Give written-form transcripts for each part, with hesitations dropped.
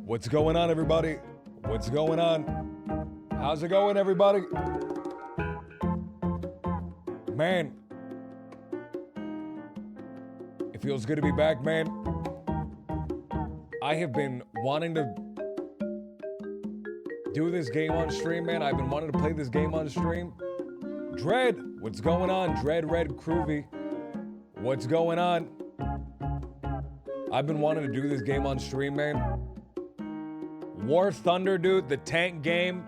What's going on, everybody? What's going on? How's it going, everybody? Man, it feels good to be back, man. I have been wanting to do this game on stream, man. I've been wanting to play this game on stream. Dread, what's going on? Dread Red Groovy, what's going on? I've been wanting to do this game on stream, man. War Thunder, dude, the tank game.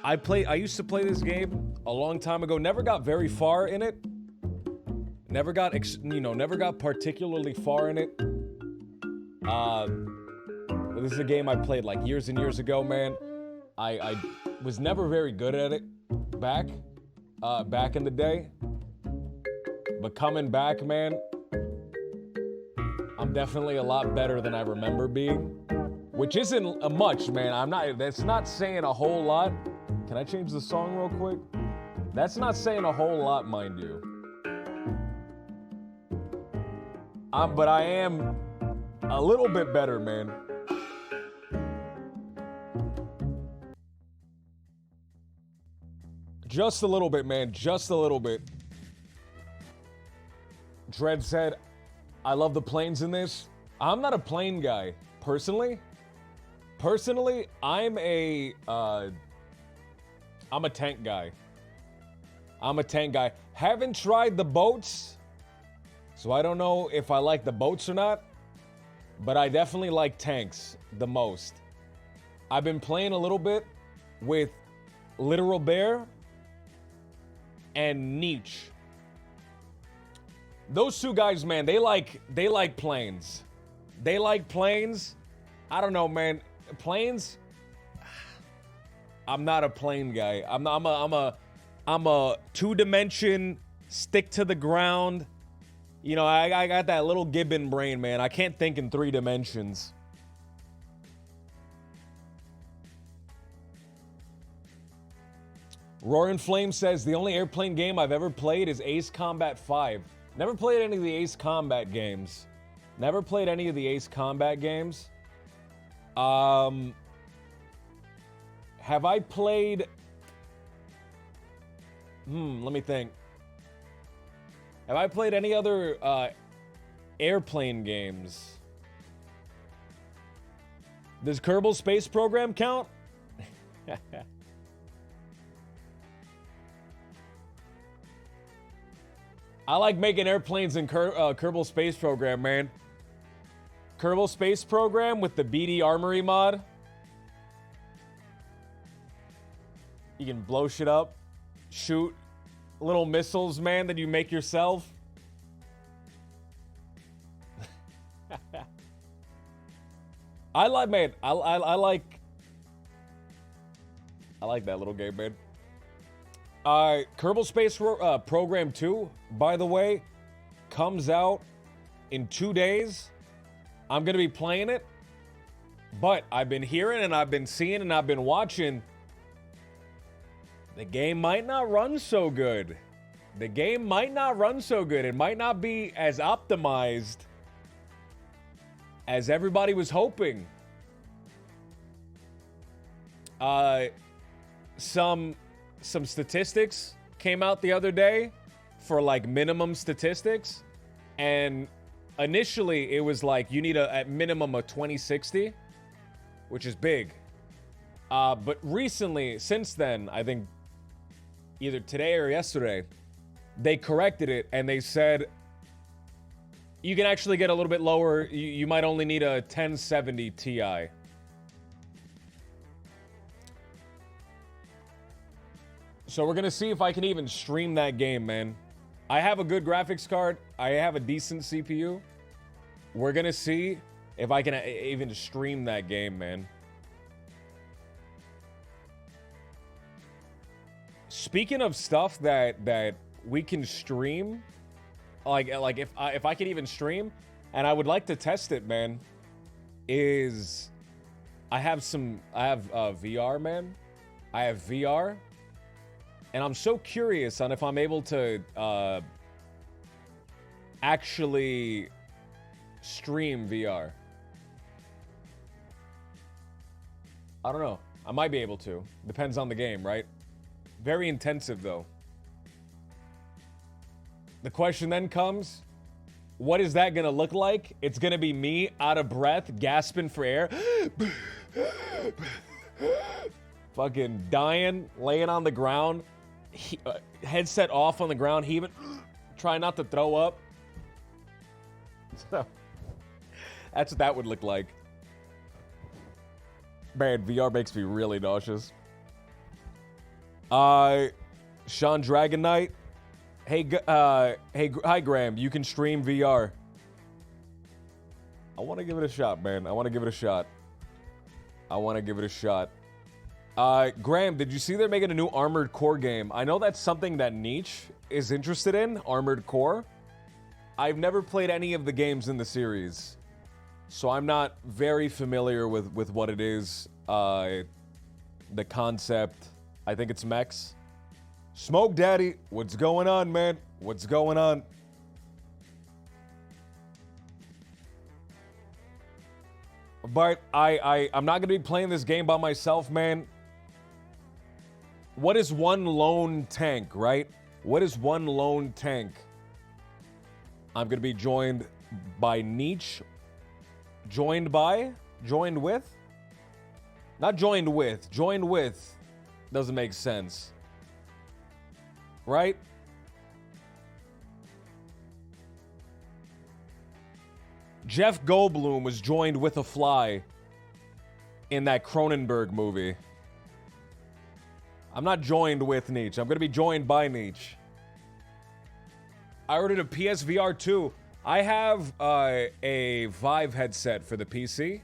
I used to play this game a long time ago. Never got very far in it. Never got, never got particularly far in it. This is a game I played like years and years ago, man. I was never very good at it back in the day. But coming back, man, I'm definitely a lot better than I remember being. Which isn't a much, man. That's not saying a whole lot. Can I change the song real quick? That's not saying a whole lot, mind you. But I am a little bit better, man. Just a little bit, man. Just a little bit. Dread said, I love the planes in this. I'm not a plane guy, personally. Personally, I'm a tank guy. I'm a tank guy. Haven't tried the boats, so I don't know if I like the boats or not, but I definitely like tanks the most. I've been playing a little bit with Literal Bear and Nietzsche. Those two guys, man, they like planes. They like planes. I don't know, man. Planes? I'm not a plane guy. I'm a two-dimension, stick to the ground. You know, I got that little Gibbon brain, man. I can't think in 3 dimensions. Roaring Flame says, the only airplane game I've ever played is Ace Combat 5. Never played any of the Ace Combat games. Never played any of the Ace Combat games. Have I played... let me think. Have I played any other airplane games? Does Kerbal Space Program count? I like making airplanes in Kerbal Space Program, man. Kerbal Space Program with the BD Armory mod. You can blow shit up, shoot little missiles, man, that you make yourself. I like, man. I like that little game, man. Kerbal Space Program 2, by the way, comes out in 2 days. I'm going to be playing it, but I've been hearing and I've been seeing and I've been watching. The game might not run so good. The game might not run so good. It might not be as optimized as everybody was hoping. Some statistics came out the other day for like minimum statistics, and initially it was like you need at minimum a 2060, which is big. But recently, since then, I think either today or yesterday, they corrected it and they said you can actually get a little bit lower. You might only need a 1070 Ti. So we're gonna see if I can even stream that game, man. I have a good graphics card. I have a decent CPU. We're gonna see if I can even stream that game, man. Speaking of stuff that we can stream, like if I can even stream, and I would like to test it, man, is I have VR, man. I have VR. And I'm so curious on if I'm able to actually stream VR. I don't know. I might be able to. Depends on the game, right? Very intensive, though. The question then comes, what is that going to look like? It's going to be me out of breath, gasping for air. Fucking dying, laying on the ground. Headset off on the ground, heaving, trying not to throw up. So, that's what that would look like. Man, VR makes me really nauseous. Sean Dragon Knight. Hey, hi Graham. You can stream VR. I want to give it a shot, man. I want to give it a shot. Graham, did you see they're making a new Armored Core game? I know that's something that Nietzsche is interested in, Armored Core. I've never played any of the games in the series, so I'm not very familiar with what it is, the concept. I think it's mechs. Smoke Daddy, what's going on, man? What's going on? But I'm not going to be playing this game by myself, man. What is one lone tank, right? What is one lone tank? I'm going to be joined by Nietzsche. Joined by? Joined with? Not joined with. Joined with doesn't make sense. Right? Jeff Goldblum was joined with a fly in that Cronenberg movie. I'm not joined with Nietzsche. I'm going to be joined by Nietzsche. I ordered a PSVR 2. I have a Vive headset for the PC.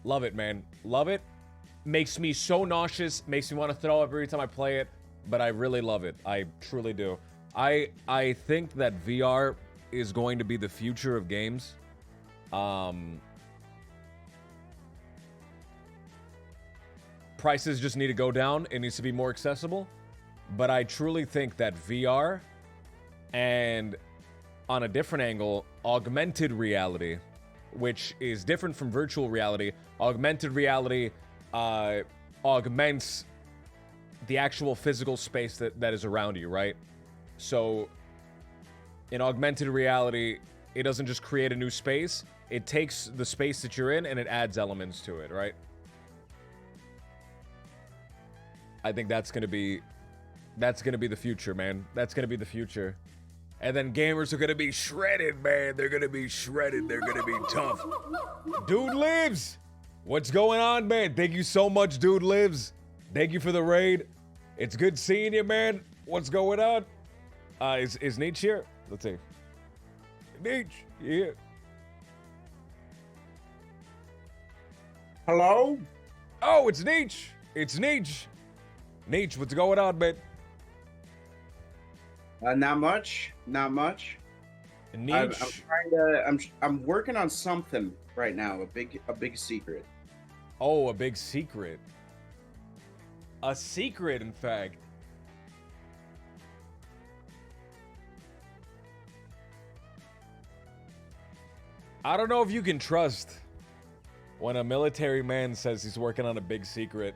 Love it, man. Love it. Makes me so nauseous. Makes me want to throw up every time I play it. But I really love it. I truly do. I think that VR is going to be the future of games. Prices just need to go down. It needs to be more accessible. But I truly think that VR and, on a different angle, augmented reality, which is different from virtual reality. Augmented reality augments the actual physical space that is around you, right? So, in augmented reality, it doesn't just create a new space. It takes the space that you're in and it adds elements to it, right? I think that's gonna be the future, man. That's gonna be the future. And then gamers are gonna be shredded, man. They're gonna be shredded. They're gonna be tough. Dude Lives! What's going on, man? Thank you so much, Dude Lives. Thank you for the raid. It's good seeing you, man. What's going on? Is Nietzsche here? Let's see. Nietzsche, yeah. Hello? Oh, it's Nietzsche. It's Nietzsche. Nietzsche, what's going on, man? Not much. Not much. Nietzsche. I'm working on something right now. A big secret. Oh, a big secret. A secret, in fact. I don't know if you can trust when a military man says he's working on a big secret.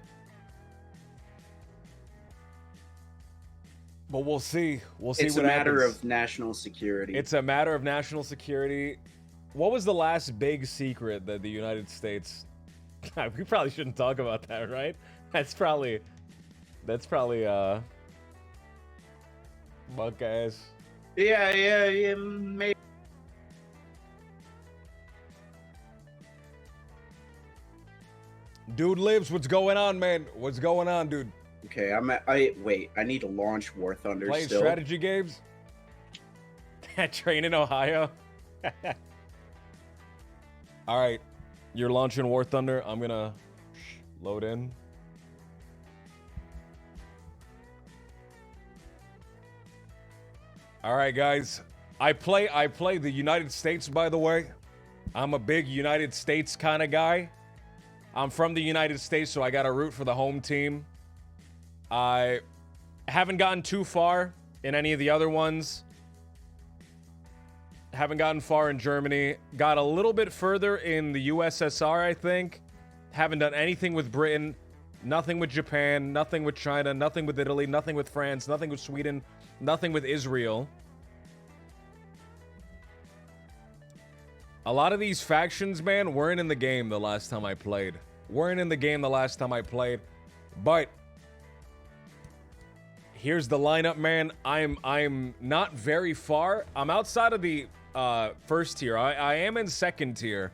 But we'll see. We'll see what happens. It's a matter of national security. It's a matter of national security. What was the last big secret that the United States... We probably shouldn't talk about that, right? That's probably buck ass. Yeah, maybe. Dude Lives, what's going on, man? What's going on, dude? Okay, wait, I need to launch War Thunder Playing still. strategy games? Train in Ohio? Alright, you're launching War Thunder. I'm gonna load in. Alright, guys. I play the United States, by the way. I'm a big United States kind of guy. I'm from the United States, so I gotta root for the home team. I haven't gotten too far in any of the other ones. Haven't gotten far in Germany. Got a little bit further in the USSR, I think. Haven't done anything with Britain. Nothing with Japan. Nothing with China. Nothing with Italy. Nothing with France. Nothing with Sweden. Nothing with Israel. A lot of these factions, man, weren't in the game the last time I played. But here's the lineup, man. I'm not very far. I'm outside of the first tier. I am in second tier,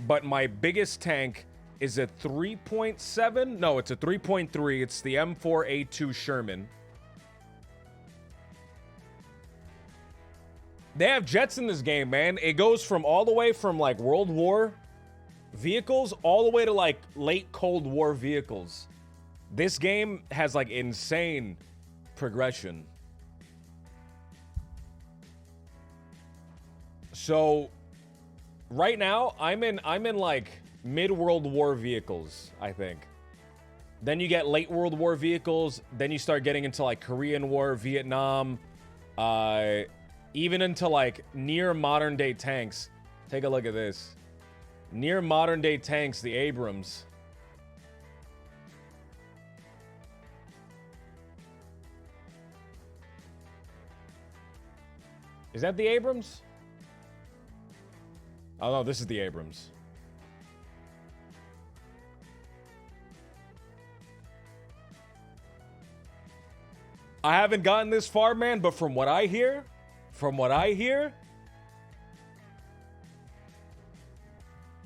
but my biggest tank is a 3.7. No, it's a 3.3. It's the M4A2 Sherman. They have jets in this game, man. It goes from all the way from like World War vehicles all the way to like late Cold War vehicles. This game has like insane progression. So right now I'm in like mid-World War vehicles, I think. Then you get late World War vehicles, then you start getting into like Korean War, Vietnam, even into like near modern day tanks. Take a look at this. Near modern day tanks, the Abrams. Is that the Abrams? Oh no, this is the Abrams. I haven't gotten this far, man, but from what I hear,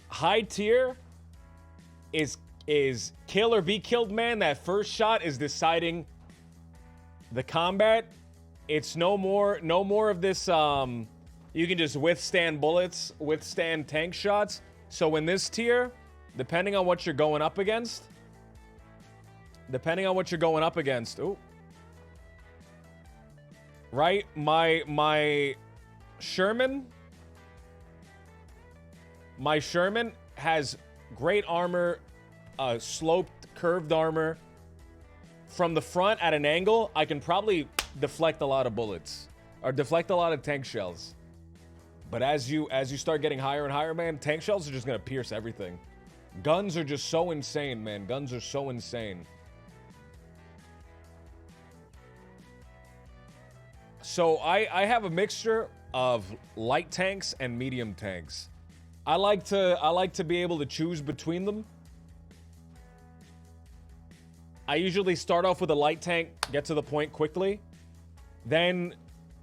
high tier is kill or be killed, man. That first shot is deciding the combat. It's no more of this you can just withstand bullets, withstand tank shots. So in this tier, depending on what you're going up against, ooh, right, my Sherman has great armor, sloped, curved armor. From the front at an angle, I can probably deflect a lot of bullets or deflect a lot of tank shells. But as you start getting higher and higher, man, tank shells are just gonna pierce everything. Guns are just so insane, man. Guns are so insane. So I have a mixture of light tanks and medium tanks. I like to be able to choose between them. I usually start off with a light tank, get to the point quickly. Then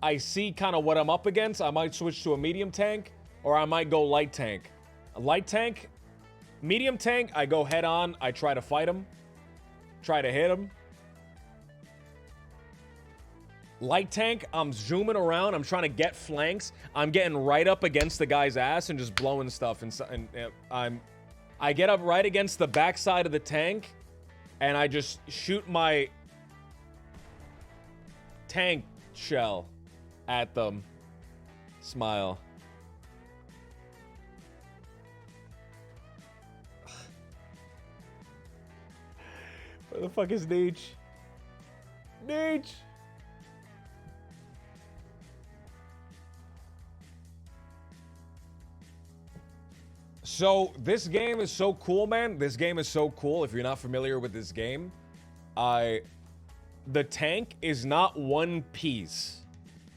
I see kind of what I'm up against. I might switch to a medium tank, or I might go light tank. A light tank, medium tank, I go head on. I try to fight him, try to hit him. Light tank, I'm zooming around. I'm trying to get flanks. I'm getting right up against the guy's ass and just blowing stuff. And I get up right against the backside of the tank, and I just shoot my tank shell at them. Smile. Where the fuck is Neech? Neech! So, this game is so cool, man. This game is so cool. If you're not familiar with this game, the tank is not one piece,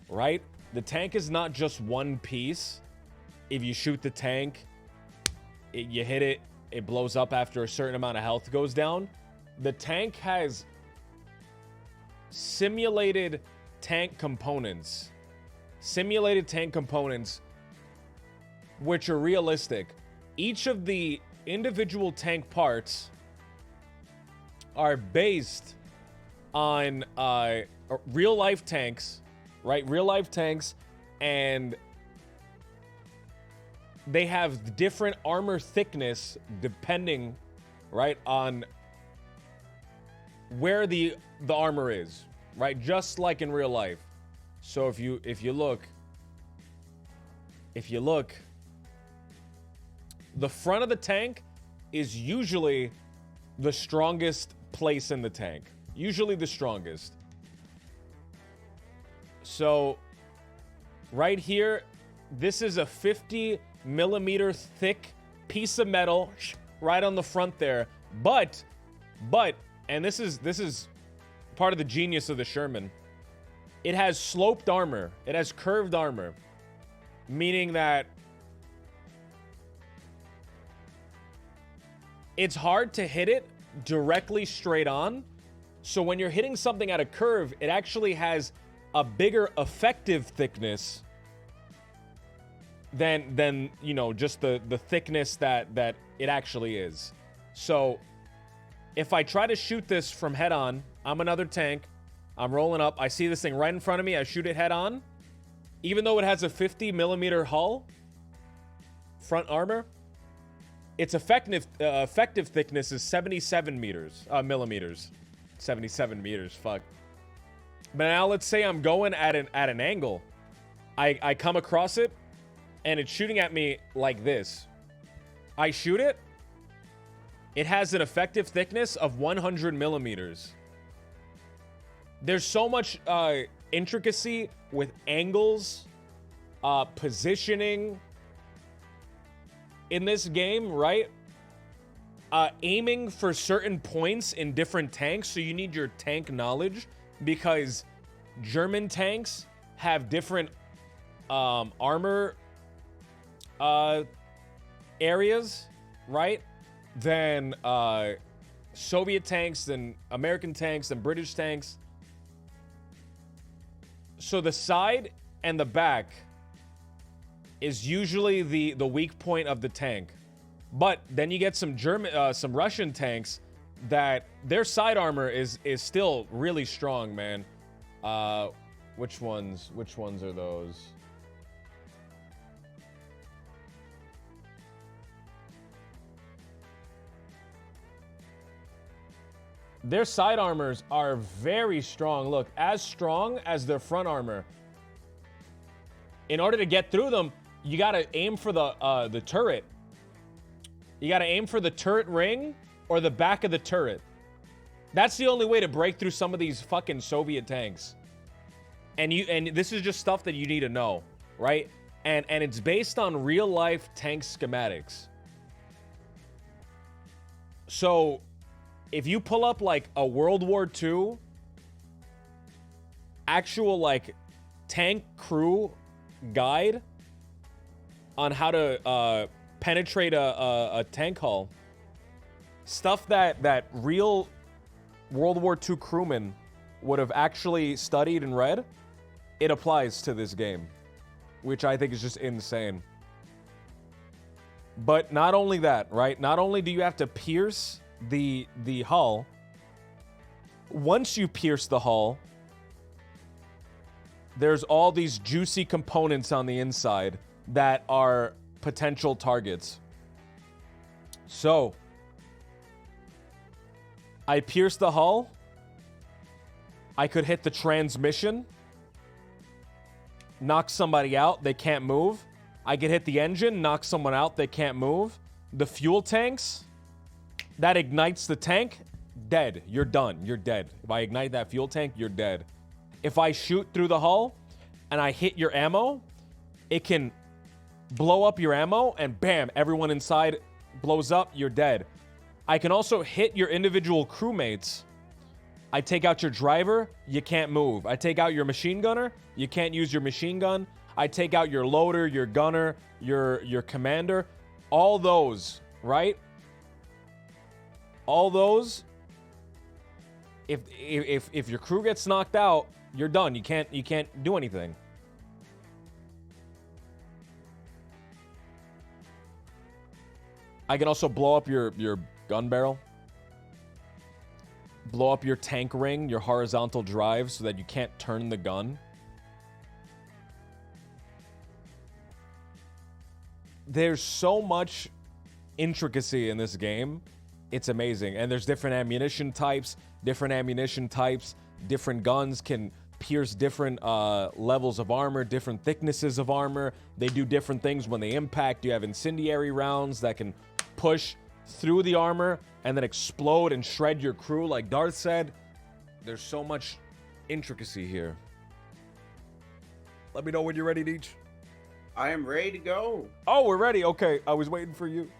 right? The tank is not just one piece. If you shoot the tank, you hit it, it blows up after a certain amount of health goes down. The tank has simulated tank components. Simulated tank components, which are realistic. Each of the individual tank parts are based on real life tanks, right? Real life tanks, and they have different armor thickness depending, right, on where the armor is, right? Just like in real life. So if you look, the front of the tank is usually the strongest place in the tank. Usually the strongest. So, right here, this is a 50 millimeter thick piece of metal right on the front there. But, and this is part of the genius of the Sherman. It has sloped armor. It has curved armor. Meaning that it's hard to hit it directly straight on. So when you're hitting something at a curve, it actually has a bigger effective thickness than you know, just the thickness that it actually is. So if I try to shoot this from head on, I'm another tank. I'm rolling up. I see this thing right in front of me. I shoot it head on. Even though it has a 50 millimeter hull, front armor, its effective thickness is 77 millimeters. 77 meters, fuck. But now let's say I'm going at an angle. I come across it, and it's shooting at me like this. I shoot it. It has an effective thickness of 100 millimeters. There's so much intricacy with angles, positioning in this game, right? Aiming for certain points in different tanks, so you need your tank knowledge, because German tanks have different armor areas, right, than Soviet tanks, than American tanks, than British tanks. So the side and the back is usually the weak point of the tank. But then you get some some Russian tanks that their side armor is still really strong, man. Which ones are those? Their side armors are very strong. Look, as strong as their front armor. In order to get through them, you gotta aim for the turret. You gotta aim for the turret ring or the back of the turret. That's the only way to break through some of these fucking Soviet tanks. And this is just stuff that you need to know, right? And it's based on real life tank schematics. So if you pull up like a World War II actual like tank crew guide on how to penetrate a tank hull, stuff that real World War II crewmen would have actually studied and read, it applies to this game, which I think is just insane. But not only that, right? Not only do you have to pierce the hull, once you pierce the hull, there's all these juicy components on the inside that are potential targets. So, I pierce the hull. I could hit the transmission, knock somebody out, they can't move. I could hit the engine, knock someone out, they can't move. The fuel tanks, that ignites the tank, dead. You're done. You're dead. If I ignite that fuel tank, you're dead. If I shoot through the hull and I hit your ammo, it can blow up your ammo and bam, everyone inside blows up, you're dead. I can also hit your individual crewmates. I take out your driver, you can't move. I take out your machine gunner, you can't use your machine gun. I take out your loader, your gunner, your commander. All those, right? All those, if your crew gets knocked out, you're done. You can't do anything. I can also blow up your gun barrel. Blow up your tank ring, your horizontal drive, so that you can't turn the gun. There's so much intricacy in this game. It's amazing. And there's different ammunition types. Different guns can pierce different levels of armor, different thicknesses of armor. They do different things when they impact. You have incendiary rounds that can push through the armor and then explode and shred your crew, like Darth said. There's so much intricacy here. Let me know when you're ready, Deej. I am ready to go. Oh, we're ready. Okay, I was waiting for you.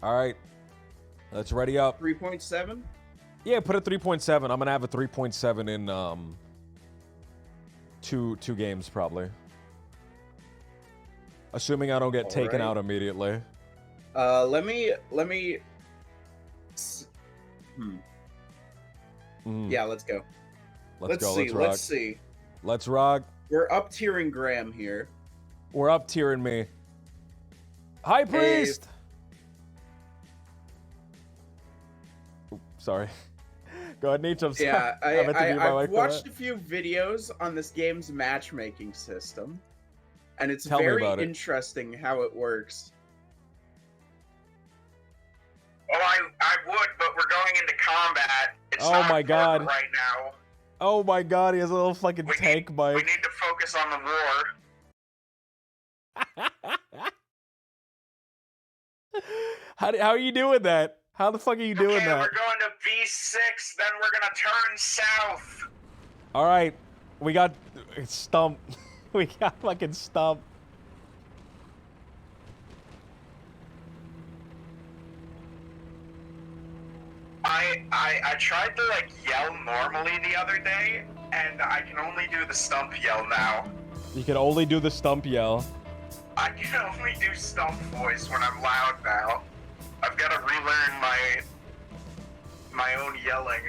All right, let's ready up. 3.7? Yeah, put a 3.7. I'm gonna have a 3.7 in two games probably. Assuming I don't get taken out immediately. Let me. Yeah, let's go. Let's see. Let's see. Let's rock. We're up tiering Graham here. We're up tiering me. High Priest. Oops, sorry. Go ahead, Nietzsche. Yeah, I've watched a few videos on this game's matchmaking system, and it's very interesting how it works. Oh, I would, but we're going into combat. It's oh not my god! Right now. Oh my god! He has a little fucking tank bike. We need to focus on the war. How are you doing that? How the fuck are you doing that? We're going to V6, then we're gonna turn south. All right, we got stumped. We got fucking stumped. I tried to like yell normally the other day, and I can only do the stump yell now. You can only do the Stump yell. I can only do Stump voice when I'm loud now. I've got to relearn my own yelling.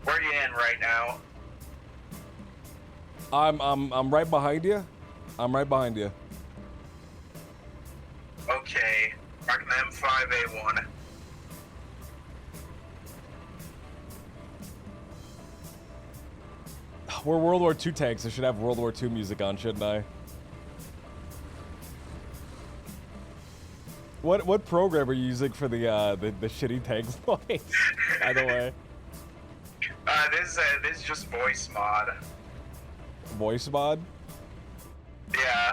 Where are you in right now? I'm right behind you. I'm right behind you. Okay. Marking the M5A1. We're World War II tanks. I should have World War II music on, shouldn't I? What program are you using for the shitty tanks voice? By the way. This is just voice mod. Voice mod? Yeah.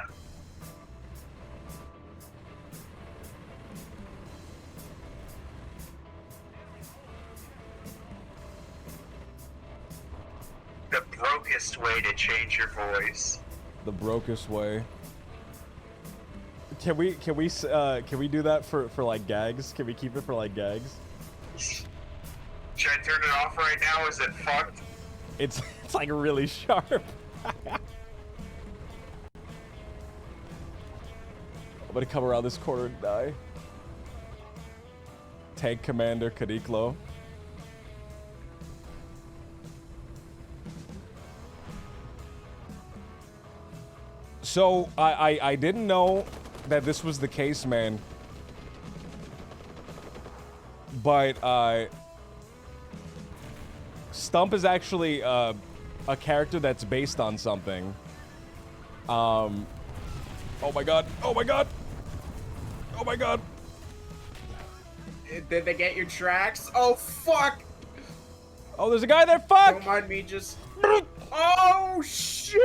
The brokest way to change your voice. The brokest way. Can we do that for like gags? Can we keep it for like gags? Should I turn it off right now? Is it fucked? It's like really sharp. I'm gonna come around this corner and die. Tank Commander Kadiklo. So I didn't know that this was the case, man. But Stump is actually a character that's based on something. Oh my god! Oh my god! Oh my god! Did they get your tracks? Oh fuck! Oh, there's a guy there. Fuck! Don't mind me, just. Oh shit!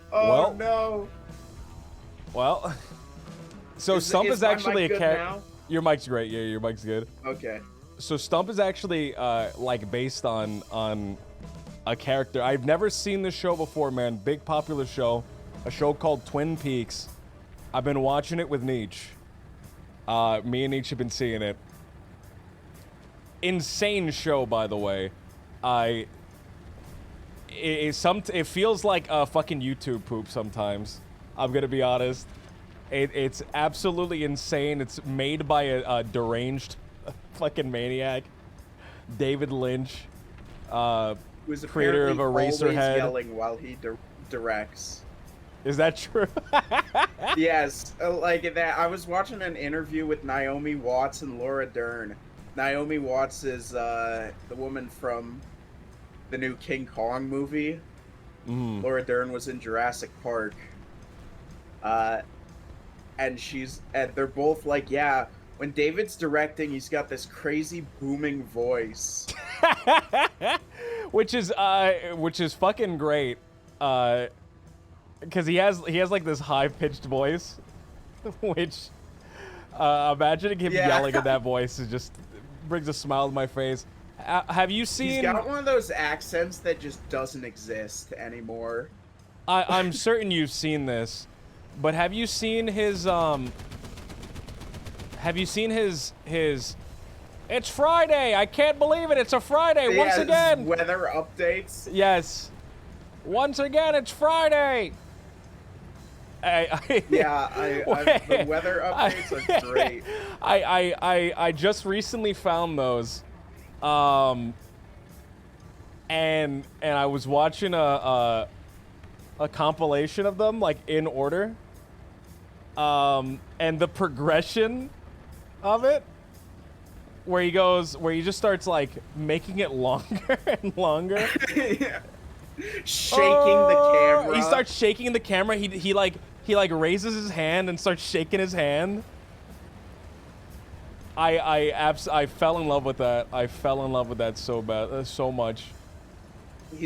Oh well, no. Well, so Stump is actually a character. Your mic's great. Yeah, your mic's good. Okay. So Stump is actually like based on a character. I've never seen this show before, man. Big popular show, a show called Twin Peaks. I've been watching it with Nietzsche. Me and Nietzsche have been seeing it. Insane show, by the way. It feels like a fucking YouTube poop sometimes. I'm gonna be honest. It's absolutely insane. It's made by a deranged fucking maniac, David Lynch, Who's creator of Eraserhead. Yelling while he directs. Is that true? Yes, like that. I was watching an interview with Naomi Watts and Laura Dern. Naomi Watts is the woman from the new King Kong movie. Laura Dern was in Jurassic Park. And they're both like, yeah, when David's directing, he's got this crazy booming voice. which is fucking great. Because he has like this high-pitched voice, which imagining him yelling at that voice is just brings a smile to my face. Have you seen? He's got one of those accents that just doesn't exist anymore. I'm certain you've seen this, but have you seen his It's Friday! I can't believe it! It's a Friday once again! Weather updates. Yes. Once again, it's Friday. The weather updates are great. I just recently found those, and I was watching a compilation of them, like in order, and the progression of it, where he just starts like making it longer and longer. Yeah. Shaking the camera. He starts shaking the camera. He raises his hand and starts shaking his hand. I fell in love with that. I fell in love with that so bad, so much.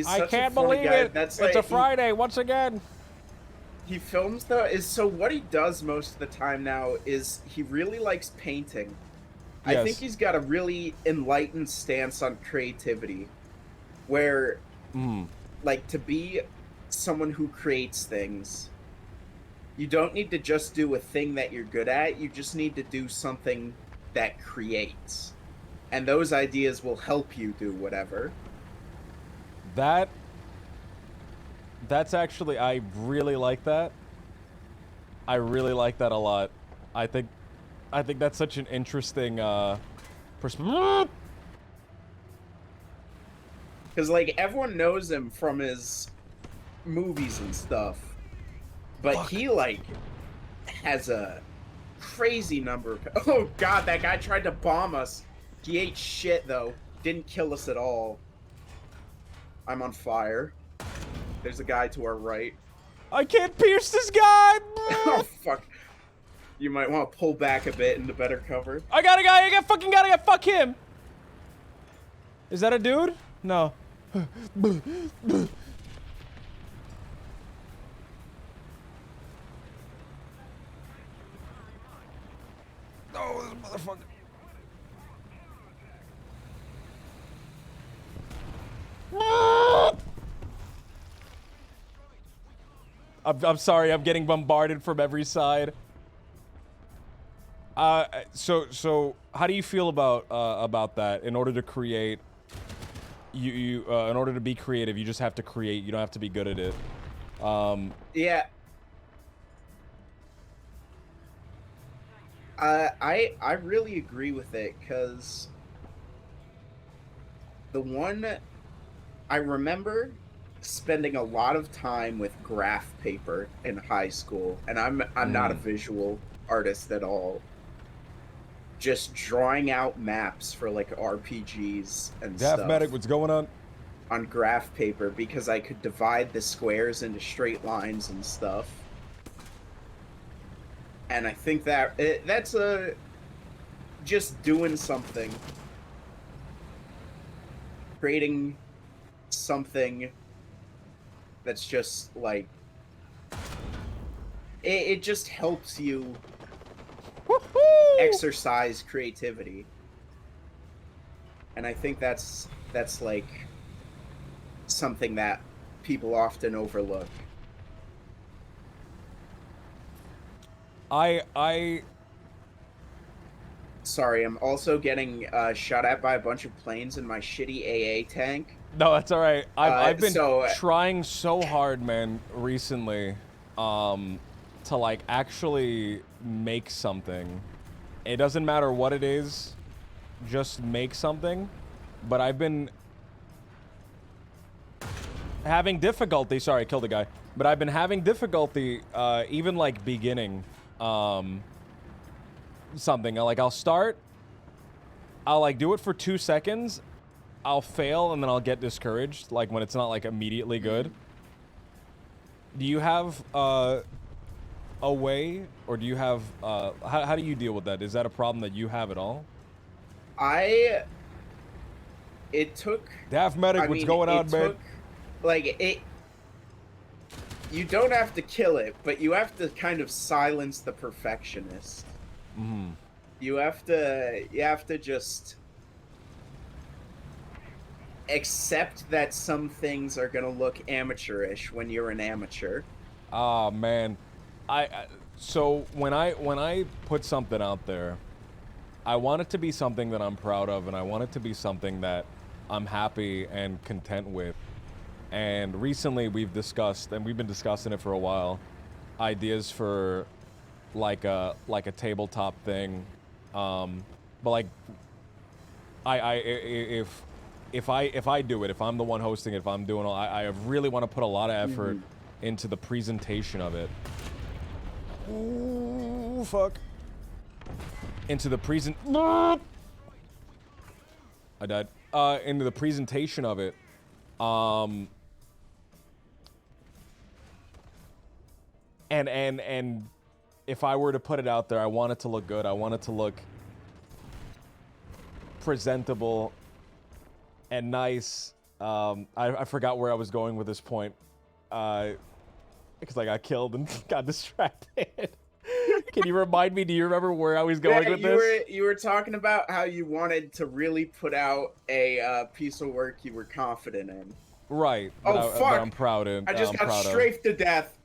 I can't believe it. It's a Friday once again. He films so what he does most of the time now is he really likes painting. Yes. I think he's got a really enlightened stance on creativity, where like, to be someone who creates things, you don't need to just do a thing that you're good at. You just need to do something that creates. And those ideas will help you do whatever. That's actually, I really like that. I really like that a lot. I think that's such an interesting perspective. Because, like, everyone knows him from his movies and stuff. But he, like, has a crazy number of... Oh, God, that guy tried to bomb us. He ate shit, though. Didn't kill us at all. I'm on fire. There's a guy to our right. I can't pierce this guy! Oh, fuck. You might want to pull back a bit into better cover. I got a guy! I got fucking guy! Fuck him! Is that a dude? No. Oh, this motherfucker. I'm sorry, I'm getting bombarded from every side. So how do you feel about that? In order to create, in order to be creative, you just have to create. You don't have to be good at it. Yeah. I really agree with it, because the one I remember spending a lot of time with graph paper in high school, and I'm not a visual artist at all. Just drawing out maps for like RPGs and stuff. Medic, what's going on? On graph paper, because I could divide the squares into straight lines and stuff. And I think that that's just doing something, creating something that's just like it just helps you exercise creativity. And I think that's like something that people often overlook. Sorry, I'm also getting shot at by a bunch of planes in my shitty AA tank. No, that's all right. I've been trying so hard, man, recently, to like actually make something. It doesn't matter what it is, just make something. But I've been having difficulty. Sorry, I killed a guy. But I've been having difficulty, even like beginning something. I'll start, I'll like do it for 2 seconds, I'll fail, and then I'll get discouraged, like when it's not like immediately good. Do you have a way, or do you have how do you deal with that? Is that a problem that you have at all? It took Daft Medic, what's going on, man? Like, you don't have to kill it, but you have to kind of silence the perfectionist. You have to just accept that some things are gonna look amateurish when you're an amateur. Ah, man. So when I put something out there, I want it to be something that I'm proud of, and I want it to be something that I'm happy and content with. And recently we've discussed, and we've been discussing it for a while, ideas for like a tabletop thing. But like if I do it, if I'm the one hosting it, if I'm doing all, I really want to put a lot of effort into the presentation of it. Ooh, fuck. Into the I died. Into the presentation of it. And if I were to put it out there, I want it to look good. I want it to look presentable and nice. I forgot where I was going with this point. Because I got killed and got distracted. Can you remind me? Do you remember where I was going with this? You were talking about how you wanted to really put out a piece of work you were confident in. Right. Oh, fuck. I'm proud of. I just got strafed to death.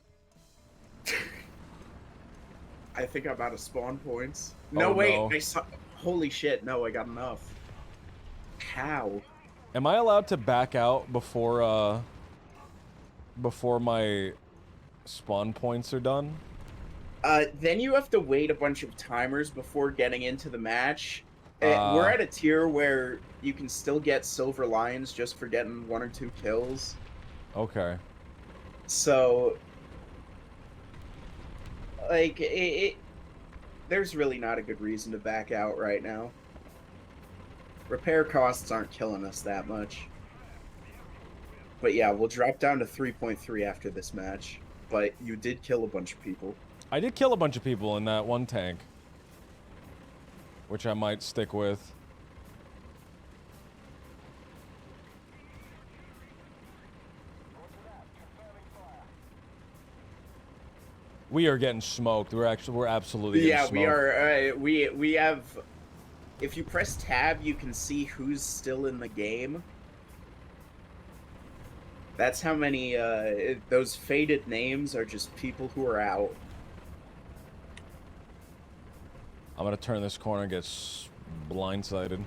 I think I'm out of spawn points. No, wait. No. Holy shit, no, I got enough. How? Am I allowed to back out before my spawn points are done? Then you have to wait a bunch of timers before getting into the match. We're Uh, at a tier where you can still get silver lions just for getting 1 or 2 kills. Okay. So, like, there's really not a good reason to back out right now. Repair costs aren't killing us that much. But yeah, we'll drop down to 3.3 after this match. But you did kill a bunch of people. I did kill a bunch of people in that one tank, which I might stick with. We are getting smoked. We're absolutely getting smoked. Yeah, we are. We have. If you press tab, you can see who's still in the game. That's how many. Those faded names are just people who are out. I'm gonna turn this corner and get blindsided.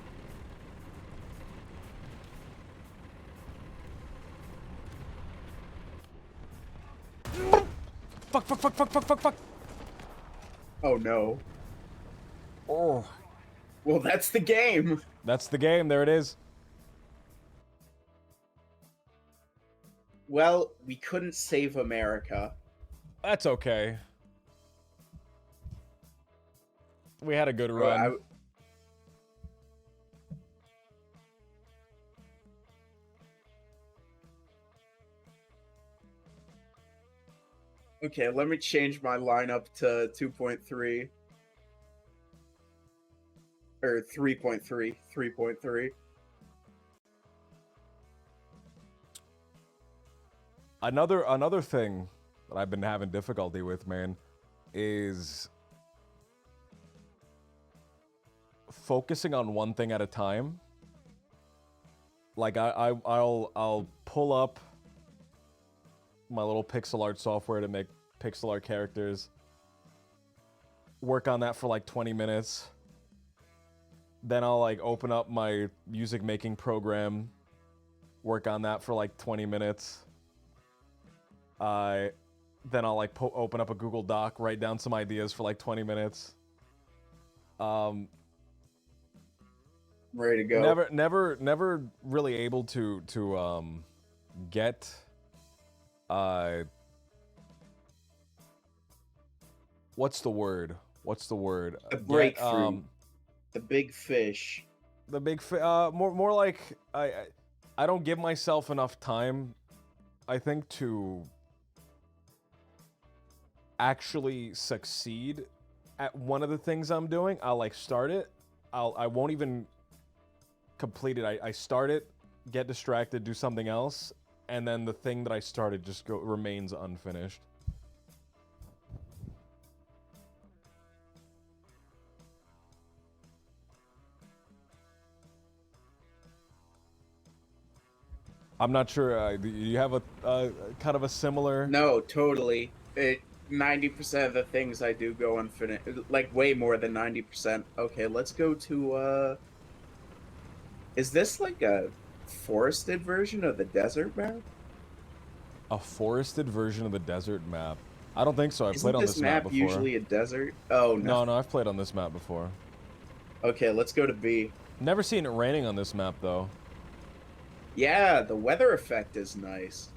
Fuck, fuck, fuck, fuck, fuck, fuck, fuck. Oh no. Oh. Well, that's the game. That's the game. There it is. Well, we couldn't save America. That's okay. We had a good run. Okay, let me change my lineup to 2.3. Or 3.3. 3.3. Another thing that I've been having difficulty with, man, is focusing on one thing at a time. Like I'll pull up my little pixel art software to make pixel art characters. Work on that for like 20 minutes. Then I'll like open up my music making program. Work on that for like 20 minutes. Then I'll like open up a Google Doc, write down some ideas for like 20 minutes. Ready to go. Never really able to get what's the word? The breakthrough. The big fish. The big more like I don't give myself enough time, I think, to actually succeed at one of the things I'm doing. I'll like start it. I won't even complete it. I start it, get distracted, do something else, and then the thing that I started just remains unfinished. I'm not sure. Do you have a kind of a similar? No, totally. 90% of the things I do go unfinished. Like, way more than 90%. Okay, let's go to, Is this like a forested version of the desert map? A forested version of the desert map? I don't think so. I've played on this map before. Usually a desert? Oh, no. No, I've played on this map before. Okay, let's go to B. Never seen it raining on this map, though. Yeah, the weather effect is nice.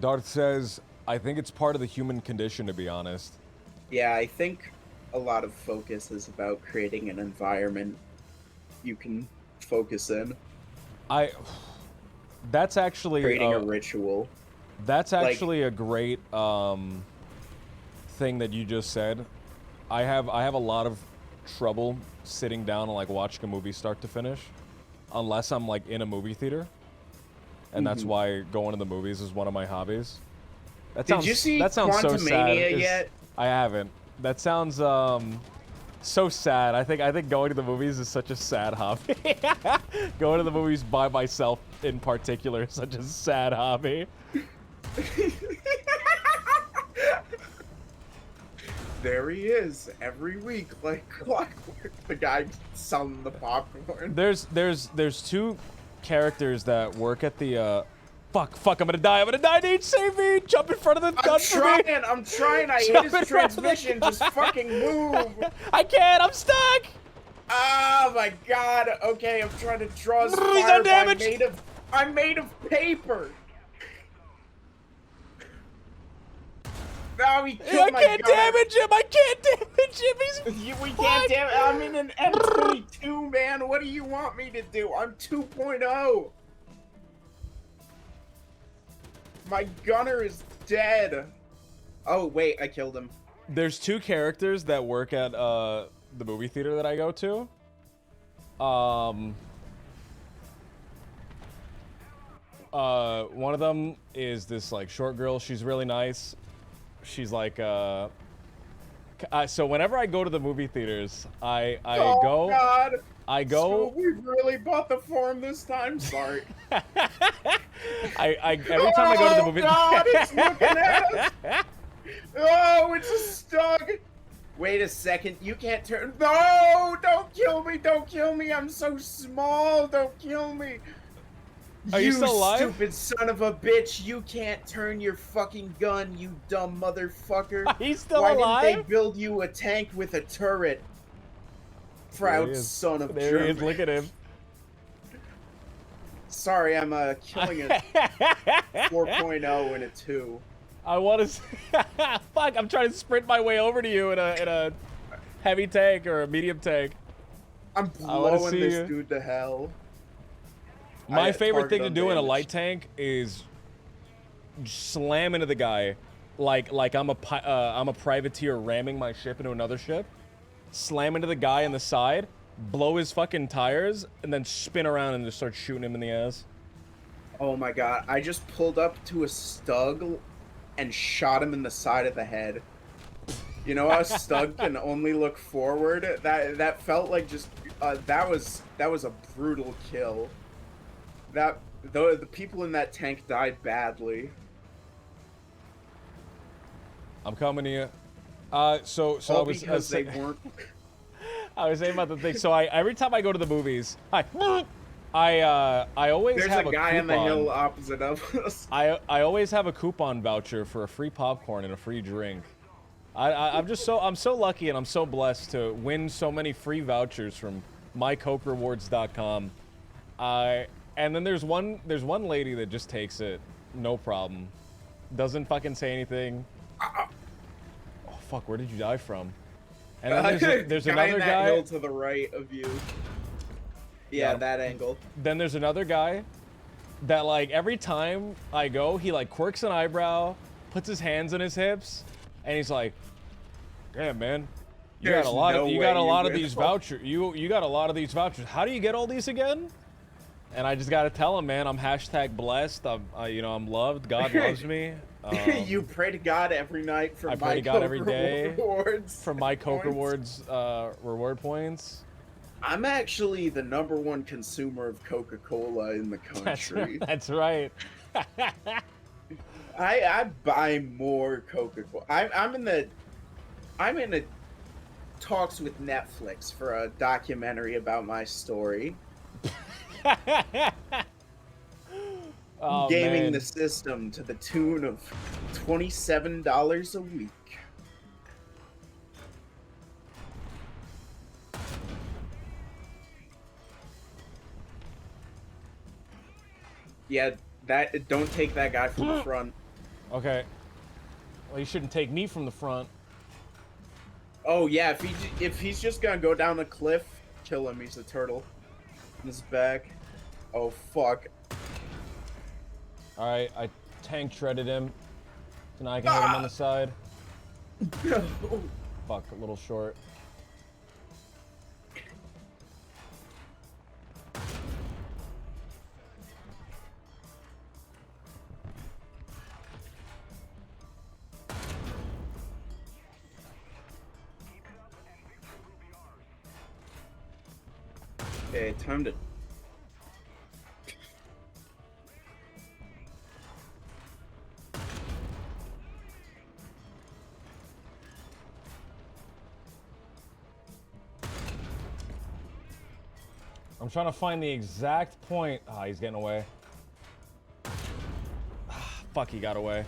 Darth says, I think it's part of the human condition, to be honest. Yeah, I think a lot of focus is about creating an environment you can focus in. That's actually... Creating a ritual. That's actually a great thing that you just said. I have a lot of trouble sitting down and like watching a movie start to finish, unless I'm like in a movie theater, and that's why going to the movies is one of my hobbies. Did you see Quantumania yet? I haven't. That sounds so sad. I think going to the movies is such a sad hobby. Going to the movies by myself in particular is such a sad hobby. There he is every week, like clockwork. The guy selling the popcorn. There's two characters that work at the fuck, I'm gonna die, Nate, save me! Jump in front of the gun for me! I'm trying, I hit his transmission, just fucking move! I can't, I'm stuck! Oh my god, okay, I'm trying to draw his fire, He's undamaged! I'm made of paper! No, he killed my gun! I can't damage him, We can't damage, I'm in an M22, man, what do you want me to do? I'm 2.0! My gunner is dead. Oh, wait, I killed him. There's two characters that work at the movie theater that I go to. One of them is this like short girl. She's really nice. She's like so whenever I go to the movie theaters, I oh, go. God. I go. So we really bought the form this time. Sorry. Every time I go to the movie. Oh God, it's looking at us. Oh, it's a stug. Wait a second. You can't turn. No, don't kill me. Don't kill me. I'm so small. Don't kill me. Are you still alive? You stupid son of a bitch. You can't turn your fucking gun, you dumb motherfucker. Are you still alive? alive? Why didn't they build you a tank with a turret? Proud son of There Germany. he is, look at him. Sorry, I'm killing a 4.0 and a 2. I want to. Fuck! I'm trying to sprint my way over to you in a heavy tank or a medium tank. I'm blowing this dude to hell. My favorite thing to do in a light tank is slam into the guy, like I'm a privateer ramming my ship into another ship. Slam into the guy on the side, blow his fucking tires, and then spin around and just start shooting him in the ass. Oh my god, I just pulled up to a stug and shot him in the side of the head. You know how a stug can only look forward? That felt like just that was a brutal kill. The people in that tank died badly. I'm coming to you. So All I was because they weren't. I was saying about the thing. So every time I go to the movies, I always There's have a guy coupon. on the hill opposite of us. I always have a coupon voucher for a free popcorn and a free drink. I'm so lucky and I'm so blessed to win so many free vouchers from mycokerewards.com. And then there's one lady that just takes it, no problem, doesn't fucking say anything. Oh fuck, where did you die from? And then there's another guy hill to the right of you. Yeah, that angle. Then there's another guy that like every time I go, he like quirks an eyebrow, puts his hands on his hips, and he's like, "Damn man, you got a lot of these vouchers. You got a lot of these vouchers. How do you get all these again?" And I just gotta tell him, man, I'm #blessed. I'm loved. God loves me. You pray to God every night for I pray to God every day rewards. for my Coke Rewards reward points. I'm actually the #1 consumer of Coca-Cola in the country. That's right. I buy more Coca-Cola. I'm in the talks with Netflix for a documentary about my story. Oh, Gaming man. the system to the tune of $27 a week. Yeah, don't take that guy from the front. Okay. Well, you shouldn't take me from the front. Oh yeah, if he's just gonna go down the cliff, kill him. He's a turtle. In his back. Oh fuck. All right, I tank shredded him. So now I can hit him on the side. Fuck, a little short. Okay, time to... I'm trying to find the exact point. Ah, he's getting away. Fuck, he got away.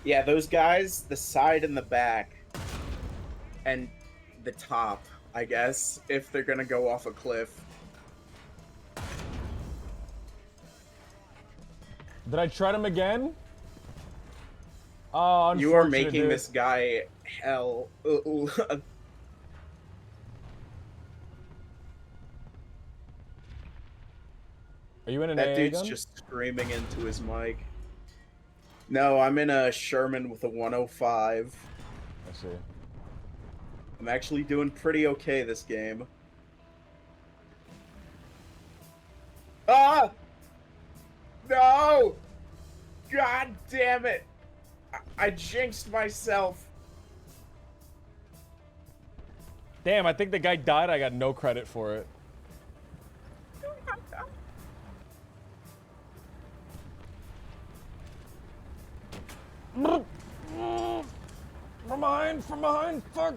Yeah, those guys, the side and the back, and the top, I guess, if they're gonna go off a cliff. Did I try him again? Oh, unfortunate, You are making dude. this guy hell. Are you in an That AA dude's gun? just screaming into his mic. No, I'm in a Sherman with a 105. I see. I'm actually doing pretty okay this game. Ah! No! God damn it! I jinxed myself. Damn, I think the guy died. I got no credit for it. From behind, fuck.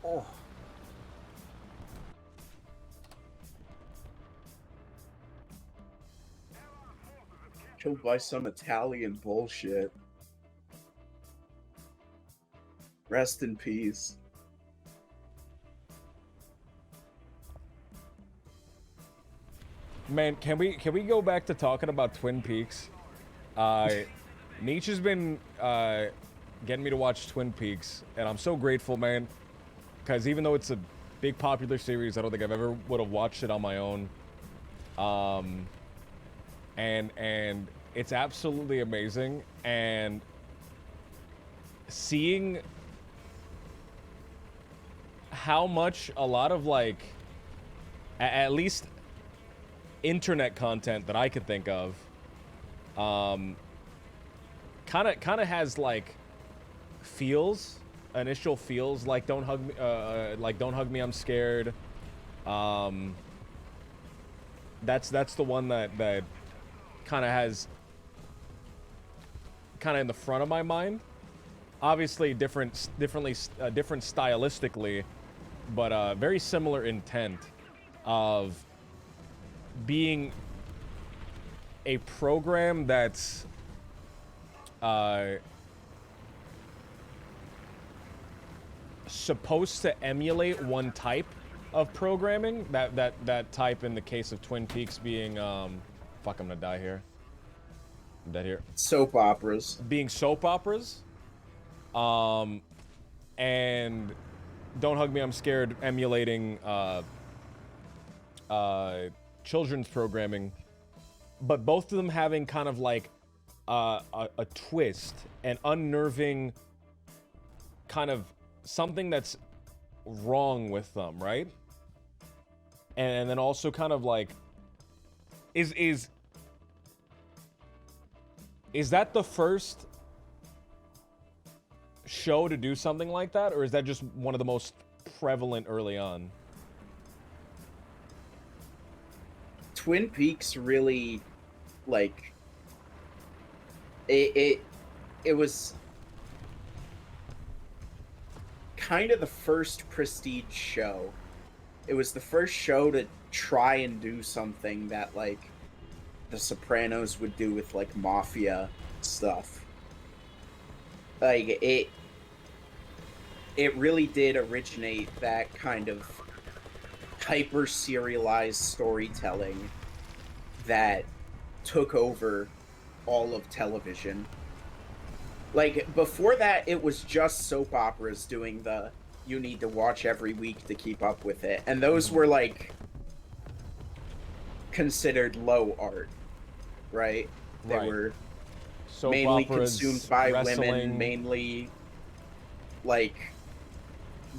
Oh. Killed by some Italian bullshit. Rest in peace. Man, can we go back to talking about Twin Peaks? Nietzsch has been getting me to watch Twin Peaks, and I'm so grateful, man. Because even though it's a big popular series, I don't think I've ever would have watched it on my own. And it's absolutely amazing, and seeing how much a lot of, like, at least internet content that I could think of, kind of has, like, initial feels like Don't Hug Me, Don't Hug Me, I'm Scared. That's the one that kind of has in the front of my mind. Obviously different stylistically, but very similar intent of being a program that's supposed to emulate one type of programming. That type in the case of Twin Peaks being fuck, I'm gonna die here. I'm dead here. Soap operas. Being soap operas. And Don't Hug Me, I'm Scared emulating children's programming, but both of them having kind of like a twist, an unnerving kind of something that's wrong with them, right? And then also kind of like is that the first show to do something like that, or is that just one of the most prevalent early on? Twin Peaks really, like, it was kind of the first prestige show. It was the first show to try and do something that, like, The Sopranos would do with, like, mafia stuff. Like, it really did originate that kind of hyper-serialized storytelling that took over all of television. Like, before that, it was just soap operas doing the you need to watch every week to keep up with it. And those were, like, considered low art, right? They were soap mainly operas, consumed by wrestling. women, mainly, like,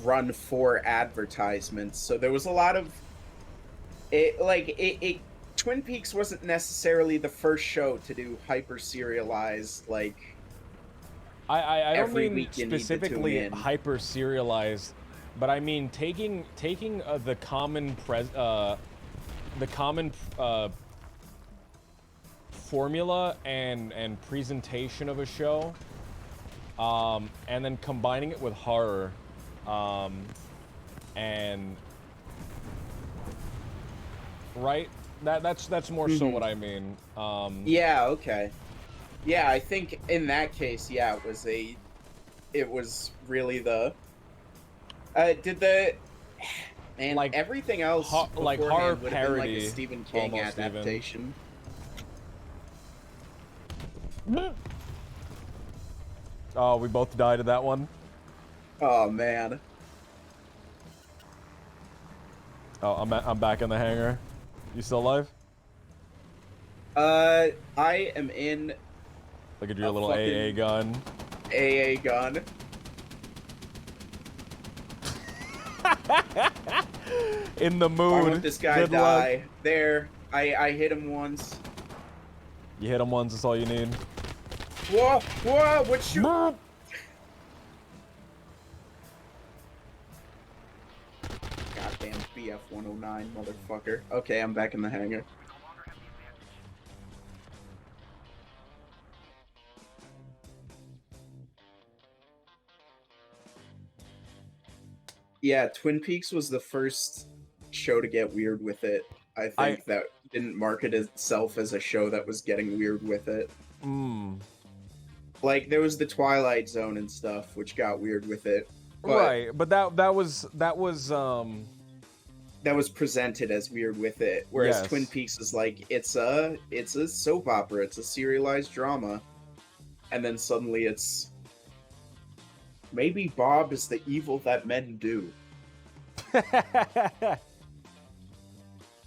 run for advertisements. So there was a lot of it Twin Peaks wasn't necessarily the first show to do hyper serialized, like, I don't every mean week you need to tune specifically in. hyper serialized, but I mean taking the common formula and presentation of a show, and then combining it with horror, and right, that's more so what I mean. Yeah. Okay. Yeah, I think in that case, yeah, it was really the did the and like everything else like horror beforehand would have been like a parody, Stephen King almost adaptation. Even. Oh, we both died at that one. Oh man. Oh, I'm back in the hangar. You still alive? I am in Look at your a little AA fucking gun. AA gun. In the mood. Why won't this guy Good die? luck. There, I hit him once. You hit him once, that's all you need. Whoa, whoa, what you? Goddamn BF 109, motherfucker. Okay, I'm back in the hangar. Yeah, Twin Peaks was the first show to get weird with it. I think that didn't market itself as a show that was getting weird with it. Like there was the Twilight Zone and stuff, which got weird with it. But right, but that was that was presented as weird with it. Whereas yes. Twin Peaks is like it's a soap opera, it's a serialized drama, and then suddenly it's maybe Bob is the evil that men do.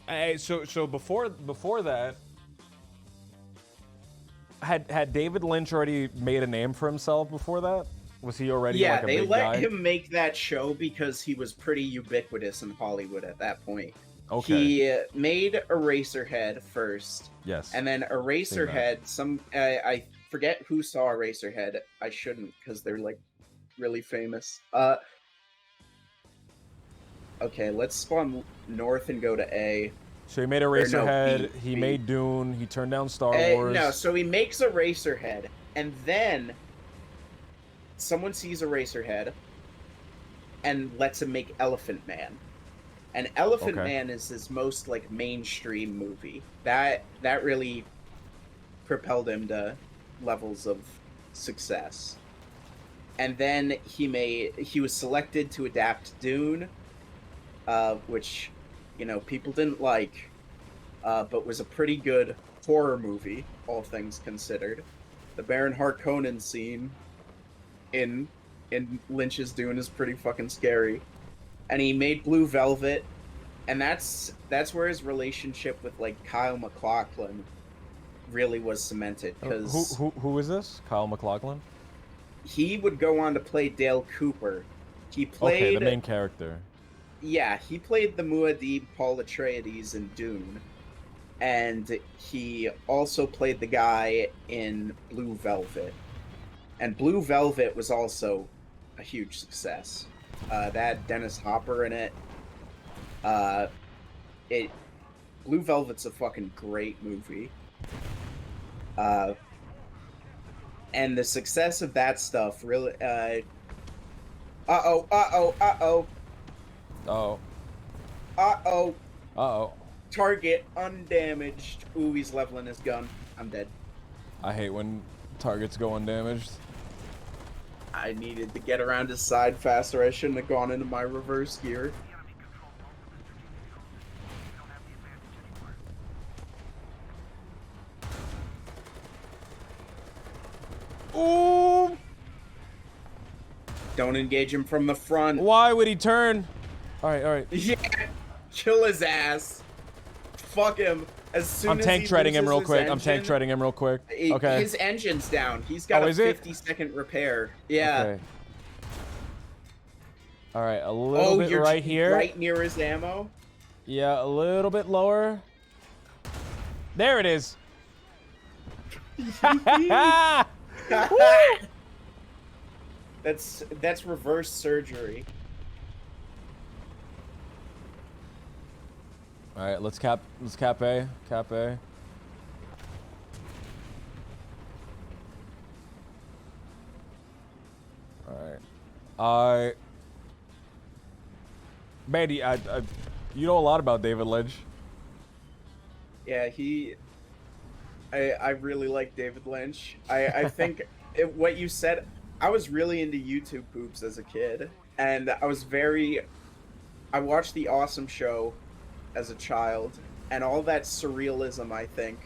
Hey, so before that, had David Lynch already made a name for himself before that? Was he already like a big guy? Yeah, they let him make that show because he was pretty ubiquitous in Hollywood at that point. Okay. He made Eraserhead first. Yes. And then Eraserhead, I forget who saw Eraserhead. I shouldn't, because they're like really famous. Okay, let's spawn north and go to A. So he made Eraserhead, he made Dune, he turned down Star Wars. No, so he makes Eraserhead, and then someone sees Eraserhead and lets him make Elephant Man. And Elephant Man is his most like mainstream movie. That really propelled him to levels of success. And then he was selected to adapt Dune, which, you know, people didn't like, but was a pretty good horror movie, all things considered. The Baron Harkonnen scene in Lynch's Dune is pretty fucking scary. And he made Blue Velvet, and that's where his relationship with like Kyle MacLachlan really was cemented. Because who is this? Kyle MacLachlan? He would go on to play Dale Cooper. He played the main character. Yeah, he played the Muad'Dib Paul Atreides in Dune, and he also played the guy in Blue Velvet. And Blue Velvet was also a huge success. That had Dennis Hopper in it. Blue Velvet's a fucking great movie. And the success of that stuff really. Uh-oh. Target undamaged. Ooh, he's leveling his gun. I'm dead. I hate when targets go undamaged. I needed to get around his side faster. I shouldn't have gone into my reverse gear. Ooh! Don't engage him from the front. Why would he turn? Alright. Yeah, kill his ass. Fuck him. As soon I'm as tank he treading him loses real his quick. engine, I'm tank treading him real quick. Okay. His engine's down. He's got a 50-second repair. Yeah. Okay. Alright, a little bit right here. Right near his ammo? Yeah, a little bit lower. There it is. That's reverse surgery. All right, let's cap A. Cap A. All right. Mandy, you know a lot about David Lynch. Yeah, I really like David Lynch. I think what you said, I was really into YouTube poops as a kid, and I watched The Awesome Show as a child, and all that surrealism, I think,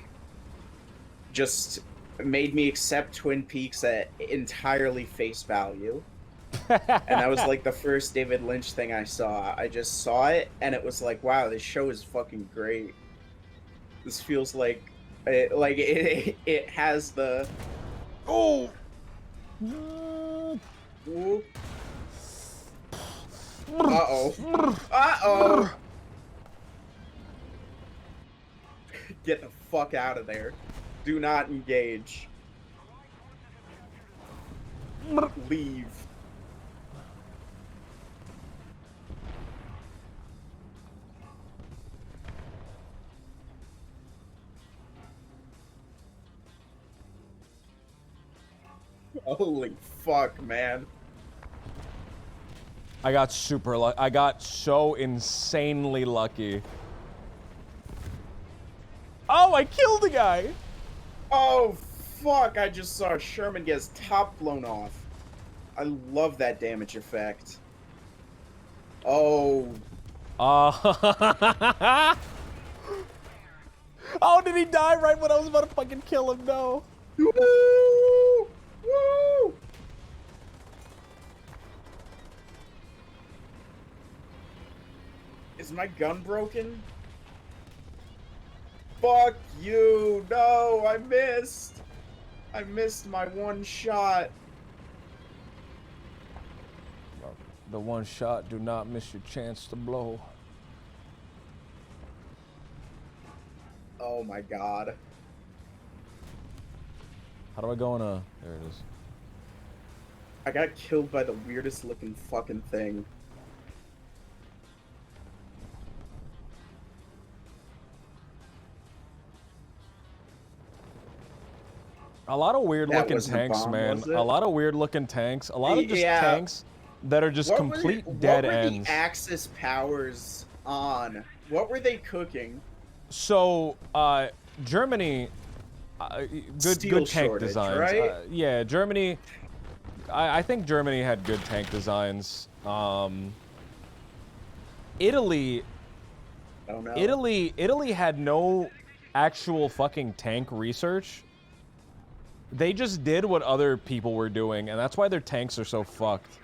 just made me accept Twin Peaks at entirely face value. And that was like the first David Lynch thing I saw. I just saw it, and it was like, wow, this show is fucking great. This feels like it has the Oh. Uh-oh. Get the fuck out of there. Do not engage. Leave. Holy fuck, man. I got super lucky. I got so insanely lucky. Oh, I killed the guy! Oh, fuck, I just saw Sherman get his top blown off. I love that damage effect. Oh. Oh, did he die right when I was about to fucking kill him? No. Woo! Woo! Is my gun broken? Fuck you! No, I missed! I missed my one shot. The one shot, do not miss your chance to blow. Oh my god. How do I go in a... There it is. I got killed by the weirdest looking fucking thing. A lot of weird That looking wasn't a tanks, bomb, man. was it? A lot of weird looking tanks. A lot of just Yeah. tanks that are just complete dead ends. What were ends. the Axis powers on? What were they cooking? So, Germany, Steel good tank shortage, designs. right? Yeah, Germany. I think Germany had good tank designs. Italy. Oh no. Italy had no actual fucking tank research. They just did what other people were doing, and that's why their tanks are so fucked.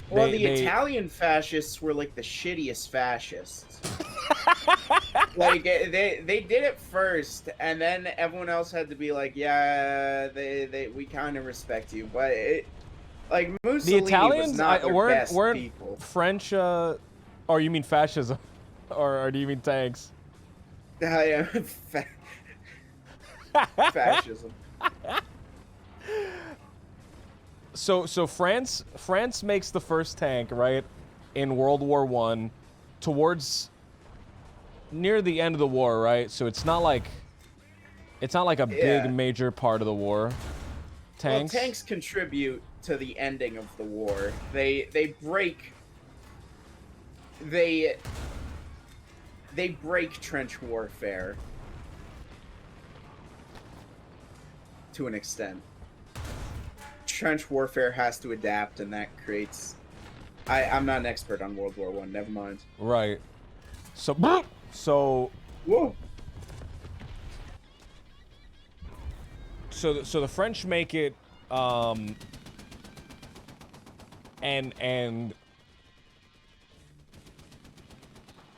Well, the Italian fascists were like the shittiest fascists. Like they did it first, and then everyone else had to be like, yeah, we kind of respect you, but like Mussolini the Italians was not their best weren't people. French. Or you mean fascism, or do you mean tanks? Yeah, fascism. So France makes the first tank, right, in World War I, towards near the end of the war, right? So it's not like a big major part of the war. Tanks. Well, tanks contribute to the ending of the war. They break trench warfare to an extent. Trench warfare has to adapt, and that creates... I'm not an expert on World War I, never mind. Right. So... Whoa. So the French make it, and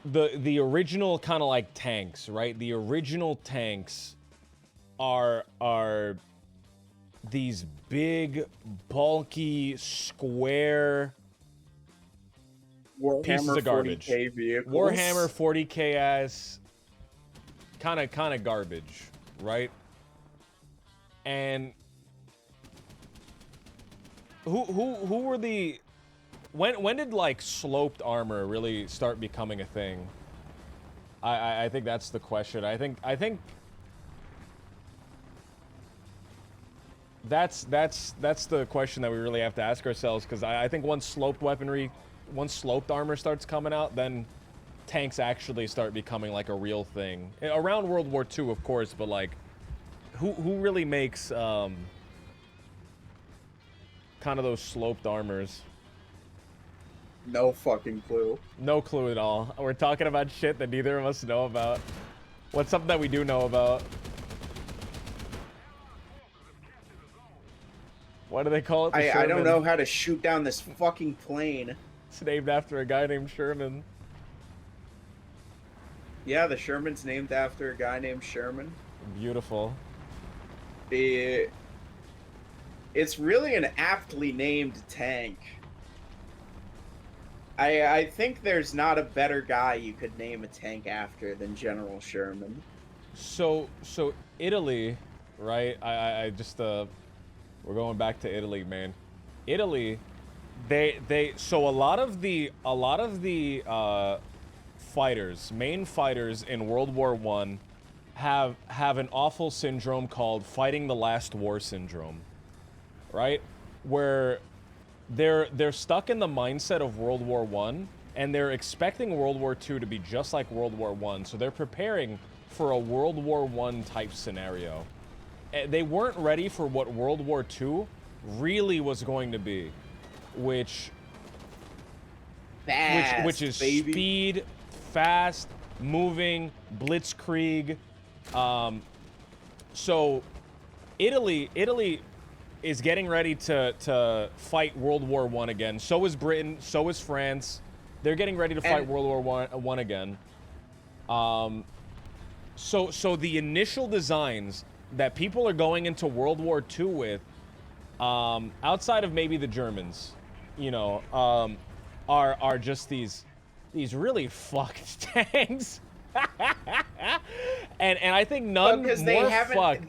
the original kind of like tanks, right? The original tanks are these big, bulky, square pieces of garbage. 40K vehicles. Warhammer 40K ass, kind of garbage, right? And who were the when did like sloped armor really start becoming a thing? I think that's the question. I think that's the question that we really have to ask ourselves, because I think once sloped armor starts coming out, then tanks actually start becoming like a real thing. Around World War II, of course, but like who really makes kind of those sloped armors? No fucking clue. No clue at all. We're talking about shit that neither of us know about. What's something that we do know about? What do they call it? I don't know how to shoot down this fucking plane. It's named after a guy named Sherman. Yeah, the Sherman's named after a guy named Sherman. Beautiful. It's really an aptly named tank. I think there's not a better guy you could name a tank after than General Sherman. So Italy, right? I just we're going back to Italy, man. Italy, so a lot of the fighters, main fighters in World War I have an awful syndrome called fighting the last war syndrome, right? Where they're stuck in the mindset of World War I, and they're expecting World War II to be just like World War I, so they're preparing for a World War I type scenario. They weren't ready for what World War II really was going to be, which is baby. speed, fast, moving, blitzkrieg. So Italy is getting ready to fight World War I again. So is Britain. So is France. They're getting ready to fight World War I again. So the initial designs that people are going into World War II with, outside of maybe the Germans, you know, are just these really fucked tanks. and I think none more fucked.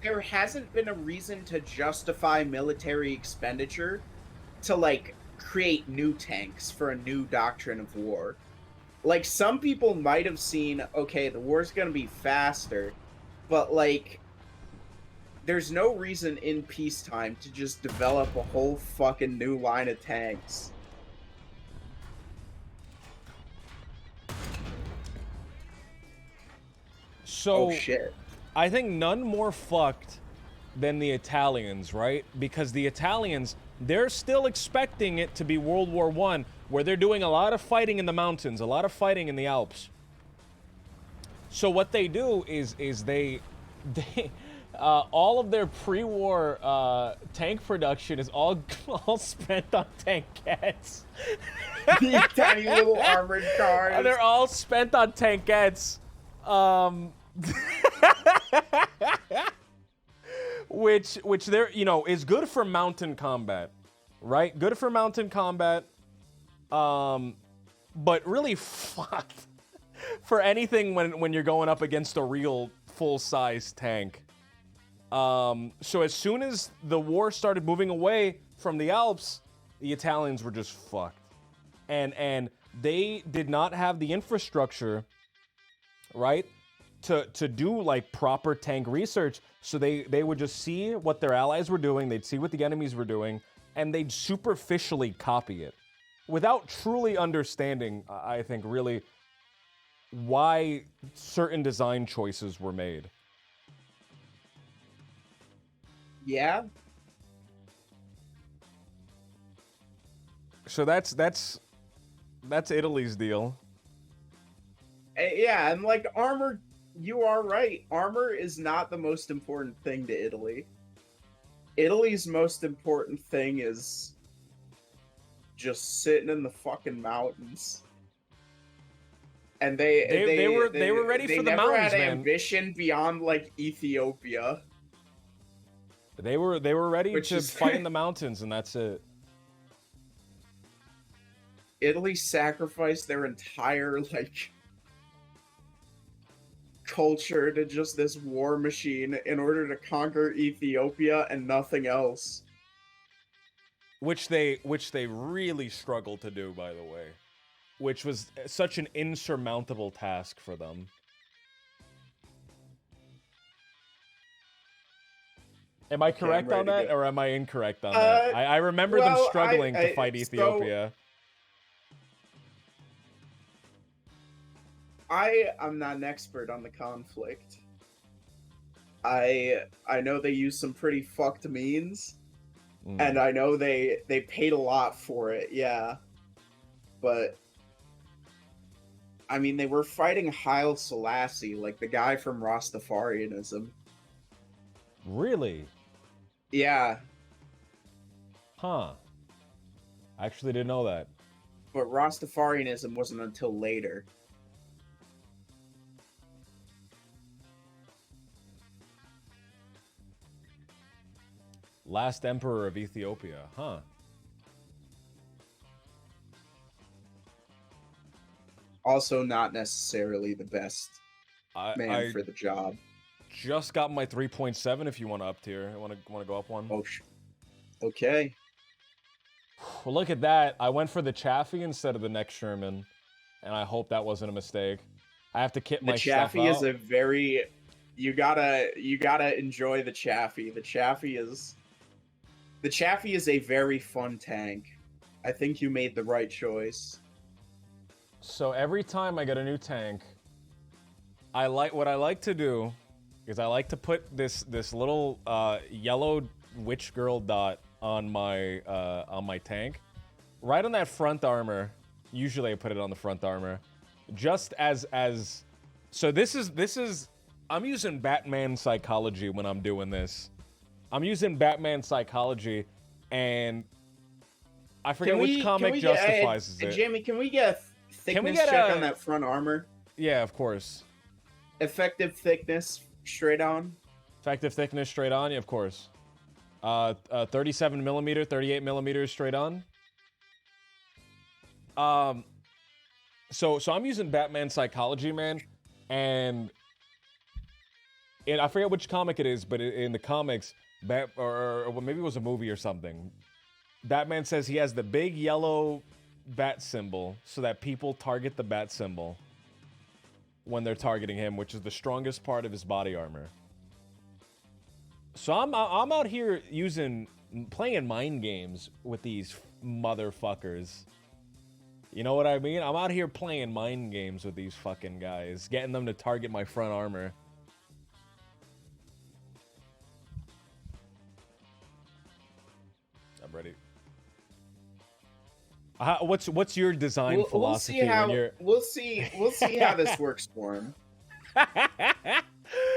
There hasn't been a reason to justify military expenditure to like create new tanks for a new doctrine of war. Like, some people might have seen, okay, the war's gonna be faster, but like there's no reason in peacetime to just develop a whole fucking new line of tanks. So, oh shit. I think none more fucked than the Italians, right? Because the Italians, they're still expecting it to be World War I, where they're doing a lot of fighting in the mountains, a lot of fighting in the Alps. So what they do is they all of their pre-war tank production is all spent on tankettes. These tiny little armored cars. And they're all spent on tankettes. Which they're, you know, is good for mountain combat, right? Good for mountain combat. But really fucked for anything when you're going up against a real full-size tank. So as soon as the war started moving away from the Alps, the Italians were just fucked. And they did not have the infrastructure, right, to do like proper tank research. So they would just see what their allies were doing, they'd see what the enemies were doing, and they'd superficially copy it without truly understanding, I think, really why certain design choices were made. Yeah. So that's Italy's deal. Yeah, and like armor, you are right. Armor is not the most important thing to Italy. Italy's most important thing is just sitting in the fucking mountains. And they were ready for the mountains, man. They never had ambition beyond like Ethiopia. They were ready to fight in the mountains, and that's it. Italy sacrificed their entire like culture to just this war machine in order to conquer Ethiopia and nothing else. which they really struggled to do, by the way, which was such an insurmountable task for them. Am I correct on that, or am I incorrect on that? I remember them struggling to fight Ethiopia. I'm not an expert on the conflict. I know they used some pretty fucked means, and I know they paid a lot for it, yeah. But I mean, they were fighting Haile Selassie, like the guy from Rastafarianism. Really? Yeah. Huh. I actually didn't know that. But Rastafarianism wasn't until later. Last emperor of Ethiopia, huh? Also not necessarily the best man for the job. Just got my 3.7 if you want to up tier. Want to go up one? Oh, okay. Well, look at that. I went for the Chaffee instead of the next Sherman, and I hope that wasn't a mistake. I have to kit my stuff out. The Chaffee is a very... You gotta enjoy the Chaffee. The Chaffee is a very fun tank. I think you made the right choice. So every time I get a new tank, what I like to do is I like to put this little yellow witch girl dot on my tank, right on that front armor. Usually I put it on the front armor, just as so this is I'm using Batman psychology when I'm doing this. I'm using Batman psychology, and I forget which comic justifies it. Jamie, can we get a thickness check on that front armor? Yeah, of course. Effective thickness straight on? Effective thickness straight on? Yeah, of course. 37 millimeter, 38 millimeters straight on. So I'm using Batman psychology, man, and I forget which comic it is, but in the comics, or maybe it was a movie or something, Batman says he has the big yellow bat symbol so that people target the bat symbol when they're targeting him, which is the strongest part of his body armor. So I'm out here playing mind games with these motherfuckers. You know what I mean? I'm out here playing mind games with these fucking guys, getting them to target my front armor. I'm ready. What's your design philosophy? We'll see how this works for him.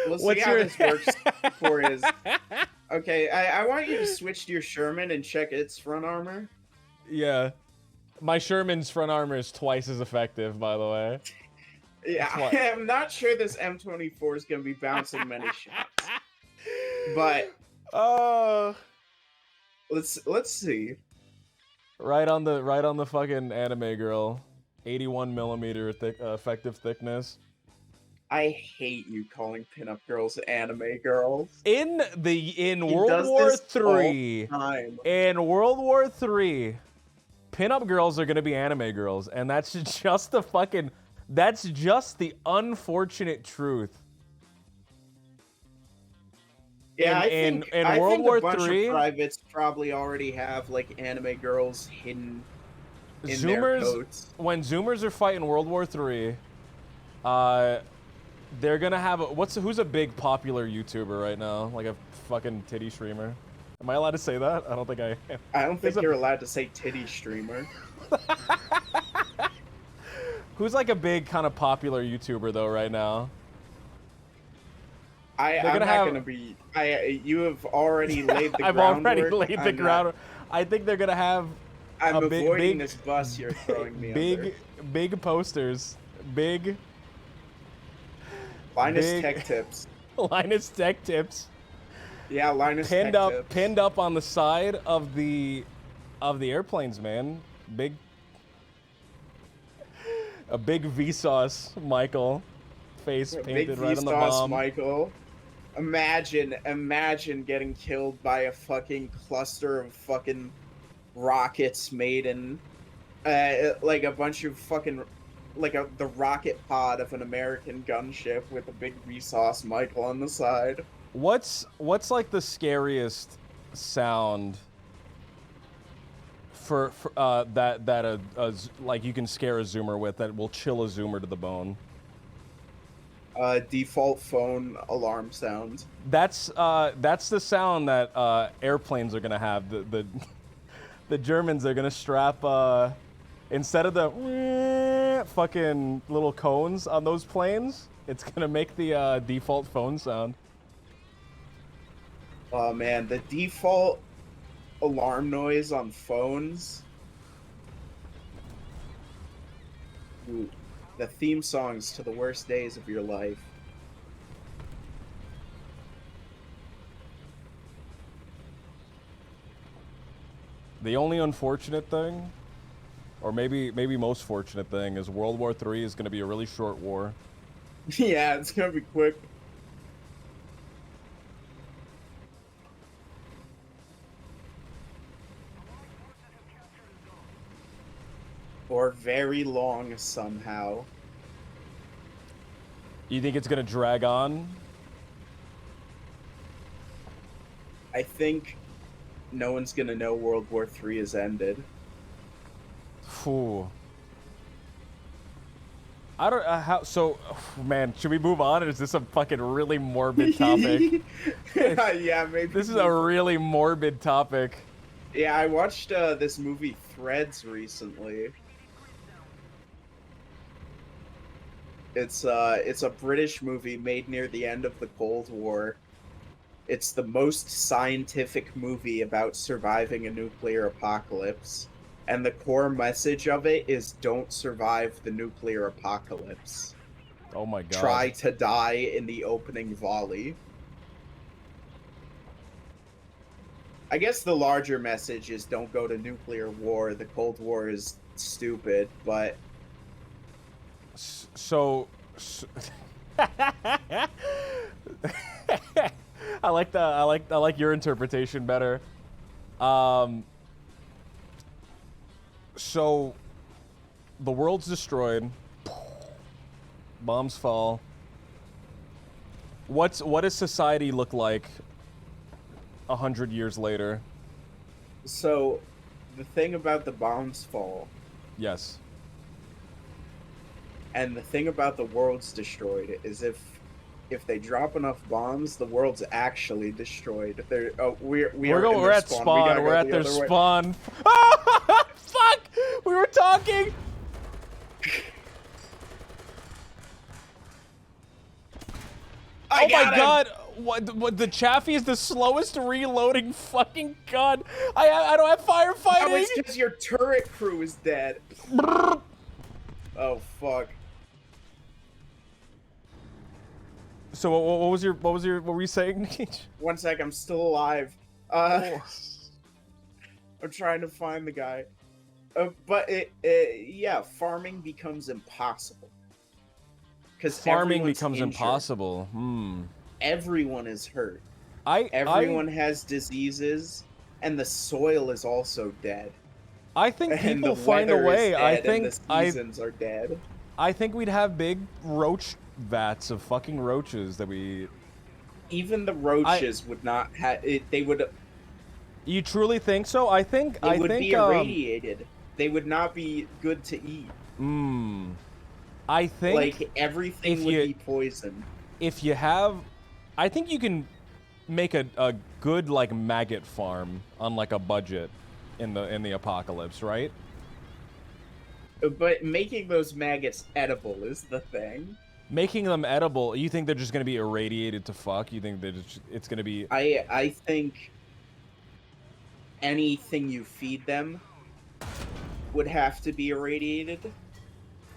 We'll see how this works for his. Okay, I want you to switch to your Sherman and check its front armor. Yeah, my Sherman's front armor is twice as effective, by the way. Yeah, I'm not sure this M24 is gonna be bouncing many shots, but let's see. Right on the fucking anime girl, 81 millimeter effective thickness. I hate you calling pinup girls anime girls. In World War III, pinup girls are gonna be anime girls, and that's just the unfortunate truth. Yeah, I think a bunch III, of privates probably already have like anime girls hidden in their coats. When Zoomers are fighting World War III, they're gonna have who's a big popular YouTuber right now, like a fucking titty streamer. Am I allowed to say that? I don't think I am. I don't think you're allowed to say titty streamer. Who's like a big kind of popular YouTuber though right now? You have already laid the groundwork. I've already laid the groundwork. I think they're gonna have. I'm avoiding this bus you're throwing me under. Big posters. Big. Linus Tech Tips. Linus Tech Tips. Yeah, Linus Tech Tips. Pinned up on the side of the airplanes, man. A big Vsauce Michael face painted right on the bomb. Michael. Imagine getting killed by a fucking cluster of fucking rockets made in like a bunch of fucking like the rocket pod of an American gunship with a big Vsauce Michael on the side. What's like the scariest sound for that like you can scare a zoomer with that will chill a zoomer to the bone? Default phone alarm sound. That's the sound that airplanes are gonna have. The Germans are gonna strap instead of the fucking little cones on those planes, it's gonna make the default phone sound. Oh man, the default alarm noise on phones. Ooh, the theme songs to the worst days of your life. The only unfortunate thing, or maybe most fortunate thing, is World War III is going to be a really short war. Yeah, it's gonna be quick. Or very long somehow. You think it's going to drag on? I think no one's gonna know World War III has ended. Phew. I don't how so man, should we move on, or is this a fucking really morbid topic? Yeah, maybe. This is a really morbid topic. Yeah, I watched this movie Threads recently. It's a British movie made near the end of the Cold War. It's the most scientific movie about surviving a nuclear apocalypse. And the core message of it is don't survive the nuclear apocalypse. Oh my god. Try to die in the opening volley. I guess the larger message is don't go to nuclear war. The Cold War is stupid, but so I like your interpretation better. So the world's destroyed. Bombs fall. What does society look like 100 years later? So the thing about the bombs fall, Yes. and the thing about the world's destroyed is if they drop enough bombs, the world's actually destroyed. They're, We're at spawn. We're at their spawn. Oh, fuck! We were talking. Oh my god! What? The Chaffee is the slowest reloading fucking gun. I don't have firefighting. Oh, it's because your turret crew is dead. Oh fuck. So what were you saying? 1 sec, I'm still alive. I'm trying to find the guy. But yeah, farming becomes impossible. Because Farming becomes injured. impossible. Everyone is hurt. Everyone has diseases, and the soil is also dead. I think And people the find a weather is way. dead, I think and the seasons are dead. I think we'd have big roach vats of fucking roaches that we. Even the roaches would not have it. They would. You truly think so? I think They would be irradiated. They would not be good to eat. I think like everything would be poisoned. If you have, I think you can make a good like maggot farm on like a budget in the apocalypse, right? But making those maggots edible is the thing. Making them edible, you think they're just gonna be irradiated to fuck? You think that it's gonna be? I think anything you feed them would have to be irradiated.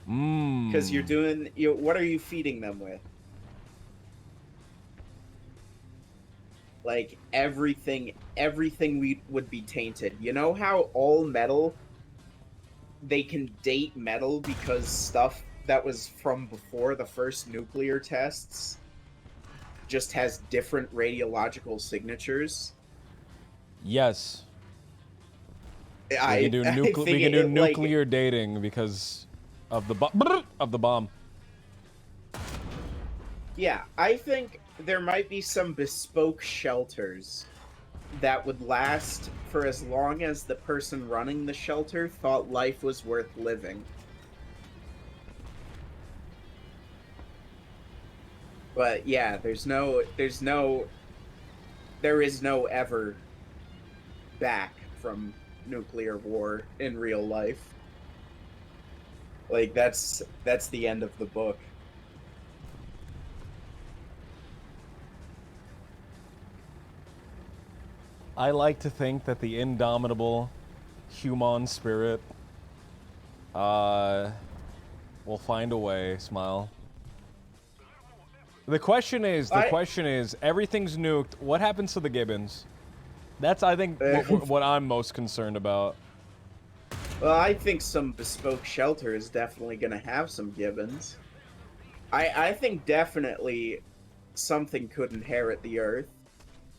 Because you're doing, what are you feeding them with? Like everything would be tainted. You know how all metal, they can date metal because stuff that was from before the first nuclear tests just has different radiological signatures? Yes. I We think can do like, nuclear dating because of the bomb. yeah, I think there might be some bespoke shelters that would last for as long as the person running the shelter thought life was worth living. But yeah, there is no ever back from nuclear war in real life. Like that's the end of the book. I like to think that the indomitable human spirit will find a way, Smile. The question is, everything's nuked. What happens to the gibbons? That's, I think, what I'm most concerned about. Well, I think some bespoke shelter is definitely going to have some gibbons. I think definitely something could inherit the Earth.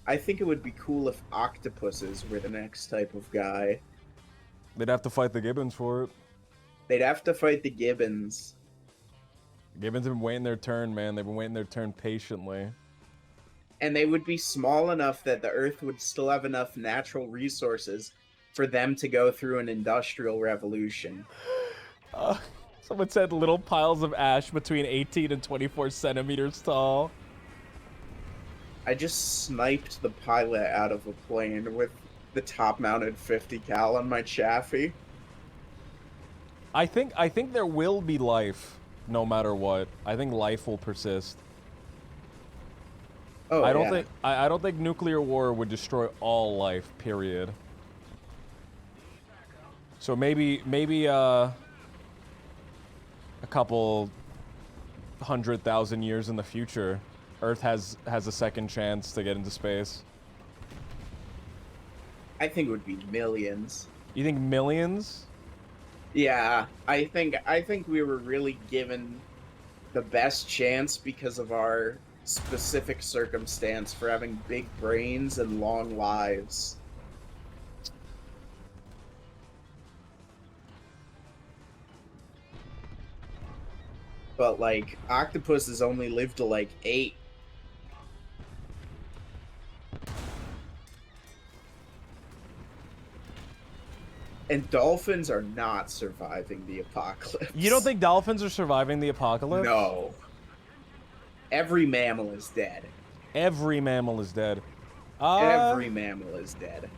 I think it would be cool if octopuses were the next type of guy. They'd have to fight the gibbons for it. They'd have to fight the gibbons. Gibbons have been waiting their turn, man. They've been waiting their turn patiently. And they would be small enough that the Earth would still have enough natural resources for them to go through an industrial revolution. Someone said little piles of ash between 18 and 24 centimeters tall. I just sniped the pilot out of a plane with the top-mounted 50 cal on my Chaffee. I think there will be life, no matter what. I think life will persist. Oh, I don't think nuclear war would destroy all life. Period. So maybe a couple 100,000 years in the future, Earth has a second chance to get into space. I think it would be millions. You think millions? Yeah, I think we were really given the best chance because of our specific circumstance for having big brains and long lives. But like octopuses only live to like 8. And dolphins are not surviving the apocalypse. You don't think dolphins are surviving the apocalypse? No. Every mammal is dead. Every mammal is dead. Every mammal is dead.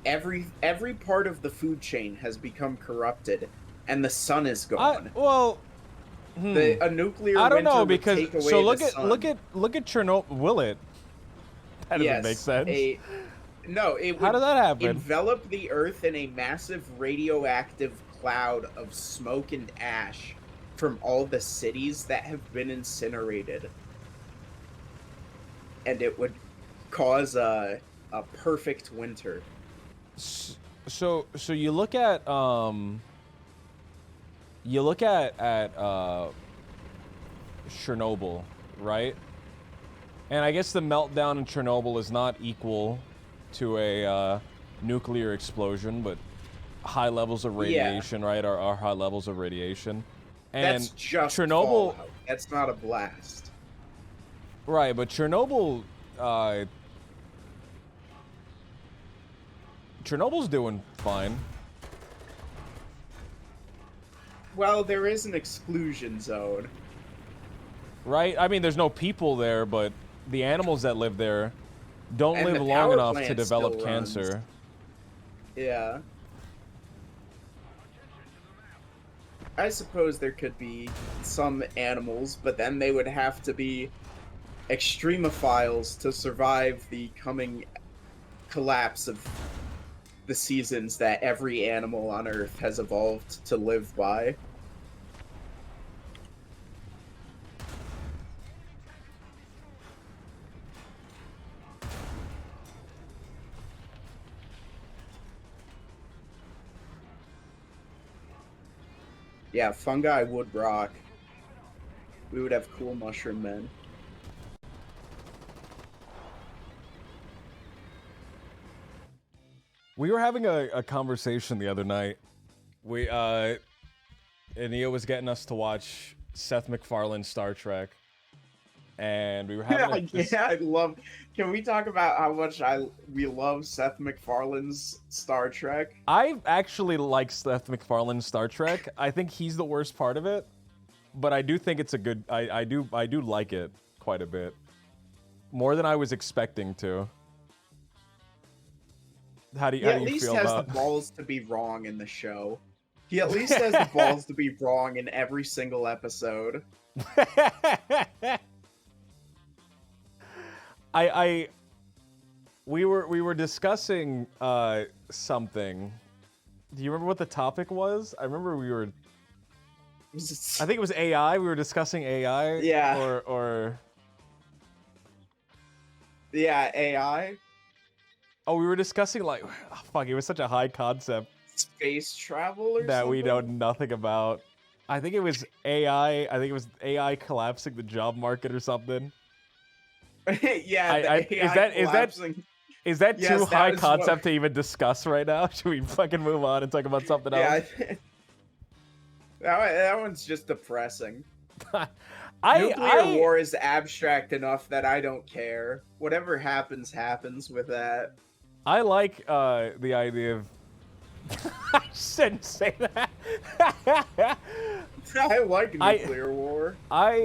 Every part of the food chain has become corrupted, and the sun is gone. A nuclear I don't know, winter would because take away so the sun. look at Chernobyl. Will it? That doesn't make sense. No, it would How did that happen? envelop the Earth in a massive radioactive cloud of smoke and ash from all the cities that have been incinerated. And it would cause a perfect winter. So you look at Chernobyl, right? And I guess the meltdown in Chernobyl is not equal to a nuclear explosion, but high levels of radiation, right, are high levels of radiation. And that's just Chernobyl. Fallout. That's not a blast. Right, but Chernobyl's doing fine. Well, there is an exclusion zone. Right? I mean, there's no people there, but the animals that live there don't live long enough to develop cancer. Yeah. I suppose there could be some animals, but then they would have to be extremophiles to survive the coming collapse of the seasons that every animal on Earth has evolved to live by. Yeah, fungi would rock. We would have cool mushroom men. We were having a conversation the other night. Nia was getting us to watch Seth MacFarlane's Star Trek. And we were having I love. Can we talk about how much we love Seth MacFarlane's Star Trek? I actually like Seth MacFarlane's Star Trek. I think he's the worst part of it, but I do think it's a good. I do like it quite a bit, more than I was expecting to. How do you feel about? He at least has the balls to be wrong in the show. He at least has the balls to be wrong in every single episode. We were discussing something. Do you remember what the topic was? I remember I think it was AI. We were discussing AI. Yeah. Or. Yeah, AI. Oh, we were discussing like, oh, fuck! It was such a high concept. Space travel or that something? We know nothing about. I think it was AI. I think it was AI collapsing the job market or something. Yeah, is that too high concept to even discuss right now? Should we fucking move on and talk about something else? That one's just depressing. Nuclear war is abstract enough that I don't care. Whatever happens, happens with that. I like the idea of. I shouldn't say that. I like nuclear war.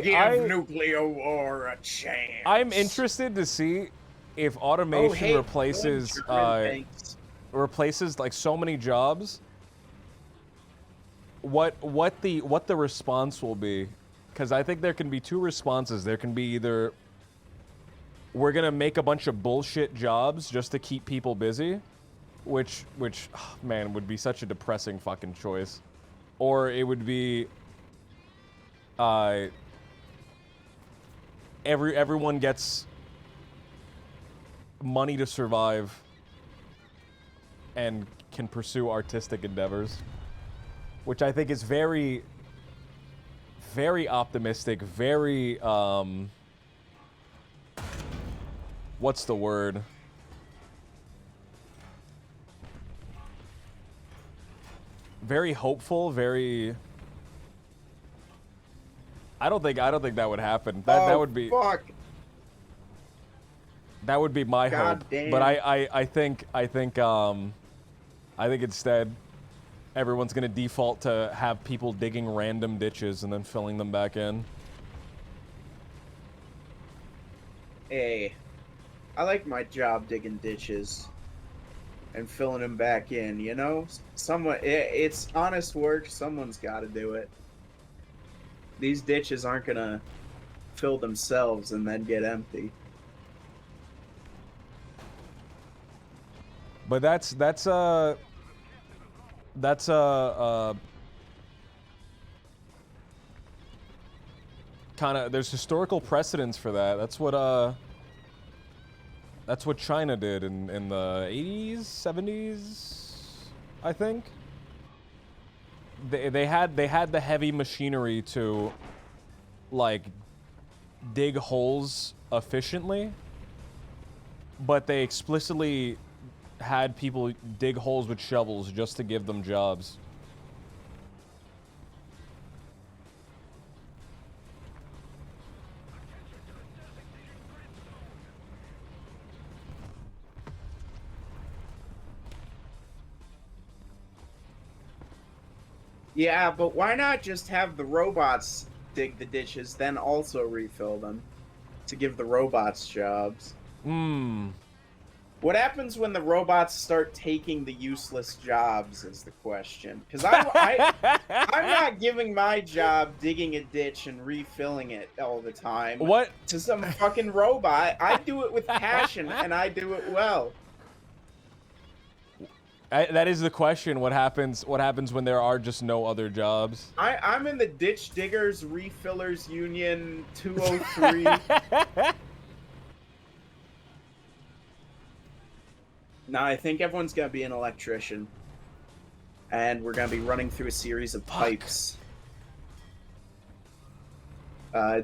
Give nuclear war a chance. I'm interested to see if automation replaces like so many jobs. What the response will be, because I think there can be two responses. There can be either we're gonna make a bunch of bullshit jobs just to keep people busy, which oh, man, would be such a depressing fucking choice, or it would be everyone gets money to survive and can pursue artistic endeavors, which I think is very, very optimistic, very what's the word? Very hopeful, very. I don't think that would happen. That would be. Fuck. That would be my hope. Damn. But I think instead everyone's gonna default to have people digging random ditches and then filling them back in. Hey, I like my job digging ditches and filling them back in, you know? It's honest work, someone's gotta do it. These ditches aren't gonna fill themselves and then get empty. But that's kind of, there's historical precedence for that. That's what China did in the 80s, 70s, I think. They had the heavy machinery to like dig holes efficiently, but they explicitly had people dig holes with shovels just to give them jobs. Yeah, but why not just have the robots dig the ditches, then also refill them to give the robots jobs? What happens when the robots start taking the useless jobs is the question. Because I'm not giving my job digging a ditch and refilling it all the time. What? To some fucking robot. I do it with passion, and I do it well. That is the question. What happens when there are just no other jobs? I'm in the Ditch Diggers Refillers Union 203. Now, I think everyone's going to be an electrician. And we're going to be running through a series of pipes.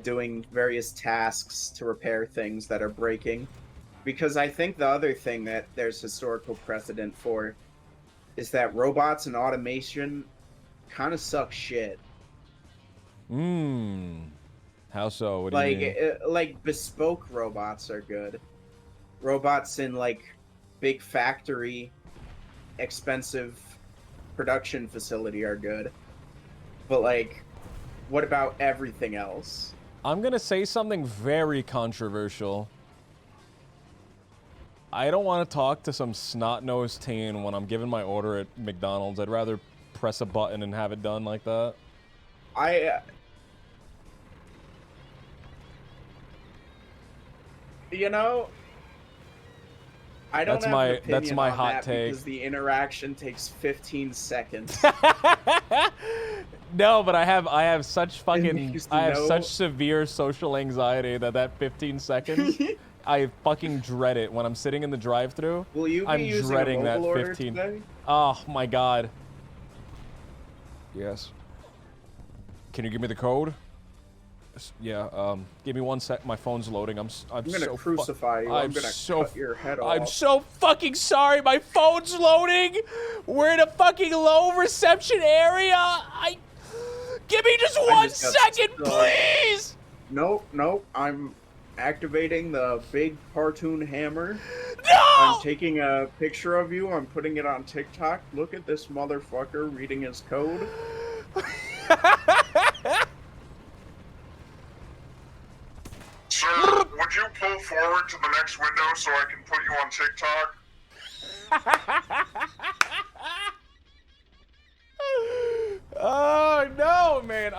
Doing various tasks to repair things that are breaking. Because I think the other thing that there's historical precedent for is that robots and automation kind of suck shit. How so? What do you mean? Like bespoke robots are good. Robots in like big factory, expensive production facility are good. But like, what about everything else? I'm gonna say something very controversial. I don't want to talk to some snot-nosed teen when I'm giving my order at McDonald's. I'd rather press a button and have it done like that. You know, I don't have an opinion that's my on hot that take. because the interaction takes 15 seconds. No, but I have such Because such severe social anxiety that 15 seconds, I fucking dread it when I'm sitting in the drive-thru. Will you be I'm using dreading a that mobile order 15. today? Oh my god. Yes. Can you give me the code? Yeah, give me 1 sec. My phone's loading. I'm gonna so crucify you. I'm gonna cut your head off. I'm so fucking sorry. My phone's loading. We're in a fucking low reception area. Give me just 1 second, please. Nope. I'm activating the big cartoon hammer. No! I'm taking a picture of you. I'm putting it on TikTok. Look at this motherfucker reading his code. Sir, would you pull forward to the next window so I can put you on TikTok? Oh no, man!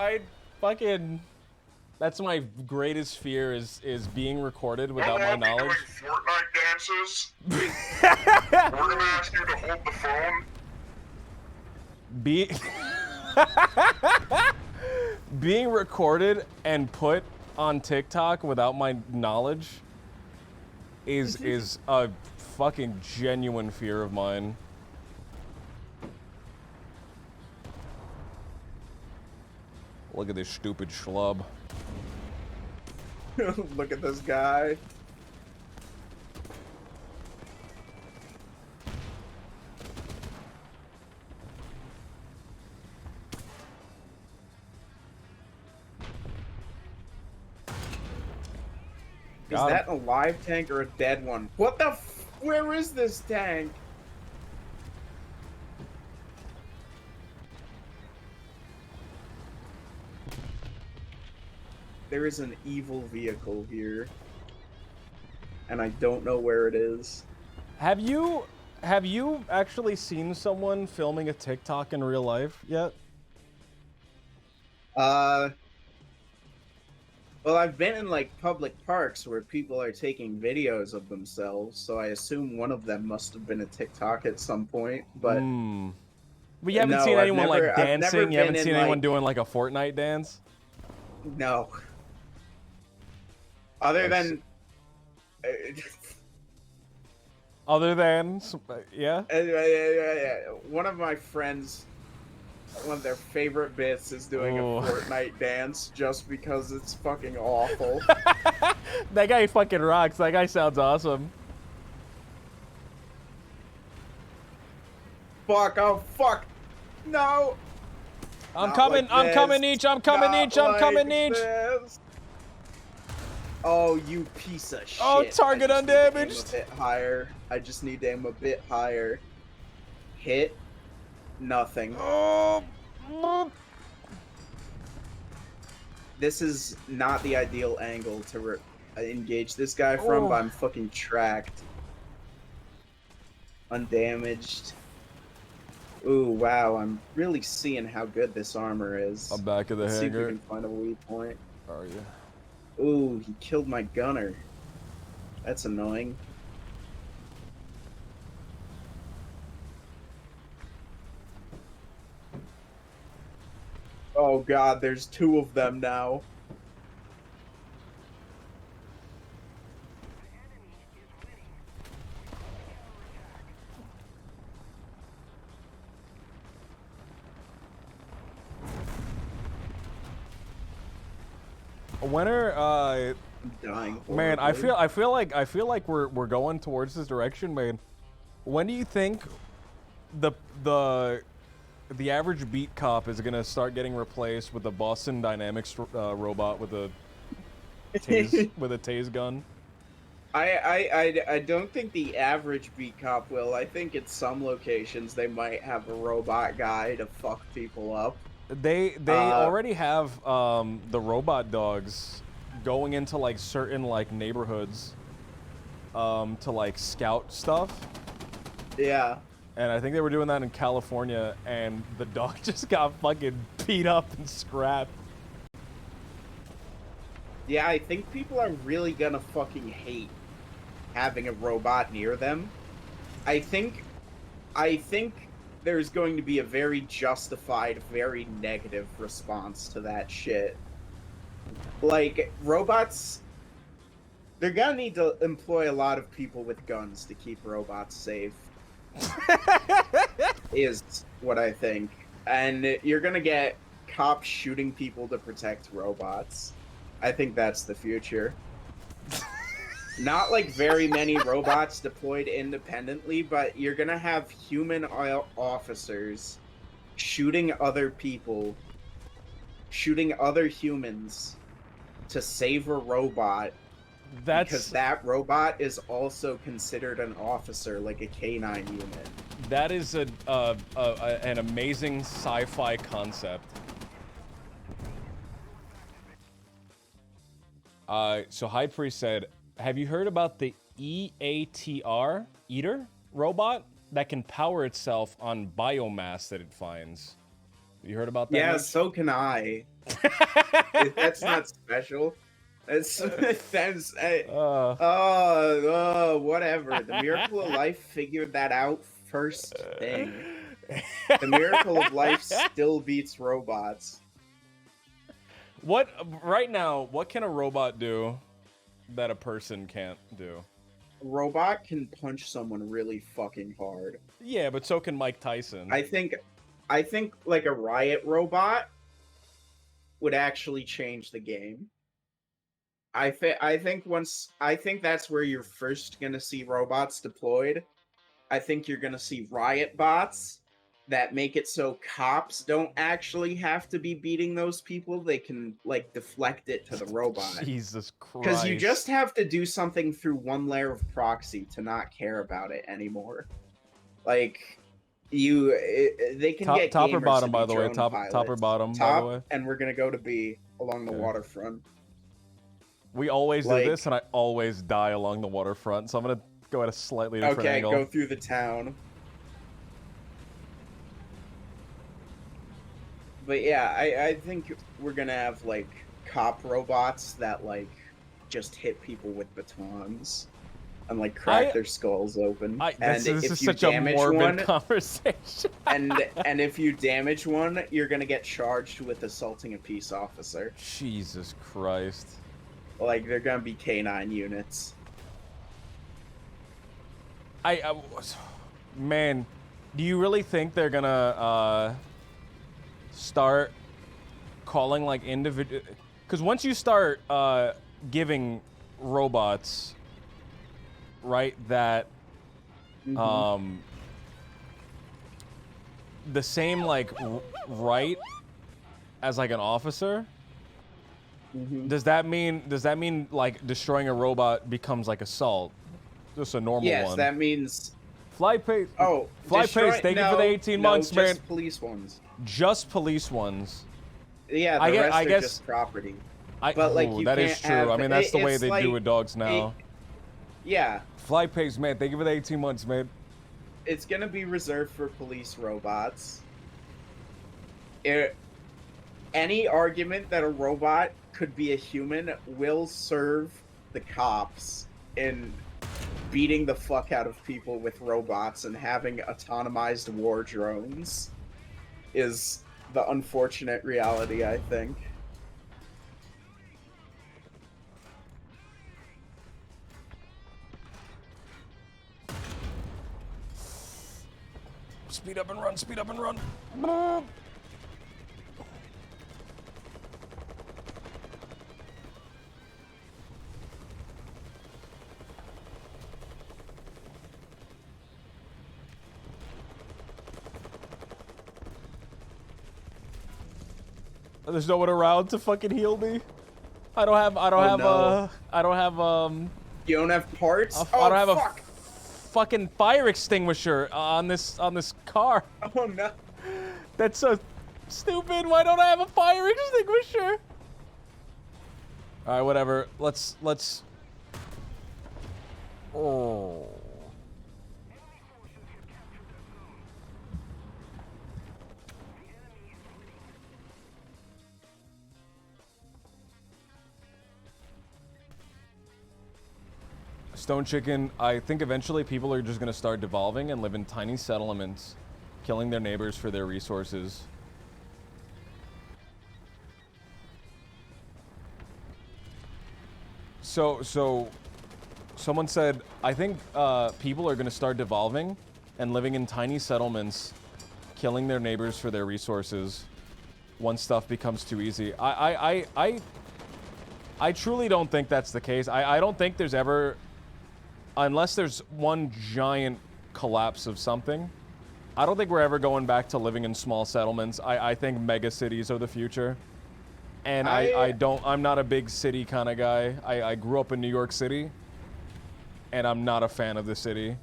That's my greatest fear is being recorded without my knowledge. Doing Fortnite dances. We're gonna ask you to hold the phone. Being recorded and put on TikTok without my knowledge is a fucking genuine fear of mine. Look at this stupid schlub. Look at this guy. Is that a live tank or a dead one? What the where is this tank? There is an evil vehicle here. And I don't know where it is. Have you actually seen someone filming a TikTok in real life yet? Well, I've been in like public parks where people are taking videos of themselves, so I assume one of them must have been a TikTok at some point, but But you haven't seen anyone like dancing? You haven't seen anyone doing like a Fortnite dance? No. Other than yeah? One of my friends, one of their favorite bits is doing a Fortnite dance just because it's fucking awful. That guy fucking rocks. That guy sounds awesome. Fuck, oh fuck. No. I'm coming, I'm coming, Niche, I'm coming, Niche, I'm coming, Niche. Oh, you piece of shit. Oh, target undamaged. A bit higher. I just need to aim a bit higher. Hit. Nothing. Oh. This is not the ideal angle to engage this guy from, but I'm fucking tracked. Undamaged. Ooh, wow, I'm really seeing how good this armor is. I'm back at the hangar. See if we can find a weak point. Are you? Ooh, he killed my gunner. That's annoying. Oh god, there's two of them now. When are I'm dying. Man, horribly. I feel like we're going towards this direction, man. When do you think the the average beat cop is gonna start getting replaced with the Boston Dynamics robot with a tase gun? I don't think the average beat cop will. I think in some locations they might have a robot guy to fuck people up. They already have the robot dogs going into like certain like neighborhoods to like scout stuff. Yeah. And I think they were doing that in California, and the dog just got fucking beat up and scrapped. Yeah, I think people are really gonna fucking hate having a robot near them. I think there's going to be a very justified, very negative response to that shit. Like, robots, they're gonna need to employ a lot of people with guns to keep robots safe. Is what I think. And you're gonna get cops shooting people to protect robots. I think that's the future. Not like very many robots deployed independently, but you're gonna have human officers shooting other people, shooting other humans to save a robot. Because that robot is also considered an officer, like a K9 unit. That is an amazing sci-fi concept. So High Priest said, have you heard about the EATR, Eater, robot that can power itself on biomass that it finds? You heard about that? Yeah, Mitch? so can I. That's not special. That's whatever. The Miracle of Life figured that out first thing. The Miracle of Life still beats robots. Right now, what can a robot do that a person can't do? A robot can punch someone really fucking hard. Yeah, but so can Mike Tyson. I think like a riot robot would actually change the game. I think that's where you're first gonna see robots deployed. I think you're gonna see riot bots that make it so cops don't actually have to be beating those people. They can like deflect it to the robot. Jesus Christ. Because you just have to do something through one layer of proxy to not care about it anymore. Like they can get top or gamers bottom, to by be the way. drone Top or bottom, top, by the way. And we're gonna go to B along the waterfront. We always do this, and I always die along the waterfront, so I'm gonna go at a slightly different angle. Okay, go through the town. But yeah, I think we're gonna have, like, cop robots that, like, just hit people with batons and, like, crack their skulls open. This is such a morbid conversation. and if you damage one, you're gonna get charged with assaulting a peace officer. Jesus Christ. Like, they're gonna be K9 units. Man, do you really think they're gonna start calling like individual? Because once you start giving robots, right, that the same like right as like an officer. Does that mean like destroying a robot becomes like assault? Just a normal one. Yes, that means Fly Pace. Oh, Fly Pace. Thank you for the 18 months, man. Just police ones. Just police ones. Yeah, the rest are just property. But like, you that can't is true. have, I mean, that's the way they like, do with dogs now. Yeah. Fly Pace, man. Thank you for the 18 months, man. It's gonna be reserved for police robots. Any argument that a robot could be a human will serve the cops in beating the fuck out of people with robots and having autonomized war drones is the unfortunate reality, I think. Speed up and run, speed up and run. There's no one around to fucking heal me. I don't have You don't have parts? I don't have fuck. a fucking fire extinguisher on this car. Oh no. That's so stupid. Why don't I have a fire extinguisher? All right, whatever. Let's. Oh. Stone Chicken, I think eventually people are just going to start devolving and live in tiny settlements, killing their neighbors for their resources. So, someone said, I think people are going to start devolving and living in tiny settlements, killing their neighbors for their resources once stuff becomes too easy. I truly don't think that's the case. I don't think there's ever... Unless there's one giant collapse of something, I don't think we're ever going back to living in small settlements. I think mega cities are the future. And I'm not a big city kind of guy. I grew up in New York City, and I'm not a fan of the city.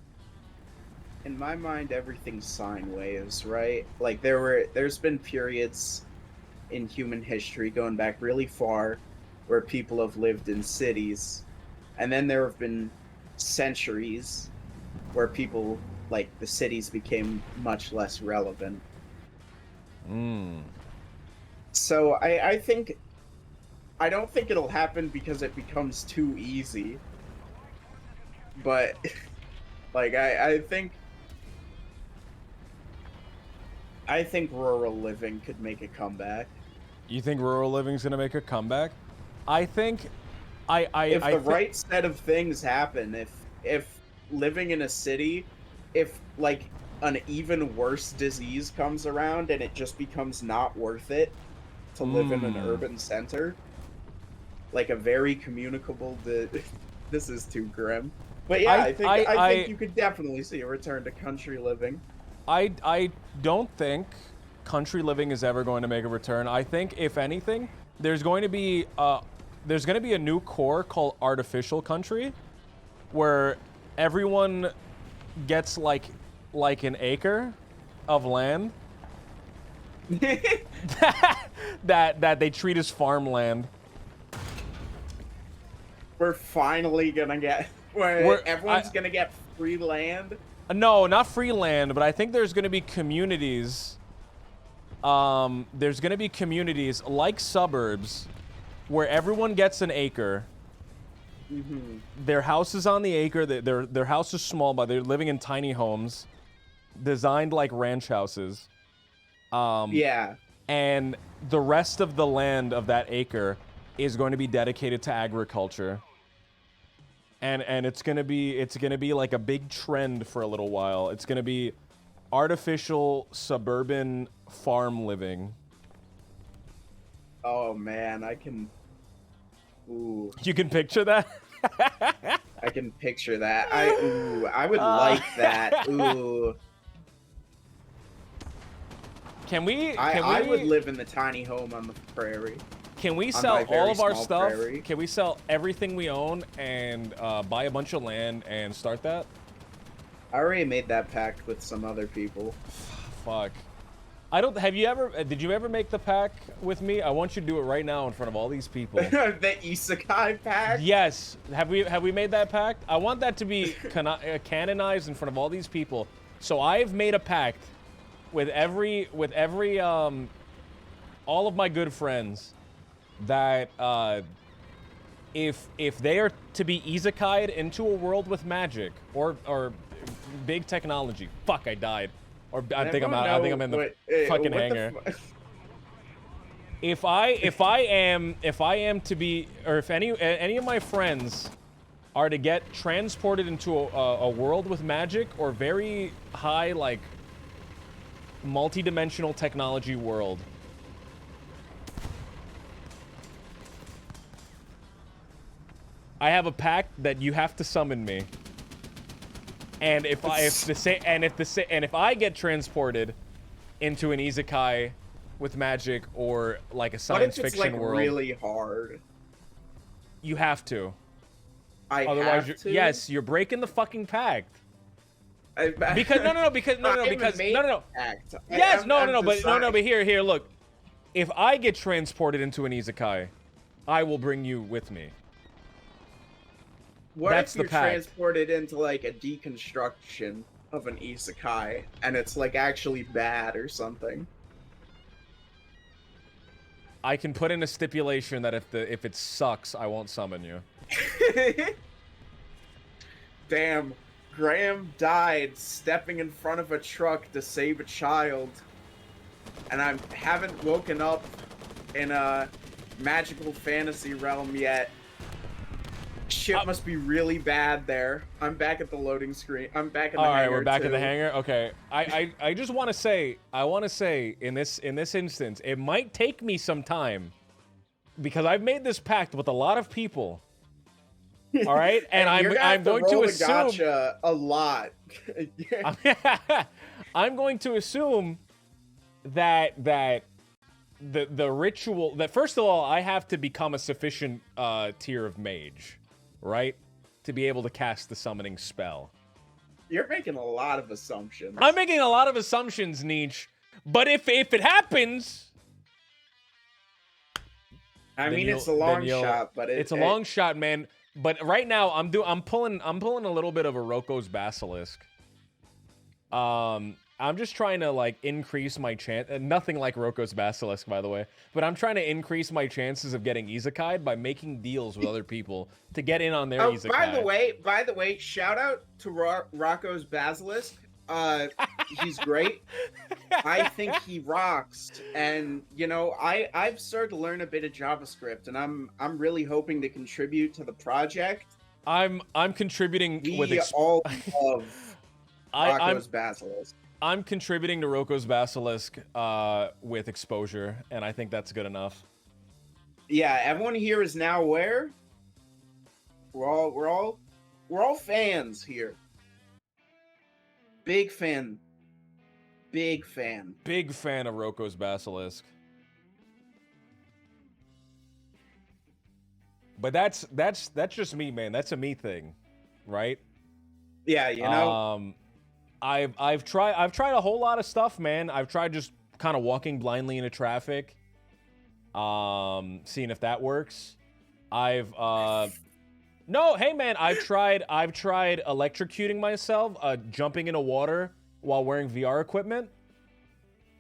In my mind, everything's sine waves, right? Like, there's been periods in human history going back really far where people have lived in cities, and then there have been centuries where people, like, the cities became much less relevant. So I don't think it'll happen because it becomes too easy, but like I think rural living could make a comeback. You think rural living's gonna make a comeback? I think if the right set of things happen, if living in a city, if like an even worse disease comes around and it just becomes not worth it to live in an urban center, like a very communicable this is too grim. But yeah, I think you could definitely see a return to country living. I don't think country living is ever going to make a return. I think if anything, there's going to be a new core called artificial country, where everyone gets like an acre of land that they treat as farmland. We're finally gonna get everyone's gonna get free land. No, not free land, but I think there's gonna be communities. There's gonna be communities like suburbs where everyone gets an acre. Mm-hmm. Their house is on the acre. Their house is small, but they're living in tiny homes, designed like ranch houses. Yeah. And the rest of the land of that acre is going to be dedicated to agriculture. And it's gonna be like a big trend for a little while. It's gonna be artificial suburban farm living. Oh man, I can. Ooh. You can picture that? I can picture that. I would like that. Ooh. I would live in the tiny home on the prairie. Can we sell all of our stuff? Prairie. Can we sell everything we own and buy a bunch of land and start that? I already made that pact with some other people. Fuck. Did you ever make the pact with me? I want you to do it right now in front of all these people. The Isekai pact? Yes. Have we made that pact? I want that to be canonized in front of all these people. So I've made a pact with all of my good friends that if they are to be isekai'd into a world with magic or big technology, fuck, I died. Or I think I'm in the fucking hangar. If I am to be, or if any of my friends are to get transported into a world with magic or very high, like, multi-dimensional technology world, I have a pact that you have to summon me. And if I get transported into an isekai with magic or like a What science if it's fiction like world, really hard? you have to. Otherwise, Otherwise, yes, you're breaking the fucking pact. Because because no. Act. Yes, no, I'm but here, look. If I get transported into an isekai, I will bring you with me. What That's if you're the pact. transported into like a deconstruction of an isekai and it's like actually bad or something? I can put in a stipulation that if it sucks, I won't summon you. Damn, Graham died stepping in front of a truck to save a child, and I haven't woken up in a magical fantasy realm yet. Shit must be really bad there. I'm back at the loading screen. I'm back in the hangar. All right, we're back too. in the hangar. Okay, I just want to say, in this instance, it might take me some time because I've made this pact with a lot of people. All right, and I'm going to assume gotcha a lot. I'm going to assume that the ritual that first of all I have to become a sufficient tier of mage, right, to be able to cast the summoning spell. You're making a lot of assumptions. I'm making a lot of assumptions, Nietzsche. But if it happens, I mean, it's a long shot, but it's a long shot, man. But right now, I'm pulling a little bit of a Roko's Basilisk. I'm just trying to like increase my chance. Nothing like Roko's Basilisk, by the way. But I'm trying to increase my chances of getting isekai'd by making deals with other people to get in on their isekai. By the way, shout out to Rocco's Basilisk. He's great. I think he rocks, and you know, I've started to learn a bit of JavaScript, and I'm really hoping to contribute to the project. I'm contributing we all love Rocco's Basilisk. I'm contributing to Roko's Basilisk with exposure, and I think that's good enough. Yeah, everyone here is now aware. We're all fans here. Big fan. Big fan. Big fan of Roko's Basilisk. But that's just me, man. That's a me thing, right? Yeah, you know. I've tried a whole lot of stuff, man. I've tried just kind of walking blindly into traffic, seeing if that works. No, hey man, I've tried electrocuting myself, jumping into water while wearing VR equipment.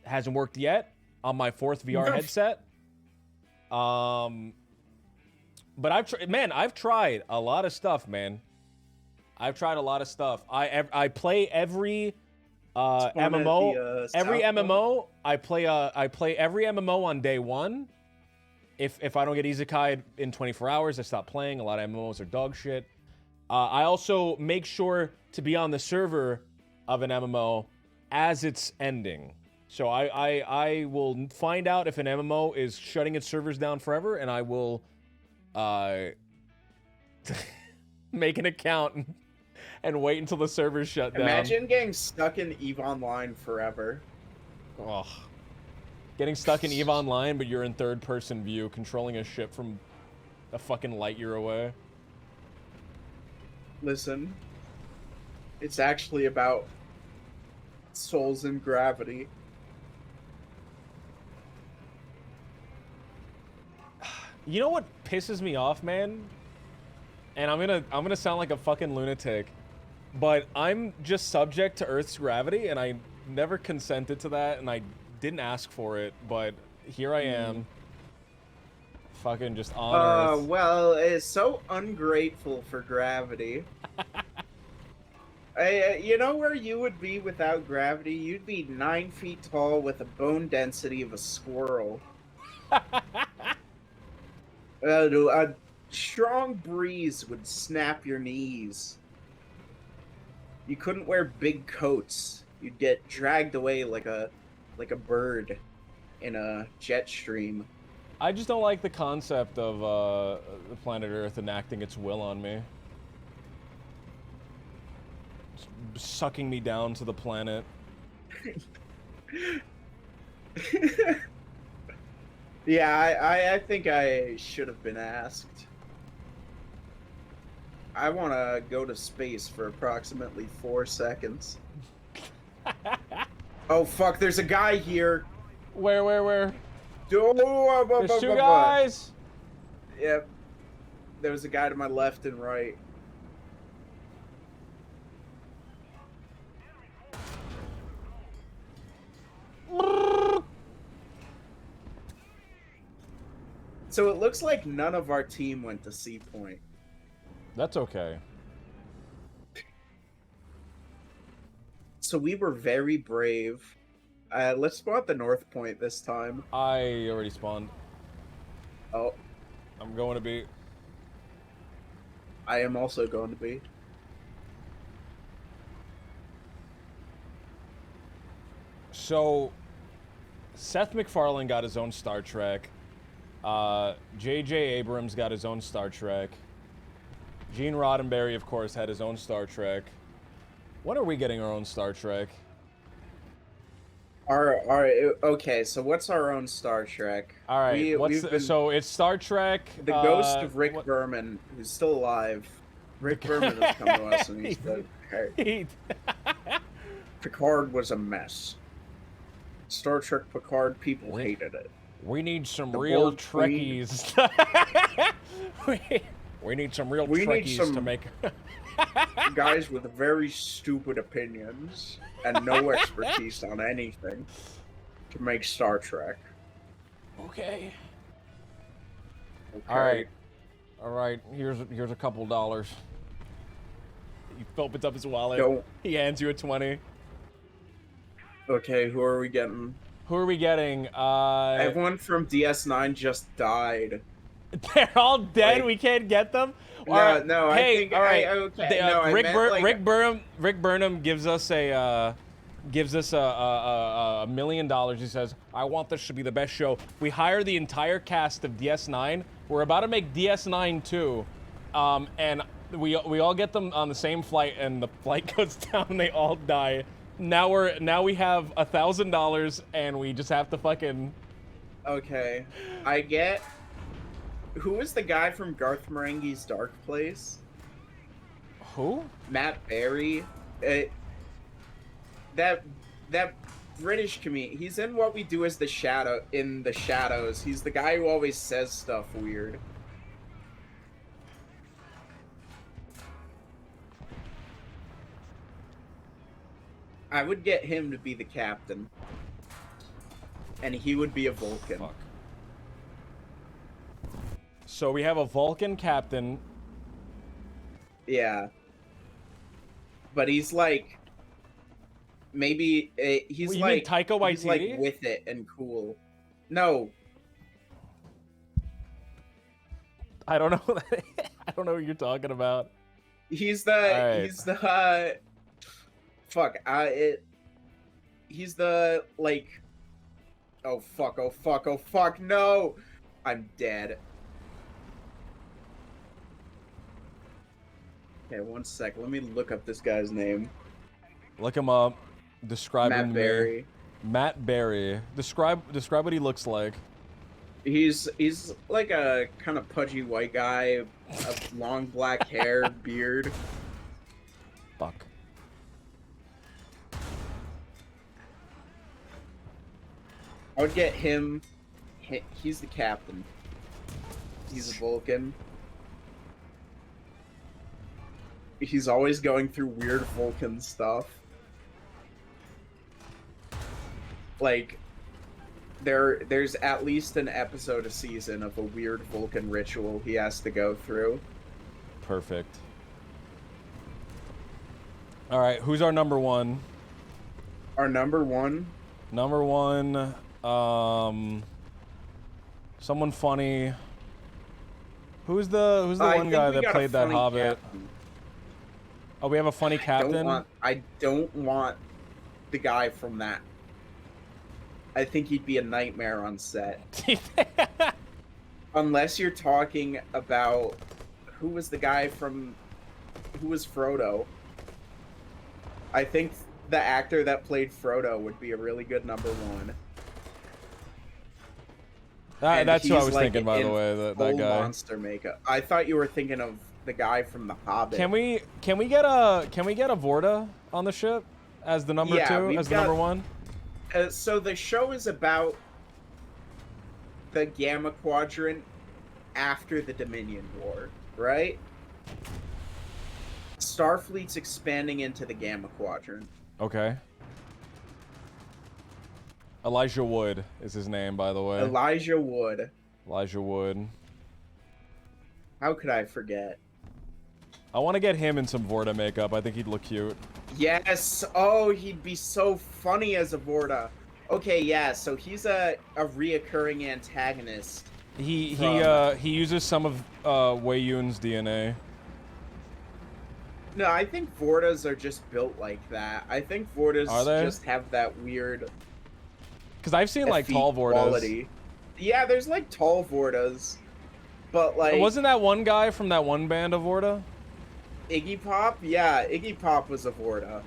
Hasn't worked yet on my 4th VR headset. But I've tried a lot of stuff, man. I've tried a lot of stuff. I play every MMO. Every MMO. I play every MMO on day 1. If I don't get isekai'd in 24 hours, I stop playing. A lot of MMOs are dog shit. I also make sure to be on the server of an MMO as it's ending. So I will find out if an MMO is shutting its servers down forever, and I will make an account and wait until the servers shut down. Imagine getting stuck in EVE Online forever. Oh. Getting stuck in EVE Online, but you're in third-person view, controlling a ship from a fucking light year away. Listen, it's actually about souls and gravity. You know what pisses me off, man? And I'm gonna sound like a fucking lunatic, but I'm just subject to Earth's gravity, and I never consented to that, and I didn't ask for it, but here I am. Fucking just on Earth. Well, it's so ungrateful for gravity. You know where you would be without gravity? You'd be 9 feet tall with a bone density of a squirrel. A strong breeze would snap your knees. You couldn't wear big coats. You'd get dragged away like a bird in a jet stream. I just don't like the concept of the planet Earth enacting its will on me. Sucking me down to the planet. Yeah, I think I should have been asked. I want to go to space for approximately 4 seconds. Oh, fuck, there's a guy here. Where? Oh, There's two guys! Yep. There was a guy to my left and right. So it looks like none of our team went to C Point. That's okay. So we were very brave. Let's spawn at the North Point this time. I already spawned. Oh. I'm going to be. I am also going to be. So, Seth MacFarlane got his own Star Trek. J.J. Abrams got his own Star Trek. Gene Roddenberry, of course, had his own Star Trek. When are we getting our own Star Trek? Okay, so what's our own Star Trek? All right, so it's Star Trek. The ghost of Rick Berman, who's still alive. Rick Berman has come to us and he said, hey, Picard was a mess. Star Trek Picard, people hated it. We need some real Trekkies. we need some real Trekkies to make... guys with very stupid opinions and no expertise on anything to make Star Trek. Okay. All right. Here's a couple dollars. He opens up his wallet. He hands you a 20. Okay, who are we getting? Who are we getting? Everyone from DS9 just died. They're all dead. We can't get them. No. Hey, I think. All right. Okay. No, Rick Burnham gives us a $1 million. He says, "I want this to be the best show." We hire the entire cast of DS9. We're about to make DS9 2, and we all get them on the same flight, and the flight goes down, and they all die. Now we have $1,000, and we just have to fucking. Okay, I get. Who is the guy from Garth Marenghi's Dark Place? Who? Matt Berry. That British comedian. He's in What We Do As the Shadow in the Shadows. He's the guy who always says stuff weird. I would get him to be the captain. And he would be a Vulcan. Fuck. So we have a Vulcan captain. Yeah. But he's like... Maybe... he's you like... mean Taika Waititi? He's like with it and cool. No. I don't know. I don't know what you're talking about. He's the... Right. He's the... Fuck. He's the, like... Oh, fuck. Oh, fuck. Oh, fuck. No! I'm dead. Okay, one sec. Let me look up this guy's name. Look him up. Describe him to me. Matt Berry. Matt Berry. Describe what he looks like. He's like a kind of pudgy white guy, long black hair, beard. Fuck. I would get him. He's the captain. He's a Vulcan. He's always going through weird Vulcan stuff. Like, there's at least an episode a season of a weird Vulcan ritual he has to go through. Perfect. All right, who's our number one? Our number one? Number one, someone funny. Who's the one guy that played that Hobbit? Captain. Oh, we have a funny captain? I don't want the guy from that. I think he'd be a nightmare on set. Unless you're talking about... Who was the guy from... Who was Frodo? I think the actor that played Frodo would be a really good number one. That's who I was like thinking, by the way. That guy. Monster makeup. I thought you were thinking of the guy from The Hobbit. Can we get a Vorta on the ship as the number two, as the number one? So the show is about the Gamma Quadrant after the Dominion War, right? Starfleet's expanding into the Gamma Quadrant. Okay. Elijah Wood is his name, by the way. Elijah Wood. Elijah Wood. How could I forget? I want to get him in some Vorta makeup. I think he'd look cute. Yes. Oh, he'd be so funny as a Vorta. Okay, yeah. So he's a reoccurring antagonist. He uses some of Wei Yun's DNA. No, I think Vortas are just built like that. I think Vortas just have that weird. Because I've seen like tall Vortas. Quality. Yeah, there's like tall Vortas, but like. Wasn't that one guy from that one band of Vorta? Iggy Pop? Yeah, Iggy Pop was a Vorta.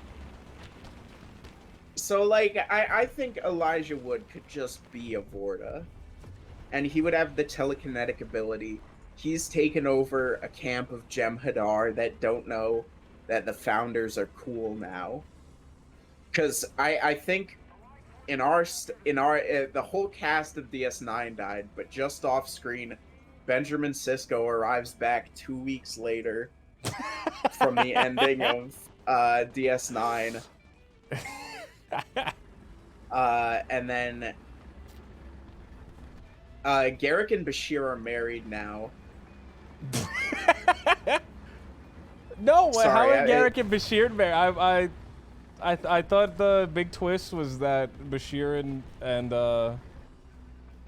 So, like, I think Elijah Wood could just be a Vorta. And he would have the telekinetic ability. He's taken over a camp of Jem'Hadar that don't know that the founders are cool now. Because I think the whole cast of DS9 died, but just off screen, Benjamin Sisko arrives back 2 weeks later from the ending of DS9. And then Garrick and Bashir are married now. No, sorry, how are Garrick and Bashir married? I thought the big twist was that Bashir and that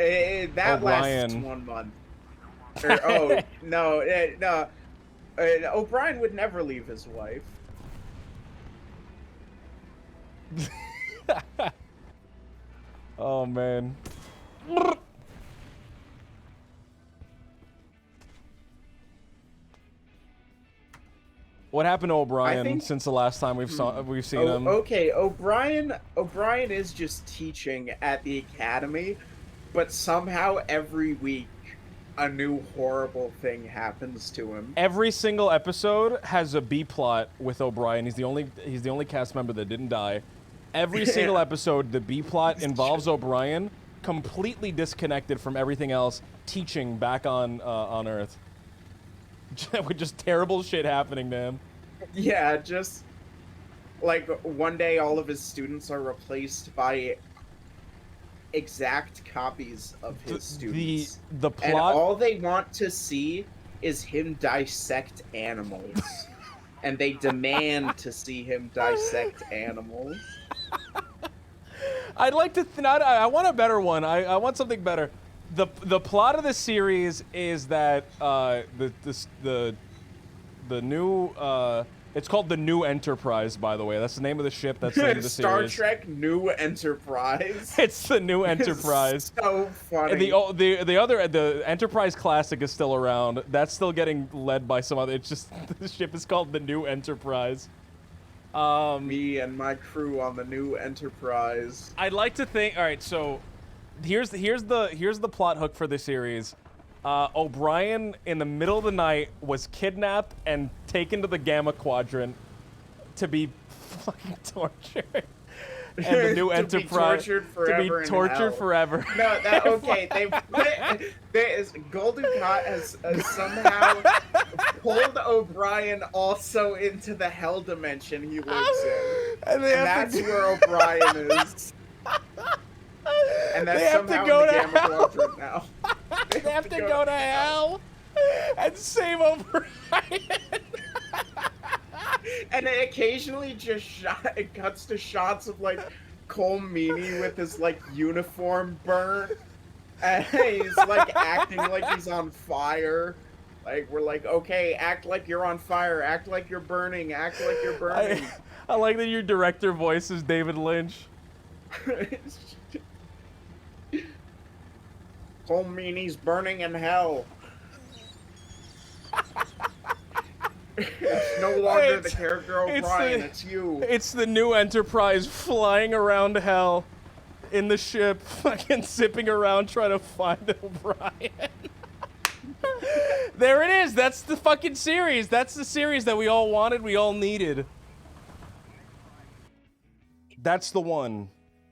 O'Brien. lasts 1 month. No. O'Brien would never leave his wife. Oh man. What happened to O'Brien since the last time we've seen him? Okay, O'Brien is just teaching at the academy, but somehow every week a new horrible thing happens to him. Every single episode has a B plot with O'Brien. He's the only cast member that didn't die. Every single episode, the B plot involves O'Brien, completely disconnected from everything else, teaching back on Earth. With just terrible shit happening to him. Yeah, just like one day all of his students are replaced by exact copies of his students. The plot, and all they want to see is him dissect animals. And they demand to see him dissect animals. I'd like to. I want a better one. I want something better. The plot of the series is that the new it's called the New Enterprise, by the way. That's the name of the ship. That's the name of the series. Star Trek New Enterprise. It's the New Enterprise. So funny. And the Enterprise Classic is still around. That's still getting led by some other. It's just the ship is called the New Enterprise. Me and my crew on the New Enterprise. I'd like to think. All right, so here's the plot hook for the series. O'Brien, in the middle of the night, was kidnapped and taken to the Gamma Quadrant to be fucking tortured. And the New Enterprise to be tortured forever. No, okay. Golden Cot has somehow pulled O'Brien also into the hell dimension he lives in, and that's where O'Brien is. And that's somehow in the Gamma Quadrant now. They have to go to hell and save O'Brien. And it occasionally it cuts to shots of like Cole Meany with his like uniform burnt, and he's like acting like he's on fire. Like we're like, okay, act like you're on fire, act like you're burning, act like you're burning. I like that your director voice is David Lynch. Cole Meany's burning in hell. It's no longer the character O'Brien, it's you. It's the New Enterprise flying around hell. in the ship, fucking zipping around trying to find O'Brien. There it is. That's the fucking series. That's the series that we all wanted, we all needed. That's the one.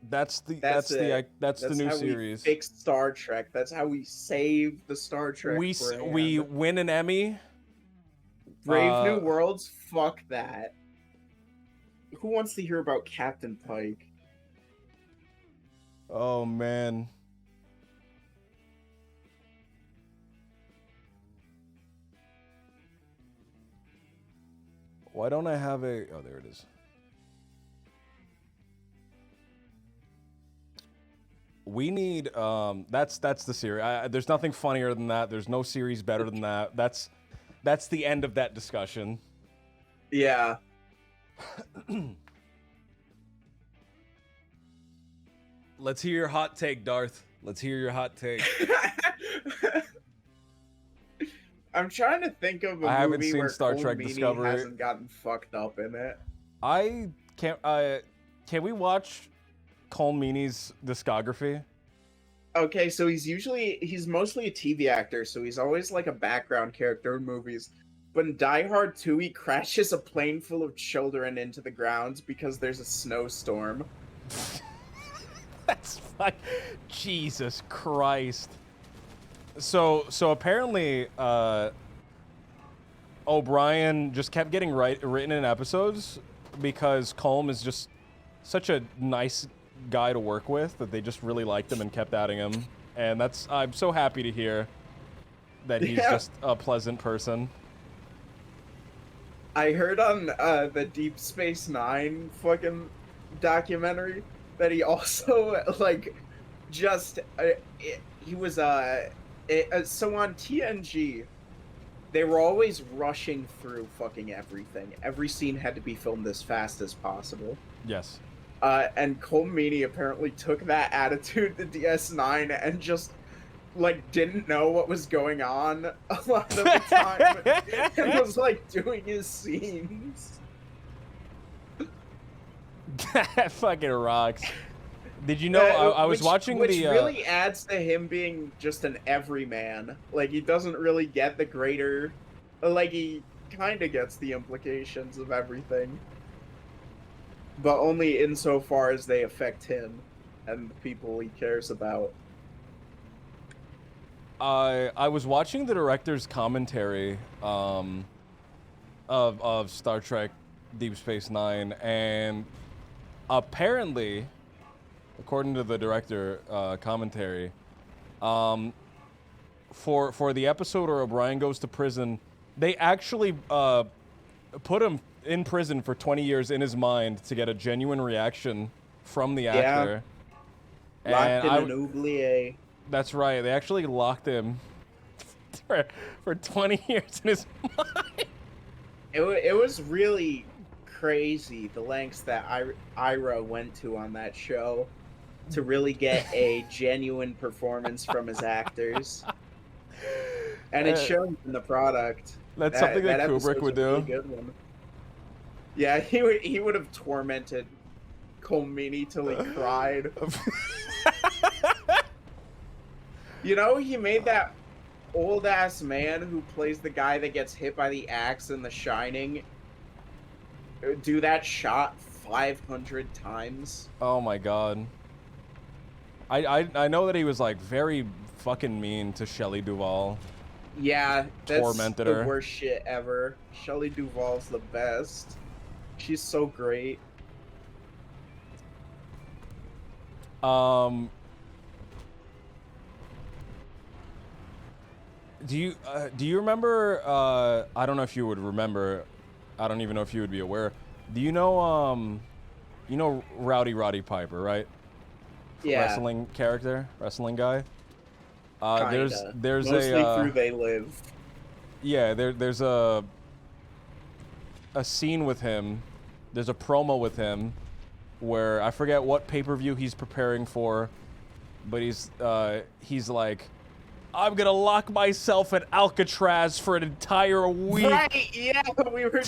That's the new how series. We fixed Star Trek. That's how we saved the Star Trek brand. We win an Emmy. Brave New Worlds. Fuck that. Who wants to hear about Captain Pike? Oh man. Why don't I have a? Oh, there it is. We need that's the series. There's nothing funnier than that. There's no series better than that. That's the end of that discussion. Yeah. Let's hear your hot take, Darth. Let's hear your hot take. I'm trying to think of I a haven't movie seen where Star Cole Trek Meany Discovery. hasn't gotten fucked up in it. I can't. Can we watch Cole Meany's discography? Okay, so he's mostly a TV actor, so he's always like a background character in movies. But in Die Hard 2, he crashes a plane full of children into the ground because there's a snowstorm. That's like Jesus Christ. So apparently O'Brien just kept getting written in episodes because Colm is just such a nice guy to work with that they just really liked him and kept adding him. And I'm so happy to hear that he's just a pleasant person. I heard on the Deep Space Nine fucking documentary that he also like just he was so on TNG they were always rushing through fucking everything. Every scene had to be filmed as fast as possible. Yes. And Cole Meany apparently took that attitude to DS9 and just like didn't know what was going on a lot of the time and was like doing his scenes. That fucking rocks. Did you know I was watching which the really adds to him being just an everyman. Like he doesn't really get the greater, like he kind of gets the implications of everything, but only insofar as they affect him and the people he cares about. I was watching the director's commentary of Star Trek Deep Space Nine, and apparently, according to the director commentary, for the episode where O'Brien goes to prison, they actually put him in prison for 20 years in his mind to get a genuine reaction from the actor. Locked in an oubliette. That's right. They actually locked him for 20 years in his mind. It was really crazy the lengths that Ira went to on that show to really get a genuine performance from his actors, and it showed in the product. That's something that Kubrick would do. Really good one. Yeah, he would have tormented Cole Meany till he cried. You know, he made that old ass man who plays the guy that gets hit by the axe in The Shining do that shot 500 times. Oh my god. I know that he was like very fucking mean to Shelley Duvall. Yeah, that's tormented the her. worst shit ever. Shelley Duvall's the best. She's so great. Do you remember? I don't know if you would remember. I don't even know if you would be aware. Do you know Rowdy Roddy Piper, right? Yeah. Wrestling character, wrestling guy. There's mostly through They Live. Yeah, there's a scene with him. There's a promo with him where I forget what pay-per-view he's preparing for, but he's like, I'm gonna lock myself in Alcatraz for an entire week. Right, yeah, we were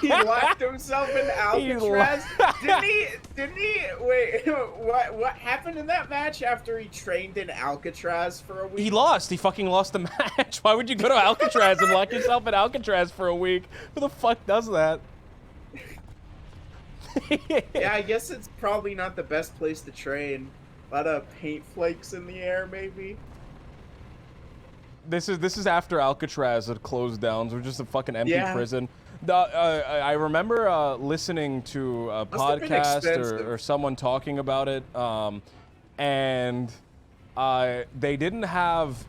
he locked himself in Alcatraz. Didn't he wait, what happened in that match after he trained in Alcatraz for a week? He lost. He fucking lost the match. Why would you go to Alcatraz and lock yourself in Alcatraz for a week? Who the fuck does that? Yeah, I guess it's probably not the best place to train. A lot of paint flakes in the air, maybe. This is after Alcatraz had closed down. So it was just a fucking empty prison. I remember listening to a podcast or someone talking about it, and they didn't have,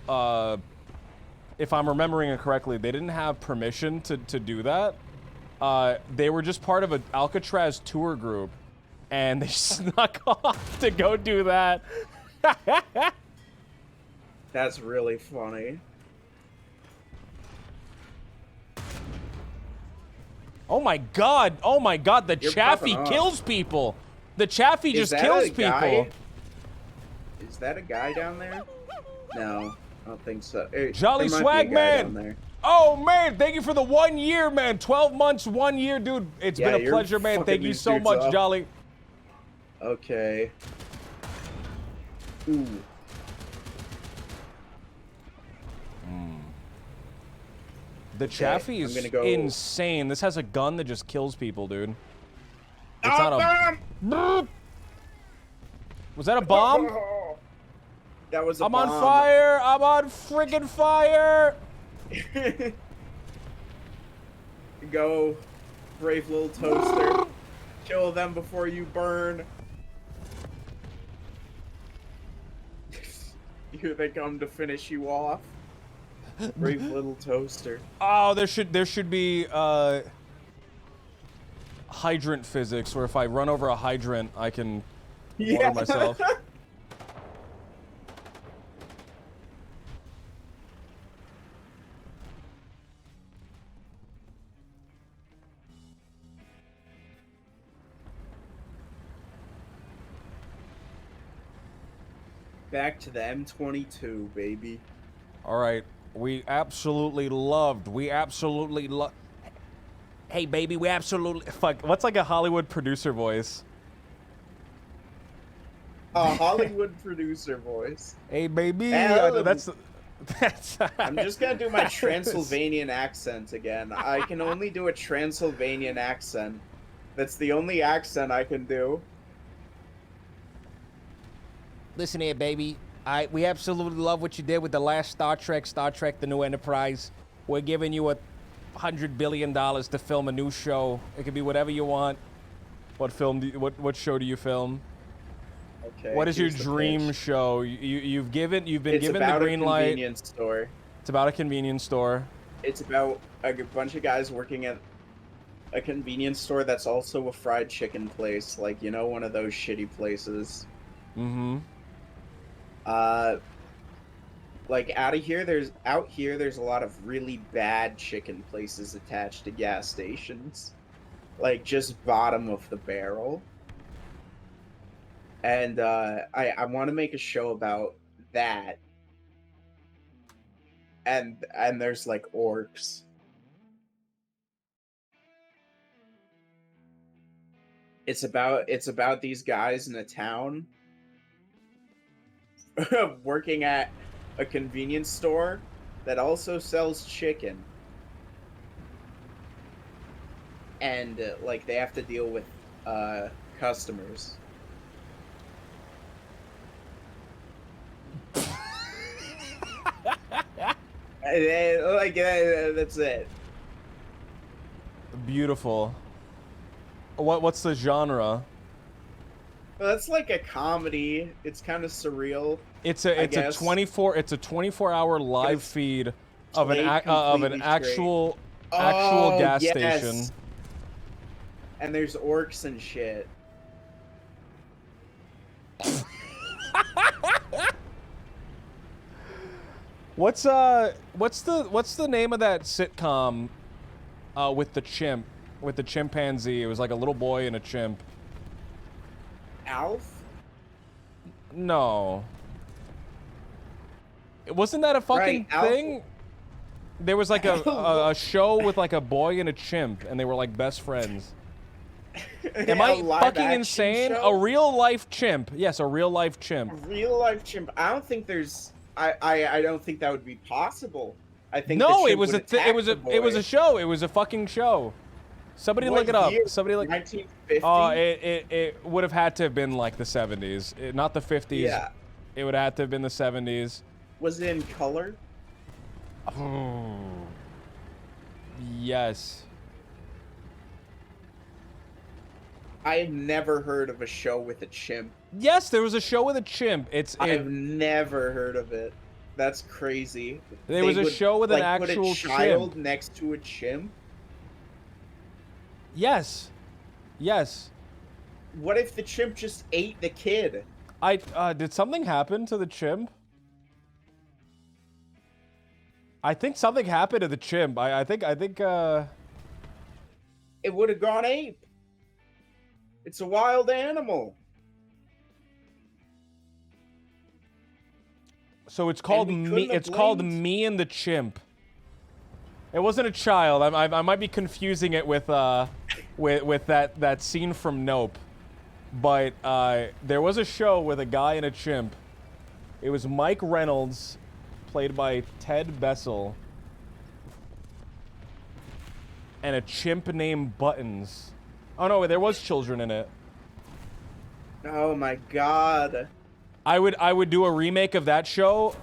if I'm remembering it correctly, they didn't have permission to do that. They were just part of an Alcatraz tour group, and they snuck off to go do that. That's really funny. Oh my god, the Chaffee kills people! The Chaffee just kills people! Is that a guy down there? No, I don't think so. Jolly Swag Man! Oh man, thank you for the 1 year, man! 12 months, 1 year, dude. It's been a pleasure, man. Thank you so much, Jolly. Okay. Ooh. The Chaffee is insane. This has a gun that just kills people, dude. It's not a bomb. Was that a bomb? That was a bomb. I'm on fire. I'm on friggin' fire. Go, brave little toaster. Kill them before you burn. Here they come to finish you off. Brave little toaster. Oh, there should be hydrant physics, where if I run over a hydrant, I can water myself. Back to the M22, baby. All right. We absolutely loved. Hey, baby, we absolutely. Fuck. What's like a Hollywood producer voice? A Hollywood producer voice. Hey, baby. That's. I'm just gonna do my Transylvanian accent again. I can only do a Transylvanian accent. That's the only accent I can do. Listen here, baby. We absolutely love what you did with the last Star Trek, The New Enterprise. We're giving you $100 billion to film a new show. It could be whatever you want. What what show do you film? Okay. What is your dream show? You've been given the green light. It's about a convenience store. It's about a convenience store. It's about a bunch of guys working at a convenience store that's also a fried chicken place, like, you know, one of those shitty places. Mm-hmm. Like out here there's a lot of really bad chicken places attached to gas stations. Like just bottom of the barrel. And I want to make a show about that. And there's like orcs. It's about these guys in a town working at a convenience store that also sells chicken. And like they have to deal with customers. Like that's it. Beautiful. What's the genre? Well, that's like a comedy. It's kind of surreal. It's a 24-hour live feed of an actual gas station. And there's orcs and shit. What's the name of that sitcom with the chimpanzee? It was like a little boy and a chimp. Alf? No. Wasn't that a fucking Right, thing? There was like a show with like a boy and a chimp, and they were like best friends. Am I fucking insane? Show? A real life chimp. Yes, a real life chimp. A real life chimp. I don't think there's. I don't think that would be possible. I think No, the it was chimp a would it was a attack the it was a boy. show. It was a fucking show. Somebody What look it up. year? Somebody look. 1950. Oh, it would have had to have been like the 70s, not the 50s. Yeah. It would have had to have been the 70s. Was it in color? Oh. Yes. I've never heard of a show with a chimp. Yes, there was a show with a chimp. I've never heard of it. That's crazy. There was a show with an actual put a child chimp. next to a chimp. Yes. Yes. What if the chimp just ate the kid? Did something happen to the chimp? I think something happened to the chimp. I think It would have gone ape. It's a wild animal. So it's called we me. couldn't have It's called blamed- Me and the Chimp. It wasn't a child. I might be confusing it with that scene from Nope. But there was a show with a guy and a chimp. It was Mike Reynolds, played by Ted Bessel, and a chimp named Buttons. Oh no, there was children in it. Oh my god. I would do a remake of that show,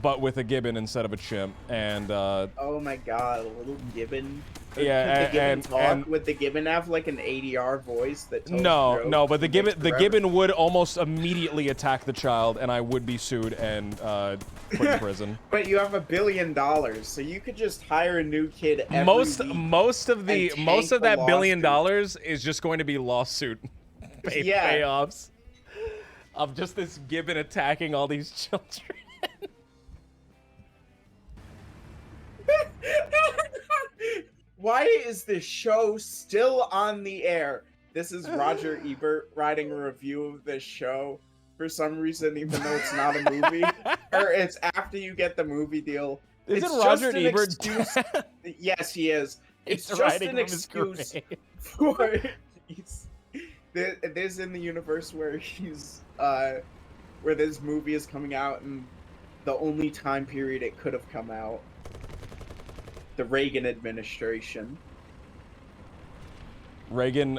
but with a gibbon instead of a chimp, and Oh my god, a little gibbon. Yeah, Could the gibbon and- talk? and- Would the gibbon have like an ADR voice that tells no, jokes but the and makes gibbon forever? would almost immediately attack the child, and I would be sued and put in prison. But you have $1 billion, so you could just hire a new kid every Most week. of that tank $1 the billion lawsuit. is just going to be lawsuit Yeah. payoffs of just this gibbon attacking all these children. Why is this show still on the air? This is Roger Ebert writing a review of this show for some reason, even though it's not a movie. Or it's after you get the movie deal. Is It's it Roger just an Ebert? excuse- Yes, he is. It's He's just writing an from his excuse grave. for... There's in the universe where he's... where this movie is coming out and the only time period it could have come out. The Reagan administration. Reagan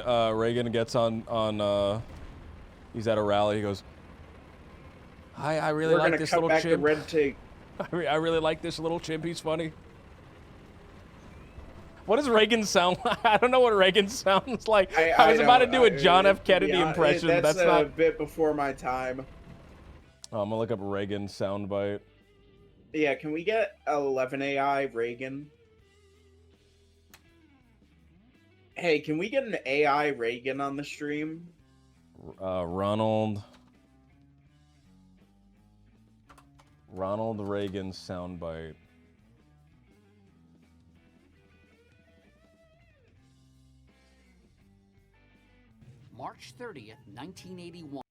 gets on he's at a rally. He goes, I really We're like gonna this cut little back the chimp. red tape. I really like this little chimp. He's funny. What does Reagan sound like? I don't know what Reagan sounds like. I was about to do a John F. Kennedy impression. That's a not. bit before my time. Oh, I'm gonna look up Reagan soundbite. Yeah, can we get 11 AI Reagan? Hey, can we get an AI Reagan on the stream? Ronald Reagan soundbite. March 30th, 1981.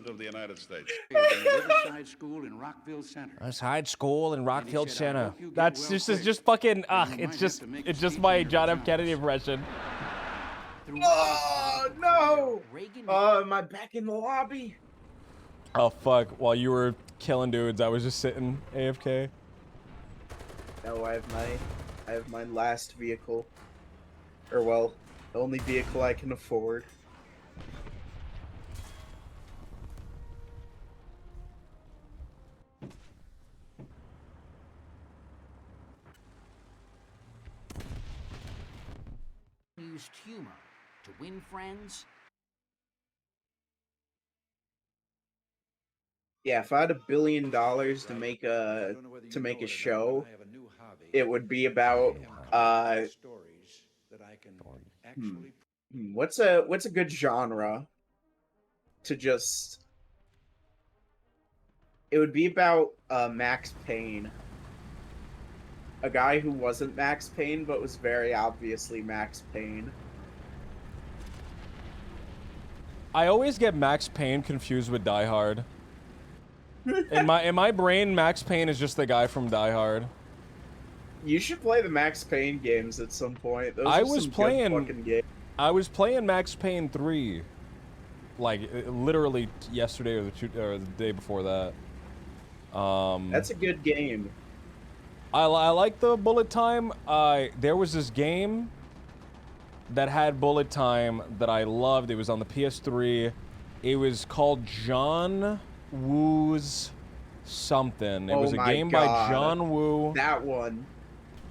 Of the United States. Riverside School in Rockville Center. That's Hyde School in Rockfield said, "I Center. hope you get That's well just quick. it's just fucking Or you might it's have to make a just speech my in your John F. pajamas." Kennedy impression. Throughout Oh, his no! career, Reagan Am I back in the lobby? Oh fuck! While you were killing dudes, I was just sitting AFK. No, I have my last vehicle. Or well, the only vehicle I can afford. used humor to win friends. Yeah, if I had $1 billion to make a show, it would be about what's a good genre to just. It would be about Max Payne. A guy who wasn't Max Payne but was very obviously Max Payne. I always get Max Payne confused with Die Hard. In my brain, Max Payne is just the guy from Die Hard. You should play the Max Payne games at some point. Those I are was some playing- good fucking games. I was playing Max Payne 3, like literally yesterday or the day before that. That's a good game. I like the bullet time. There was this game that had bullet time that I loved. It was on the PS3. It was called John Woo's something. It was a game by John Woo. That one.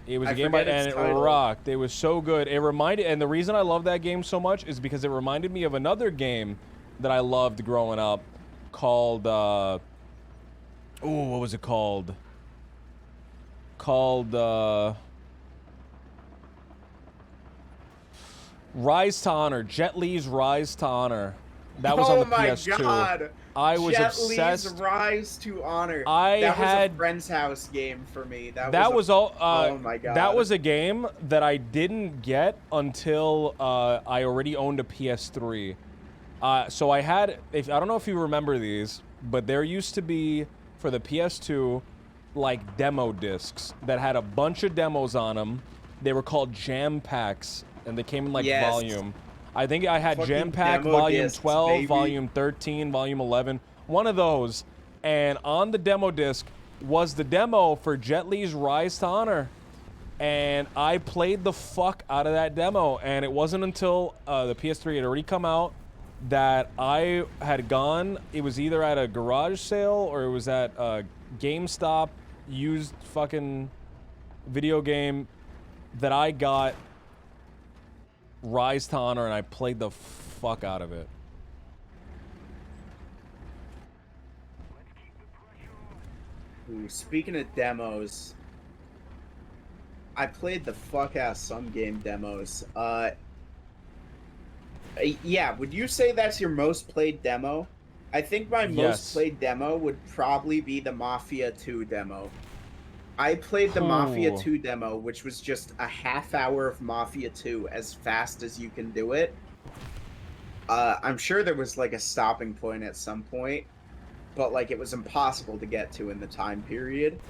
It was a game by, and it rocked. It was so good. It reminded, and the reason I love that game so much is because it reminded me of another game that I loved growing up called, what was it called? Rise to Honor. Jet Li's Rise to Honor. That was on the PS2. God. I was Jet obsessed. Li's Rise to Honor. That was a friend's house game for me. Oh my god. That was a game that I didn't get until I already owned a PS3. So I had, I don't know if you remember these, but there used to be for the PS2 like demo discs that had a bunch of demos on them. They were called jam packs, and they came in like volume. I think I had Fucking Jam Pack demo Volume discs, 12, baby. Volume 13, Volume 11, one of those. And on the demo disc was the demo for Jet Li's Rise to Honor. And I played the fuck out of that demo. And it wasn't until the PS3 had already come out that I had gone. It was either at a garage sale or it was at GameStop used fucking video game that I got Rise to Honor, and I played the fuck out of it. Ooh, speaking of demos, I played the fuck out some game demos. Yeah, would you say that's your most played demo? I think my most played demo would probably be the Mafia 2 demo. I played the Mafia 2 demo, which was just a half hour of Mafia 2 as fast as you can do it. I'm sure there was like a stopping point at some point, but like it was impossible to get to in the time period.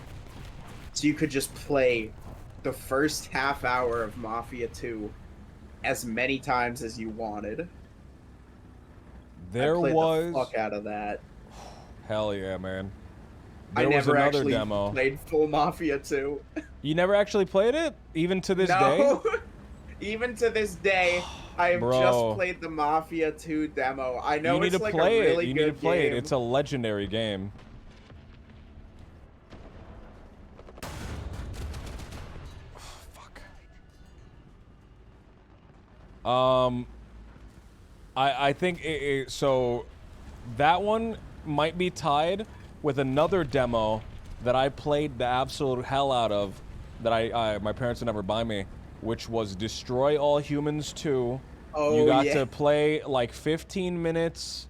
So you could just play the first half hour of Mafia 2 as many times as you wanted. There I played was the fuck out of that. Hell yeah, man. I never another actually demo. played full Mafia 2. You never actually played it, even to this day. No, even to this day, I have just played the Mafia 2 demo. I know it's like a really You good need to play game. it. It's a legendary game. Fuck. I think so. That one might be tied with another demo that I played the absolute hell out of, that my parents would never buy me, which was Destroy All Humans 2. Oh, you got to play like 15 minutes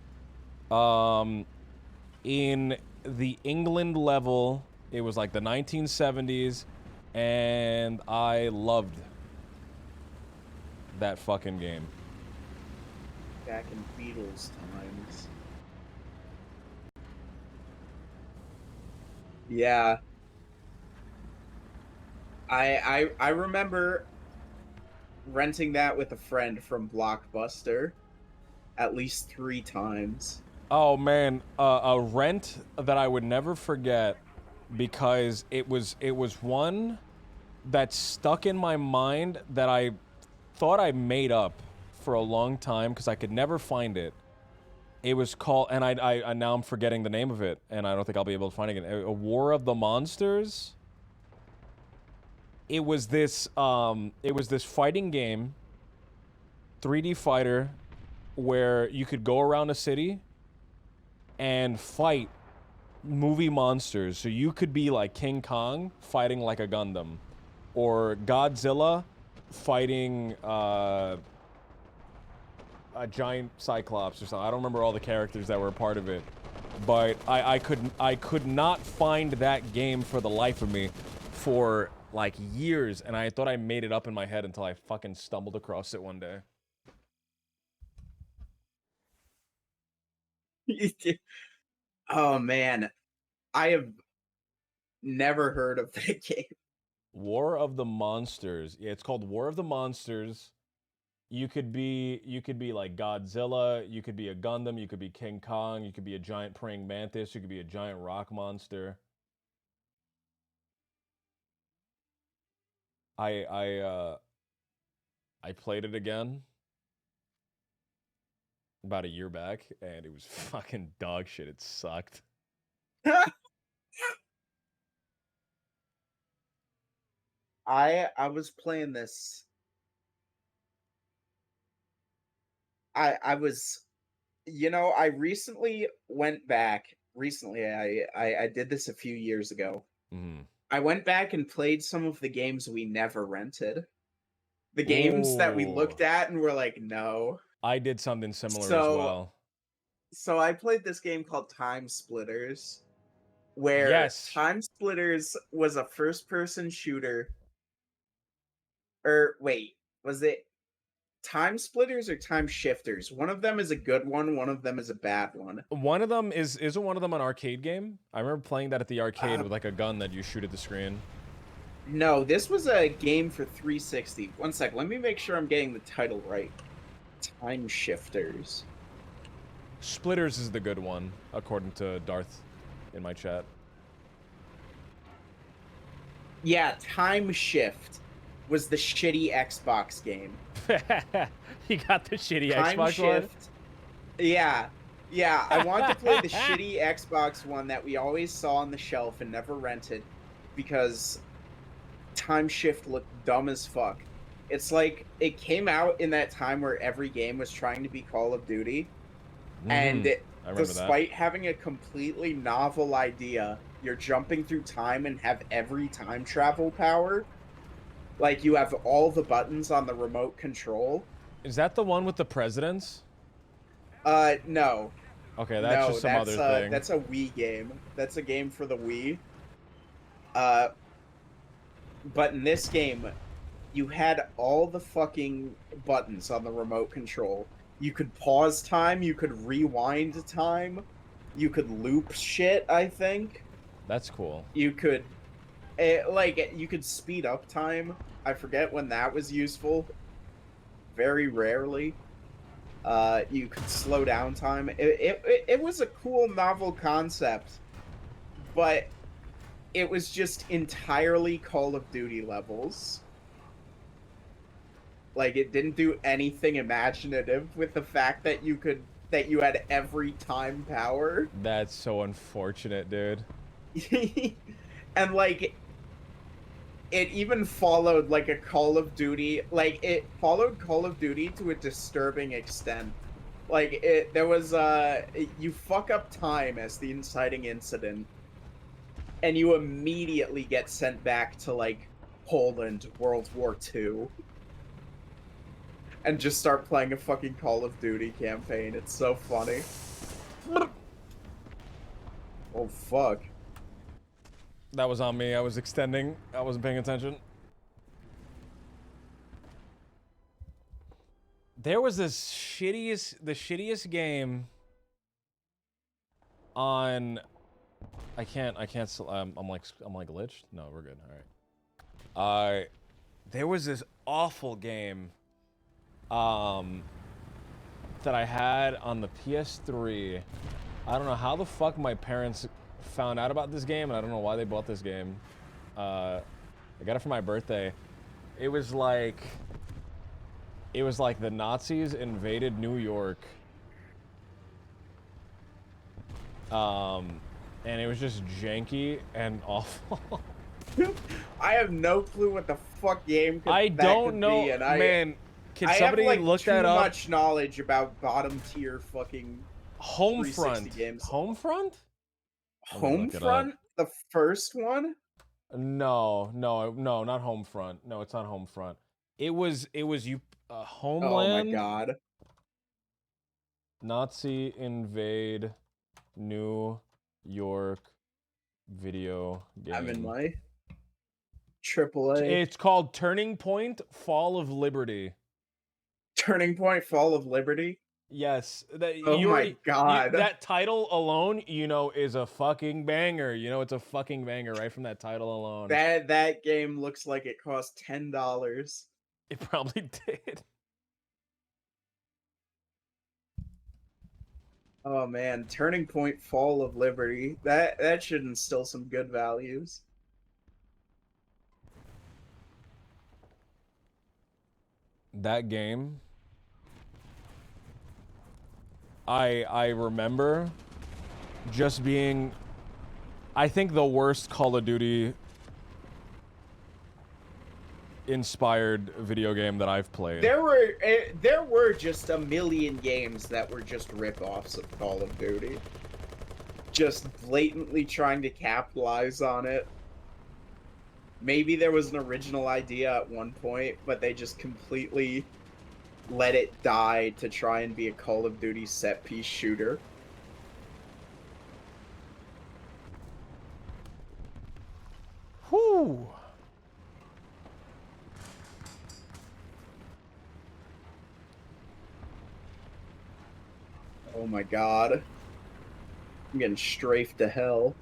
in the England level. It was like the 1970s, and I loved that fucking game. Back in Beatles times. Yeah. I remember renting that with a friend from Blockbuster at least 3 times. Oh man, a rent that I would never forget because it was one that stuck in my mind that I thought I made up for a long time because I could never find it. It was called, and I now I'm forgetting the name of it, and I don't think I'll be able to find it again. A War of the Monsters. It was this fighting game, 3D fighter, where you could go around a city and fight movie monsters. So you could be like King Kong fighting like a Gundam, or Godzilla fighting a giant Cyclops or something. I don't remember all the characters that were a part of it, but I could not find that game for the life of me for like years, and I thought I made it up in my head until I fucking stumbled across it one day. Oh man, I have never heard of that game. War of the Monsters. Yeah, it's called War of the Monsters. You could be like Godzilla, you could be a Gundam, you could be King Kong, you could be a giant praying mantis, you could be a giant rock monster. I played it again about a year back, and it was fucking dog shit. It sucked. I was playing this. I was, I recently went back. Recently, I did this a few years ago. Mm-hmm. I went back and played some of the games we never rented. The games that we looked at and were like, no. I did something similar as well. So I played this game called Time Splitters, where Yes. Time Splitters was a first-person shooter. Or wait, was it Time Splitters or Time Shifters? One of them is a good one of them is a bad one. One of them isn't one of them an arcade game? I remember playing that at the arcade with like a gun that you shoot at the screen. No, this was a game for 360. One sec, let me make sure I'm getting the title right. Time Shifters. Splitters is the good one, according to Darth in my chat. Yeah, Time Shift was the shitty Xbox game. You got the shitty Time Xbox Shift. one? Yeah. Yeah, I wanted to play the shitty Xbox one that we always saw on the shelf and never rented because Time Shift looked dumb as fuck. It's like it came out in that time where every game was trying to be Call of Duty. And despite having a completely novel idea, you're jumping through time and have every time travel power. Like, you have all the buttons on the remote control. Is that the one with the presidents? No. Okay, that's just some other thing. That's a Wii game. That's a game for the Wii. But in this game, you had all the fucking buttons on the remote control. You could pause time, you could rewind time, you could loop shit, I think. That's cool. You could, you could speed up time. I forget when that was useful. Very rarely. You could slow down time. It was a cool, novel concept, but it was just entirely Call of Duty levels. Like, it didn't do anything imaginative with the fact that you had every time power. That's so unfortunate, dude. And, like, it even followed, like, a Call of Duty... Like, it followed Call of Duty to a disturbing extent. Like, there was, you fuck up time as the inciting incident, and you immediately get sent back to, like, Poland, World War II. And just start playing a fucking Call of Duty campaign. It's so funny. Oh, fuck. That was on me. I was extending. I wasn't paying attention. There was the shittiest game on... I'm like glitched? No, we're good. All right. There was this awful game that I had on the PS3. I don't know how the fuck my parents found out about this game, and I don't know why they bought this game. I got it for my birthday. It was like the Nazis invaded New York. And it was just janky and awful. I have no clue what the fuck game could, I don't could know, be, and man. Can somebody look that up? I have, like, too much knowledge about bottom tier fucking Homefront games. Homefront? Homefront? The first one? No, not Homefront. No, it's not Homefront. It was Homeland. Oh my god. Nazi invade New York video game. I'm in my AAA. It's called Turning Point: Fall of Liberty. Turning Point: Fall of Liberty? Yes, that Oh you my already, God. that title alone, is a fucking banger. It's a fucking banger right from that title alone. That game looks like it cost $10. It probably did. Oh man, Turning Point Fall of Liberty. That should instill some good values. That game, I remember just being, I think, the worst Call of Duty inspired video game that I've played. There were just a million games that were just rip-offs of Call of Duty. Just blatantly trying to capitalize on it. Maybe there was an original idea at one point, but they just completely let it die to try and be a Call of Duty set-piece shooter. Whew. Oh my god. I'm getting strafed to hell.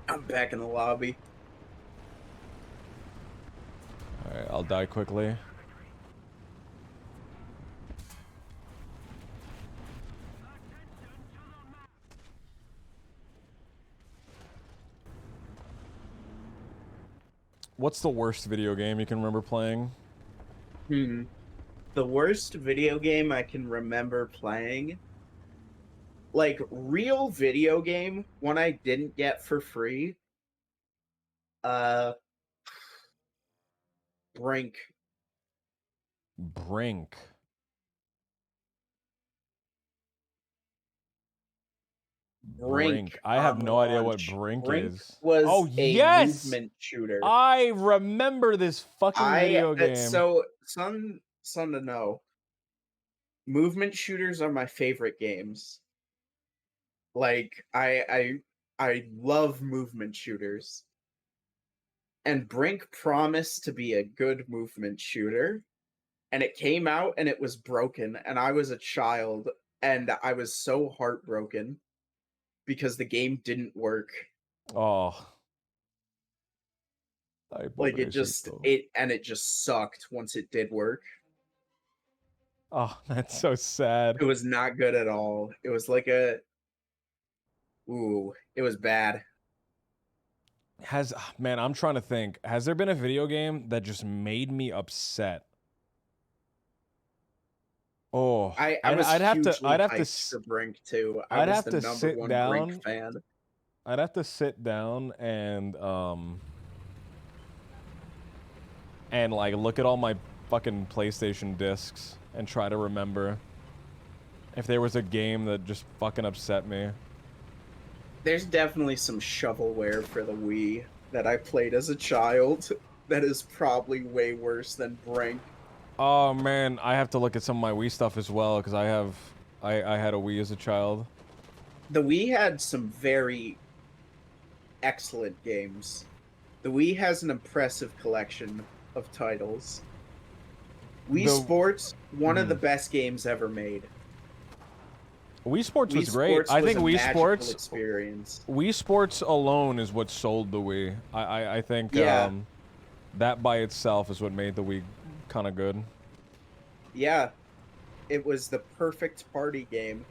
I'm back in the lobby. Alright, I'll die quickly. What's the worst video game you can remember playing? The worst video game I can remember playing, like real video game, one I didn't get for free. Brink. Brink. Brink. I have no idea what Brink is. Was a yes! movement shooter. I remember this fucking video game. So, son to know, movement shooters are my favorite games. Like, I love movement shooters. And Brink promised to be a good movement shooter. And it came out and it was broken. And I was a child. And I was so heartbroken because the game didn't work. Oh. Like it just sucked once it did work. Oh, that's so sad. It was not good at all. It was like it was bad. Man, I'm trying to think. Has there been a video game that just made me upset? Oh, I'd have to for Brink too. I'd have to sit #1 down. Brink fan. I'd have to sit down and like look at all my fucking PlayStation discs and try to remember if there was a game that just fucking upset me. There's definitely some shovelware for the Wii that I played as a child that is probably way worse than Brink. Oh man, I have to look at some of my Wii stuff as well because I had a Wii as a child. The Wii had some very excellent games. The Wii has an impressive collection of titles. Wii Sports, one of the best games ever made. Wii Sports was great. I think Wii Sports alone is what sold the Wii. I think that by itself is what made the Wii kind of good. Yeah, it was the perfect party game.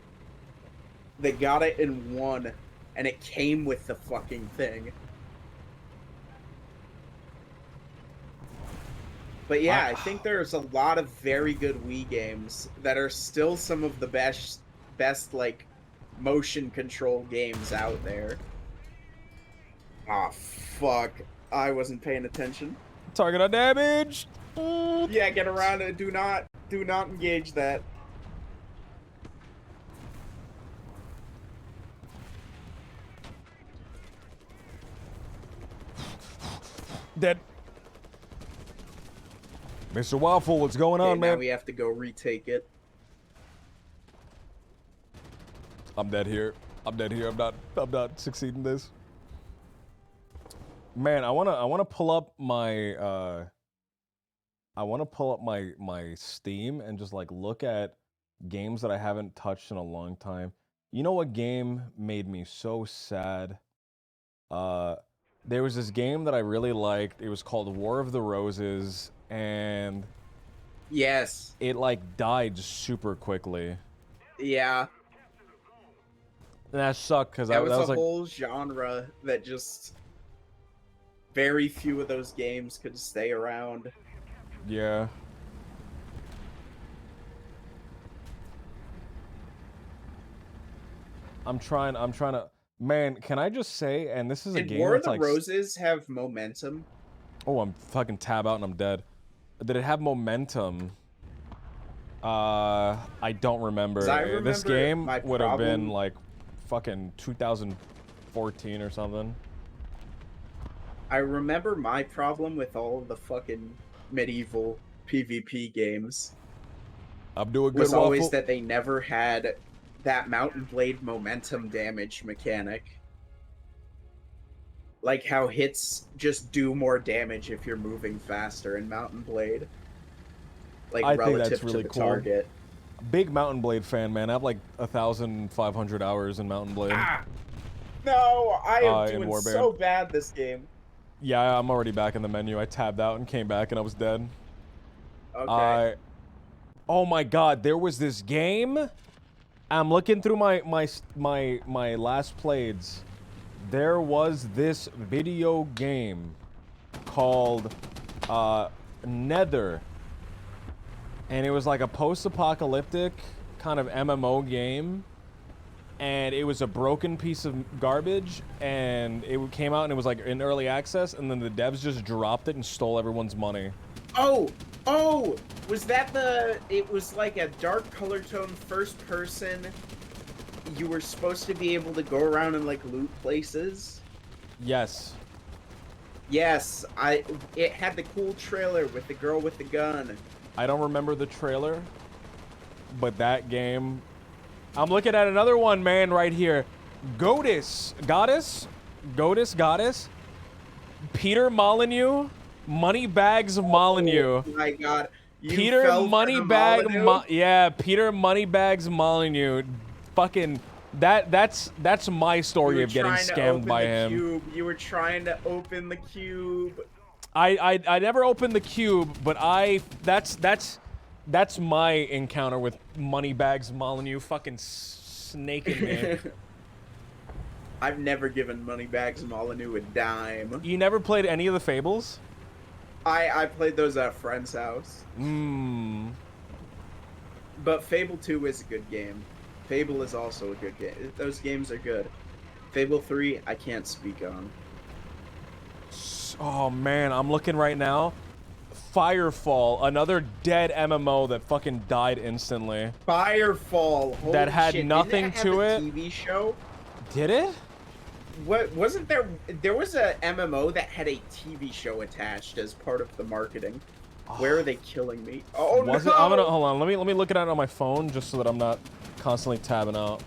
They got it in one, and it came with the fucking thing. But yeah, I think there's a lot of very good Wii games that are still some of the best like motion control games out there. Ah, fuck. I wasn't paying attention. Target undamaged. Yeah, get around it. Do not engage that. Dead. Mr. Waffle, what's going on, man? Now we have to go retake it. I'm dead here. I'm not succeeding this. Man, I wanna pull up my I want to pull up my Steam and just like look at games that I haven't touched in a long time. You know what game made me so sad? There was this game that I really liked. It was called War of the Roses, and Yes. it like died super quickly. Yeah. And that sucked because That that was was a like, whole genre that just very few of those games could stay around. yeah. I'm trying to, man, can I just say, and this is a Did game War of that's the like, Roses have momentum? oh, I'm fucking tab out and I'm dead. Did it have momentum? I don't remember. I This remember game my would have been problem- like fucking 2014 or something. I remember my problem with all of the fucking medieval PvP games I'm doing good was always waffle. that they never had that Mountain Blade momentum damage mechanic. Like how hits just do more damage if you're moving faster in Mountain Blade. Like I think relative that's really to the cool. target. Big Mountain Blade fan, man. I have like 1,500 hours in Mountain Blade. No, I am in doing Warband. so bad this game. Yeah, I'm already back in the menu. I tabbed out and came back and I was dead. Okay. Oh my god, there was this game. I'm looking through my last plays. There was this video game called Nether. And it was like a post-apocalyptic kind of MMO game. And it was a broken piece of garbage, and it came out and it was like in early access, and then the devs just dropped it and stole everyone's money. Oh, was that it was like a dark color tone first person. You were supposed to be able to go around and like loot places. Yes. Yes, it had the cool trailer with the girl with the gun. I don't remember the trailer, but that game... I'm looking at another one, man, right here. Goddess. Peter Molyneux. Moneybags Molyneux. Oh my god. You Peter fell for the Moneybag, Molyneux? yeah, Peter Moneybags Molyneux. Fucking, that's my story of getting scammed by him. Cube. You were trying to open the cube. I never opened the cube, but that's my encounter with Moneybags Molyneux fucking snaking me. I've never given Moneybags Molyneux a dime. You never played any of the Fables? I played those at a friend's house. But Fable 2 is a good game. Fable is also a good game. Those games are good. Fable 3, I can't speak on. Oh man, I'm looking right now. Firefall, another dead MMO that fucking died instantly. Firefall, holy That had shit. nothing Didn't that to have it. a TV show? Did it? What wasn't there? There was a MMO that had a TV show attached as part of the marketing. Where are they killing me? Oh no! Was it? I'm gonna hold on. Let me look it at on my phone just so that I'm not constantly tabbing out.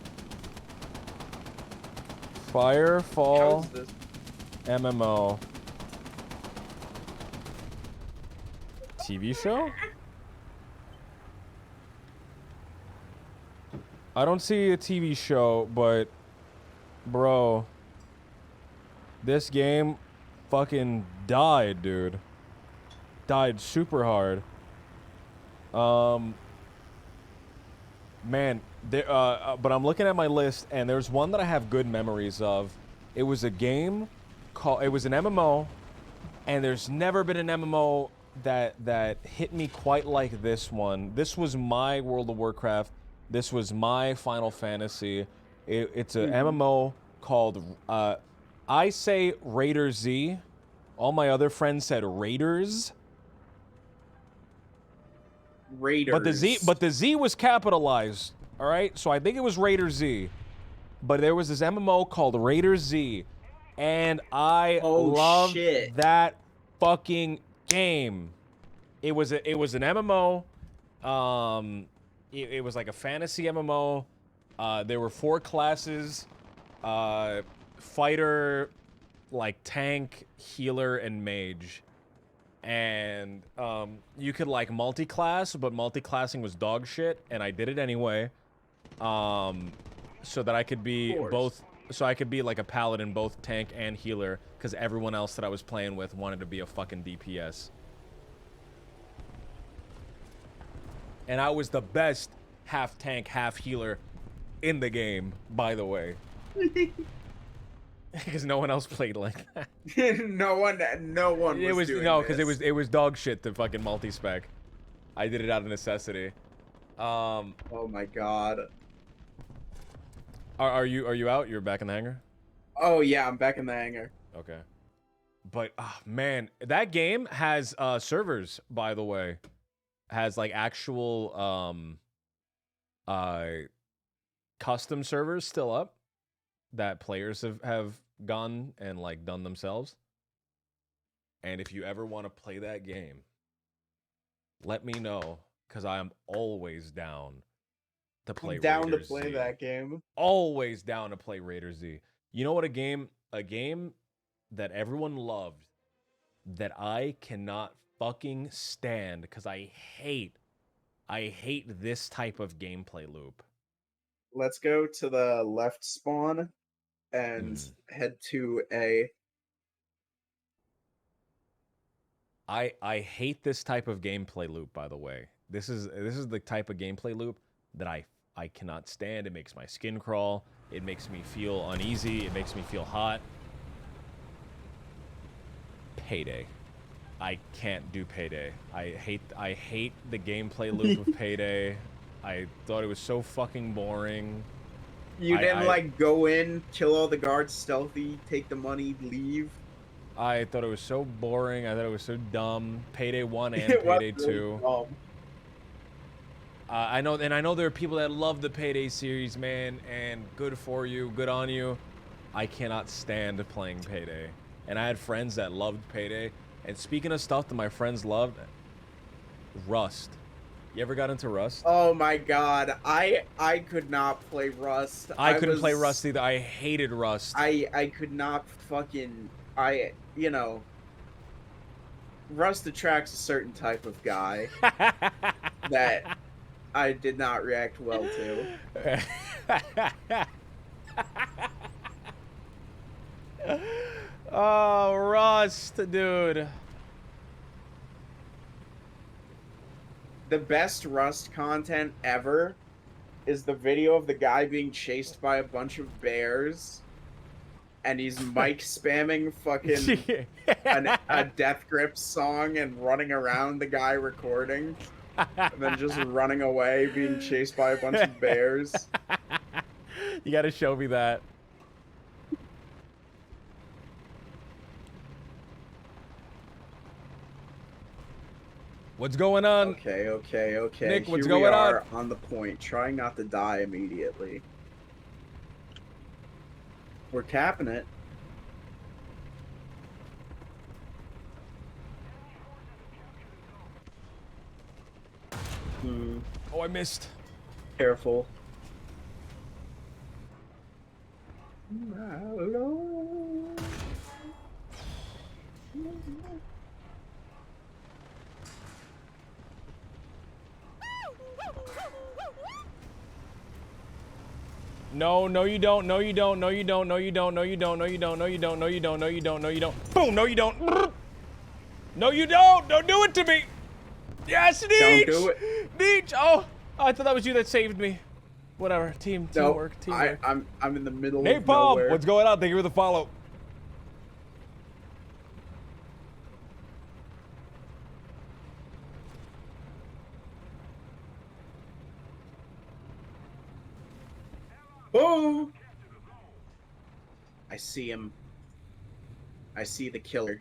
Firefall How's this? MMO TV show? I don't see a TV show, but bro, this game fucking died, dude. Died super hard. Man, there, but I'm looking at my list, and there's one that I have good memories of. It was a game called, it was an MMO, and there's never been an MMO that hit me quite like this one. This was my World of Warcraft. This was my Final Fantasy. It's a MMO called, I say Raider Z. All my other friends said Raiders. Raiders. But the Z was capitalized. All right, so I think it was Raider Z. But there was this MMO called Raider Z, and I loved that fucking game. It was an MMO. It was like a fantasy MMO. There were 4 classes: fighter, like tank, healer, and mage. And you could like multi-class, but multi-classing was dog shit, and I did it anyway. So that I could be both, so I could be like a paladin, both tank and healer, because everyone else that I was playing with wanted to be a fucking DPS. And I was the best half tank, half healer in the game, by the way. Because no one else played like that. no one was doing no, this. because it was dog shit to fucking multi-spec. I did it out of necessity. Oh my god. Are you out? You're back in the hangar? Oh yeah, I'm back in the hangar. Okay. But man, that game has servers, by the way. Has like actual custom servers still up that players have gone and like done themselves. And if you ever want to play that game, let me know, because I am always down to play Down Raider to play Z. that game. Always down to play Raider Z. You know what a game that everyone loved that I cannot fucking stand, because I hate this type of gameplay loop. Let's go to the left spawn and head to A. I hate this type of gameplay loop, by the way. This is the type of gameplay loop that I cannot stand. It makes my skin crawl. It makes me feel uneasy. It makes me feel hot. Payday. I can't do Payday. I hate the gameplay loop of Payday. I thought it was so fucking boring. You didn't like go in, kill all the guards stealthy, take the money, leave? I thought it was so boring. I thought it was so dumb. Payday 1 and Payday 2. Really I know there are people that love the Payday series, man, and good for you, good on you. I cannot stand playing Payday. And I had friends that loved Payday. And speaking of stuff that my friends loved, Rust. You ever got into Rust? Oh my god, I could not play Rust. I couldn't play Rust either. I hated Rust. I could not fucking you know, Rust attracts a certain type of guy that I did not react well to. Oh, Rust, dude. The best Rust content ever is the video of the guy being chased by a bunch of bears, and he's mic spamming fucking a Death Grip song and running around the guy recording, and then just running away, being chased by a bunch of bears. You gotta show me that. What's going on? Okay. Nick, what's Here going we are on the point, trying not to die immediately. We're capping it. Oh, I missed. Careful. No, you don't. No, you don't. No, you don't. No, you don't. No, you don't. No, you don't. No, you don't. No, you don't. No, you don't. No, you don't. Boom. No, you don't. No, you don't. Don't do it to me. Yes, Neech. Don't do it. Neech. Oh, I thought that was you that saved me. Whatever. Teamwork. I'm in the middle of Napalm, nowhere. what's going on? Thank you for the follow. Oh! I see him. I see the killer.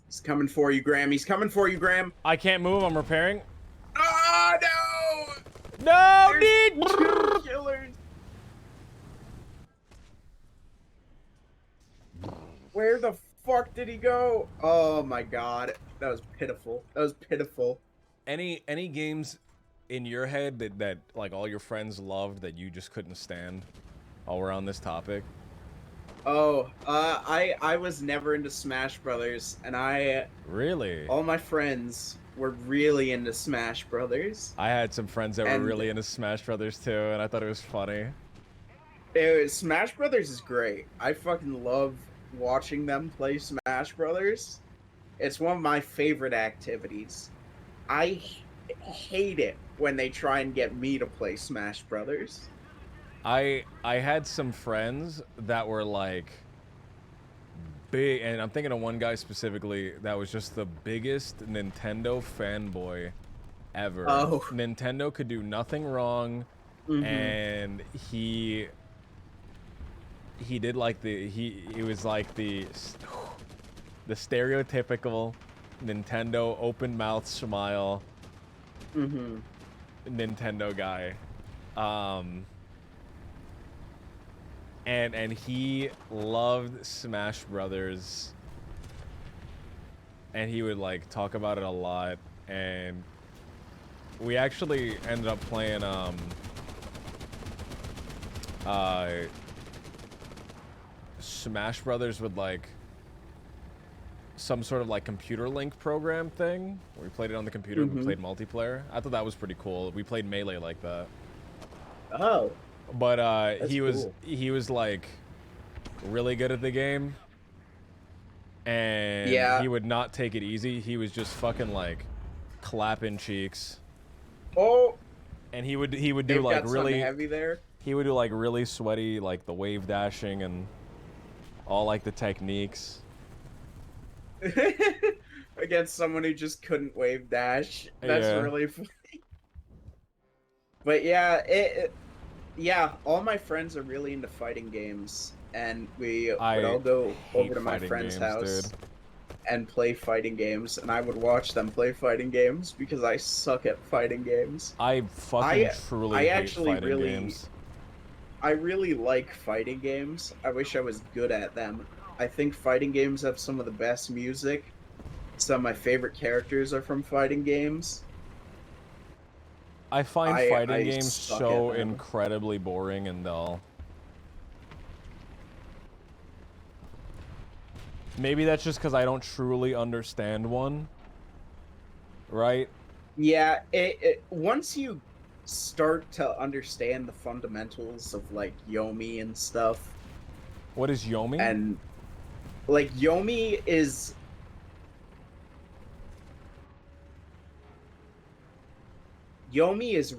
He's coming for you, Graham. He's coming for you, Graham. I can't move. I'm repairing. Oh, no! No, There's Neech! two killers. Where the fuck did he go? Oh my god. That was pitiful. That was pitiful. Any games in your head that like all your friends loved that you just couldn't stand while we're on this topic? I was never into Smash Brothers, and Really? all my friends were really into Smash Brothers, I had some friends that were and really into Smash Brothers too, and I thought it was funny. Smash Brothers is great. I fucking love watching them play Smash Brothers. It's one of my favorite activities. I hate it when they try and get me to play Smash Brothers. I had some friends that were like big, and I'm thinking of one guy specifically that was just the biggest Nintendo fanboy ever. Oh. Nintendo could do nothing wrong, and he did like he was like the stereotypical Nintendo open mouth smile Nintendo guy. And he loved Smash Brothers, and he would like talk about it a lot, and we actually ended up playing Smash Brothers with like some sort of like computer link program thing where we played it on the computer and we played multiplayer. I thought that was pretty cool. We played Melee like that. Oh. But he cool. was like really good at the game, and Yeah. he would not take it easy. He was just fucking like clapping cheeks, Oh, and he would do they've like got really something heavy there. he would do like really sweaty like the wave dashing and all like the techniques. Against someone who just couldn't wave dash. That's Yeah. really funny. But yeah, yeah, all my friends are really into fighting games, and we would all go hate over to my fighting friend's games, house dude. and play fighting games, and I would watch them play fighting games because I suck at fighting games. I fucking truly hate actually fighting games. I really like fighting games. I wish I was good at them. I think fighting games have some of the best music. Some of my favorite characters are from fighting games. I find I fighting games suck so at them. incredibly boring and dull. Maybe that's just because I don't truly understand one. Right? Yeah, once you start to understand the fundamentals of like Yomi and stuff, What is Yomi? and like Yomi is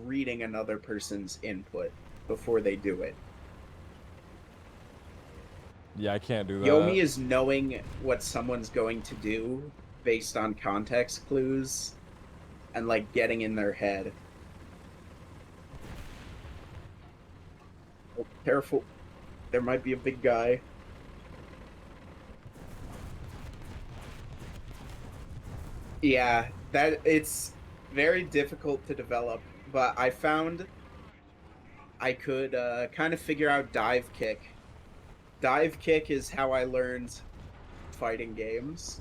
reading another person's input before they do it. Yeah, I can't do that. Yomi is knowing what someone's going to do based on context clues and like getting in their head. Oh, careful. There might be a big guy. Yeah, that it's very difficult to develop, but I found I could kind of figure out dive kick. Dive kick is how I learned fighting games.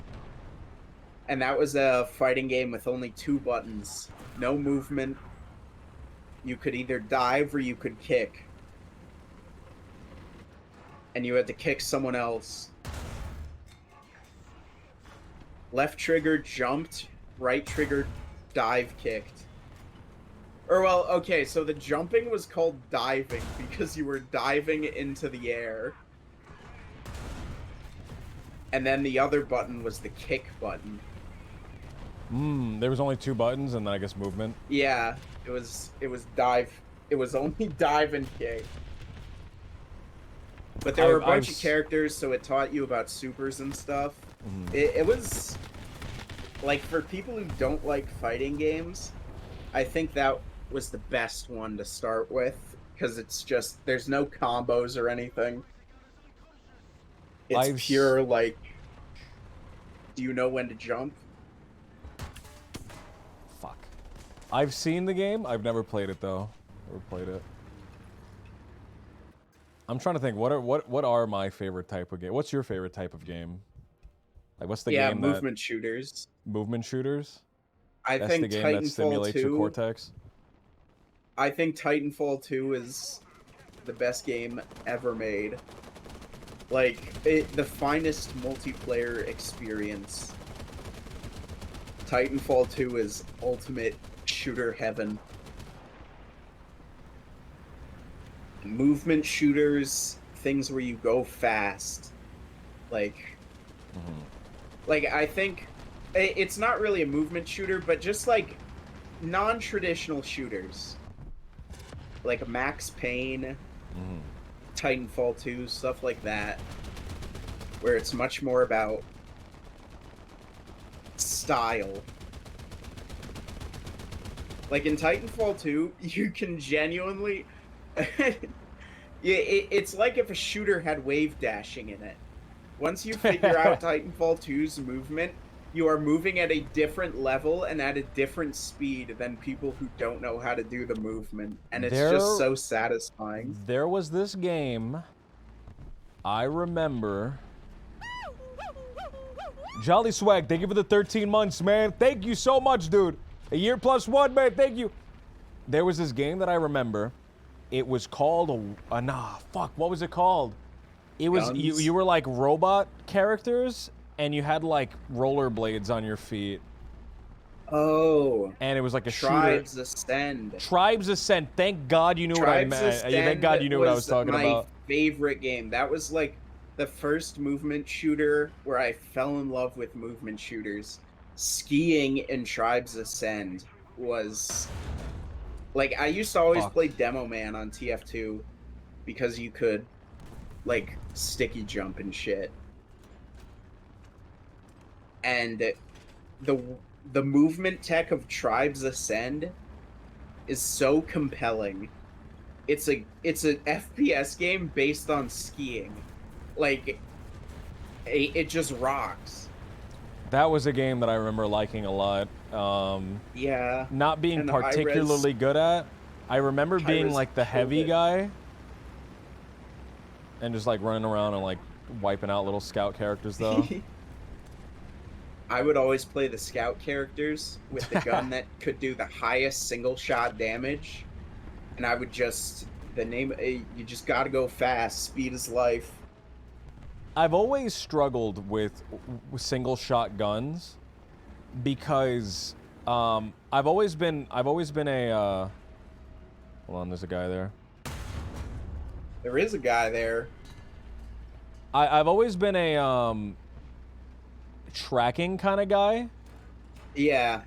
And that was a fighting game with only 2 buttons. No movement. You could either dive or you could kick. And you had to kick someone else. Left trigger jumped, right trigger dive kicked. Or well, okay, so the jumping was called diving because you were diving into the air. And then the other button was the kick button. There was only 2 buttons and then I guess movement. Yeah, it was dive. It was only dive and kick. But there were a bunch of characters, so it taught you about supers and stuff. It was like for people who don't like fighting games, I think that was the best one to start with because it's just there's no combos or anything. It's pure like, do you know when to jump? Fuck. I've seen the game. I've never played it though. Never played it. I'm trying to think. What are my favorite type of game? What's your favorite type of game? Like, what's the game movement shooters. Movement shooters. That's think the game Titanfall that stimulates 2, your cortex. I think Titanfall 2 is the best game ever made. Like, the finest multiplayer experience. Titanfall 2 is ultimate shooter heaven. Movement shooters, things where you go fast. Like, like I think it's not really a movement shooter, but just like non-traditional shooters. Like Max Payne, Titanfall 2, stuff like that. Where it's much more about style. Like in Titanfall 2, you can genuinely... it's like if a shooter had wave dashing in it. Once you figure out Titanfall 2's movement, you are moving at a different level and at a different speed than people who don't know how to do the movement. And it's just so satisfying. There was this game, I remember... Jolly Swag, thank you for the 13 months, man. Thank you so much, dude. A year plus one, man. Thank you. There was this game that I remember. It was called what was it called? It was you were like robot characters and you had like rollerblades on your feet. Oh. And it was like a Tribes shooter. Ascend. Tribes Ascend. Thank God you knew what I meant. Thank God you knew what I was talking about. My favorite game. That was like the first movement shooter where I fell in love with movement shooters. Skiing in Tribes Ascend was... Like, I used to always play Demo Man on TF2 because you could, like, sticky jump and shit. And the movement tech of Tribes Ascend is so compelling. It's an FPS game based on skiing. Like, it just rocks. That was a game that I remember liking a lot. Yeah. Not being particularly good at. I remember being like the heavy guy. And just like running around and like wiping out little scout characters though. I would always play the scout characters with the gun that could do the highest single shot damage. And I would just, you just gotta go fast. Speed is life. I've always struggled with single shot guns because I've always been a hold on, there's a guy there. There is a guy there. I've always been a tracking kind of guy. Yeah.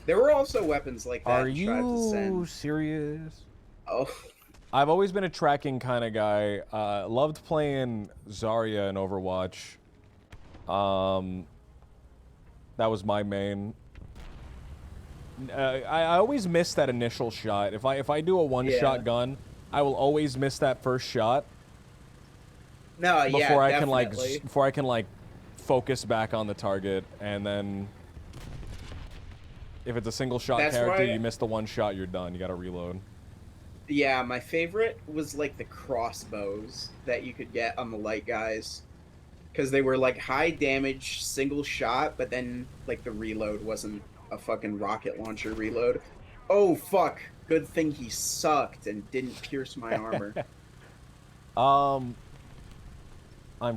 There were also weapons like that. Are you serious? Oh. I've always been a tracking kind of guy. Loved playing Zarya in Overwatch. That was my main. I always miss that initial shot. If I do a one-shot gun, I will always miss that first shot. No, before I can like focus back on the target, and then if it's a single shot character, you miss the one shot, you're done. You gotta reload. Yeah, my favorite was like the crossbows that you could get on the light guys. Because they were like high damage, single shot, but then like the reload wasn't a fucking rocket launcher reload. Oh fuck, good thing he sucked and didn't pierce my armor. I'm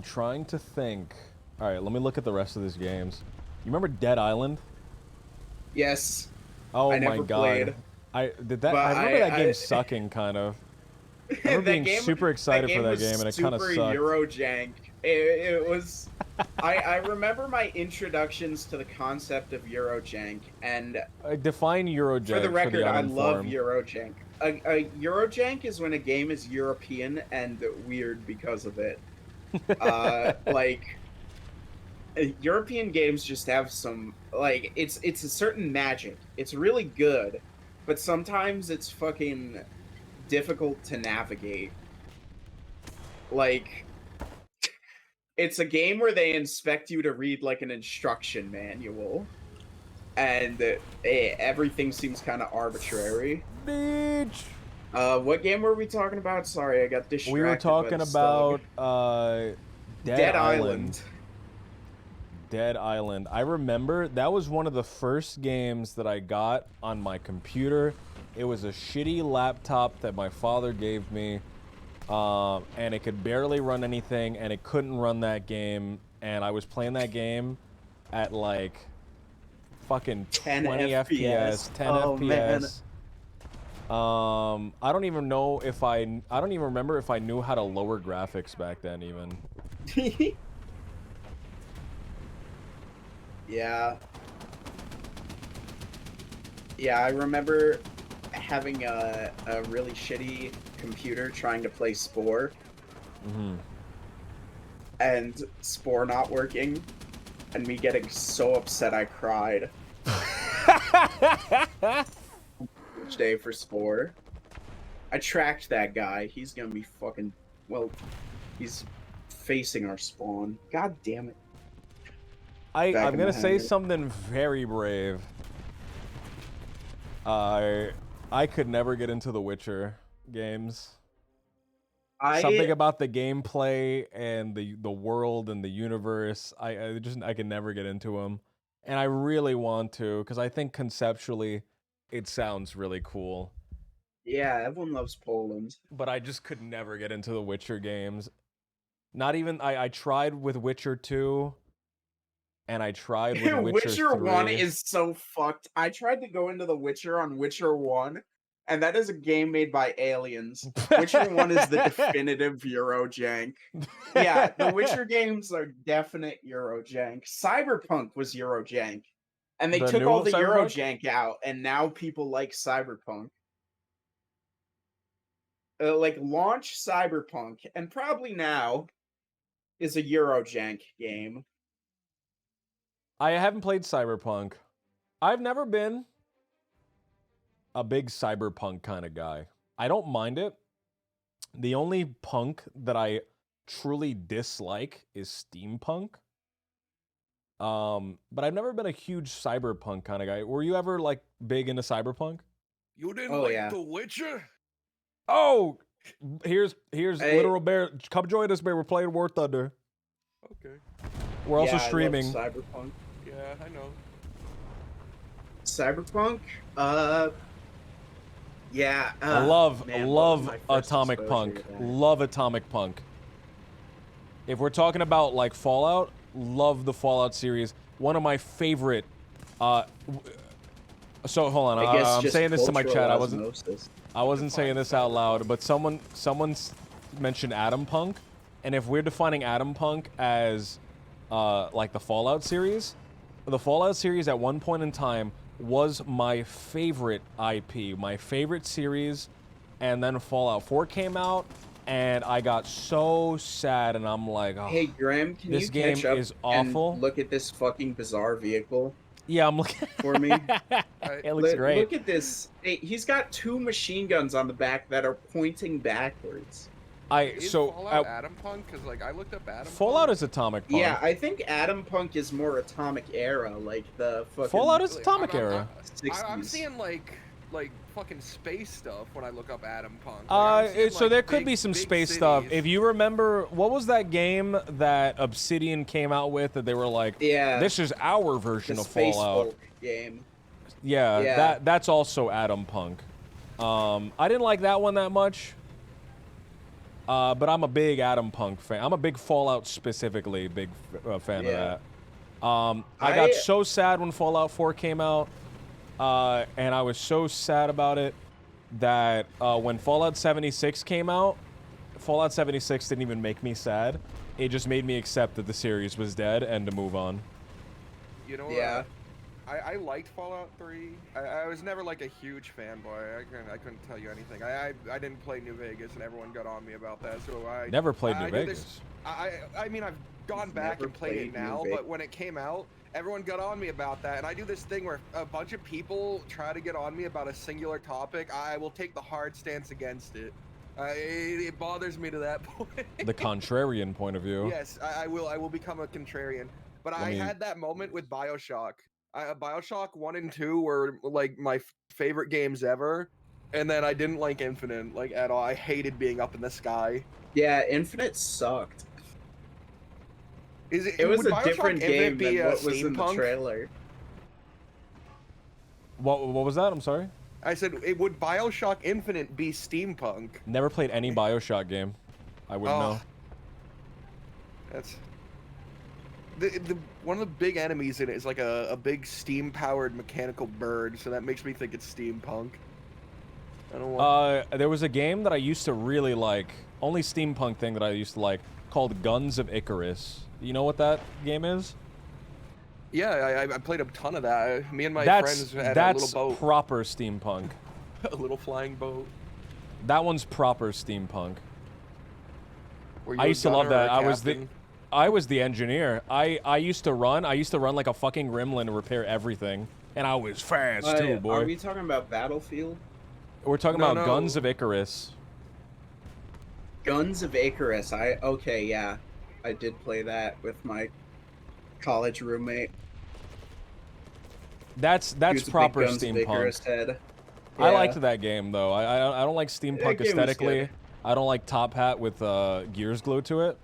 trying to think. Alright, let me look at the rest of these games. You remember Dead Island? Yes. Oh I my never god. played. I remember that game sucking, kind of. I remember being super excited for that game, and it kind of sucked. Eurojank. It was... I remember my introductions to the concept of Eurojank, and... Define Eurojank for the record, I love uninformed. Eurojank. A Eurojank is when a game is European and weird because of it. Like... European games just have some... Like, it's a certain magic. It's really good, but sometimes it's fucking difficult to navigate. Like, it's a game where they expect you to read, like, an instruction manual, and everything seems kind of arbitrary. Bitch! What game were we talking about? Sorry, I got distracted. We were talking about, Dead Island. Dead Island. I remember that was one of the first games that I got on my computer. It was a shitty laptop that my father gave me. and it could barely run anything, and it couldn't run that game, and I was playing that game at like fucking 10 20 FPS, 10 FPS. I don't even know if I don't even remember if I knew how to lower graphics back then even. Yeah. Yeah, I remember having a really shitty computer trying to play Spore. And Spore not working, and me getting so upset I cried. Each day for Spore. I tracked that guy. He's gonna be fucking... Well, he's facing our spawn. God damn it. I'm gonna say something very brave. I could never get into the Witcher games. Something about the gameplay and the world and the universe, I can never get into them, and I really want to because I think conceptually it sounds really cool. Yeah, everyone loves Poland. But I just could never get into the Witcher games. Not even I tried with Witcher 2. And I tried with Witcher 3. 1 is so fucked. I tried to go into The Witcher on Witcher 1, and that is a game made by aliens. Witcher 1 is the definitive Eurojank. Yeah, the Witcher games are definite Eurojank. Cyberpunk was Eurojank. And they took all the Eurojank out, and now people like Cyberpunk. Like, launch Cyberpunk, and probably now is a Eurojank game. I haven't played Cyberpunk. I've never been a big Cyberpunk kind of guy. I don't mind it. The only punk that I truly dislike is steampunk. But I've never been a huge Cyberpunk kind of guy. Were you ever like big into Cyberpunk? You didn't like The Witcher? Oh, here's Literal Bear. Come join us, Bear. We're playing War Thunder. Okay. We're also streaming. I love Cyberpunk. Yeah, I know. Cyberpunk? Yeah. I love Atomic Punk. Love Atomic Punk. If we're talking about like Fallout, love the Fallout series. One of my favorite. So hold on. I'm saying this to my chat. I wasn't saying this out loud, but someone mentioned Atom Punk, and if we're defining Atom Punk as like the Fallout series at one point in time was my favorite IP, my favorite series, and then Fallout 4 came out, and I got so sad, and I'm like, oh, hey Graham, can this you game catch up is awful. And look at this fucking bizarre vehicle? Yeah, I'm looking for me. It looks great. Look at this. Hey, he's got 2 machine guns on the back that are pointing backwards. Fallout Atom Punk? Because like I looked up Atom Fallout Punk. is Atomic Punk. Yeah, I think Atom Punk is more Atomic Era, like the fucking... Fallout is Atomic Era. I'm seeing like fucking space stuff when I look up Atom Punk. So there could be some space stuff. If you remember, what was that game that Obsidian came out with that they were like, yeah, this is our version of Fallout game. Yeah, that's also Atom Punk. I didn't like that one that much. But I'm a big Atom Punk fan. I'm a big Fallout specifically big fan of that. I got so sad when Fallout 4 came out, and I was so sad about it that when Fallout 76 came out, Fallout 76 didn't even make me sad. It just made me accept that the series was dead and to move on. You know what? I liked Fallout 3. I was never like a huge fanboy. I couldn't tell you anything. I didn't play New Vegas, and everyone got on me about that. So I never played New Vegas. I mean, I've gone back and played it now, but when it came out, everyone got on me about that. And I do this thing where a bunch of people try to get on me about a singular topic. I will take the hard stance against it. It bothers me to that point. The contrarian point of view. Yes, I will become a contrarian. But I had that moment with BioShock. BioShock 1 and 2 were like my favorite games ever, and then I didn't like Infinite like at all. I hated being up in the sky. Yeah, Infinite sucked. It was a different game than what was in the trailer. What was that? I'm sorry. I said, would Bioshock Infinite be steampunk? Never played any Bioshock game. I wouldn't know. That's one of the big enemies in it is like a big steam-powered mechanical bird, so that makes me think it's steampunk. I don't want. There was a game that I used to really like, only steampunk thing that I used to like, called Guns of Icarus. You know what that game is? Yeah, I played a ton of that. Me and my friends had a little boat. That's proper steampunk. A little flying boat. That one's proper steampunk. Were you I a used to love gunner or that. a I was the engineer. I used to run like a fucking gremlin to repair everything. And I was fast too, boy. Are we talking about Battlefield? We're talking about Guns of Icarus. Guns of Icarus. Okay, yeah. I did play that with my college roommate. That's proper steampunk. Head. I liked that game though. I don't like steampunk aesthetically. I don't like Top Hat with gears glued to it.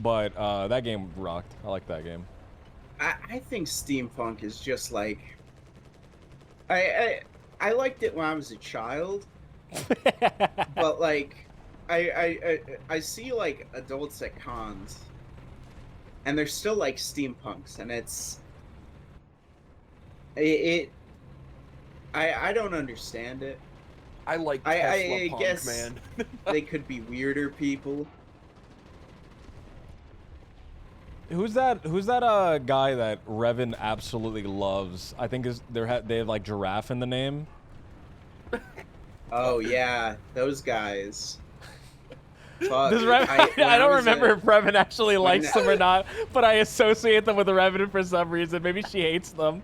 But that game rocked. I like that game. I think steampunk is just like I liked it when I was a child. But like I see like adults at cons and they're still like steampunks, and I don't understand it. I like Tesla I punk, guess man. they could be weirder people. Who's that guy that Revan absolutely loves? I think they have like giraffe in the name. Oh yeah, those guys. Fuck. Does Revan, I don't remember if Revan actually likes them or not, but I associate them with Revan for some reason. Maybe she hates them.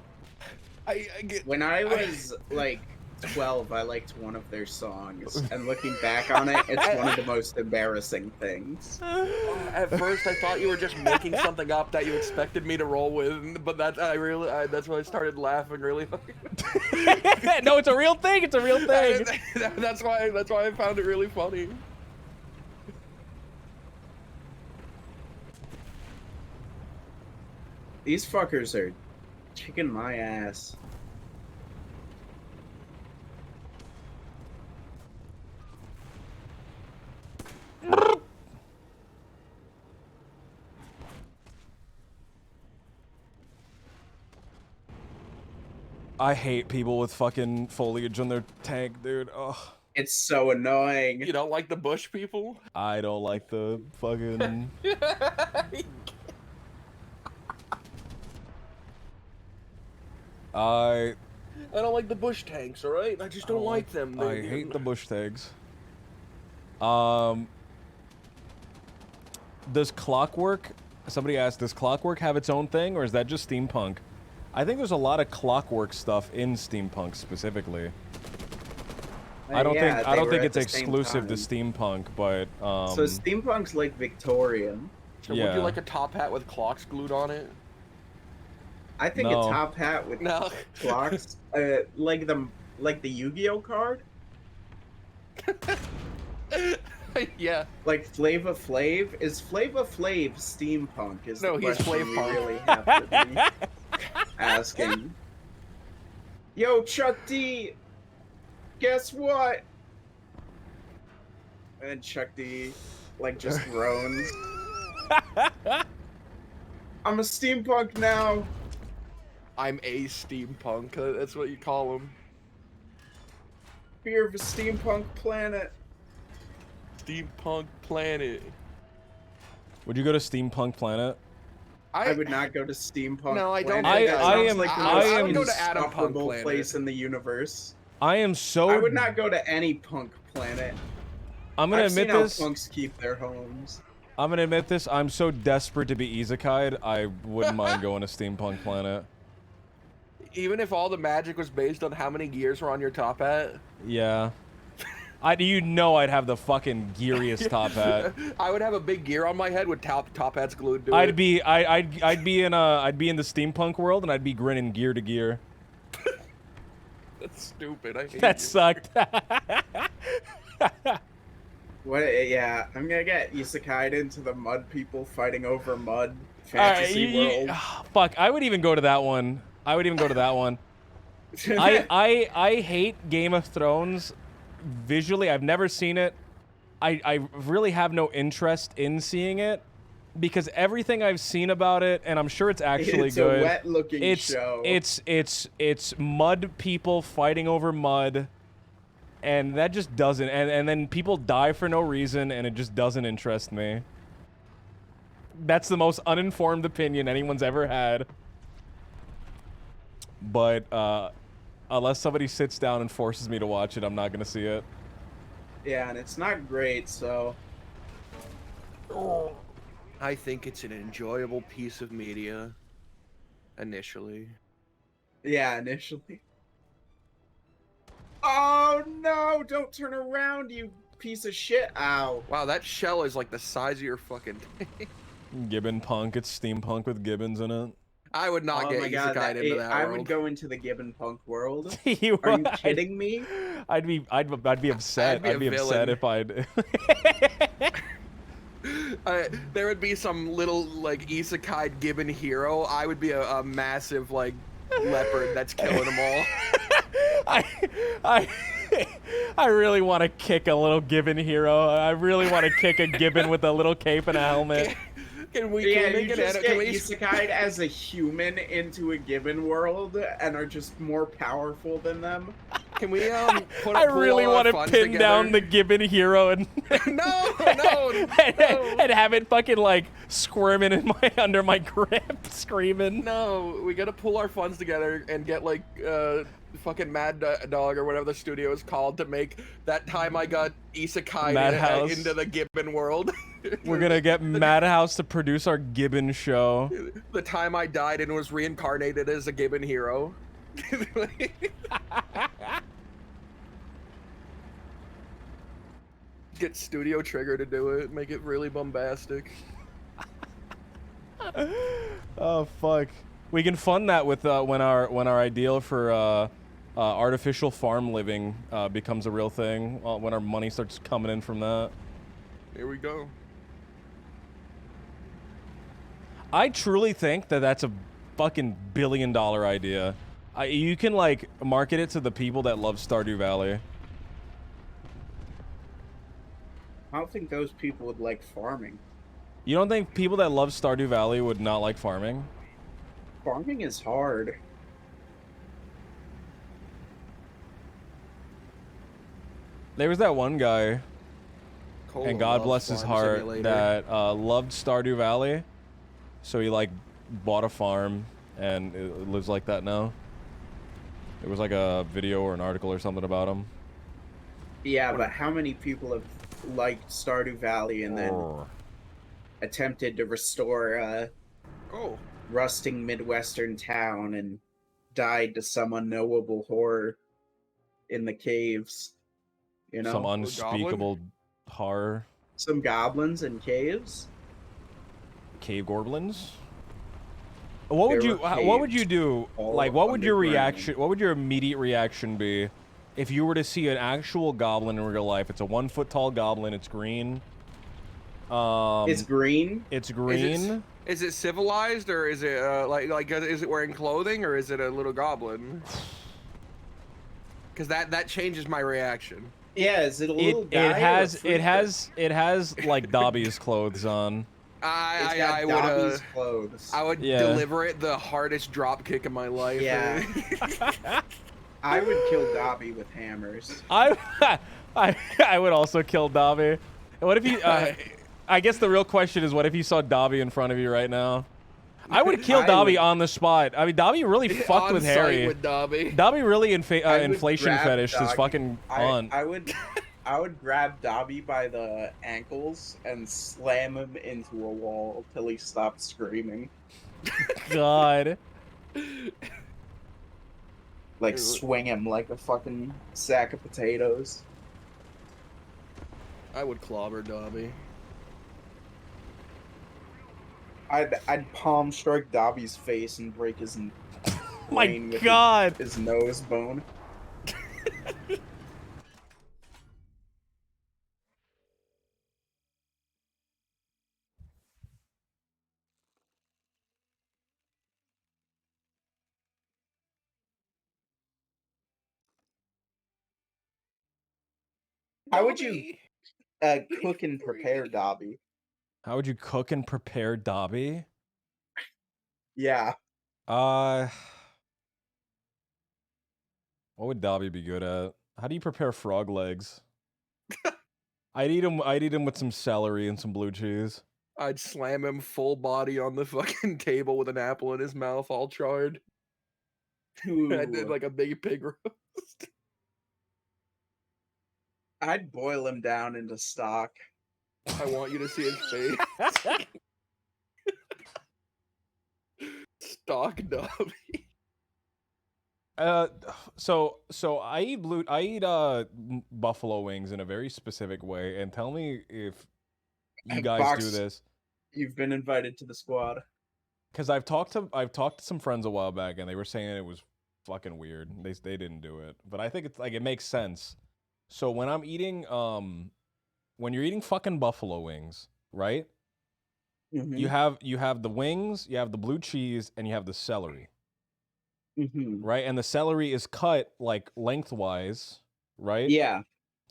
When I was like 12, I liked one of their songs, and looking back on it, it's one of the most embarrassing things. At first, I thought you were just making something up that you expected me to roll with, but that's when I started laughing really hard. No, it's a real thing. It's a real thing. That's why I found it really funny. These fuckers are kicking my ass. I hate people with fucking foliage on their tank, dude. Ugh. It's so annoying. You don't like the bush people? I don't like the fucking... I don't like the bush tanks, alright? I just don't like them. I hate the bush tanks. Does Clockwork... Somebody asked, does Clockwork have its own thing, or is that just steampunk? I think there's a lot of Clockwork stuff in steampunk specifically. I don't think it's exclusive to steampunk, but So steampunk's like Victorian. So would you like a top hat with clocks glued on it? I think a top hat with clocks, like the Yu-Gi-Oh card. Yeah. Like Flava Flav? Is Flava Flav steampunk? Is no, the he's question Flav we Punk. really have to be asking. Yo, Chuck D, guess what? And Chuck D, like, just groans. I'm a steampunk now. I'm a steampunk. That's what you call him. Fear of a steampunk planet. Steampunk planet. Would you go to Steampunk Planet? I would not go to Steampunk. No, I don't. Planet. I am like the I would most go to Adam Punk insufferable Planet. place in the universe. I am so... I would not go to any punk planet. I'm gonna admit this. How punks keep their homes. I'm gonna admit this. I'm so desperate to be isekai'd, I wouldn't mind going to Steampunk Planet. Even if all the magic was based on how many gears were on your top hat? Yeah. I'd have the fucking geariest top hat. I would have a big gear on my head with top hats glued to it. I'd be in the steampunk world, and I'd be grinning gear to gear. That's stupid. I hate That you. sucked. What? Yeah, I'm gonna get isekai'd into the mud people fighting over mud fantasy world. Fuck, I would even go to that one. I hate Game of Thrones visually. I've never seen it. I really have no interest in seeing it because everything I've seen about it, and I'm sure it's actually good. It's a wet-looking show. It's mud people fighting over mud, and that just doesn't. And then people die for no reason, and it just doesn't interest me. That's the most uninformed opinion anyone's ever had. But unless somebody sits down and forces me to watch it, I'm not gonna see it. Yeah, and it's not great, so. I think it's an enjoyable piece of media. Initially. Yeah, initially. Oh no! Don't turn around, you piece of shit! Ow! Wow, that shell is like the size of your fucking. Gibbon punk. It's steampunk with gibbons in it. I would not get isekai into that I world. would go into the Gibbon punk world. You Are you kidding me? I'd be upset. I'd be upset if I'd. There would be some little like isekai Gibbon hero. I would be a massive like leopard that's killing them all. I really want to kick a little Gibbon hero. I really want to kick a Gibbon with a little cape and a helmet. Can we make you it just get isekai'd as a human into a Gibbon world and are just more powerful than them? Can we I really want to pin down the Gibbon hero and and have it fucking like squirming in under my grip, screaming. No, we gotta pull our funds together and get like fucking Mad Dog or whatever the studio is called to make That Time I Got Isekai into the Gibbon world. We're gonna get Madhouse to produce our Gibbon show. The Time I Died and was reincarnated as a Gibbon hero. Get Studio Trigger to do it, make it really bombastic. Oh fuck. We can fund that with when our ideal for artificial farm living becomes a real thing. When our money starts coming in from that. Here we go. I truly think that that's a fucking billion-dollar idea. You can like market it to the people that love Stardew Valley. I don't think those people would like farming. You don't think people that love Stardew Valley would not like farming? Farming is hard. There was that one guy, and God bless his heart, that loved Stardew Valley. So he like bought a farm and it lives like that now. It was like a video or an article or something about him. Yeah, but how many people have liked Stardew Valley and then attempted to restore a rusting Midwestern town and died to some unknowable horror in the caves? You know, some unspeakable horror. Some goblins in caves. Cave goblins. What would you do? Like, what would your reaction? What would your immediate reaction be if you were to see an actual goblin in real life? It's a 1 foot tall goblin. It's green. It's green. It's green. Is it civilized or is it like is it wearing clothing or is it a little goblin? Because that changes my reaction. Yeah, is it a little guy? It has like Dobby's clothes on. I would deliver it the hardest drop kick of my life. Yeah. I would kill Dobby with hammers. I would also kill Dobby. What if you? I guess the real question is, what if you saw Dobby in front of you right now? I would kill Dobby on the spot. I mean, Dobby really fucked with Harry. With Dobby. Dobby really inflation fetish his fucking aunt. I would grab Dobby by the ankles and slam him into a wall till he stopped screaming. God. Like swing him like a fucking sack of potatoes. I would clobber Dobby. I'd palm strike Dobby's face and break his My brain with God. his nose bone. How would you cook and prepare Dobby? How would you cook and prepare Dobby? Yeah. What would Dobby be good at? How do you prepare frog legs? I'd eat him with some celery and some blue cheese. I'd slam him full body on the fucking table with an apple in his mouth, all charred. I did like a big pig roast. I'd boil him down into stock. I want you to see his face. Stock Dobby. So I eat buffalo wings in a very specific way, and tell me if you guys do this. You've been invited to the squad. Because I've talked to some friends a while back, and they were saying it was fucking weird. They didn't do it, but I think it's like it makes sense. So when I'm eating when you're eating fucking buffalo wings, right? Mm-hmm. You have the wings, you have the blue cheese, and you have the celery. Mm-hmm. Right? And the celery is cut like lengthwise, right? Yeah.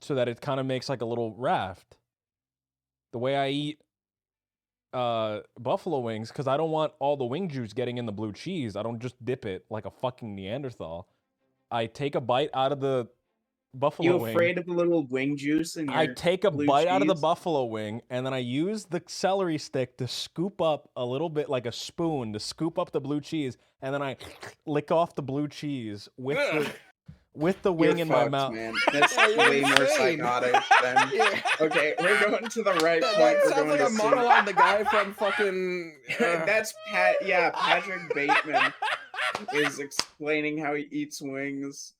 So that it kind of makes like a little raft. The way I eat buffalo wings, because I don't want all the wing juice getting in the blue cheese. I don't just dip it like a fucking Neanderthal. I take a bite out of the buffalo wing. You afraid of a little wing juice in your I take a bite out of the cheese? buffalo wing, and then I use the celery stick to scoop up a little bit, like a spoon, to scoop up the blue cheese, and then I lick off the blue cheese with the wing You're in fucked, my mouth. Man. That's way more psychotic than... Okay, we're going to the right point. That sounds like a monologue. The guy from fucking... That's Patrick Bateman is explaining how he eats wings.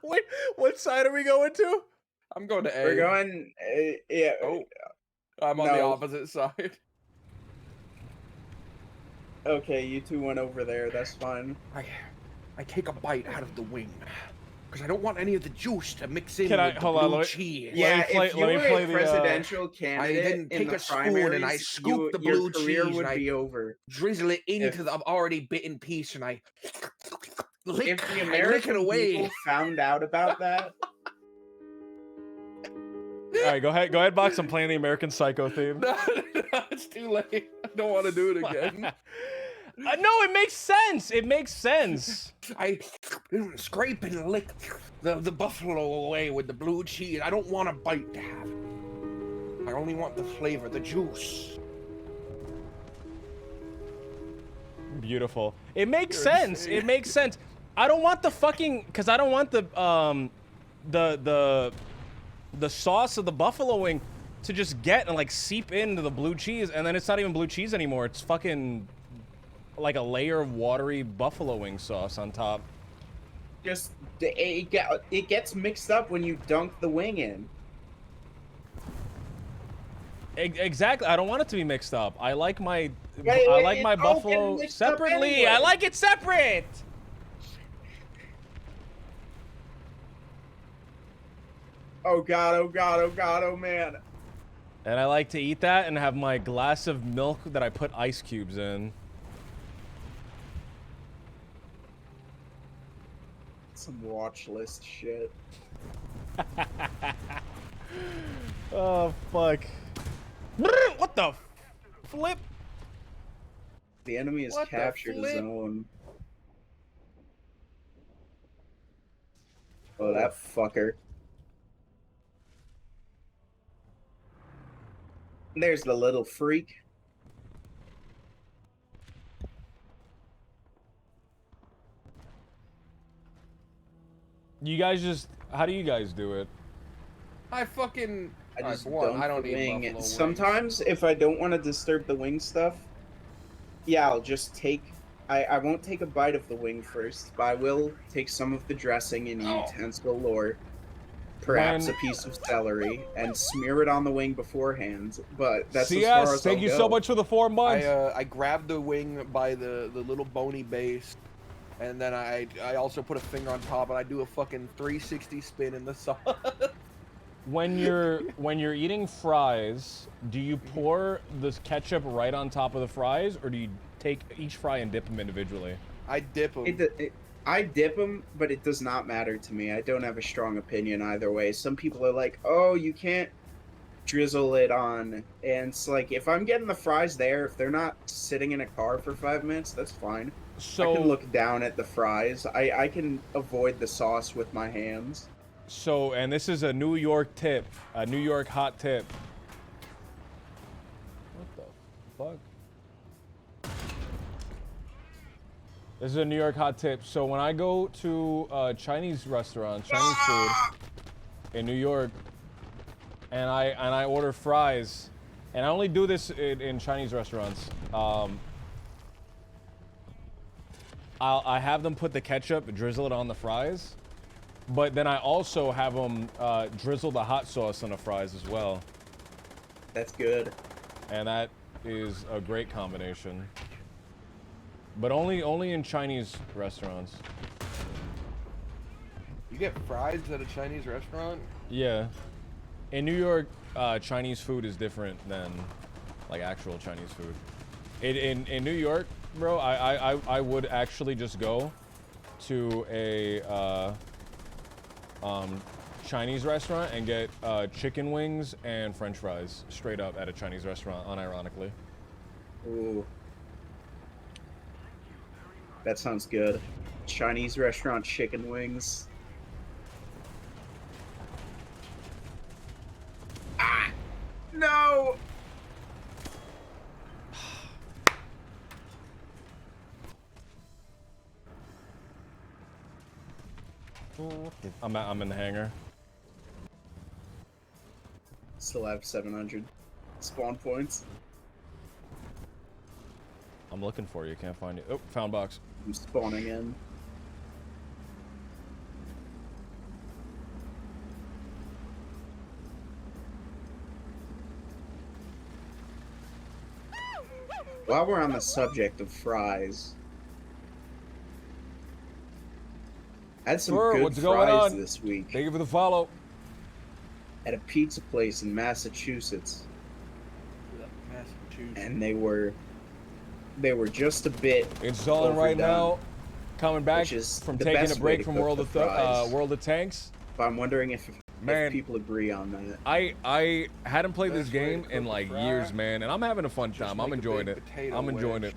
Wait, what side are we going to? I'm going to A. We're going... yeah. Oh, I'm on the opposite side. Okay, you two went over there. That's fine. I take a bite out of the wing because I don't want any of the juice to mix in with the blue cheese. Yeah, if you were a presidential candidate I didn't take in the a spoon primaries, and I scoop the blue your career cheese would and be I over. drizzle it into the already bitten piece and I lick, If the I lick American it away. people found out about that, All right, go ahead, Box. I'm playing the American Psycho theme. No, it's too late. I don't want to do it again. No, it makes sense. It makes sense. I scrape and lick the buffalo away with the blue cheese. I don't want a bite to have it. I only want the flavor, the juice. Beautiful. It makes sense. It makes sense. I don't want the fucking, because I don't want the sauce of the buffalo wing to just get and like seep into the blue cheese, and then it's not even blue cheese anymore. It's fucking like a layer of watery buffalo wing sauce on top. just it gets mixed up when you dunk the wing in. Exactly. I don't want it to be mixed up. I like my It's buffalo mixed up separately. anyway. I like it separate. Oh god, oh god, oh god, oh man. And I like to eat that and have my glass of milk that I put ice cubes in. Some watch list shit. Oh, fuck. What the flip? The enemy has What the captured a flip? zone. Oh, that fucker. There's the little freak. You guys just, how do you guys do it? I fucking. I just for one, dunk I don't the eat wing. buffalo wings. Sometimes, if I don't want to disturb the wing stuff, yeah, I'll just take... I won't take a bite of the wing first, but I will take some of the dressing and utensil galore. Perhaps a piece of celery, and smear it on the wing beforehand, but that's as far as thank I'll you go. so much for the 4 months. I grabbed the wing by the little bony base, and then I also put a finger on top, and I do a fucking 360 spin in the sauce. When you're eating fries, do you pour this ketchup right on top of the fries, or do you take each fry and dip them individually? I dip them. I dip them, but it does not matter to me. I don't have a strong opinion either way. Some people are like, oh, you can't drizzle it on. And it's like, if I'm getting the fries there, if they're not sitting in a car for 5 minutes, that's fine. So I can look down at the fries. I can avoid the sauce with my hands. So, and this is a New York tip, a New York hot tip. What the fuck? This is a New York hot tip. So when I go to a Chinese restaurant, Chinese food in New York, and I order fries, and I only do this in Chinese restaurants. I have them put the ketchup, drizzle it on the fries, but then I also have them drizzle the hot sauce on the fries as well. That's good. And that is a great combination. But only in Chinese restaurants. You get fries at a Chinese restaurant? Yeah. In New York, Chinese food is different than like actual Chinese food. In New York, bro, I would actually just go to a Chinese restaurant and get chicken wings and French fries straight up at a Chinese restaurant, unironically. Ooh. That sounds good. Chinese restaurant chicken wings. Ah! No! I'm in the hangar. Still have 700 spawn points. I'm looking for you, can't find you. Oh, found box. I'm spawning in. While we're on the subject of fries, I had some good what's going fries on? this week Thank you for the follow. at a pizza place in Massachusetts, and they were just a bit Installing right overdone. now. Coming back Which is from the taking best a way break to from cook World the of fries. World of Tanks. But I'm wondering if Man. people agree on that. I hadn't played this Best way to game cook in a like fry, years, man, and I'm having a fun time. I'm make a enjoying big it. potato I'm enjoying wedge.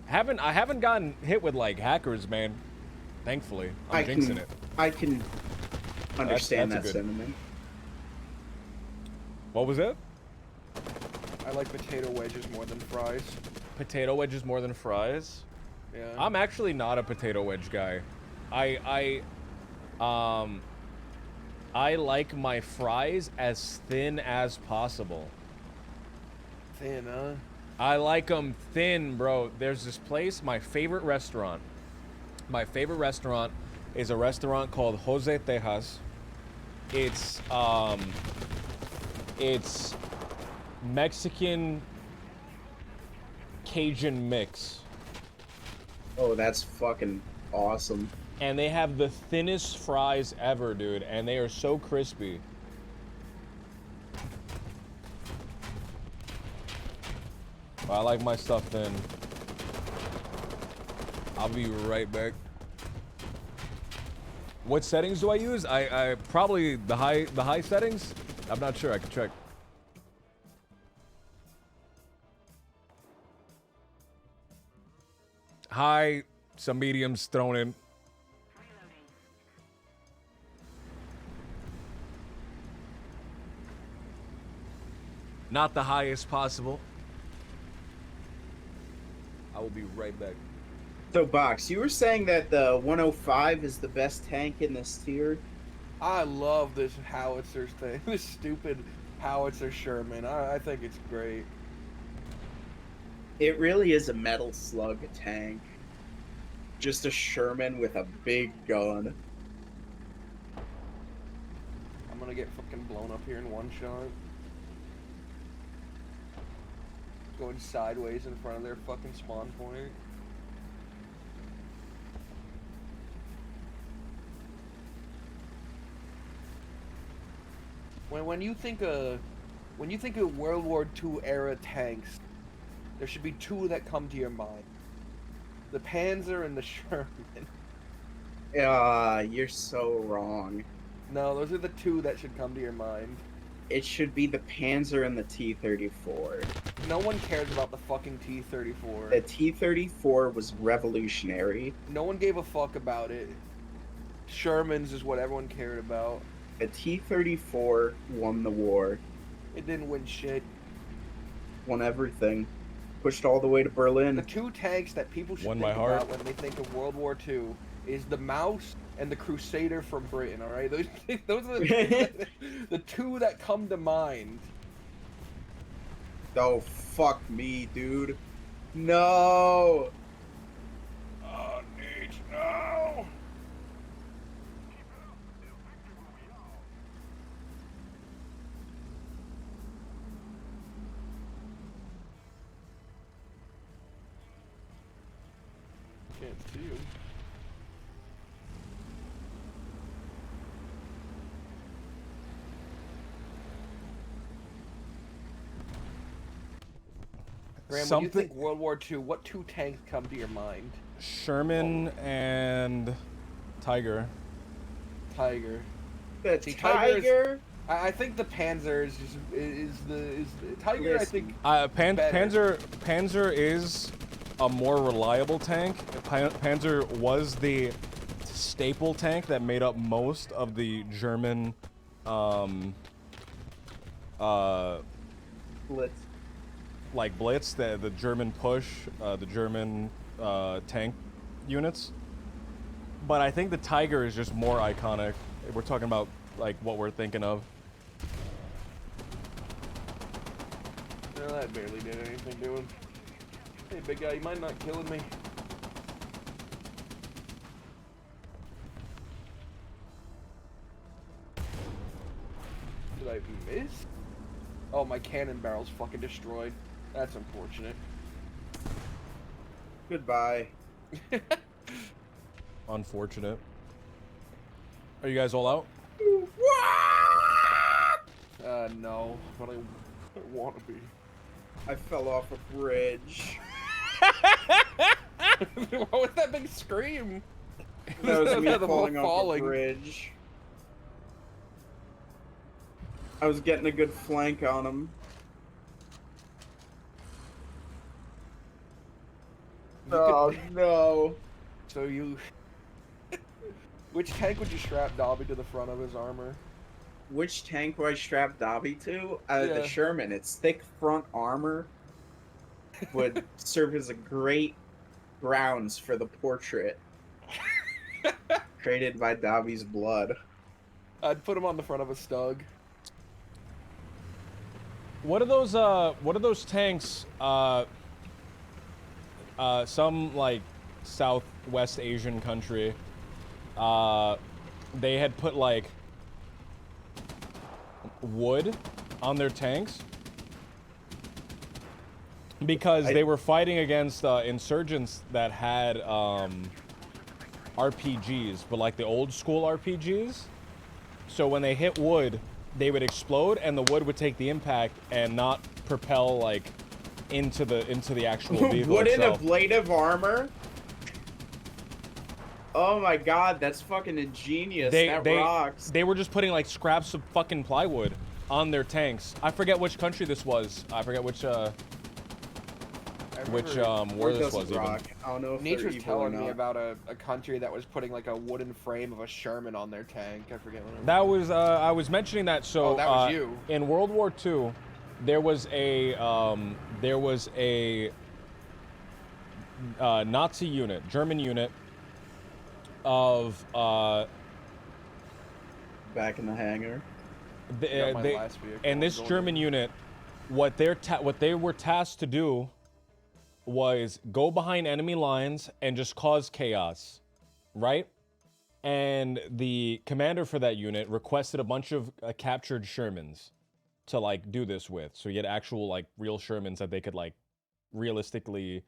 it. I haven't gotten hit with like hackers, man. Thankfully, I'm jinxing it. I can understand that's a that good- sentiment. What was it? I like potato wedges more than fries. Potato wedges more than fries. Yeah. I'm actually not a potato wedge guy. I like my fries as thin as possible. Thin, huh? I like them thin, bro. There's this place, my favorite restaurant. My favorite restaurant is a restaurant called Jose Tejas. It's Mexican Cajun mix. Oh, that's fucking awesome. And they have the thinnest fries ever, dude, and they are so crispy. I like my stuff thin. I'll be right back. What settings do I use? I probably the high settings. I'm not sure. I can check. High, some mediums thrown in. Not the highest possible. I will be right back. So, Box, you were saying that the 105 is the best tank in this tier? I love this howitzer thing. This stupid howitzer Sherman. I think it's great. It really is a metal slug tank. Just a Sherman with a big gun. I'm gonna get fucking blown up here in one shot. Going sideways in front of their fucking spawn point. When you think of World War II era tanks, there should be two that come to your mind. The Panzer and the Sherman. You're so wrong. No, those are the two that should come to your mind. It should be the Panzer and the T-34. No one cares about the fucking T-34. The T-34 was revolutionary. No one gave a fuck about it. Sherman's is what everyone cared about. The T-34 won the war. It didn't win shit. Won everything. Pushed all the way to Berlin. The two tanks that people should Won think my heart. about when they think of World War II is the Mouse and the Crusader from Britain, alright? Those are the two that come to mind. Oh, fuck me, dude. No! Oh, Nate, no! Can't see you. Graham, when you think World War II, what two tanks come to your mind? Sherman and Tiger. Tiger. The See, Tiger? I think the Panzer is the Tiger. I think Panzer is a more reliable tank. Panzer was the staple tank that made up most of the German Blitz. like Blitz, the German push, the German tank units. But I think the Tiger is just more iconic. If we're talking about like what we're thinking of. No, that barely did anything to him. Hey, big guy, you mind not killing me? Did I miss? Oh, my cannon barrel's fucking destroyed. That's unfortunate. Goodbye. Unfortunate. Are you guys all out? No, but I want to be. I fell off a bridge. What was that big scream? That was me The falling off a falling. bridge. I was getting a good flank on him. Oh no. So you... Which tank would you strap Dobby to the front of his armor? Which tank would I strap Dobby to? Yeah. The Sherman. Its thick front armor would serve as a great grounds for the portrait created by Dobby's blood. I'd put him on the front of a Stug. What are those tanks? Some like Southwest Asian country. They had put like wood on their tanks because they were fighting against insurgents that had RPGs, but like the old school RPGs. So when they hit wood, they would explode, and the wood would take the impact and not propel like into the actual vehicle Wood in itself. ablative armor? Oh my god, that's fucking ingenious. That rocks. They were just putting like scraps of fucking plywood on their tanks. I forget which country this was. I forget which war this was even. I don't know if Nature's they're evil telling or me not. about a country that was putting like a wooden frame of a Sherman on their tank. I forget what it was. That was I was mentioning that. So Oh, that was you. In World War II, there was a Nazi unit, German unit of Back in the hangar. Got my last vehicle. and this Golden. German unit, what they were tasked to do was go behind enemy lines and just cause chaos, right? And the commander for that unit requested a bunch of captured Shermans to like do this with. So you had actual like real Shermans that they could like realistically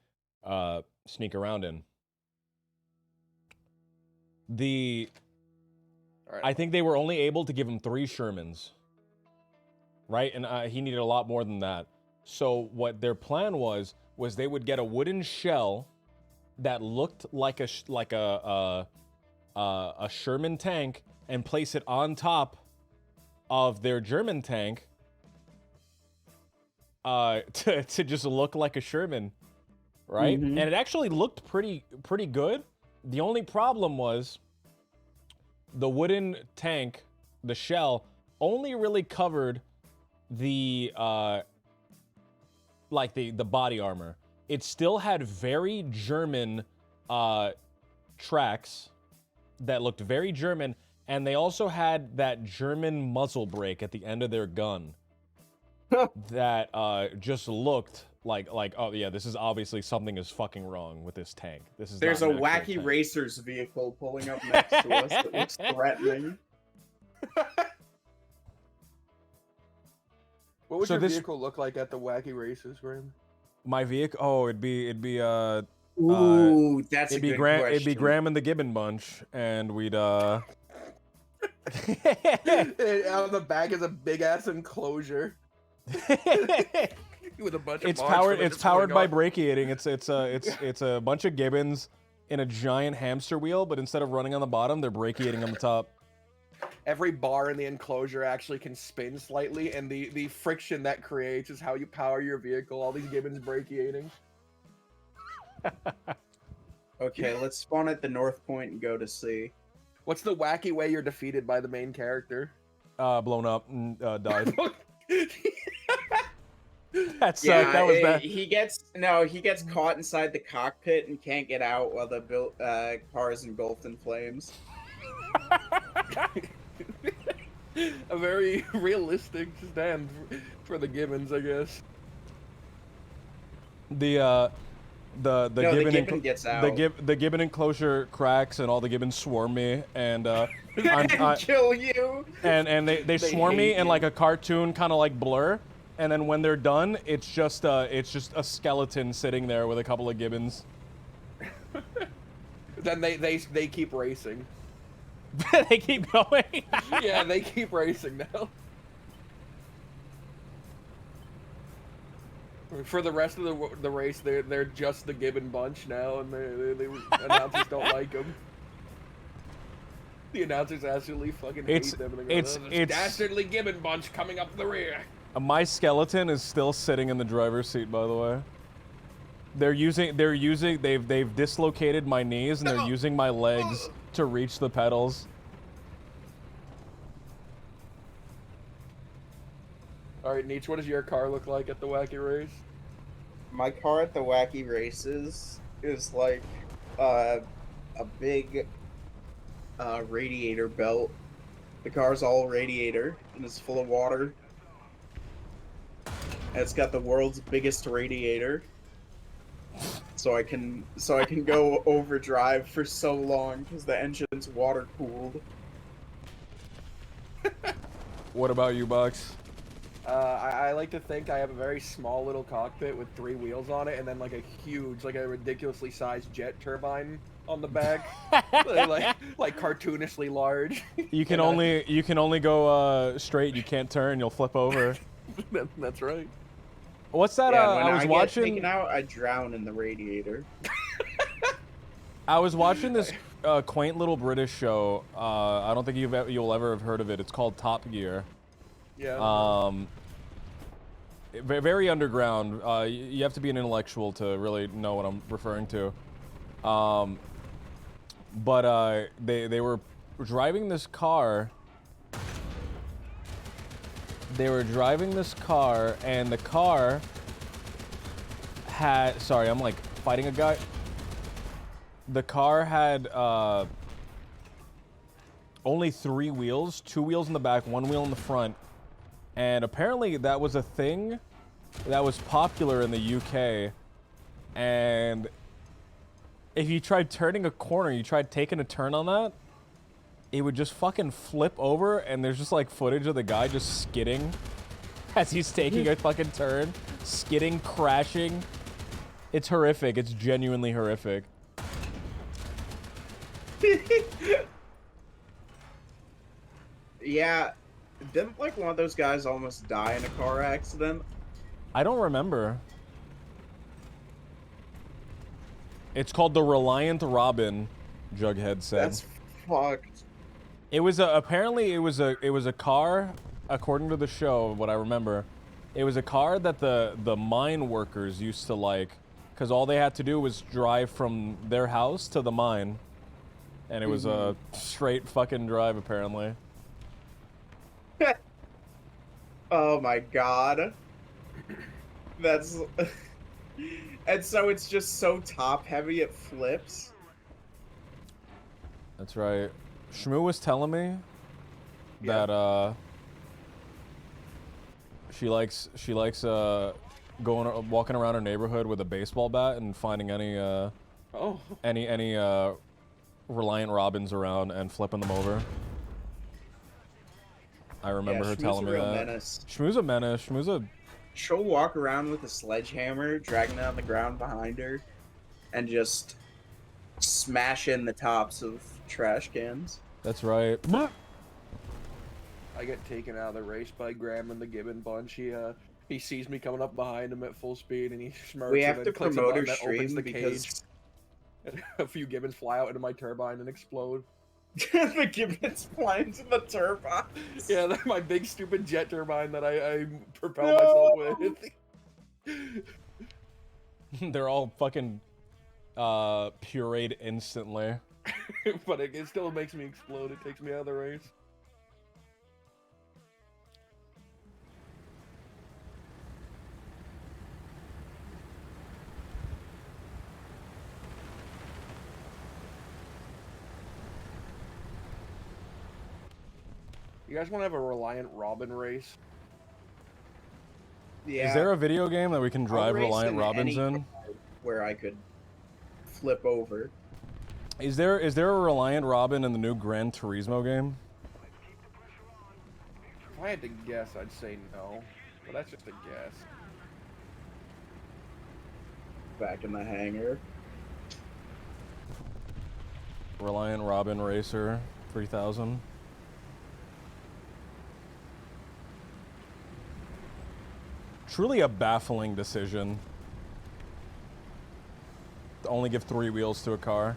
sneak around in. Alright. I think they were only able to give him 3 Shermans, right? And he needed a lot more than that. So what their plan was they would get a wooden shell that looked like a Sherman tank and place it on top of their German tank to just look like a Sherman, right? Mhm. And it actually looked pretty good. The only problem was the wooden tank, the shell, only really covered the like the body armor. It still had very German tracks that looked very German, and they also had that German muzzle brake at the end of their gun that just looked like oh yeah, this is obviously something is fucking wrong with this tank. This is There's a not an actual wacky tank. racers vehicle pulling up next to us that looks threatening. What would So your this- vehicle look like at the wacky races, Graham? My vehicle, oh, it'd be Ooh, that's a it'd be good Graham, question. it'd be Graham and the Gibbon bunch, and we'd On the back is a big ass enclosure with a bunch of It's mods powered. for them It's to powered swing by on. brachiating. It's a bunch of gibbons in a giant hamster wheel, but instead of running on the bottom, they're brachiating on the top. Every bar in the enclosure actually can spin slightly, and the friction that creates is how you power your vehicle. All these gibbons brachiating. Okay, let's spawn at the North Point and go to C. What's the wacky way you're defeated by the main character? Blown up and died. That sucked. Yeah, That was bad. he gets caught inside the cockpit and can't get out while the car is engulfed in flames. A very realistic stand for the gibbons, I guess. The Gibbon gets out. the gibbon enclosure cracks, and all the gibbons swarm me, and Kill you. and they swarm me hate in you. like a cartoon kind of like Blur, and then when they're done, it's just a skeleton sitting there with a couple of gibbons. Then they keep racing. They keep going. Yeah, they keep racing now. For the rest of the race, they're just the Gibbon bunch now, and they announcers don't like them. The announcers absolutely fucking hate them. And they go, it's "Oh, this dastardly Gibbon bunch coming up the rear." My skeleton is still sitting in the driver's seat, by the way. They've dislocated my knees, and they're using my legs to reach the pedals. All right, Nietzsche, what does your car look like at the wacky race? My car at the wacky races is like a big radiator belt. The car's all radiator and it's full of water. And it's got the world's biggest radiator. So I can go overdrive for so long because the engine's water cooled. What about you, Box? I like to think I have a very small little cockpit with 3 wheels on it, and then like a huge, like a ridiculously sized jet turbine on the back, like cartoonishly large. You can only go straight. You can't turn. You'll flip over. That's right. What's that? Yeah, when I was get watching. taken out, I drown in the radiator. I was watching this quaint little British show. I don't think you'll ever have heard of it. It's called Top Gear. Yeah. Very underground. You have to be an intellectual to really know what I'm referring to. But they were driving this car. They were driving this car, and the car had. Sorry, I'm like fighting a guy. The car had only 3 wheels, 2 wheels in the back, 1 wheel in the front. And apparently that was a thing that was popular in the UK. And if you tried turning a corner, you tried taking a turn on that, it would just fucking flip over, and there's just like footage of the guy just skidding as he's taking a fucking turn. Skidding, crashing. It's horrific. It's genuinely horrific. Yeah, didn't like one of those guys almost die in a car accident? I don't remember. It's called the Reliant Robin, Jughead said. That's fucked. It was apparently it was a car, according to the show, what I remember. It was a car that the mine workers used to like, because all they had to do was drive from their house to the mine. And it was a straight fucking drive, apparently. Oh my god. That's... And so it's just so top heavy it flips. That's right. Shmoo was telling me that she likes walking around her neighborhood with a baseball bat and finding any Reliant Robins around and flipping them over. I remember her telling me that. Shmoo's a menace. She'll walk around with a sledgehammer, dragging it on the ground behind her, and just smash in the tops of trash cans. That's right. I get taken out of the race by Graham and the Gibbon bunch. He sees me coming up behind him at full speed, and he smirks. We have and to then clicks a promote button her that opens stream the because cage. And a few Gibbons fly out into my turbine and explode. the Gibbons fly into the turbine. Yeah, that's my big stupid jet turbine that I propel myself with. They're all fucking pureed instantly. But it still makes me explode. It takes me out of the race. You guys want to have a Reliant Robin race? Yeah. Is there a video game that we can drive Reliant Robins in? Where I could flip over. Is there a Reliant Robin in the new Gran Turismo game? If I had to guess, I'd say no. But that's just a guess. Back in the hangar. Reliant Robin Racer 3000. Truly a baffling decision. To only give 3 wheels to a car.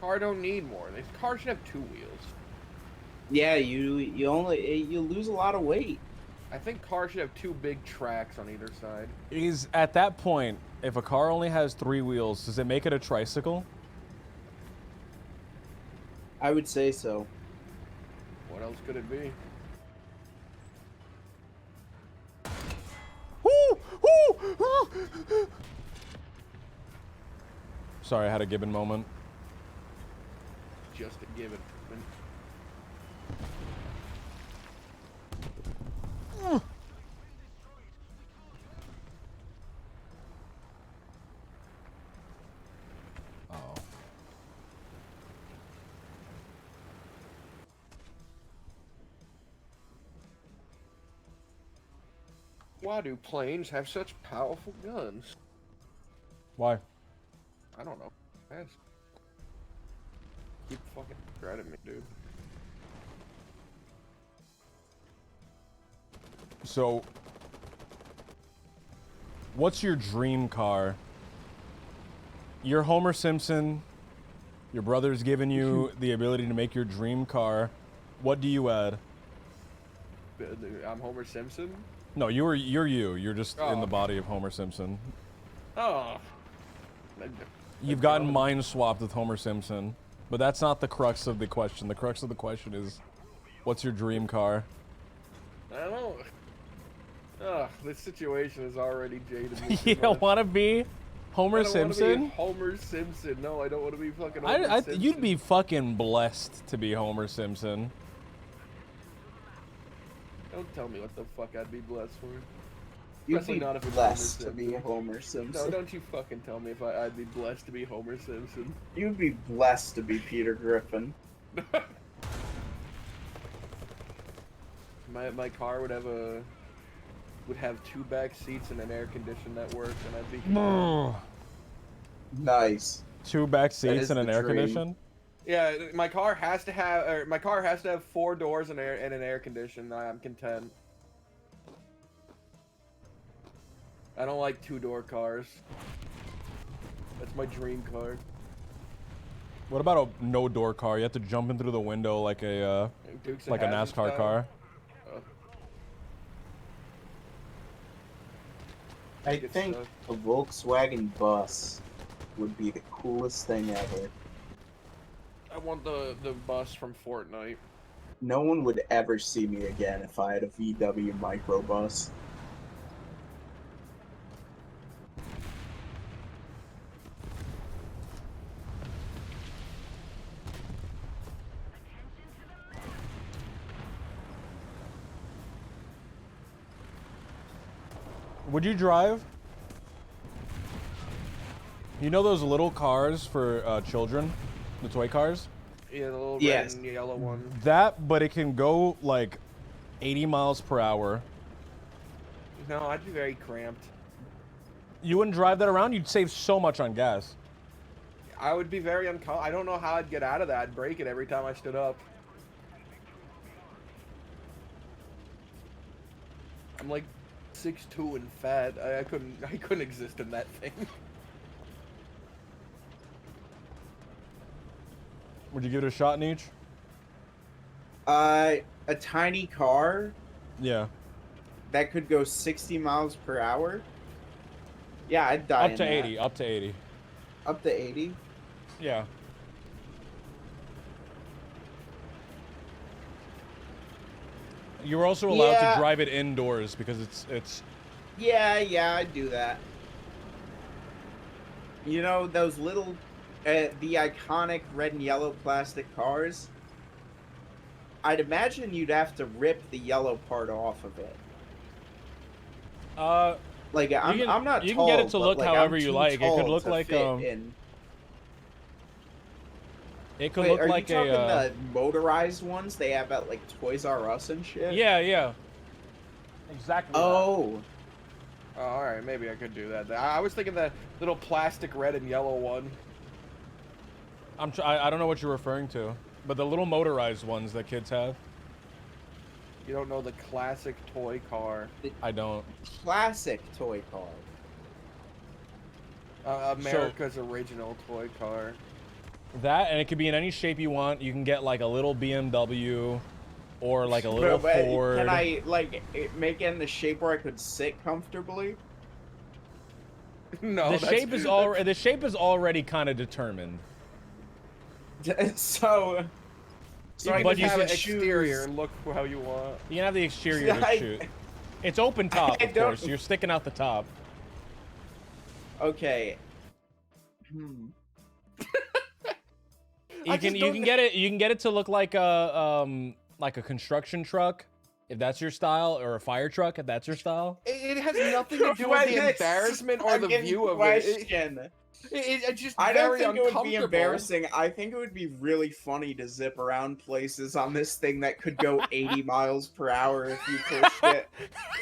Car don't need more. The car should have 2 wheels. Yeah, you lose a lot of weight. I think cars should have 2 big tracks on either side. Is at that point, if a car only has 3 wheels, does it make it a tricycle? I would say so. What else could it be? Sorry, I had a Gibbon moment. Just a given. Oh. Why do planes have such powerful guns? Why? I don't know. Ask. Keep fucking dreading me, dude. So, what's your dream car? You're Homer Simpson. Your brother's given you the ability to make your dream car. What do you add? I'm Homer Simpson? No, you're you. You're just in the body of Homer Simpson. Oh. You've gotten mind swapped with Homer Simpson. But that's not the crux of the question. The crux of the question is, what's your dream car? I don't know. Ugh, this situation is already jaded me. You don't want to be Homer Simpson? I don't want to be Homer Simpson. No, I don't want to be fucking Homer Simpson. You'd be fucking blessed to be Homer Simpson. Don't tell me what the fuck I'd be blessed for. You'd be blessed to be Homer Simpson. No, don't you fucking tell me if I'd be blessed to be Homer Simpson. You'd be blessed to be Peter Griffin. My car would have 2 back seats and an air conditioned network, and I'd be Nice. 2 back seats and an air condition? Yeah, my car has to have 4 doors and an air condition. I'm content. I don't like 2-door cars. That's my dream car. What about a no-door car? You have to jump in through the window like a Dukes of like a Hazzard NASCAR style? car. I Good think stuff. a Volkswagen bus would be the coolest thing ever. I want the bus from Fortnite. No one would ever see me again if I had a VW microbus. Would you drive? You know those little cars for children? The toy cars? Yeah, the little Yes. red and yellow one. That, but it can go like 80 miles per hour. No, I'd be very cramped. You wouldn't drive that around? You'd save so much on gas. I would be very uncomfortable. I don't know how I'd get out of that and break it every time I stood up. I'm like 6'2" and fat. I couldn't exist in that thing. Would you give it a shot, Nietzsche? A tiny car Yeah. that could go 60 miles per hour? Yeah, I'd die Up in to that. 80, up to 80. Up to 80? Yeah. You're also allowed Yeah. to drive it indoors because it's Yeah, I'd do that. You know, those little, the iconic red and yellow plastic cars? I'd imagine you'd have to rip the yellow part off of it. Like, I'm not you tall, can get it to but, look like, however I'm you too like. It could tall look to like fit in. it could Wait, look are like you talking a the motorized ones they have at, like, Toys R Us and shit? yeah. Exactly. Oh. Oh, all right, maybe I could do that. I was thinking the little plastic red and yellow one. I don't know what you're referring to, but the little motorized ones that kids have. You don't know the classic toy car. I don't. Classic toy car. America's original toy car. That, and it could be in any shape you want. You can get like a little BMW or like a little But Ford. can I, like, make it in the shape where I could sit comfortably? No, the shape is already kind of determined. So I But can you have have an it exterior and look how you want. You can have the exterior to shoot. It's open top, I of don't- course. You're sticking out the top. Okay. You can get it to look like a construction truck, if that's your style, or a fire truck, if that's your style. It has nothing to do with the embarrassment or the view of it. It's just I don't very think it would be uncomfortable. embarrassing. I think it would be really funny to zip around places on this thing that could go 80 miles per hour if you pushed it.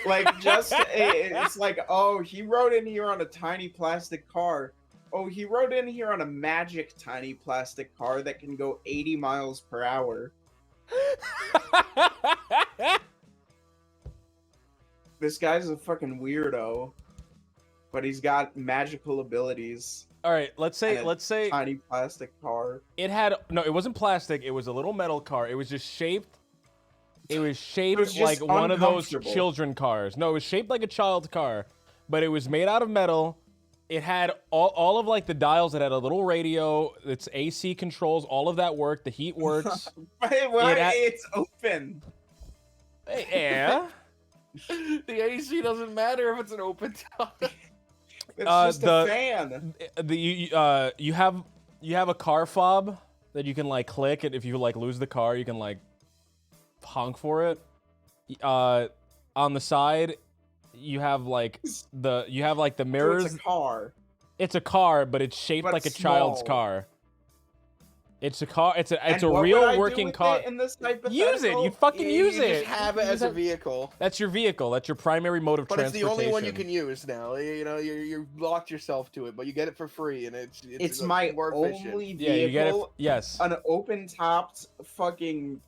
Like, it's like, oh, he rode in here on a tiny plastic car. Oh, he rode in here on a magic tiny plastic car that can go 80 miles per hour. This guy's a fucking weirdo, but he's got magical abilities. All right, let's say Tiny plastic car. it wasn't plastic. It was a little metal car. It was just shaped. It was shaped just like one of those uncomfortable. children cars. No, it was shaped like a child car, but it was made out of metal. It had all of like the dials. It had a little radio. Its AC controls. All of that worked. The heat works. It's open. Yeah. The AC doesn't matter if it's an open top. It's just a fan. You have a car fob that you can like click, and if you like lose the car, you can like honk for it. On the side, you have like the mirrors. So it's a car. It's a car, but it's shaped But like a small. child's car. It's a car. It's a And what would I real do working with car. it in this hypothetical? Use it. You fucking use You it. just have it as a vehicle. That's your vehicle. That's your primary mode of But it's transportation. the only one you can use now. You know, you locked yourself to it, but you get it for free, and It's my more efficient. only Yeah, you get it. vehicle. Yes. An open-topped fucking.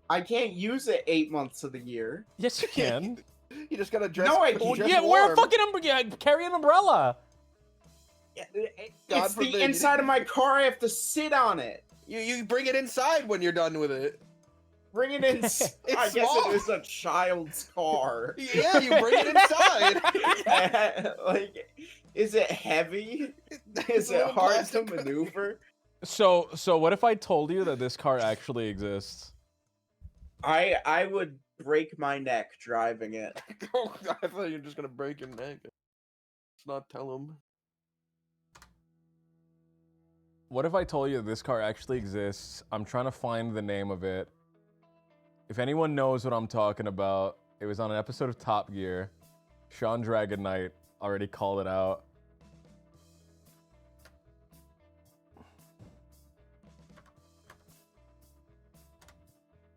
I can't use it 8 months of the year. Yes, you can. You just gotta dress. No, I dress can't. Yeah, wear a warm. fucking umbrella. Yeah, carry an umbrella. God It's forbid, the you inside of didn't- my car. I have to sit on it. You bring it inside when you're done with it. Bring it in. I guess small. it is a child's car. Yeah, you bring it inside. Like, is it heavy? It's Is a it little hard to plastic car. maneuver? So what if I told you that this car actually exists? I would break my neck driving it. Oh, I thought you were just gonna break your neck. Let's not tell him. What if I told you that this car actually exists? I'm trying to find the name of it. If anyone knows what I'm talking about, it was on an episode of Top Gear. Sean Dragon Knight already called it out.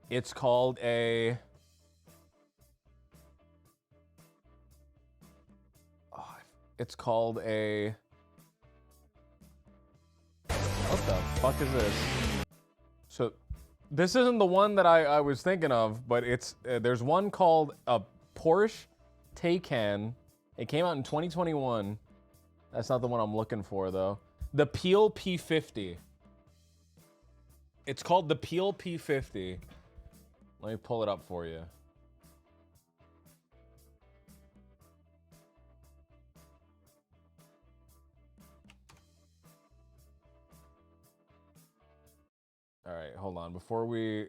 It's called a... It's called a... What the fuck is this? So, this isn't the one that I was thinking of, but it's there's one called a Porsche Taycan. It came out in 2021. That's not the one I'm looking for, though. The Peel P50. It's called the Peel P50. Let me pull it up for you. All right, hold on. Before we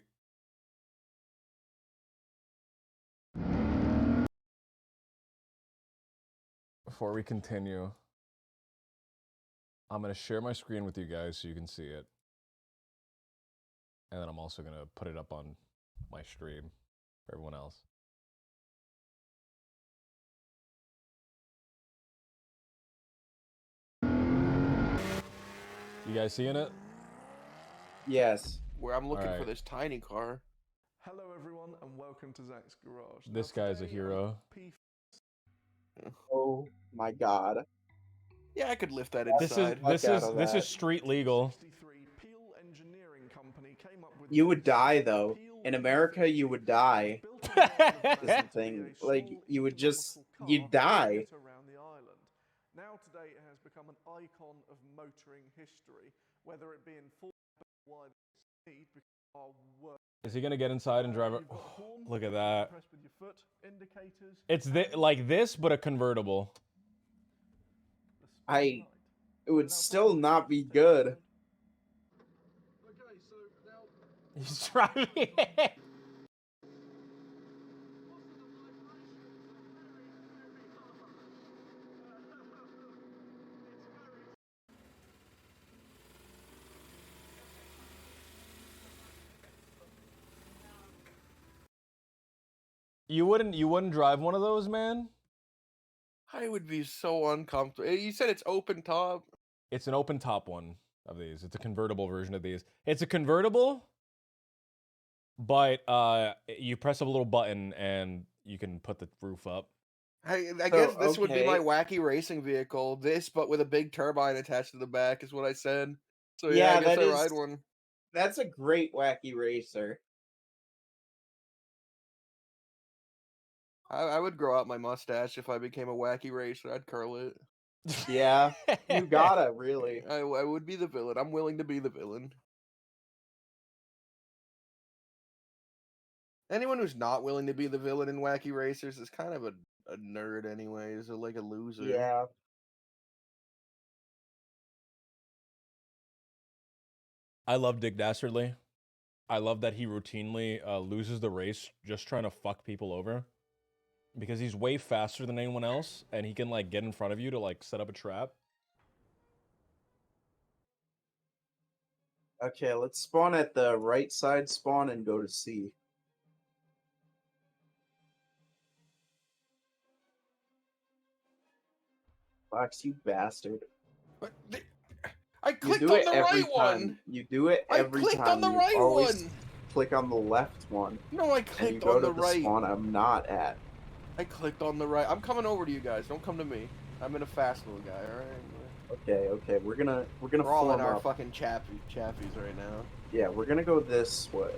continue, I'm going to share my screen with you guys so you can see it. And then I'm also going to put it up on my stream for everyone else. You guys seeing it? Yes. Where I'm looking Alright. for this tiny car. Hello everyone and welcome to Zach's Garage. This guy's a hero. Oh my god. Yeah, I could lift that This is inside. this is street legal. You would die though. In America, you would die. Is the thing. Like, you would just, you'd die. Now today it has become an icon of motoring history, whether it be in full wide speed because our work. Is he gonna get inside and drive it? You've got a horn, Look at that. press with your foot, indicators. It's like this, but a convertible. It would still not be good. Okay, so now He's driving it. You wouldn't drive one of those, man? I would be so uncomfortable. You said it's open top. It's an open top one of these. It's a convertible version of these. It's a convertible, but you press a little button and you can put the roof up. I guess this would be my wacky racing vehicle. This, but with a big turbine attached to the back, is what I said. So yeah, I guess I ride one. That's a great wacky racer. I would grow out my mustache if I became a wacky racer. I'd curl it. Yeah, you gotta, really. I would be the villain. I'm willing to be the villain. Anyone who's not willing to be the villain in Wacky Racers is kind of a nerd anyways, or like a loser. Yeah. I love Dick Dastardly. I love that he routinely loses the race just trying to fuck people over. Because he's way faster than anyone else, and he can, like, get in front of you to, like, set up a trap. Okay, let's spawn at the right side spawn and go to C. Fox, you bastard. But I clicked on the right one! You do it every time. I clicked on the right one! Click on the left one. No, I clicked on the right. Spawn I'm not at. I clicked on the right. I'm coming over to you guys. Don't come to me. I'm in a fast little guy, alright? Okay, we're gonna all in form our up. fucking chappies right now. Yeah, we're gonna go this way.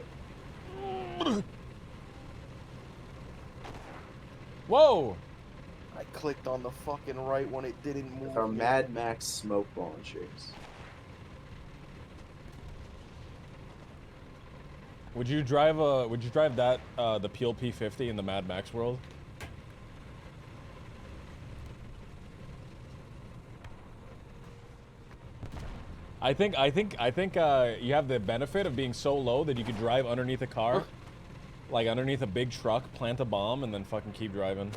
Whoa! I clicked on the fucking right one. It didn't move. With our me. Mad Max smoke launchers. Would you drive that the Peel P50 in the Mad Max world? I think you have the benefit of being so low that you could drive underneath a car, like underneath a big truck, plant a bomb, and then fucking keep driving.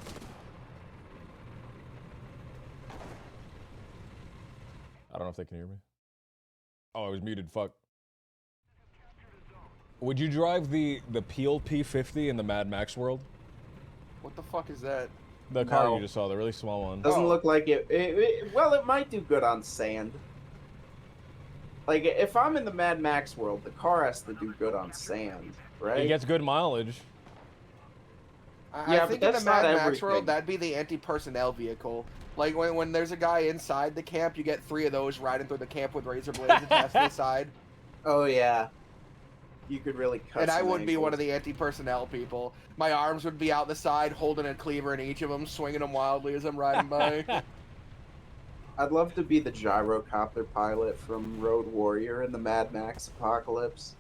I don't know if they can hear me. Oh, I was muted. Fuck. Would you drive the Peel P50 in the Mad Max world? What the fuck is that? The car you just saw, the really small one. Doesn't look like well, it might do good on sand. Like, if I'm in the Mad Max world, the car has to do good on sand, right? It gets good mileage. I think in the Mad Max world, that'd be the anti-personnel vehicle. Like, when there's a guy inside the camp, you get 3 of those riding through the camp with razor blades attached to the side. Oh, yeah. You could really cut. And I would be one of the anti-personnel people. My arms would be out the side, holding a cleaver in each of them, swinging them wildly as I'm riding by. I'd love to be the gyrocopter pilot from Road Warrior in the Mad Max Apocalypse.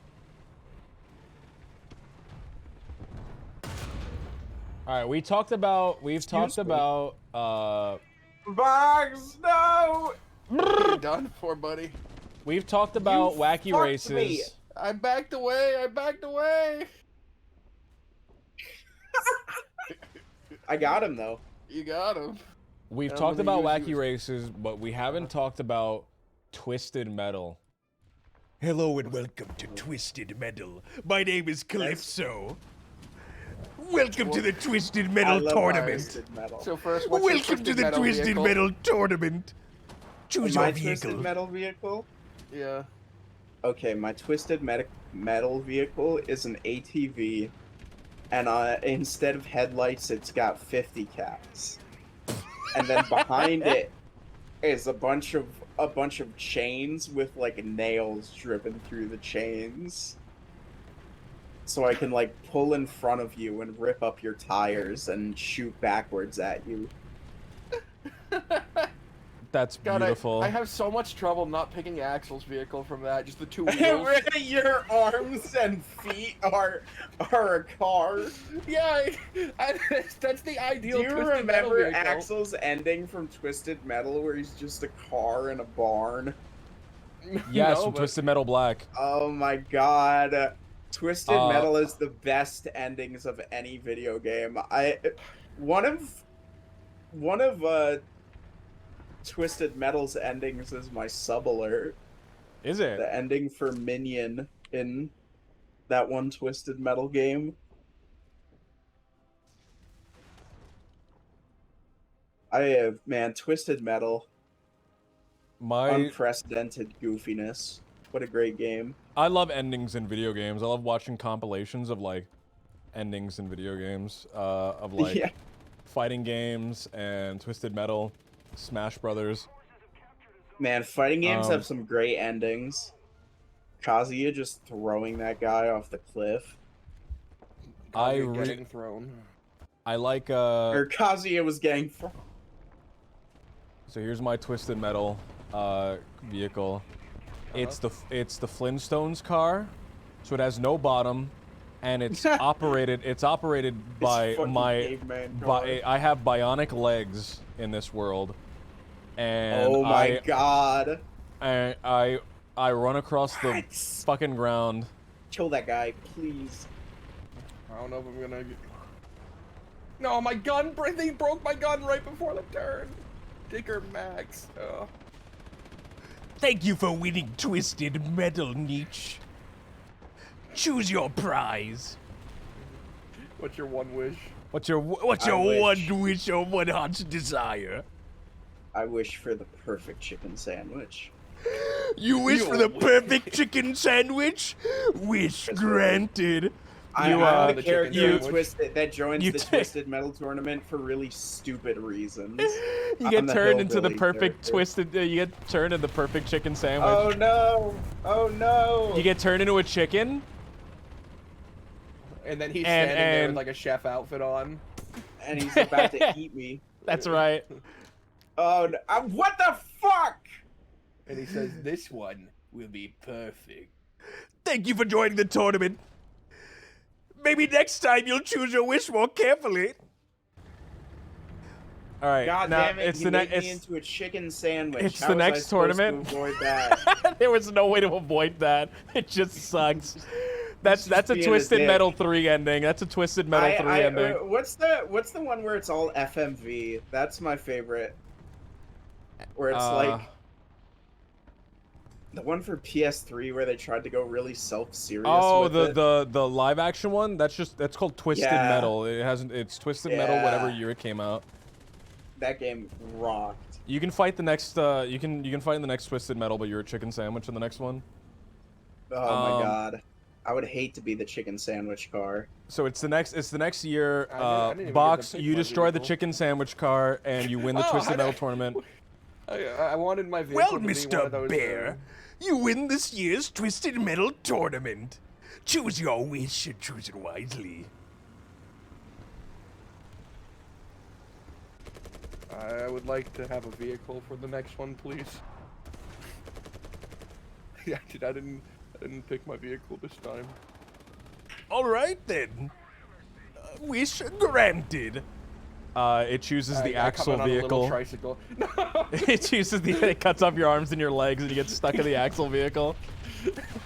All right, we've talked about Bugs, no! What are you done for, buddy? We've talked about wacky races. Me. I backed away. I backed away. I got him though. You got him. We've talked about wacky races, but we haven't talked about Twisted Metal. Hello and welcome to Twisted Metal. My name is Calypso. Welcome to the Twisted Metal Tournament. Twisted Metal. So first, welcome to the Twisted Metal Tournament. Choose your vehicle. Twisted Metal vehicle? Yeah. Okay, my Twisted Metal vehicle is an ATV, and instead of headlights, it's got 50 cats. And then behind it is a bunch of chains with like nails driven through the chains. So I can like pull in front of you and rip up your tires and shoot backwards at you. That's beautiful. I have so much trouble not picking Axel's vehicle from that. Just the 2 wheels. Your arms and feet are a car. Yeah, that's the ideal. Do you Twisted Metal remember vehicle. Axel's ending from Twisted Metal, where he's just a car in a barn? Yes, from Twisted Metal Black. Oh my god. Twisted Metal is the best endings of any video game. One of Twisted Metal's endings is my sub alert. Is it? The ending for Minion in that one Twisted Metal game. Man, Twisted Metal. Unprecedented goofiness. What a great game. I love endings in video games. I love watching compilations of like endings in video games, of like fighting games and Twisted Metal, Smash Brothers. Man, fighting games have some great endings. Kazuya just throwing that guy off the cliff. Getting thrown. I like or Kazuya was getting thrown. So here's my Twisted Metal vehicle. It's the Flintstones car, so it has no bottom, and it's operated by I have bionic legs in this world, and oh my god! And I run across the fucking ground. Kill that guy, please. I don't know if I'm gonna. No, my gun! They broke my gun right before the turn. Dicker Max. Oh. Thank you for winning Twisted Metal, Nietzsche. Choose your prize. What's your one wish? What's your one wish or one heart's desire? I wish for the perfect chicken sandwich. You wish for the perfect chicken sandwich? Wish granted. I'm the character that joins the Twisted Metal tournament for really stupid reasons. You get turned into the perfect twisted. You get turned into the perfect chicken sandwich. Oh no! Oh no! You get turned into a chicken. And then he's standing there with like a chef outfit on. and he's about to eat me. That's right. Oh, no. What the fuck? And he says, "This one will be perfect." Thank you for joining the tournament. Maybe next time you'll choose your wish more carefully. All right. God now damn it! it's He the made next. me into a chicken sandwich. It's How the was I next supposed tournament. to avoid that? There was no way to avoid that. It just sucks. That's just a being a Twisted dick. Metal 3 ending. That's a Twisted Metal 3 ending. What's the one where it's all FMV? That's my favorite. Where it's like the one for PS3 where they tried to go really self-serious. Oh, with it. the live action one. That's called Twisted Metal. It hasn't. It's Twisted Metal. Whatever year it came out. That game rocked. You can fight the next. You can fight in the next Twisted Metal, but you're a chicken sandwich in the next one. Oh my god. I would hate to be the chicken sandwich car. So it's the next year. I didn't even Box, get to pick you my destroy the vehicle. chicken sandwich car, and you win the Twisted Metal tournament. I wanted my vehicle Well, to be one Mr. of those, Bear, you win this year's Twisted Metal tournament. Choose your wish and choose it wisely. I would like to have a vehicle for the next one, please. Yeah, I didn't pick my vehicle this time. All right then. Wish granted. It chooses the I axle come in on a little vehicle. tricycle. It chooses it cuts off your arms and your legs, and you get stuck in the axle vehicle.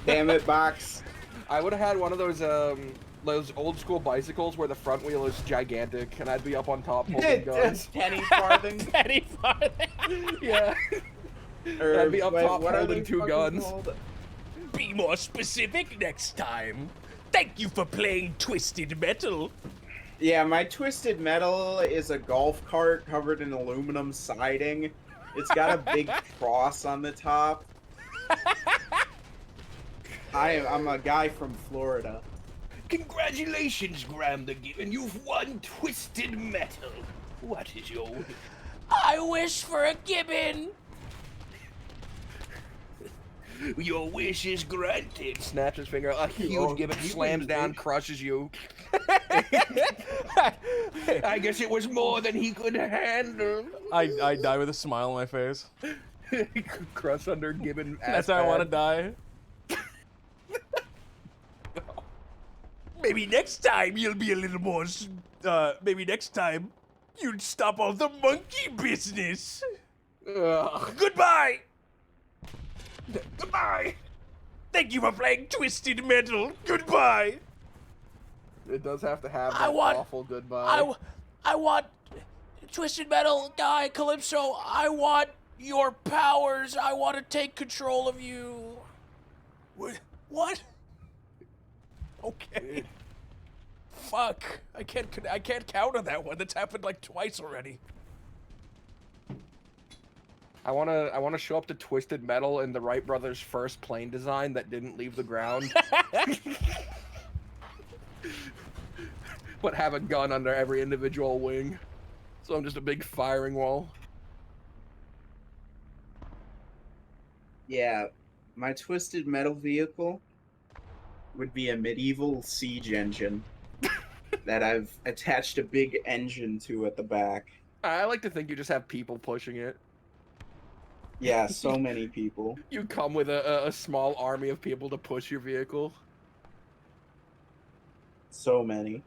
Damn it, Box. I would have had one of those old school bicycles where the front wheel is gigantic, and I'd be up on top holding guns. Penny farthing. Penny farthing. Yeah. Or, I'd be up top what are holding they two fucking guns. called? Be more specific next time. Thank you for playing Twisted Metal. Yeah, my Twisted Metal is a golf cart covered in aluminum siding. It's got a big cross on the top. I'm a guy from Florida. Congratulations, Graham the Gibbon. You've won Twisted Metal. What is your wish? I wish for a gibbon. Your wish is granted. Snaps his finger. A huge gibbon slams down, crushes you. I guess it was more than he could handle. I die with a smile on my face. Crush under gibbon. That's how I want to die. Maybe next time you'll be a little more. Maybe next time you'd stop all the monkey business. Goodbye. Goodbye. Thank you for playing Twisted Metal. Goodbye. It does have to have that I want- awful goodbye. I want Twisted Metal guy Calypso. I want your powers. I want to take control of you. What? Okay. Fuck. I can't count on that one. That's happened like twice already. I wanna show up to Twisted Metal in the Wright brothers' first plane design that didn't leave the ground. But have a gun under every individual wing. So I'm just a big firing wall. Yeah, my Twisted Metal vehicle would be a medieval siege engine that I've attached a big engine to at the back. I like to think you just have people pushing it. Yeah, so many people. You come with a small army of people to push your vehicle. So many.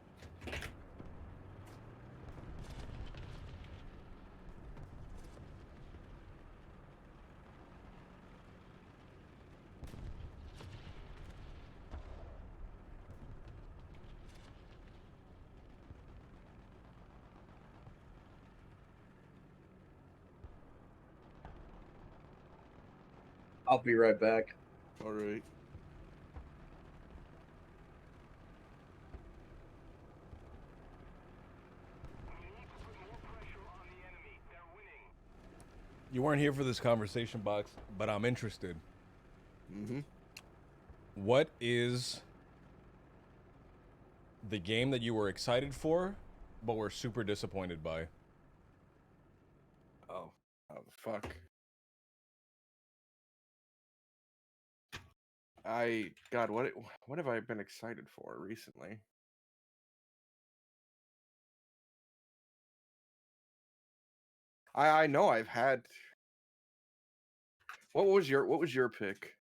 I'll be right back. All right. You weren't here for this conversation, Box, but I'm interested. Mm-hmm. What is the game that you were excited for, but were super disappointed by? Oh fuck. God, what have I been excited for recently? I know I've had. What was your pick?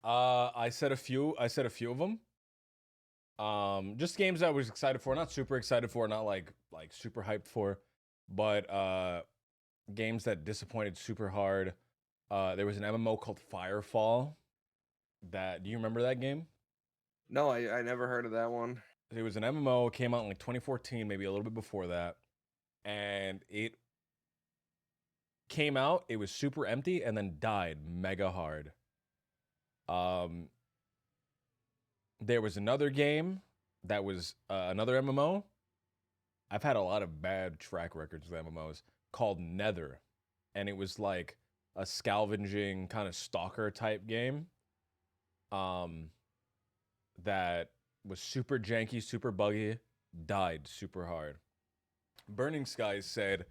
I said a few of them. Just games I was excited for, not super excited for, not like super hyped for, but games that disappointed super hard. There was an MMO called Firefall. Do you remember that game? No, I never heard of that one. It was an MMO, came out in like 2014, maybe a little bit before that, and it came out. It was super empty and then died mega hard. There was another game that was another MMO. I've had a lot of bad track records with MMOs, called Nether, and it was like a scavenging kind of stalker type game. That was super janky, super buggy, died super hard. Burning Skies said,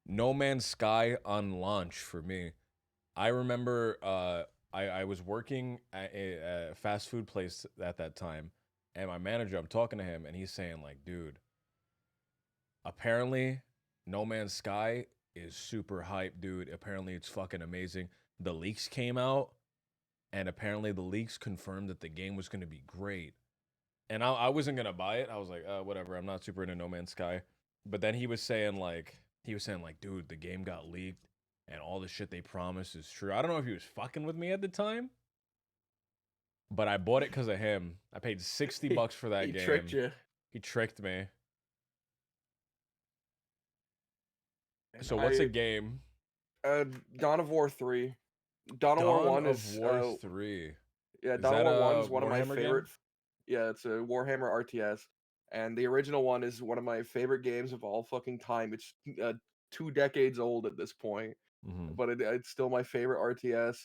"No Man's Sky on launch for me." I remember I was working at a fast food place at that time, and my manager, I'm talking to him, and he's saying like, "Dude, apparently No Man's Sky is super hype, dude. Apparently it's fucking amazing. The leaks came out, and apparently the leaks confirmed that the game was going to be great." And I wasn't going to buy it. I was like, whatever. I'm not super into No Man's Sky. But then he was saying like, dude, the game got leaked and all the shit they promised is true. I don't know if he was fucking with me at the time, but I bought it because of him. I paid $60 for that game. He tricked you. He tricked me. So what's a game? Dawn of War 3. Dawn of War 1 is War 3. Yeah, Is Dawn of that War 1 a is one of my Warhammer favorite. game? Yeah, it's a Warhammer RTS, and the original one is one of my favorite games of all fucking time. It's 2 decades old at this point, but it's still my favorite RTS.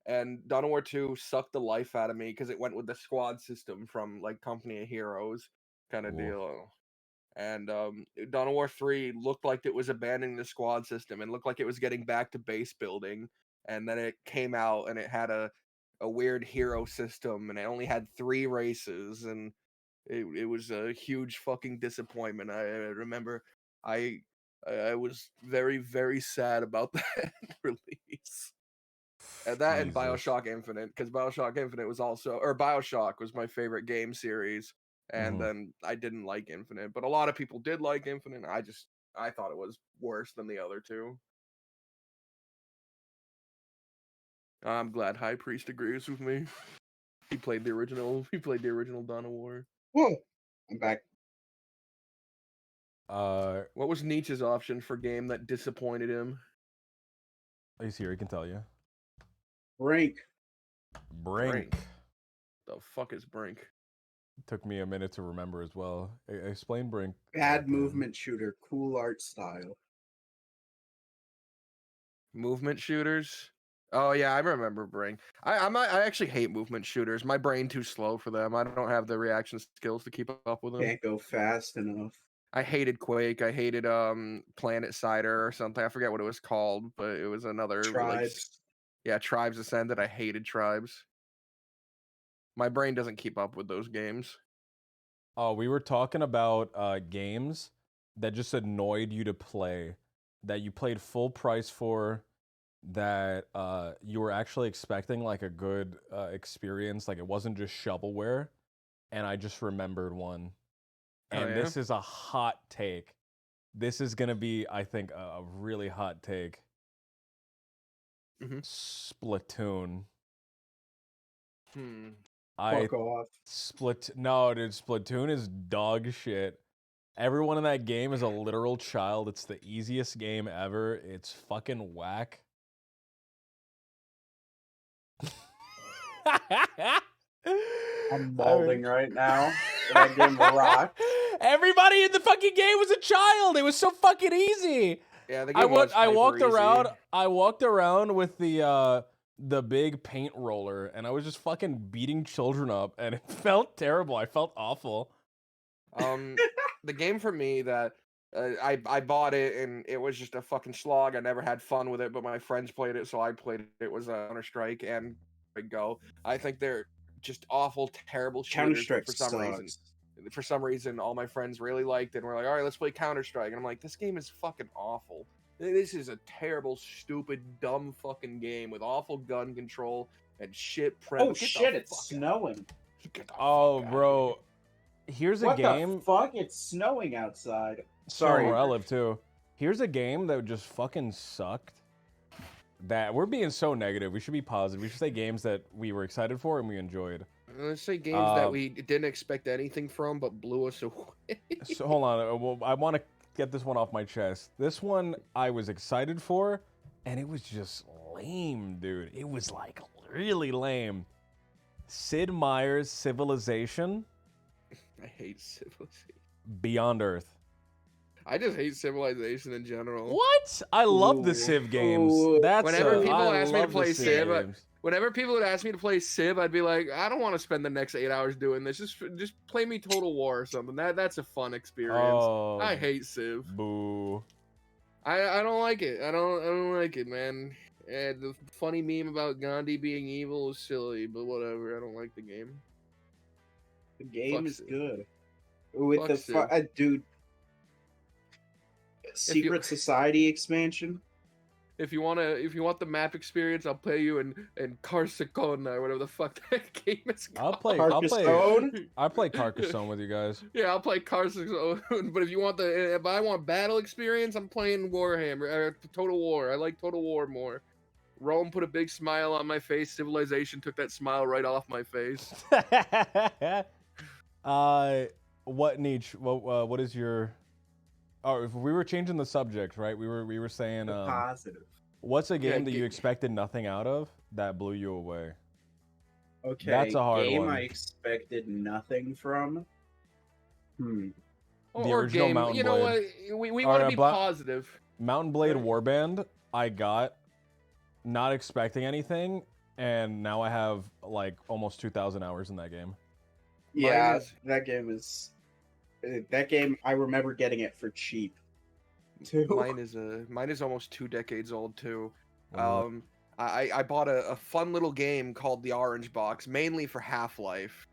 And Dawn of War 2 sucked the life out of me because it went with the squad system from like Company of Heroes kind of deal. And Dawn of War 3 looked like it was abandoning the squad system and looked like it was getting back to base building. And then it came out and it had a weird hero system and it only had 3 races, and it was a huge fucking disappointment. I remember I was very, very sad about that release. And that and Jesus. BioShock Infinite, because BioShock Infinite was also, or BioShock was my favorite game series, and then I didn't like Infinite, but a lot of people did like Infinite. I thought it was worse than the other two. I'm glad High Priest agrees with me. He played the original. He played the original Dawn of War. Whoa, I'm back. What was Nietzsche's option for game that disappointed him? He's here. He can tell you. Brink. Brink. The fuck is Brink? Took me a minute to remember as well. Explain Brink. Bad movement shooter, cool art style. Movement shooters? Oh yeah, I remember Brink. I actually hate movement shooters. My brain too slow for them. I don't have the reaction skills to keep up with them. Can't go fast enough. I hated Quake. I hated Planet Cider or something. I forget what it was called, but it was another Tribes. Yeah, Tribes Ascended. I hated Tribes. My brain doesn't keep up with those games. Oh, we were talking about games that just annoyed you to play, that you played full price for, that you were actually expecting like a good experience, like it wasn't just shovelware. And I just remembered one. And this is a hot take. This is gonna be, I think, a really hot take. Splatoon. Fuck off. No, dude, Splatoon is dog shit. Everyone in that game is a literal child. It's the easiest game ever. It's fucking whack. I'm balding right now. That game rocked. Everybody in the fucking game was a child. It was so fucking easy. Yeah, the game was I walked hyper around. easy. I walked around with the big paint roller, and I was just fucking beating children up, and it felt terrible. I felt awful. The game for me that I bought it and it was just a fucking slog. I never had fun with it, but my friends played it, so I played it. It was Counter-Strike and Go. I think they're just awful, terrible shooters. Counter-Strike For some reason, sucks. for some reason, all my friends really liked it. And we're like, all right, let's play Counter-Strike. And I'm like, this game is fucking awful. This is a terrible, stupid, dumb fucking game with awful gun control and shit prep. Oh shit! It's snowing. Oh, bro. Here's a What game. the fuck? It's snowing outside. Sorry, Sorry. where I live too. Here's a game that just fucking sucked. That we're being so negative. We should be positive. We should say games that we were excited for and we enjoyed. Let's say games that we didn't expect anything from, but blew us away. So hold on. Well, I want to get this one off my chest. This one I was excited for, and it was just lame, dude. It was like really lame. Sid Meier's Civilization. I hate Civilization. Beyond Earth. I just hate Civilization in general. What? I love the Civ games. That's whenever people I ask me to love the play Civ, games. whenever people would ask me to play Civ, I'd be like, I don't want to spend the next 8 hours doing this. Just play me Total War or something. That's a fun experience. Oh, I hate Civ. Boo. I don't like it. I don't like it, man. And the funny meme about Gandhi being evil is silly, but whatever. I don't like the game. The game is Civ. good. With Fuck the dude. Secret Society expansion. If you want the map experience, I'll play you in Carcassonne or whatever the fuck that game is called. I'll play Carcassonne with you guys. Yeah, I'll play Carcassonne. But if I want battle experience, I'm playing Warhammer, Total War. I like Total War more. Rome put a big smile on my face. Civilization took that smile right off my face. What niche? What is your? Oh, if we were changing the subject, right? We were saying positive. What's a game that you expected nothing out of that blew you away? Okay, that's a hard game one. I expected nothing from. The or original game. Mountain You know Blade. what? We want to be positive. Mountain Blade Warband, I got, not expecting anything, and now I have like almost 2,000 hours in that game. Yeah, that game is. That game, I remember getting it for cheap. Too. Mine is almost 2 decades old too. I bought a fun little game called the Orange Box, mainly for Half-Life.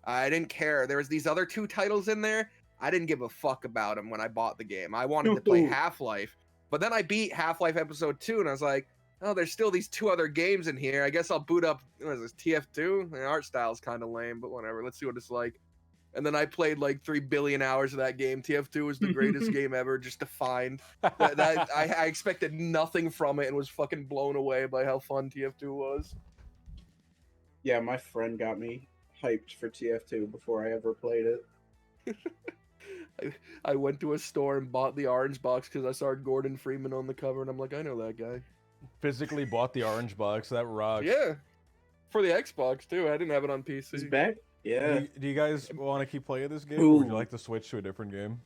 I didn't care. There was these other 2 titles in there. I didn't give a fuck about them when I bought the game. I wanted to play Half-Life, but then I beat Half-Life Episode 2, and I was like, oh, there's still these 2 other games in here. I guess I'll boot up. What is this, TF2? The art style's kind of lame, but whatever. Let's see what it's like. And then I played like 3 billion hours of that game. TF2 was the greatest game ever, just to find. I expected nothing from it and was fucking blown away by how fun TF2 was. Yeah, my friend got me hyped for TF2 before I ever played it. I went to a store and bought the Orange Box because I saw Gordon Freeman on the cover, and I'm like, I know that guy. Physically bought the Orange Box. That rocks. Yeah, for the Xbox too. I didn't have it on PC. It's back. Yeah. Do you guys want to keep playing this game, or would you like to switch to a different game?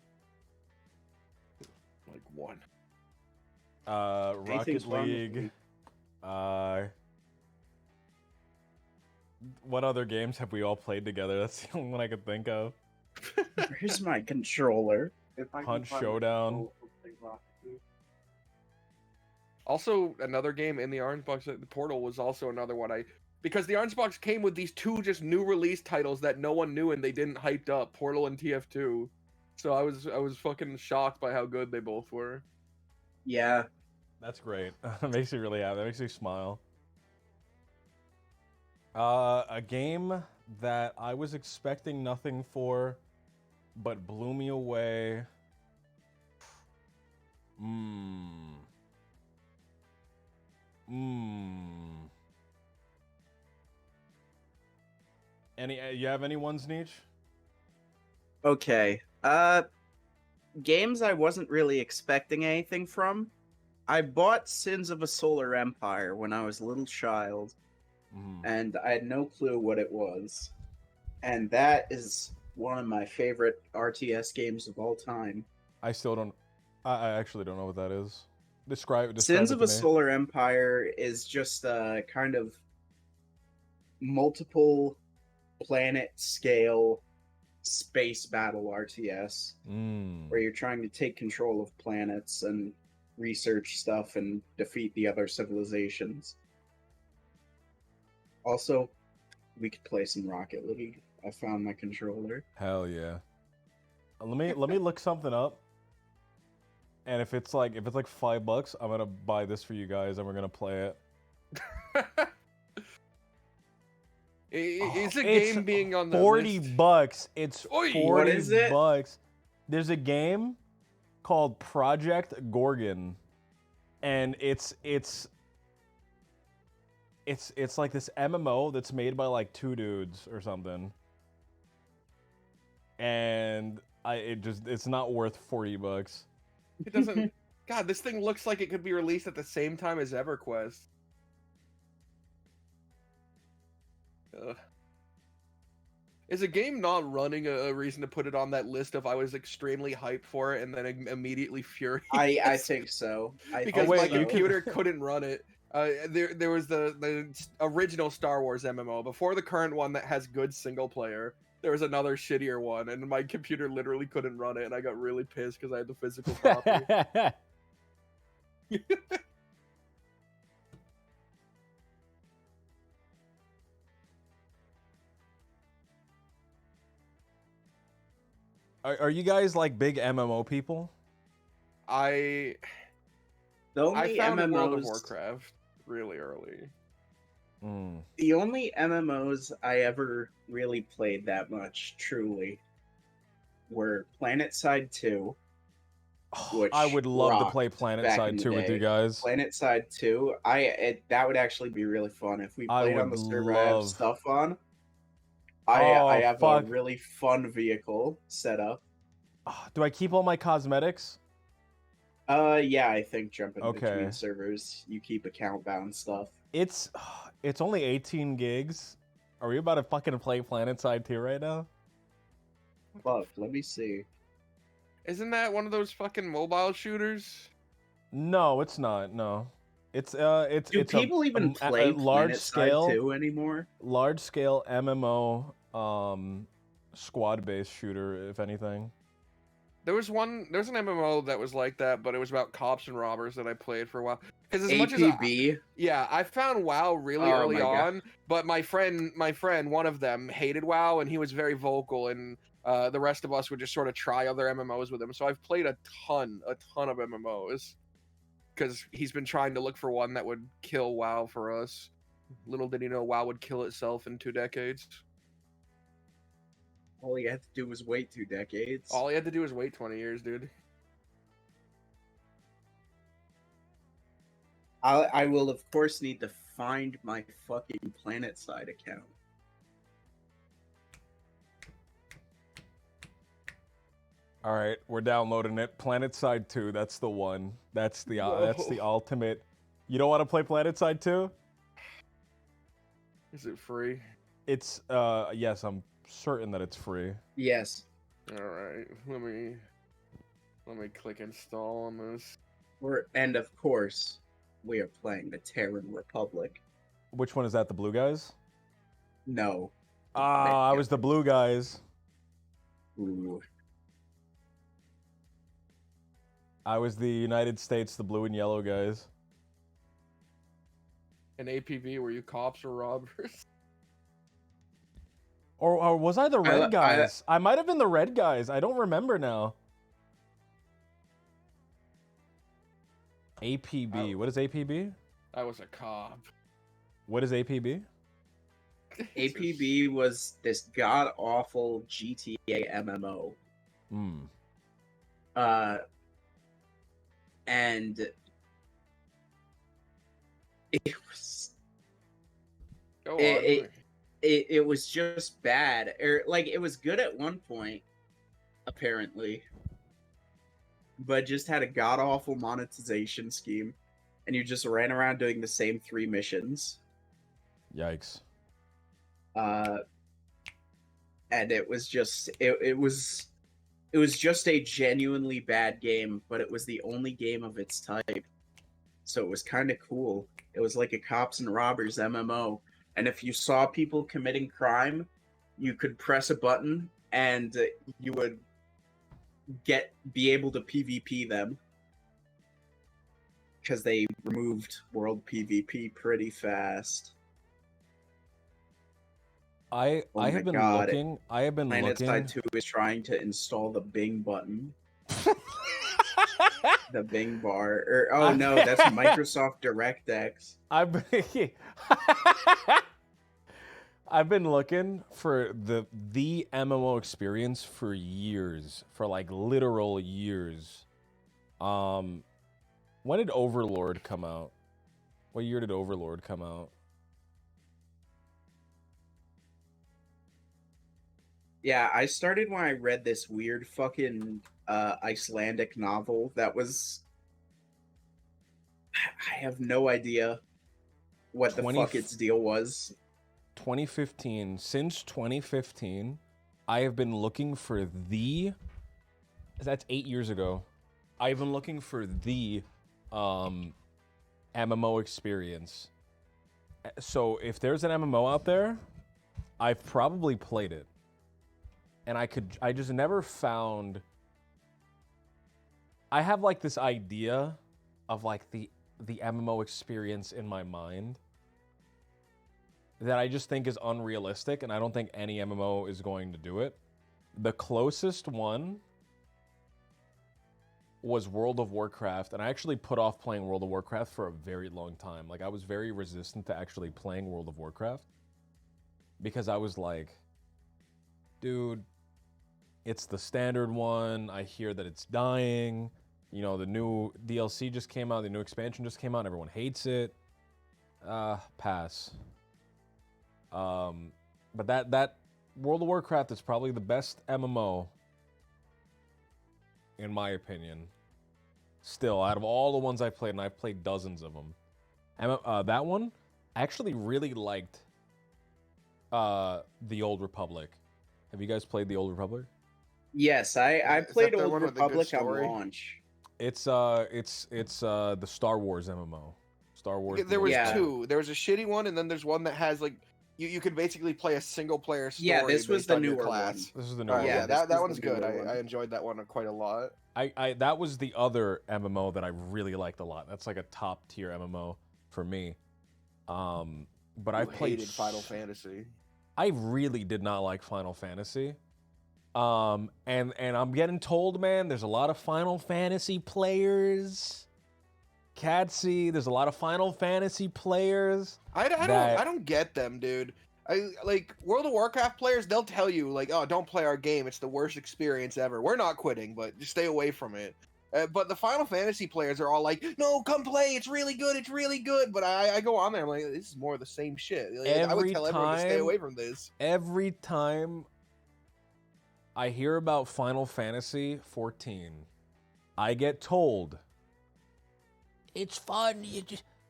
Like one. Rocket League. What other games have we all played together? That's the only one I could think of. Here's my controller. Punch Showdown. Also, another game in the Orange Box, the Portal was also another one because the Orange Box came with these 2 just new release titles that no one knew and they didn't hyped up, Portal and TF2. So I was fucking shocked by how good they both were. Yeah. That's great. That makes me really happy. That makes me smile. A game that I was expecting nothing for, but blew me away. You have any ones, Nietzsche? Okay. Games I wasn't really expecting anything from. I bought Sins of a Solar Empire when I was a little child, and I had no clue what it was. And that is one of my favorite RTS games of all time. I actually don't know what that is. Describe Sins it of to a me. Solar Empire is just a kind of multiple planet scale space battle RTS where you're trying to take control of planets and research stuff and defeat the other civilizations. Also, we could play some Rocket League. I found my controller. Hell yeah. Let me look something up. And if it's like $5, I'm gonna buy this for you guys, and we're gonna play it. Is a It's game being on the $40. list? It's Oi. $40. What is it? There's a game called Project Gorgon, and it's like this MMO that's made by like 2 dudes or something. And it's not worth $40. It doesn't. God, this thing looks like it could be released at the same time as EverQuest. Ugh. Is a game not running a reason to put it on that list of I was extremely hyped for it and then immediately furious? I think so. Because wait, my you computer couldn't run it. There was the original Star Wars MMO before the current one that has good single player. There was another shittier one, and my computer literally couldn't run it, and I got really pissed because I had the physical copy. Are you guys like big MMO people? The I only found World of MMOs Warcraft really early. The only MMOs I ever really played that much, truly, were PlanetSide 2. Which I would love to rocked play back PlanetSide in the 2 with you day. guys. PlanetSide 2, that would actually be really fun if we I played on would the server I have love- stuff on. Oh, I have fuck. a really fun vehicle set up. Do I keep all my cosmetics? Yeah, I think jumping Okay. between servers, you keep account bound stuff. It's only 18 gigs. Are we about to fucking play PlanetSide 2 right now? Fuck, let me see. Isn't that one of those fucking mobile shooters? No, it's not. No, it's Do it's people even play large PlanetSide scale 2 anymore? large scale MMO squad based shooter, if anything. There's an MMO that was like that, but it was about cops and robbers that I played for a while. Because as much as I found WoW really early on, but my friend, one of them hated WoW, and he was very vocal, and the rest of us would just sort of try other MMOs with him. So I've played a ton of MMOs, because he's been trying to look for one that would kill WoW for us. Little did he know WoW would kill itself in 2 decades. All you had to do was wait 2 decades. All he had to do was wait 20 years, dude. I will, of course, need to find my fucking PlanetSide account. All right, we're downloading it. PlanetSide 2, that's the one. That's the ultimate. You don't want to play PlanetSide 2? Is it free? It's yes, I'm certain that it's free. Yes. All right, let me click install on this. And of course, we are playing the Terran Republic. Which one is that? The blue guys? No. I was the blue guys. Ooh. I was the United States, the blue and yellow guys. In APB, were you cops or robbers? Or was I the red guys? I might have been the red guys. I don't remember now. APB. What is APB? I was a cop. What is APB? APB was this god-awful GTA MMO. And it was... Go on. It was just bad. Like, it was good at one point, apparently, but just had a god-awful monetization scheme, and you just ran around doing the same 3 missions. Yikes. And it was just it was just a genuinely bad game, but it was the only game of its type. So it was kind of cool. It was like a cops and robbers MMO. And if you saw people committing crime, you could press a button and you would be able to PvP them. Because they removed world PvP pretty fast. I Oh my have been God. looking. I have been Planet looking. Side 2 is trying to install the Bing button. The Bing bar. Oh no, that's Microsoft DirectX. I've been, I've been looking for the MMO experience for years, for like literal years. When did Overlord come out? What year did Overlord come out? Yeah, I started when I read this weird fucking Icelandic novel that was. I have no idea what the fuck its deal was. 2015. Since 2015, I have been looking for the. That's 8 years ago. I've been looking for the MMO experience. So if there's an MMO out there, I've probably played it. And I just never found. I have like this idea of like the MMO experience in my mind that I just think is unrealistic, and I don't think any MMO is going to do it. The closest one was World of Warcraft, and I actually put off playing World of Warcraft for a very long time. Like, I was very resistant to actually playing World of Warcraft because I was like, dude, it's the standard one. I hear that it's dying. You know, the new DLC just came out, the new expansion just came out, everyone hates it. Pass. But that World of Warcraft is probably the best MMO, in my opinion. Still, out of all the ones I've played, and I've played dozens of them, that one, I actually really liked The Old Republic. Have you guys played The Old Republic? Yes, I played the Old one with the good Republic on story? launch. It's the Star Wars MMO. Star Wars. There was Yeah. two. There was a shitty one, and then there's one that has like you could basically play a single player story. Yeah, this was based the on your newer class. one. This is the new Alright, one. yeah, this that was one's the good. newer one. I enjoyed that one quite a lot. I that was the other MMO that I really liked a lot. That's like a top tier MMO for me. But I played hated Final Fantasy. I really did not like Final Fantasy. And I'm getting told, man, there's a lot of Final Fantasy players. Catsy, there's a lot of Final Fantasy players. I don't get them, dude. I like World of Warcraft players. They'll tell you like, "Oh, don't play our game. It's the worst experience ever." We're not quitting, but just stay away from it. But the Final Fantasy players are all like, "No, come play. It's really good. It's really good." But I go on there. I'm like, "This is more of the same shit." Like, I would tell everyone to stay away from this. Every time I hear about Final Fantasy 14, I get told, It's fun.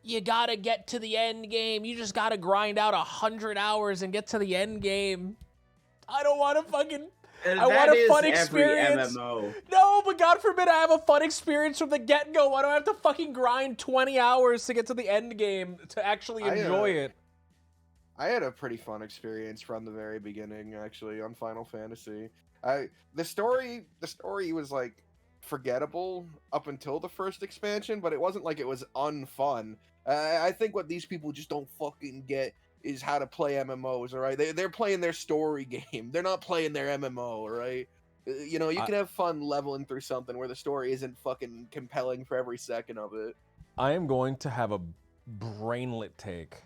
You gotta get to the end game. You just gotta grind out 100 hours and get to the end game. I don't want to fucking. I want a fun experience. MMO. No, but God forbid I have a fun experience from the get-go. Why do I have to fucking grind 20 hours to get to the end game to actually enjoy it? I had a pretty fun experience from the very beginning, actually, on Final Fantasy. The story was like forgettable up until the first expansion, but it wasn't like it was unfun. I think what these people just don't fucking get is how to play MMOs, all right? They're playing their story game. They're not playing their MMO, all right? You know, you can have fun leveling through something where the story isn't fucking compelling for every second of it. I am going to have a brainlet take.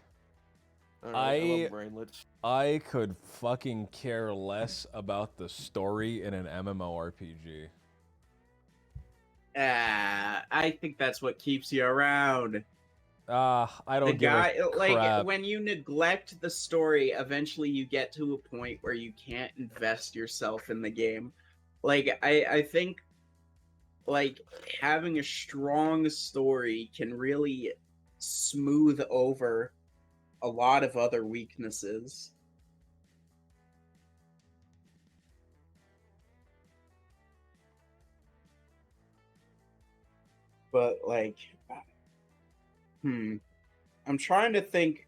All right, I love brainlets. I could fucking care less about the story in an MMORPG. I think that's what keeps you around. I don't give a crap. Like, when you neglect the story, eventually you get to a point where you can't invest yourself in the game. Like, I think, like, having a strong story can really smooth over a lot of other weaknesses. But, like, I'm trying to think.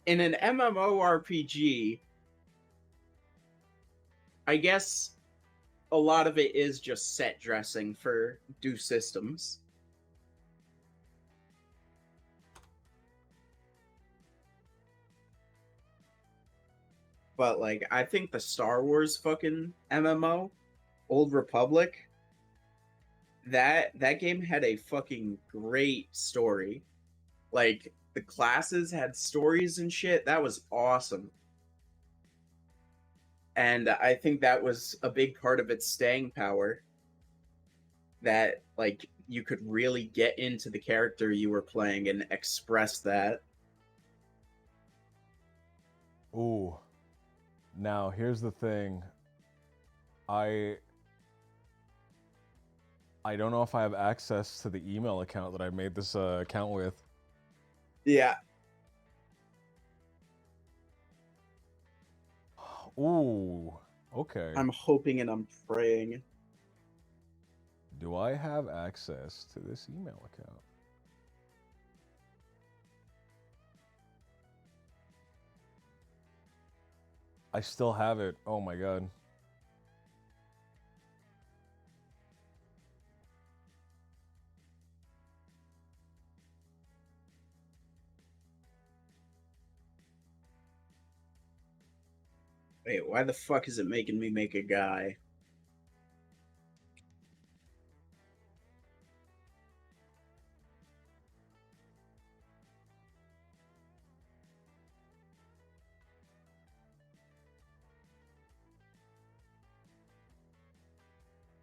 In an MMORPG, I guess a lot of it is just set dressing for do systems. but like I think the Star Wars fucking MMO, Old Republic, that game had a fucking great story. Like the classes had stories and shit. That was awesome. And I think that was a big part of its staying power. That like you could really get into the character you were playing and express that. Ooh. Now, here's the thing. I don't know if I have access to the email account that I made this account with. Yeah. Ooh. Okay. I'm hoping and I'm praying. Do I have access to this email account? I still have it. Oh my god. Wait, why the fuck is it making me make a guy?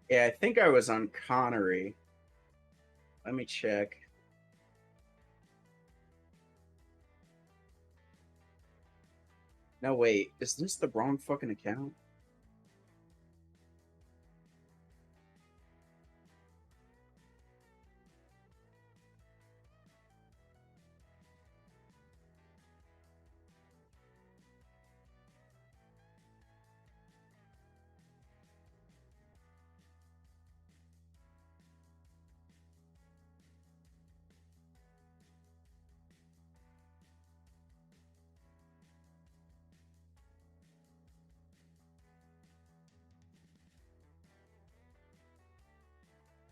Yeah, I think I was on Connery. Let me check. No, wait. Is this the wrong fucking account?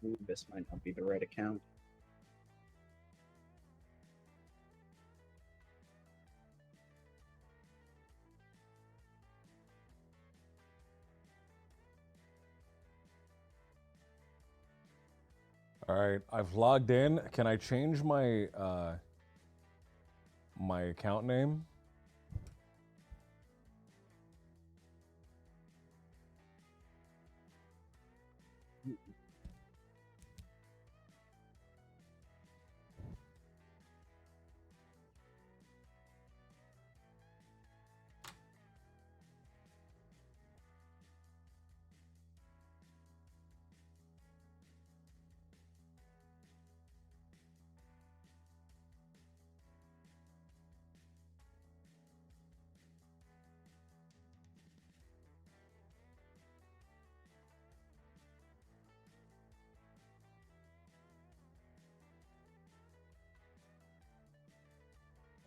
Ooh, this might not be the right account. All right, I've logged in. Can I change my my account name?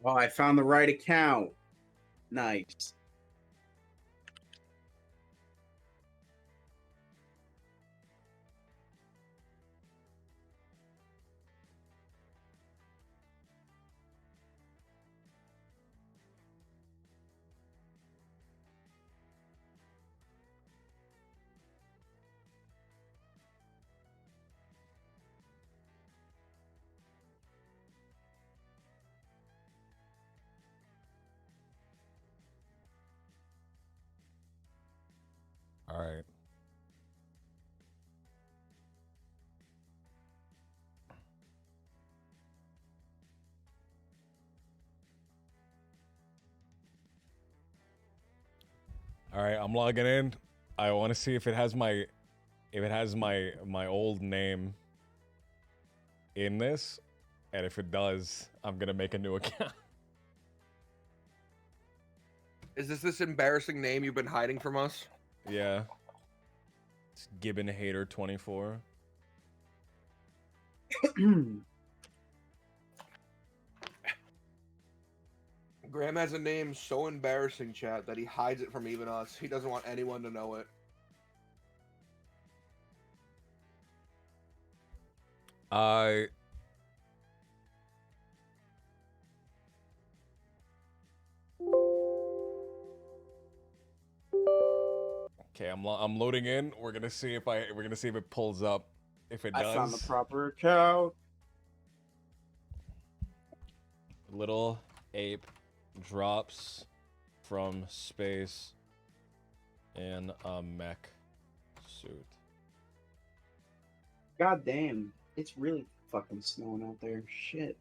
Oh, I found the right account. Nice. All right. All right, I'm logging in. I want to see if it has my my old name in this, and if it does, I'm gonna make a new account. Is this embarrassing name you've been hiding from us? Yeah. It's Gibbon Hater 24. Graham has a name so embarrassing, chat, that he hides it from even us. He doesn't want anyone to know it. I Okay, I'm loading in. We're gonna see if it pulls up. If it does. I found the proper account. Little ape drops from space in a mech suit. God damn, it's really fucking snowing out there. Shit.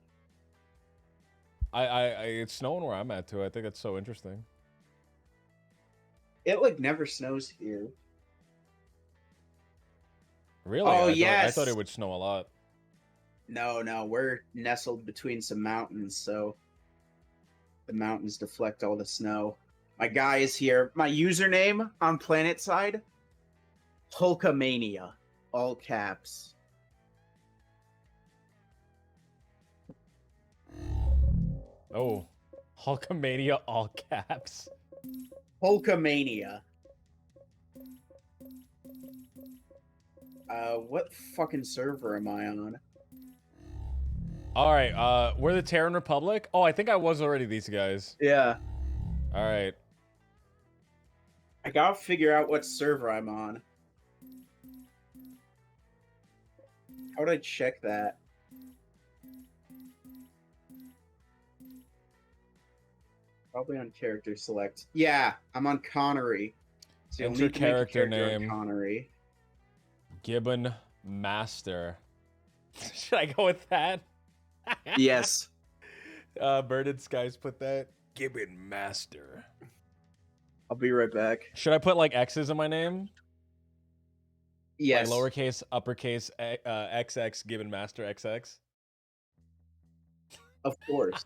It's snowing where I'm at too. I think it's so interesting. It like never snows here. Really? Oh, I thought it would snow a lot. No, we're nestled between some mountains, so the mountains deflect all the snow. My guy is here. My username on Planet Side, Hulkamania, all caps. Oh, Hulkamania, all caps. Hulkamania. What fucking server am I on? All right, we're the Terran Republic. Oh, I think I was already these guys. Yeah. All right. I gotta figure out what server I'm on. How would I check that? Probably on character select. Yeah, I'm on Connery. So Enter need to make a character character on name. Connery. Gibbon Master. Should I go with that? Yes. Birded Skies put that. Gibbon Master. I'll be right back. Should I put like X's in my name? Yes. Like lowercase, uppercase, XX, Gibbon Master, XX? Of course.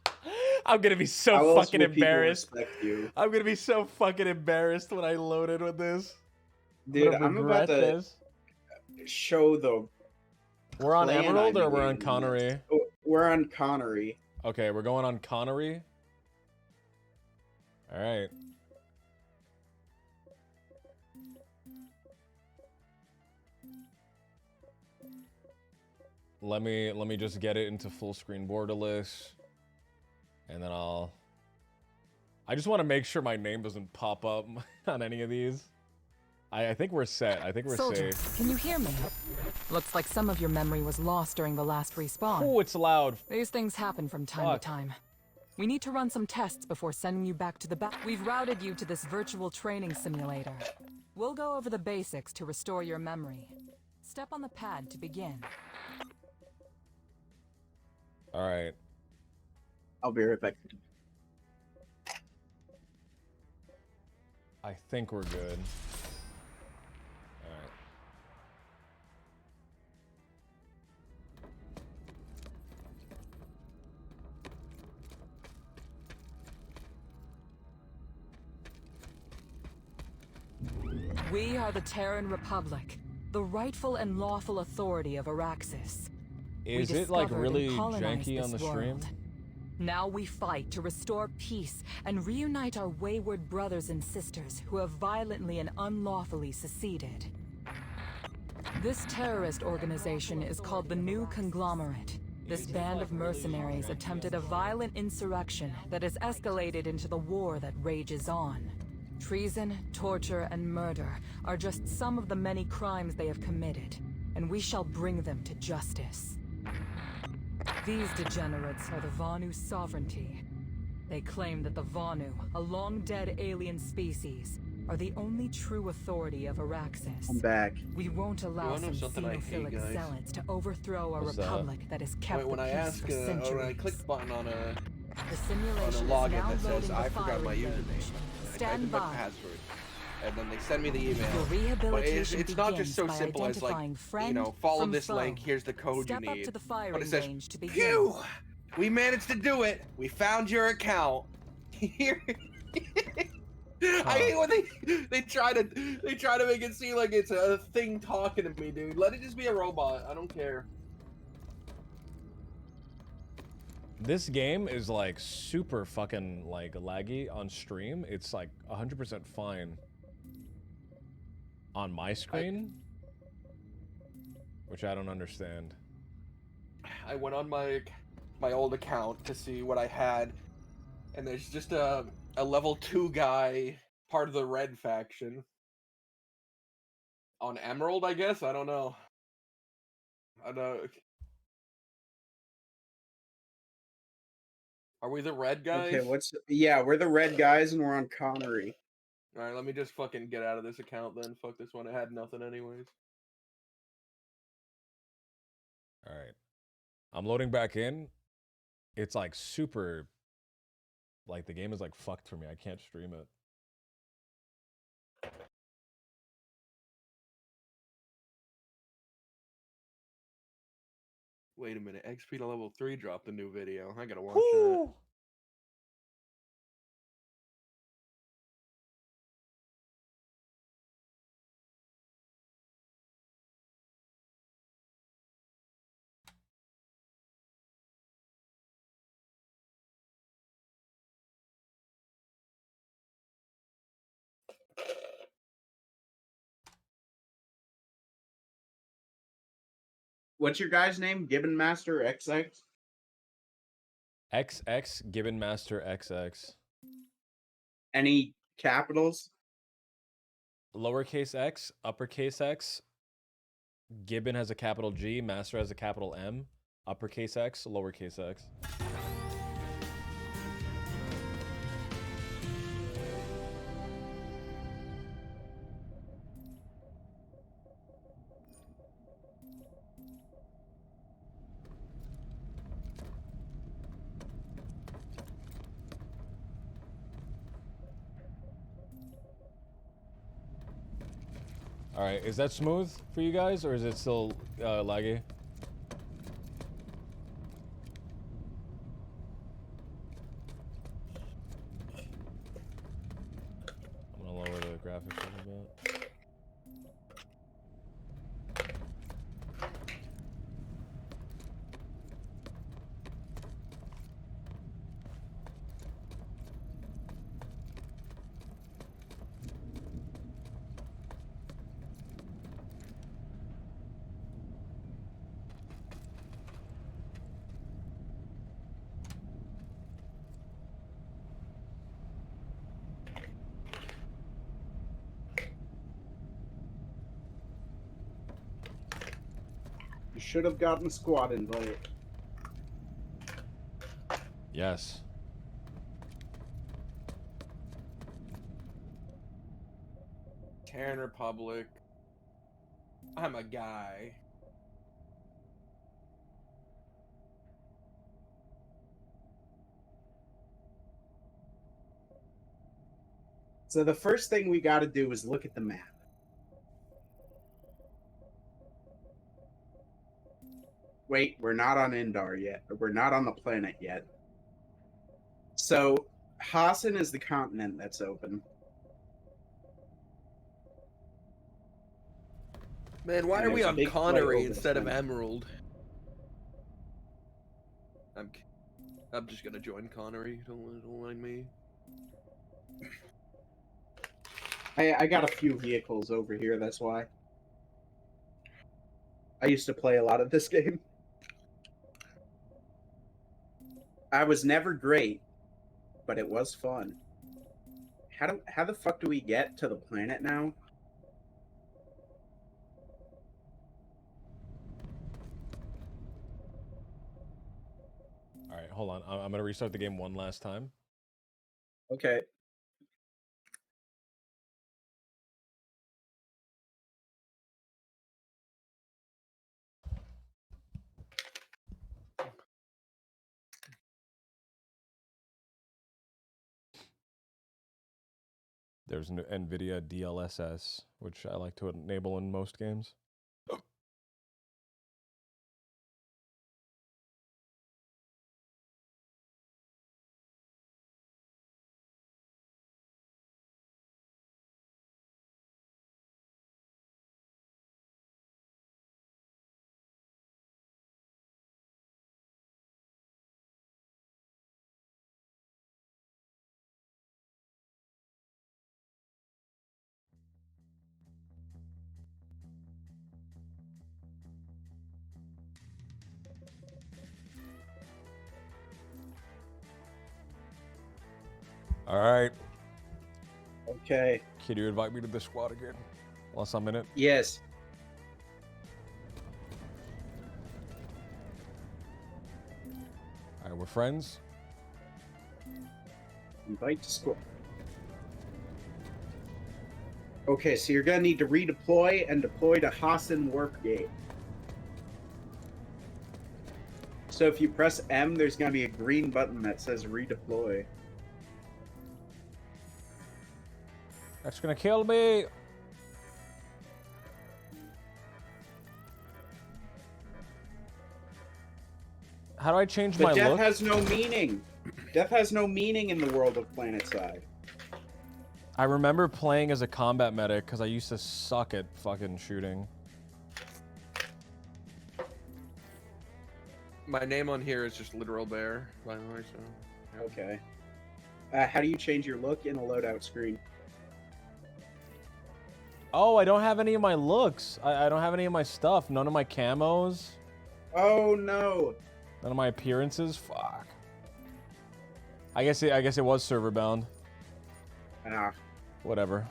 I'm gonna be so How else fucking will people embarrassed. respect you? I'm gonna be so fucking embarrassed when I loaded with this. Dude, gonna I'm about regret to this. show the. We're on plan Emerald I'm or we're on using Connery? next. Oh, we're on Connery. Okay, we're going on Connery. All right. Let me just get it into full screen borderless, and then I just want to make sure my name doesn't pop up on any of these. I think we're set. I think we're Soldiers, safe. can you hear me? Looks like some of your memory was lost during the last respawn. Oh, it's loud. These things happen from time Fuck. to time. We need to run some tests before sending you back to the We've routed you to this virtual training simulator. We'll go over the basics to restore your memory. Step on the pad to begin. All right. I'll be right back. I think we're good. All right. We are the Terran Republic, the rightful and lawful authority of Araxis. Is We it like discovered really and colonized janky on this the stream? world. Now we fight to restore peace and reunite our wayward brothers and sisters who have violently and unlawfully seceded. This terrorist organization is called the New Conglomerate. This band of mercenaries attempted a violent insurrection that has escalated into the war that rages on. Treason, torture, and murder are just some of the many crimes they have committed, and we shall bring them to justice. These degenerates are the Vanu sovereignty. They claim that the Vanu, a long-dead alien species, are the only true authority of Araxis. I'm back. We won't allow some xenophilic zealots to overthrow a republic that has kept when the I peace ask, for centuries. when I click the button on a The simulation login is now that says loading the I forgot my firing username, range. I type Stand in my by. password, and then they send me the email. Your But rehabilitation it's not just so begins by simple as like, identifying friend you know, follow from this foe. link. Here's the code Step you up need. to the But firing it says, range to begin. "Phew, we managed to do it. We found your account." Here. I hate when they try to make it seem like it's a thing talking to me, dude. Let it just be a robot. I don't care. This game is like super fucking like laggy on stream. It's like 100% fine on my screen, which I don't understand. I went on my old account to see what I had, and there's just a level 2 guy, part of the red faction. On Emerald, I guess? I don't know. I don't... Are we the red guys? Okay, yeah, we're the red guys and we're on Connery. Alright, let me just fucking get out of this account then. Fuck this one. It had nothing anyways. Alright. I'm loading back in. It's like super... Like the game is like fucked for me. I can't stream it. Wait a minute. XP to level 3 dropped a new video. I gotta watch that. What's your guy's name? Gibbon Master XX? XX, Gibbon Master XX. Any capitals? Lowercase x, uppercase X. Gibbon has a capital G, Master has a capital M. Uppercase X, lowercase x. All right, is that smooth for you guys, or is it still laggy? I'm gonna lower the graphics a little bit. You should have gotten a squad invite. Yes. Terran Republic. I'm a guy. So the first thing we got to do is look at the map. Wait, we're not on Indar yet. Or we're not on the planet yet. So, Hassan is the continent that's open. Man, why And are we there's a on big fight Connery over the instead of planet. Emerald? I'm just gonna join Connery. Don't mind me. I got a few vehicles over here, that's why. I used to play a lot of this game. I was never great, but it was fun. How the fuck do we get to the planet now? All right, hold on. I'm gonna restart the game one last time. Okay. There's an NVIDIA DLSS, which I like to enable in most games. All right. Okay. Can you invite me to the squad again? Less a minute. Yes. All right, we're friends. Invite to school. Okay, so you're gonna need to redeploy and deploy to Hassan Warp Gate. So if you press M, there's gonna be a green button that says redeploy. That's gonna kill me. How do I change my But death look? has no meaning. Death has no meaning in the world of PlanetSide. I remember playing as a combat medic because I used to suck at fucking shooting. My name on here is just Literal Bear, by the way, so... Yeah. Okay. How do you change your look in a loadout screen? Oh, I don't have any of my looks. I don't have any of my stuff. None of my camos. Oh no! None of my appearances. Fuck. I guess it was server bound. Ah. Whatever.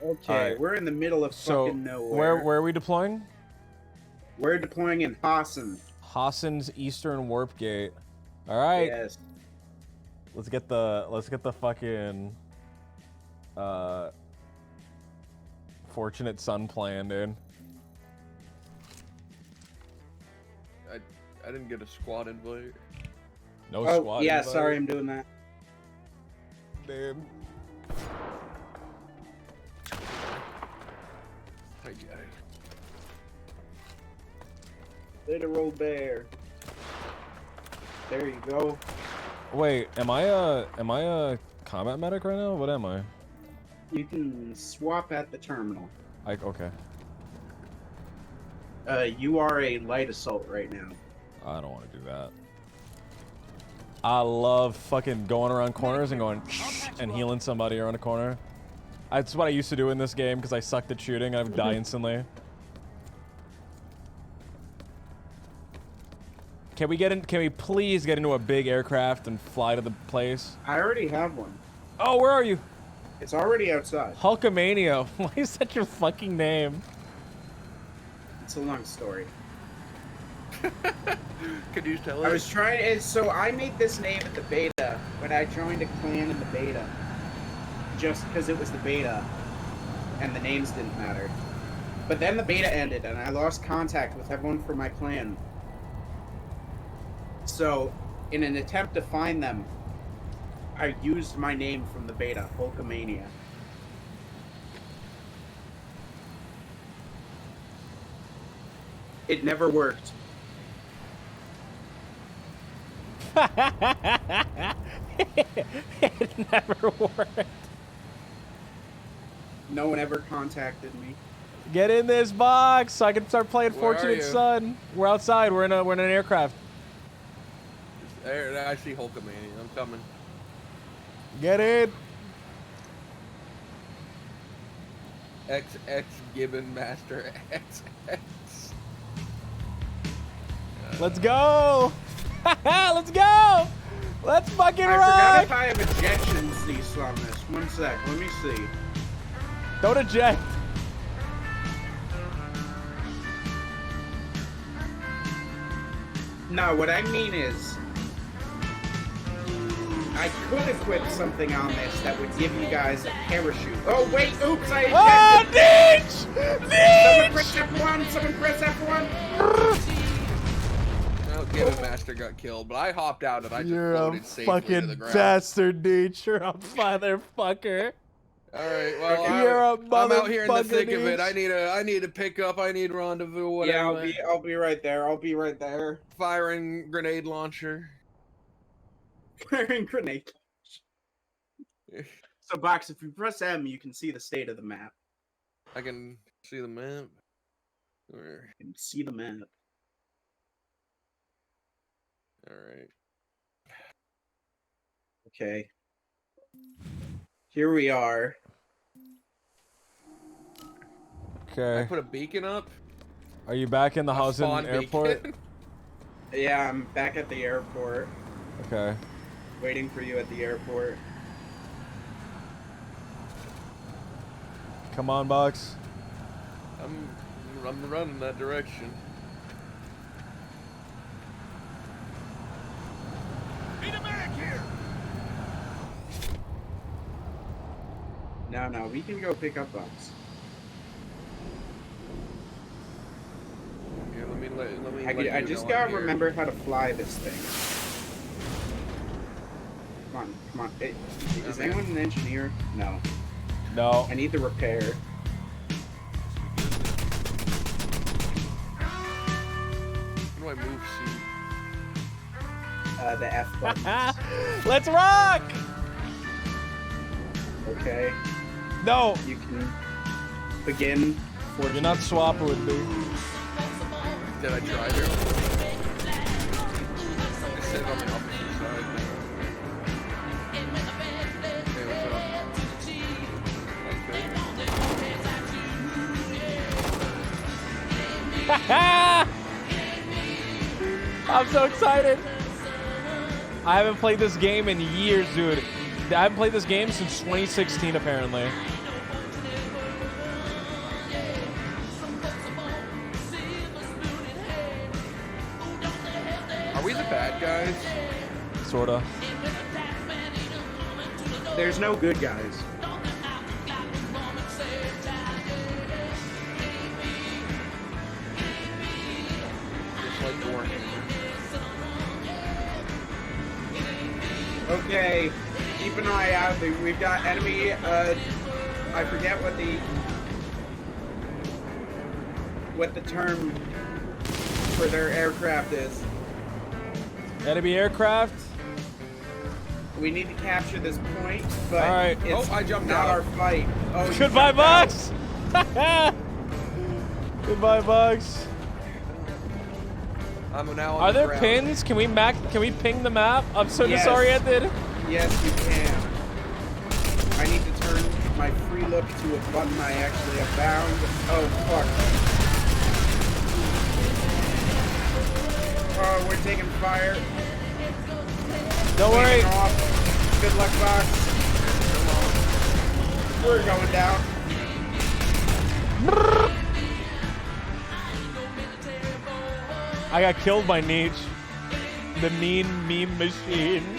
Okay, right. we're in the middle of fucking nowhere. Where are we deploying? We're deploying in Hassan. Hassan's Eastern Warp Gate. All right. Yes. Let's get the fucking Fortunate Son plan, dude. I didn't get a squad invite. No Oh, squad yeah, invite. sorry, I'm doing that. Damn. I get it. Literal Bear. There you go. Wait, am I a combat medic right now? What am I? You can swap at the terminal. Okay. You are a light assault right now. I don't want to do that. I love fucking going around corners and going and healing somebody around a corner. That's what I used to do in this game because I sucked at shooting and I would die instantly. Can we please get into a big aircraft and fly to the place? I already have one. Oh, where are you? It's already outside. Hulkamania. Why is that your fucking name? It's a long story. Could you tell us? I was trying. So I made this name at the beta when I joined a clan in the beta, just because it was the beta, and the names didn't matter. But then the beta ended, and I lost contact with everyone from my clan. So, in an attempt to find them, I used my name from the beta, Hulkamania. It never worked. It never worked. No one ever contacted me. Get in this box so I can start playing Where Fortunate are you? Son. We're outside. We're in an aircraft. There, I see Hulkamania. I'm coming. Get in. XX Gibbon Master XX. Let's go. Let's go. Let's fucking I rock. forgot if I have ejection cease on this. One sec, let me see. Don't eject. No, what I mean is, I could equip something on this that would give you guys a parachute. Oh wait, oops, I ejected. Oh, Someone press F1, someone press F1. Oh, Gibbon Master got killed, but I hopped out and I just You're a floated safely to the fucking ground. bastard, dude. You're a motherfucker. Alright, well, You're I'm out here in the thick of it. dude. I need to pick up, I need rendezvous, whatever. Yeah, I'll be right there. I'll be right there. Firing grenade launcher. Firing grenade. So, Box, if you press M, you can see the state of the map. I can see the map. Where? You can see the map. Alright. Okay. Here we are. I Okay. put a beacon up. Are you back in the Hausen airport? Yeah, I'm back at the airport. Okay. Waiting for you at the airport. Come on, Bucks. I'm running that direction. Need a medic here. No, we can go pick up Bucks. Here, let me I just gotta remember how to fly this thing. Come on. Is anyone an engineer? No. No. I need the repair. How do I move C? The F button. Let's rock! Okay. No. You can begin. You're not swapping with me. Did I try here? I sit on the opposite side. Hey, what's up? I'm so excited. I haven't played this game in years, dude. I haven't played this game since 2016, apparently. Are we the bad guys? Sorta. There's no good guys. Just like Warren. Okay, keep an eye out. We've got enemy, I forget what the term for their aircraft is. Enemy aircraft? We need to capture this point, but Alright. it's I jumped not out. our fight. Oh, you Goodbye, jumped out. Bucks! Goodbye, Bucks. I'm now on Are the there ground. pins? Can we ping the map? I'm so Yes. disoriented. Yes, you can. I need to turn my free look to a button I actually have found. Oh, fuck. Oh, we're taking fire. Don't worry. Taking off. Good luck, Fox. We're going down. I got killed by Nietzsche. The mean meme machine.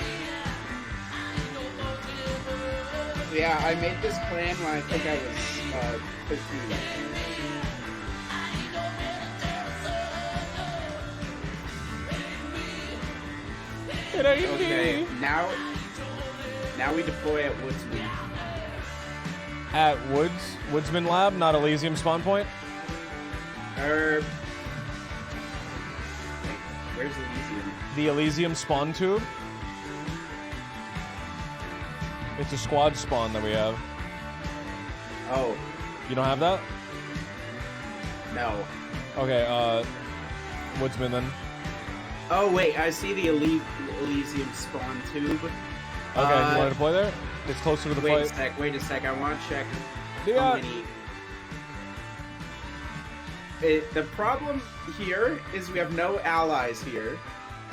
Yeah, I made this plan when I think I was 15. Okay, now we deploy at Woodsman. At Woodsman Lab, not Elysium spawn point. Where's Elysium? The Elysium spawn tube. It's a squad spawn that we have. Oh. You don't have that? No. Okay, Woodsman then. Oh wait, I see the Elysium spawn tube. Okay, you want to deploy there? It's closer to the fight. Wait a sec, I want to check Yeah. how many... The problem here is we have no allies here.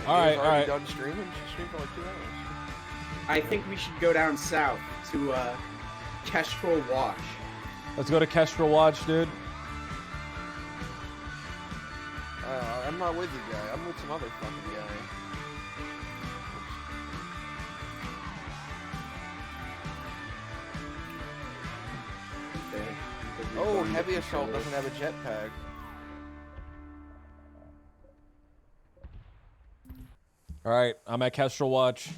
Alright. Done streaming? Stream for like 2 hours. I think we should go down south to Kestrel Watch. Let's go to Kestrel Watch, dude. I'm not with you, guy. I'm with some other fucking guy. Okay. Oh, Heavy Assault doesn't have a jetpack. Alright, I'm at Kestrel Watch.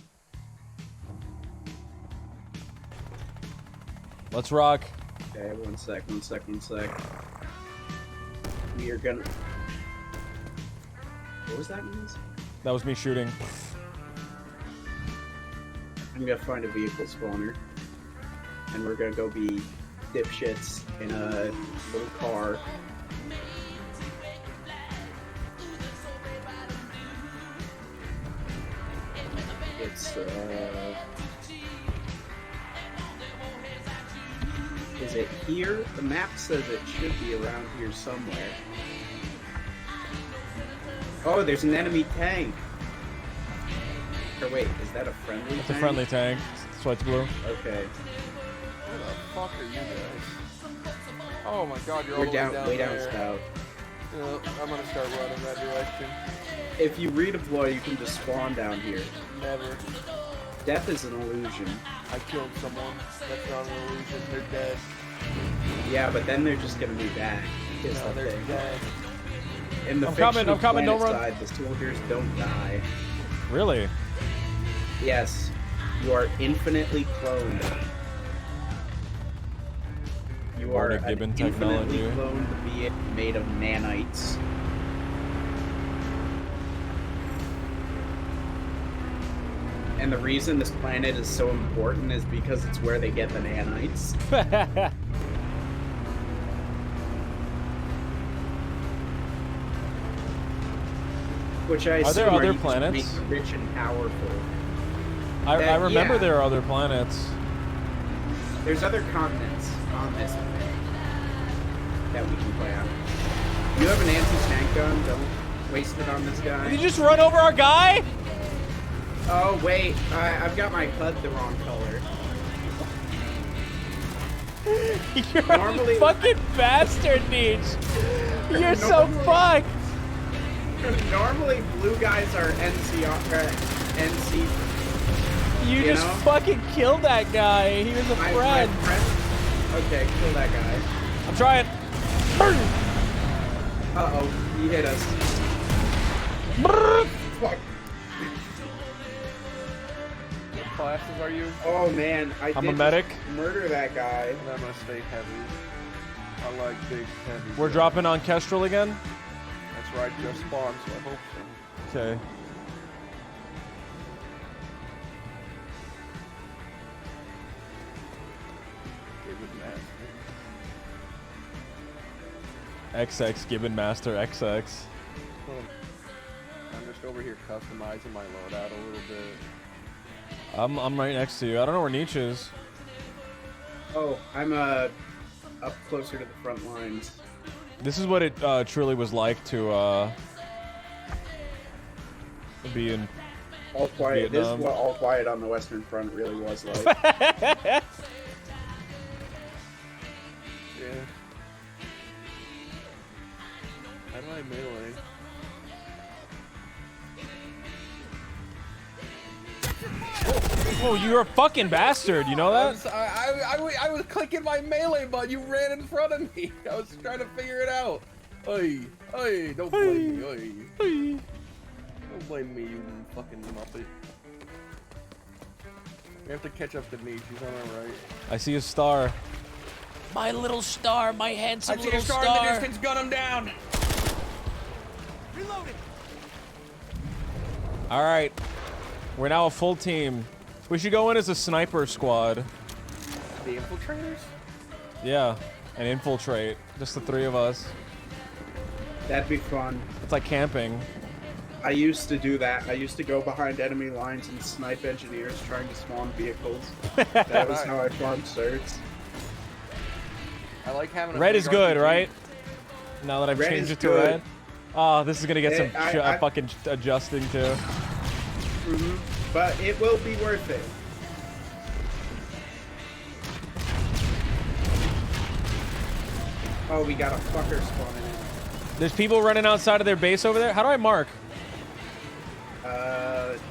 Let's rock. Okay, one sec. We are gonna... What was that noise? That was me shooting. I'm gonna find a vehicle spawner. And we're gonna go be dipshits in a little car. It's, is it here? The map says it should be around here somewhere. Oh, there's an enemy tank. Or wait, is that a friendly tank? It's a friendly tank. Sweat's blue. Okay. Where the fuck are you guys? Oh my god, you're all We're the down, way down there. south. I'm gonna start running that direction. If you redeploy, you can just spawn down here. Never. Death is an illusion. I killed someone. That's not an illusion. They're dead. Yeah, but then they're just gonna be back. Is No, the they're thing. dead. In the I'm coming, fictional I'm coming, don't planet run. side, the soldiers don't die. Really? Yes, you are infinitely cloned. You are Bardic Gibbon an infinitely technology. cloned being made of nanites. And the reason this planet is so important is because it's where they get the nanites. Which I Are there assume other used to planets? make you rich and powerful. I remember yeah. there are other planets. There's other continents on this planet that we can play on. You have an anti-tank gun, don't waste it on this guy. Did you just run over our guy? Oh wait, I've got my HUD the wrong color. You're Normally- a fucking bastard, Neech. You're so fucked. Normally blue guys are NC. You just know? fucking killed that guy. He was a My friend. friend. Okay, kill that guy. I'm trying. Uh-oh, he hit us. Fuck. What classes are you? Oh man, I'm a medic. Murder that guy. And I'm gonna stay heavy. I like big, heavy. We're guns. dropping on Kestrel again? That's right, just spawned, so I hope so. Okay. XX Gibbon Master XX. I'm just over here customizing my loadout a little bit. I'm right next to you. I don't know where Nietzsche is. Oh, I'm up closer to the front lines. This is what it truly was like to be in All quiet. This is Vietnam. what All Quiet on the Western Front really was like. Yeah. How do I melee? Oh, you're a fucking bastard. You know that? I was clicking my melee button. You ran in front of me. I was trying to figure it out. Oi, oi, don't blame me. Oi. Don't blame me, you fucking muppet. We have to catch up to Niche. He's on our right. I see a star. My little star, my handsome I see little a star in the distance. Gun him down. Reloading. All right. We're now a full team. We should go in as a sniper squad. The infiltrators? Yeah, and infiltrate. Just the three of us. That'd be fun. It's like camping. I used to do that. I used to go behind enemy lines and snipe engineers trying to spawn vehicles. That was how I farmed certs. I like having a Red big is good, RPG. right? Now that I've Red changed is it to good. red. Oh, this is gonna get some I- fucking adjusting to. But it will be worth it. Oh, we got a fucker spawning in. There's people running outside of their base over there. How do I mark?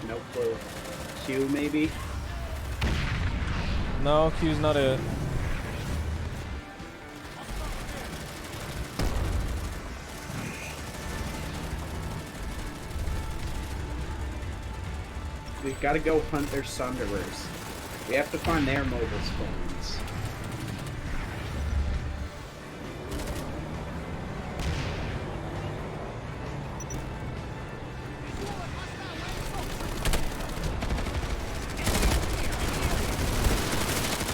No clue. Q maybe? No, Q's not it. We've got to go hunt their Sunderers. We have to find their mobile spawns.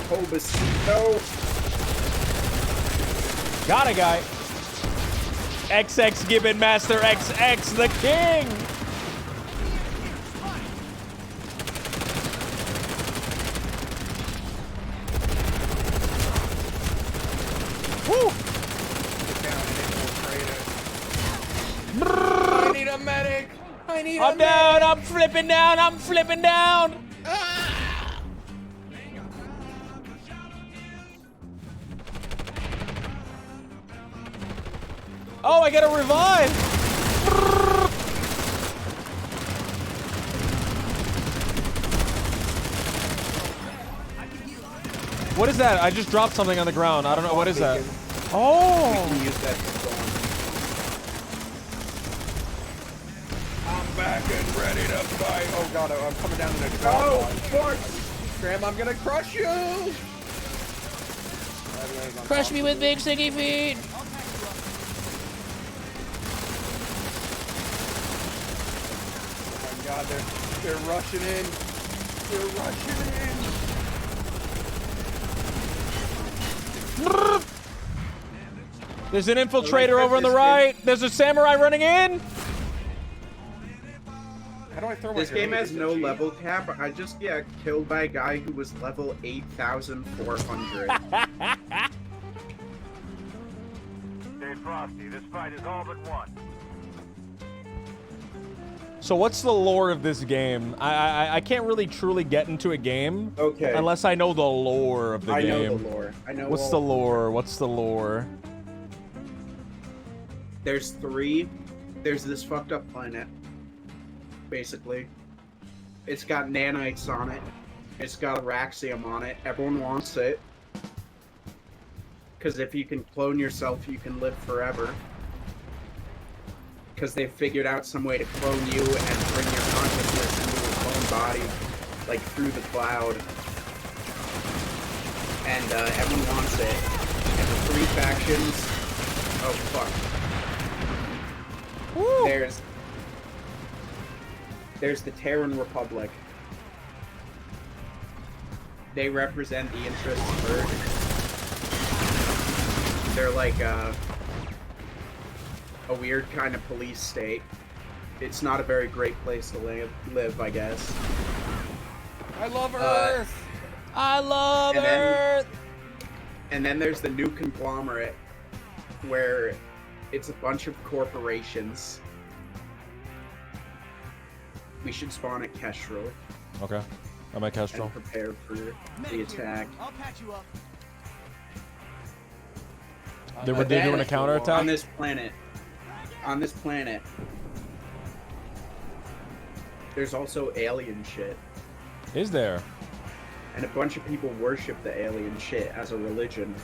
Obasito. Got a guy. XX Gibbon Master XX the King. I need a medic. I'm down. I'm flipping down. I'm flipping down. Oh, I get a revive. What is that? I just dropped something on the ground. I don't know. What is that? Oh. We can use that to go on. I'm back and ready to fight. Oh god, I'm coming down in a Oh, fuck! Graham, I'm gonna crush you! Crush me with big sticky feet. Oh my god, they're rushing in. They're rushing in. There's an infiltrator over on the right. There's a samurai running in. How do I throw my This game grenade? has no level cap. I just get killed by a guy who was level 8,400. Stay frosty. This fight is all but won. So what's the lore of this game? I can't really truly get into a game unless I know the lore of the game. I know the lore. I know. What's the lore? What's the lore? There's 3. There's this fucked up planet. Basically. It's got nanites on it. It's got Araxium on it. Everyone wants it. Because if you can clone yourself, you can live forever. Because they've figured out some way to clone you and bring your consciousness into a clone body, like through the cloud. And everyone wants it. And the 3 factions. Oh fuck. Woo. There's the Terran Republic. They represent the interests of Earth. They're like a weird kind of police state. It's not a very great place to live, I guess. I love Earth! I love Earth! And then there's the new conglomerate, where it's a bunch of corporations. We should spawn at Kestrel. Okay. I'm at Kestrel. And prepare for the attack. I'll patch you up. They're doing a counterattack? On this planet, there's also alien shit. Is there? And a bunch of people worship the alien shit as a religion.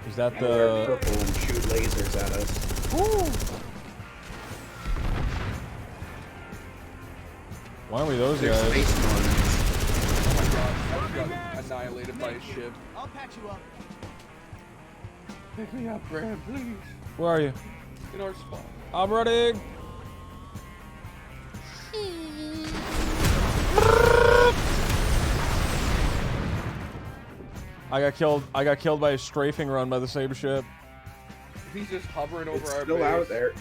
Is that and wear purple and shoot lasers at us. Woo. Why aren't we those They're guys? space marines. Oh my god, I got annihilated by a ship. I'll patch you up. Pick me up, Graham, please. Where are you? In our spot. I'm running. I got killed by a strafing run by the same ship. He's just hovering over It's our still base. out there.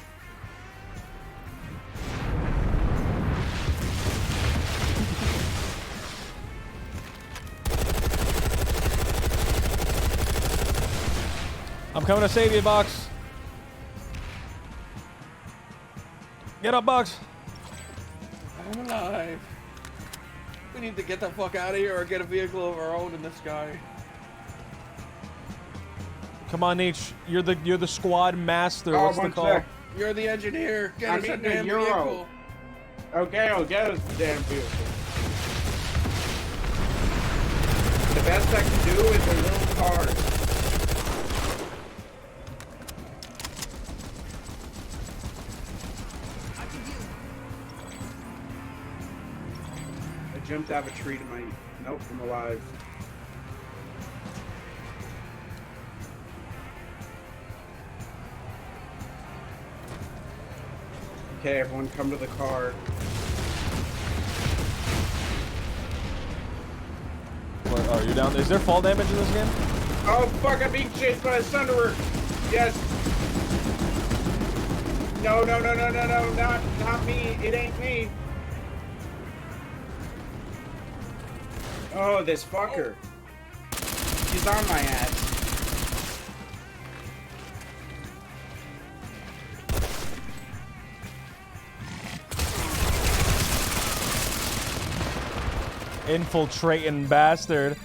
I'm coming to save you, Box. Get up, Box. I'm alive. We need to get the fuck out of here or get a vehicle of our own in the sky. Come on, Nietzsche. You're the squad master. Oh, What's the one call? sec. You're the engineer. Get I us a need the damn Euro. vehicle. Okay, I'll get us the damn vehicle. The best I can do is a little car. I jumped out of a tree to my... Nope, I'm alive. Okay, everyone come to the car. What, are you down? Is there fall damage in this game? Oh fuck, I'm being chased by a Thunderer! Yes! No, not me. It ain't me. Oh, this fucker. He's on my ass. Infiltrating bastard.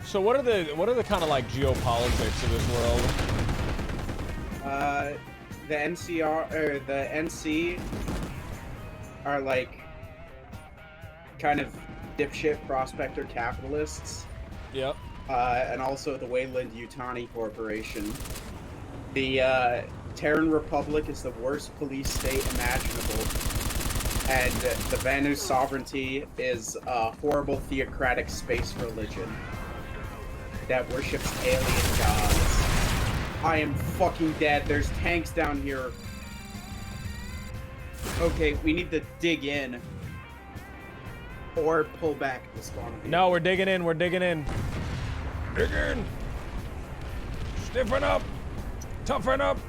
So what are the kind of like geopolitics of this world? The NCR or the NC are like kind of dipshit prospector capitalists. Yep. And also the Wayland-Yutani Corporation. The Terran Republic is the worst police state imaginable. And the Vanu sovereignty is a horrible theocratic space religion that worships alien gods. I am fucking dead. There's tanks down here. Okay, we need to dig in. Or pull back the spawn. No, we're digging in. We're digging in. Dig in. Stiffen up. Toughen up.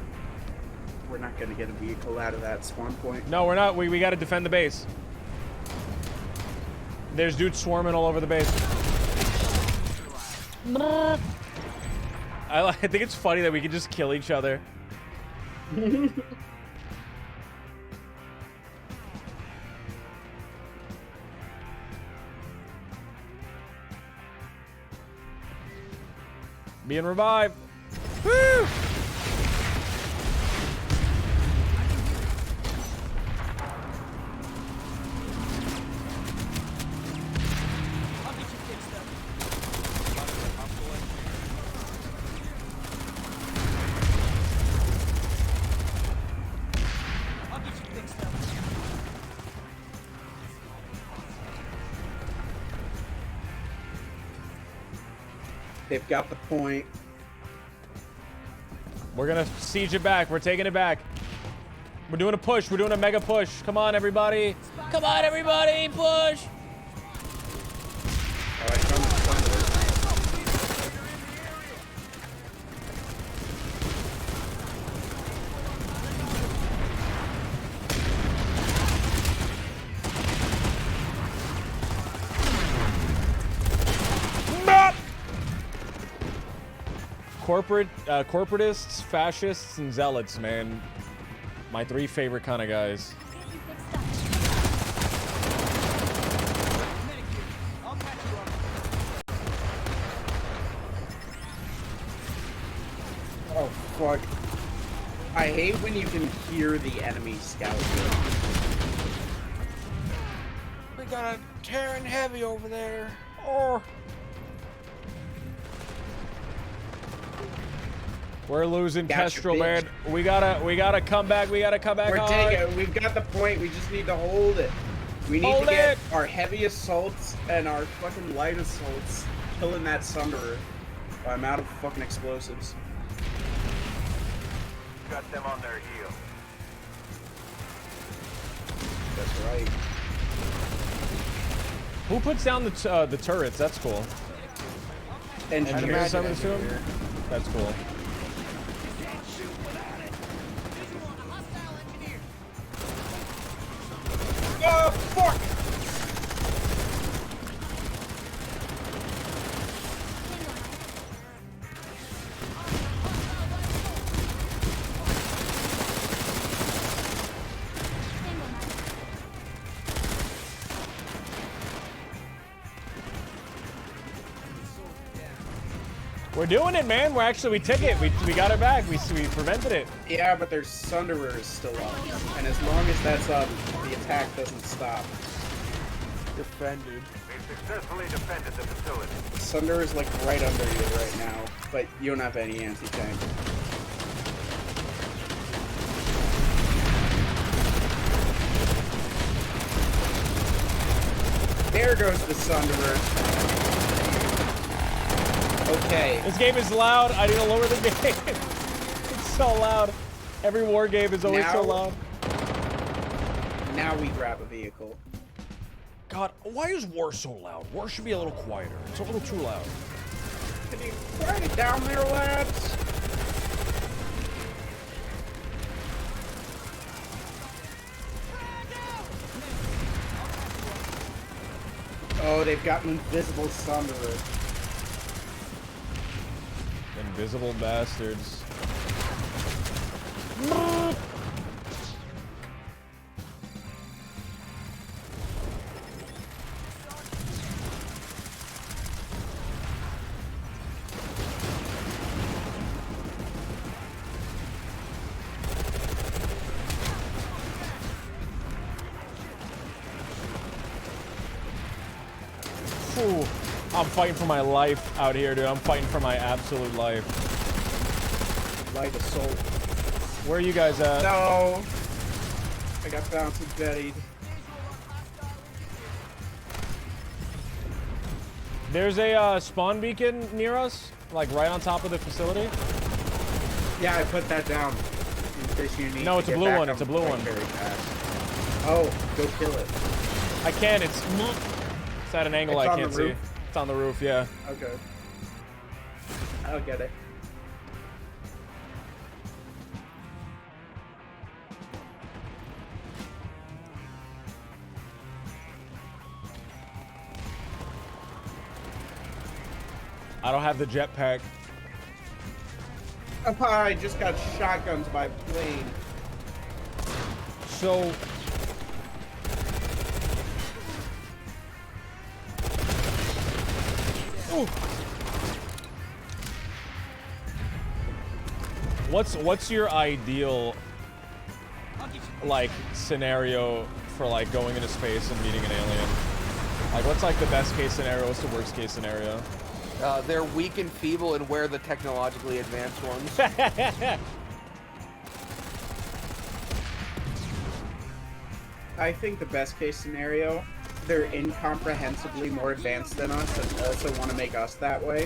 We're not gonna get a vehicle out of that spawn point. No, we're not. We gotta defend the base. There's dudes swarming all over the base. I think it's funny that we can just kill each other. Being revived. Woo! They've got the point. We're gonna siege it back. We're taking it back. We're doing a push. We're doing a mega push. Come on, everybody. Come on, everybody. Push. All right, come on. Corporatists, fascists, and zealots, man. My three favorite kind of guys. Oh, fuck. I hate when you can hear the enemy scout. We got a Terran heavy over there. Oh. We're losing Kestrel, man. We gotta come back. We gotta come back. We're taking. We've got the point. We just need to hold it. We need to get our heavy assaults and our fucking light assaults killing that Sunderer. I'm out of fucking explosives. Got them on their heel. That's right. Who puts down the turrets? That's cool. Engineers, I would assume. That's cool. Oh, fuck! We're doing it, man. We took it. We got it back. We prevented it. Yeah, but their Sunderer is still up. And as long as that's up, the attack doesn't stop. Defended. We successfully defended the facility. The Sunderer is like right under you right now, but you don't have any anti-tank. There goes the Sunderer. Okay. This game is loud. I need to lower the game. It's so loud. Every war game is always so loud. Now we grab a vehicle. God, why is war so loud? War should be a little quieter. It's a little too loud. Can you quiet it down there, lads? Oh, they've got an invisible Sunderer. invisible bastards. Ooh, I'm fighting for my life out here, dude. I'm fighting for my absolute life. Light assault. Where are you guys at? No. I got bounced and bettied. There's a spawn beacon near us, like right on top of the facility. Yeah, I put that down. In case you need No, it's to a get blue back one. It's a on blue the one. very fast. Oh, go kill it. I can. It's at an angle It's I on can't the see. roof? It's on the roof. Yeah. Okay. I'll get it. I don't have the jetpack. I just got shotguns by plane. So. Ooh. What's your ideal like scenario for like going into space and meeting an alien? Like what's like the best case scenario? What's the worst case scenario? They're weak and feeble, and we're the technologically advanced ones. I think the best case scenario, they're incomprehensibly more advanced than us and also want to make us that way.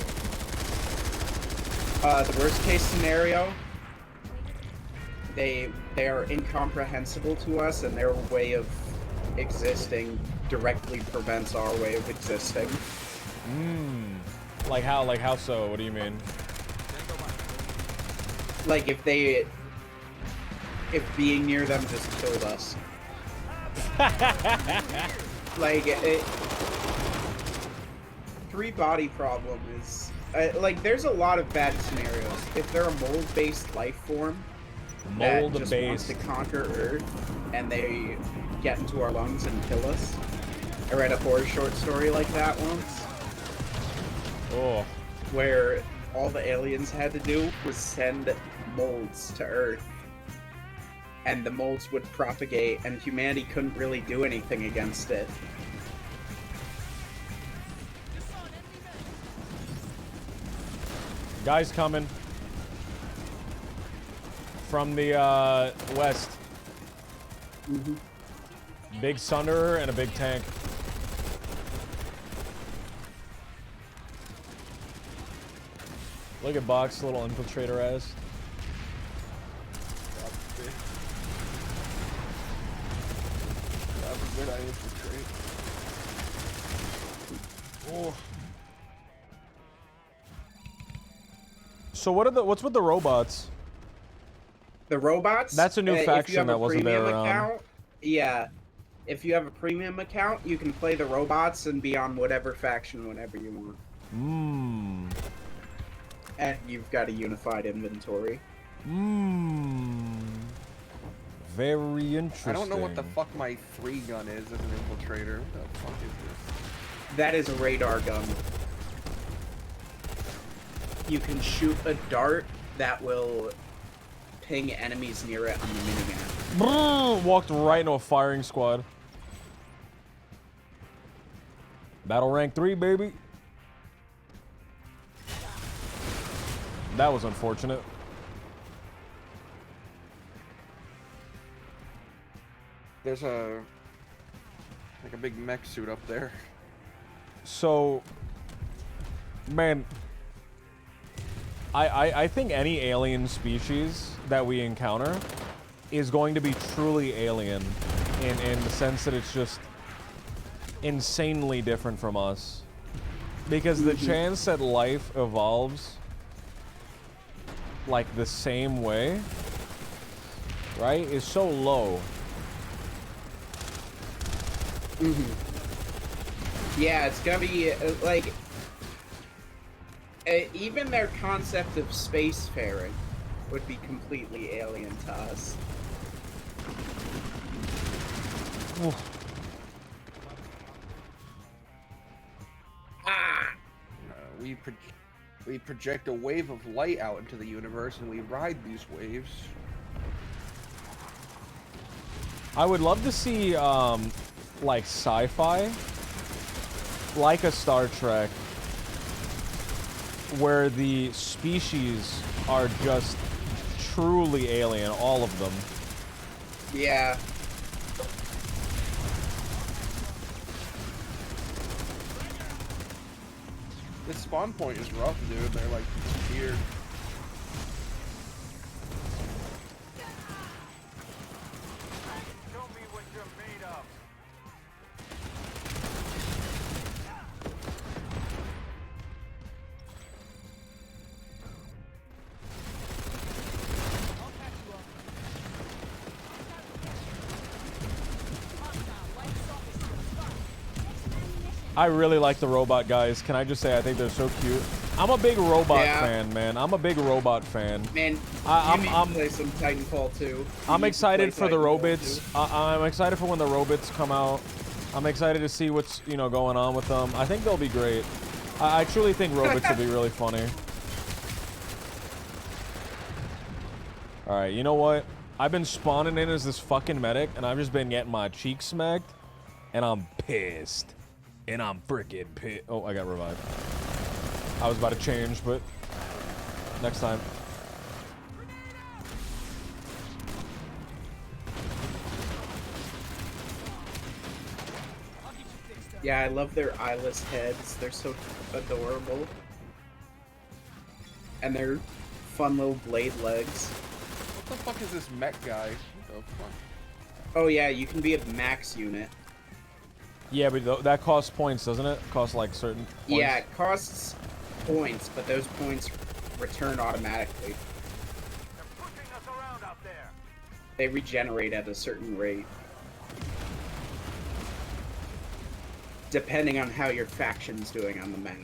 The worst case scenario, they are incomprehensible to us and their way of existing directly prevents our way of existing. Like how? Like how so? What do you mean? Like if being near them just killed us. Like three body problem is like there's a lot of bad scenarios. If they're a mold-based life form that just wants to conquer Earth and they get into our lungs and kill us. I read a horror short story like that once. Oh. Where all the aliens had to do was send molds to Earth. And the molds would propagate, and humanity couldn't really do anything against it. Guys coming from the west. Mm-hmm. Big Sunderer and a big tank. Look at Box, little infiltrator ass. Oh. So what's with the robots? The robots? That's a new faction that wasn't there around. Account, yeah. If you have a premium account, you can play the robots and be on whatever faction whenever you want. And you've got a unified inventory. Very interesting. I don't know what the fuck my 3-gun is as an infiltrator. What the fuck is this? That is a radar gun. You can shoot a dart that will ping enemies near it on the minimap. Walked right into a firing squad. Battle rank 3, baby. That was unfortunate. There's a big mech suit up there. So, man, I think any alien species that we encounter is going to be truly alien in the sense that it's just insanely different from us. Because the chance that life evolves like the same way, right, is so low. Yeah, it's gonna be like even their concept of spacefaring would be completely alien to us. We project a wave of light out into the universe, and we ride these waves. I would love to see, like, sci-fi, like a Star Trek, where the species are just truly alien, all of them. Yeah. This spawn point is rough, dude. They're like here. Show me what you're made of. I really like the robot guys. Can I just say I think they're so cute? I'm a big robot fan, man. I'm a big robot fan. Man, I'm play some Titanfall 2. I'm excited for the robots. I'm excited for when the robots come out. I'm excited to see what's, you know, going on with them. I think they'll be great. I truly think robots will be really funny. All right, you know what? I've been spawning in as this fucking medic, and I've just been getting my cheeks smacked, and I'm pissed. And I'm freaking pissed. Oh, I got revived. I was about to change, but next time. Yeah, I love their eyeless heads. They're so adorable. And their fun little blade legs. What the fuck is this mech guy? What the fuck? Oh yeah, you can be a max unit. Yeah, but that costs points, doesn't it? Costs like certain points. Yeah, it costs points, but those points return automatically. They regenerate at a certain rate. Depending on how your faction's doing on the map.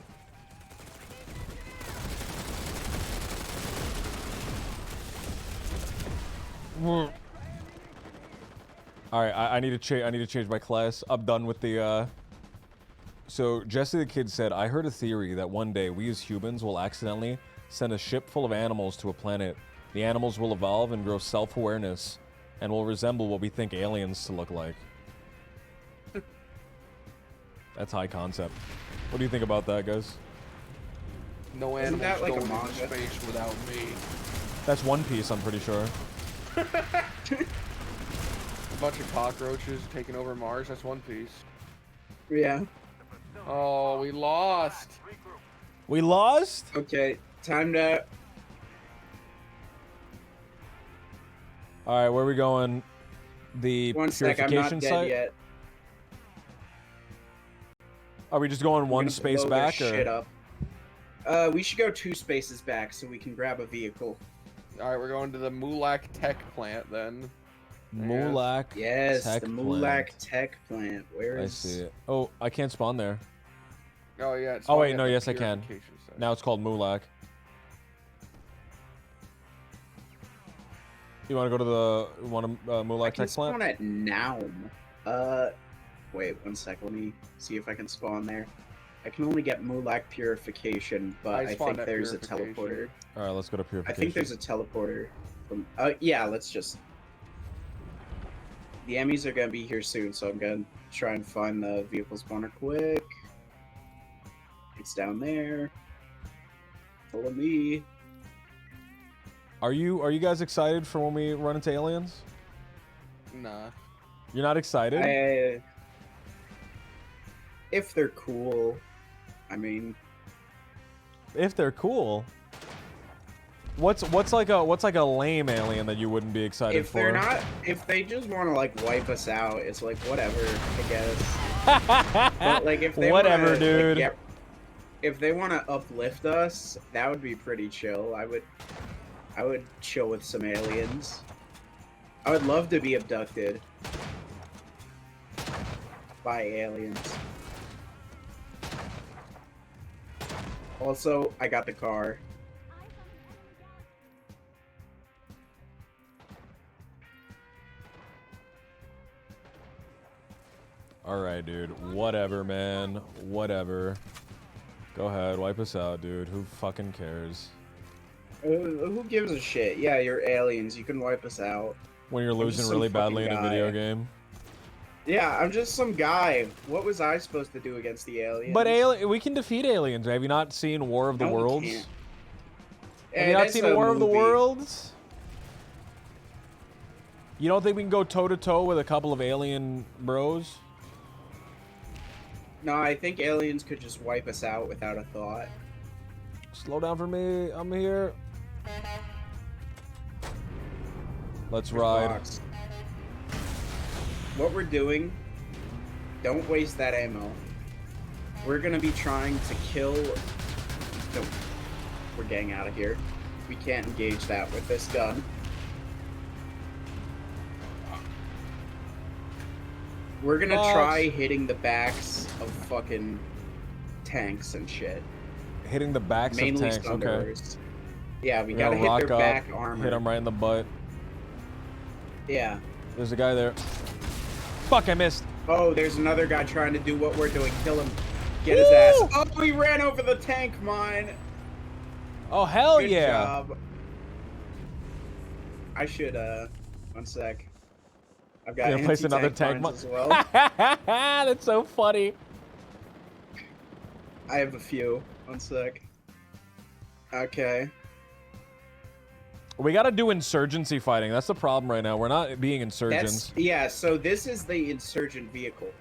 All right, I need to change. I need to change my class. I'm done with the. So Jesse the Kid said, "I heard a theory that one day we as humans will accidentally send a ship full of animals to a planet. The animals will evolve and grow self-awareness, and will resemble what we think aliens to look like." That's high concept. What do you think about that, guys? No animals that like a going manga? into space without me. That's One Piece, I'm pretty sure. A bunch of cockroaches taking over Mars. That's One Piece. Yeah. Oh, we lost. We lost? Okay, time to... All right, where are we going? The One sec, I'm not purification dead site? yet. Are we just going one space Blow back, this or? shit up. We should go 2 spaces back so we can grab a vehicle. All right, we're going to the Mulak Tech Plant then. Mulak. Yes, Tech the Mulak Plant. Tech Plant. Where I is... see it. Oh, I can't spawn there. Oh yeah. It's Oh wait, at no, the yes I can. purification site. Now it's called Mulak. You want to go to the Mulak I can Tech Plant? spawn at Naum. Wait 1 sec. Let me see if I can spawn there. I can only get Mulak Purification, but I spawned think at there's a Purification. teleporter. All right, let's go to I purification. think there's a teleporter from... yeah, let's just... The Emmys are gonna be here soon, so I'm gonna try and find the vehicle spawner quick. It's down there. Follow me. Are you guys excited for when we run into aliens? Nah. You're not excited? If they're cool, I mean... If they're cool. What's like a lame alien that you wouldn't be excited If for? they're not, if they just want to like wipe us out, it's like whatever, I guess. But like if they Whatever, wanna, dude. Like, if they want to uplift us, that would be pretty chill. I would chill with some aliens. I would love to be abducted by aliens. Also, I got the car. Alright, dude. Whatever, man. Whatever. Go ahead, wipe us out, dude. Who fucking cares? Who gives a shit? Yeah, you're aliens. You can wipe us out. When you're losing really badly in a video game. Yeah, I'm just some guy. What was I supposed to do against the aliens? But we can defeat aliens. Have you not seen War of the Worlds? Can't. Have you not seen War of the Worlds? You don't think we can go toe-to-toe with a couple of alien bros? No, I think aliens could just wipe us out without a thought. Slow down for me. I'm here. Let's ride. Box. What we're doing, don't waste that ammo. We're gonna be trying to kill... No, we're getting out of here. We can't engage that with this gun. We're gonna try hitting the backs of fucking tanks and shit. Hitting the backs Mainly of tanks, Thunderers. okay. Yeah, we gotta hit their back armor. Hit them right in the butt. Yeah. There's a guy there. Fuck, I missed. Oh, there's another guy trying to do what we're doing. Kill him. Get his ass. Oh, he ran over the tank mine. Oh, hell Good yeah. job. I should, one sec. I've got place another tank mines as well. That's so funny. I have a few. One sec. Okay. We gotta do insurgency fighting. That's the problem right now. We're not being insurgents. Yeah, so this is the insurgent vehicle.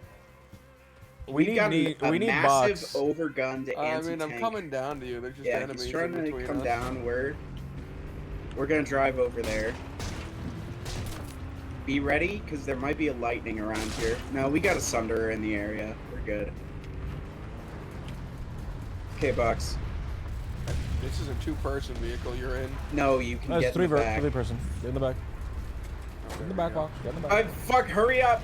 We need massive bots. overgunned anti-tank. I mean, I'm coming down to you. There's just enemies he's trying to between come us. down. We're gonna drive over there. Be ready, because there might be a lightning around here. No, we got a Sunderer in the area. We're good. Okay, Bucks. This is a two-person vehicle you're in. No, you can get in the back. Three person. Get in the back. Get in the back box. Get in the back. Fuck, hurry up!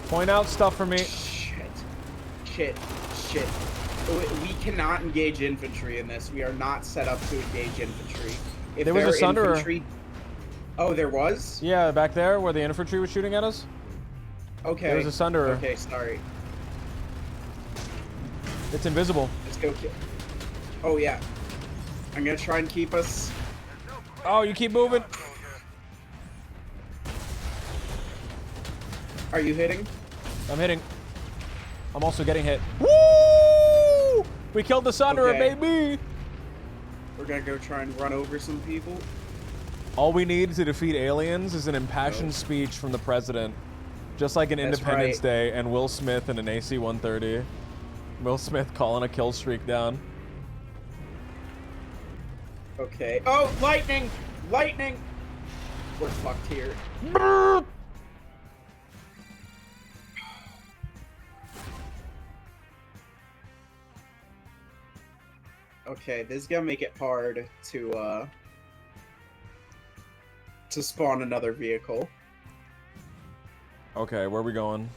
Point out stuff for me. Shit. We cannot engage infantry in this. We are not set up to engage infantry. If there was a Sunderer. Oh, there was? Yeah, back there where the infantry was shooting at us. Okay. There was a Sunderer. Okay, sorry. It's invisible. Let's go kill. Oh, yeah. I'm gonna try and keep us. Oh, you keep moving. Are you hitting? I'm hitting. I'm also getting hit. Woo! We killed the Sunderer, baby! We're gonna go try and run over some people. All we need to defeat aliens is an impassioned speech from the president. Just like an Independence Day and Will Smith in an AC-130. Will Smith calling a kill streak down. Okay. Oh, lightning! Lightning! We're fucked here. Okay, this is gonna make it hard to spawn another vehicle. Okay, where are we going?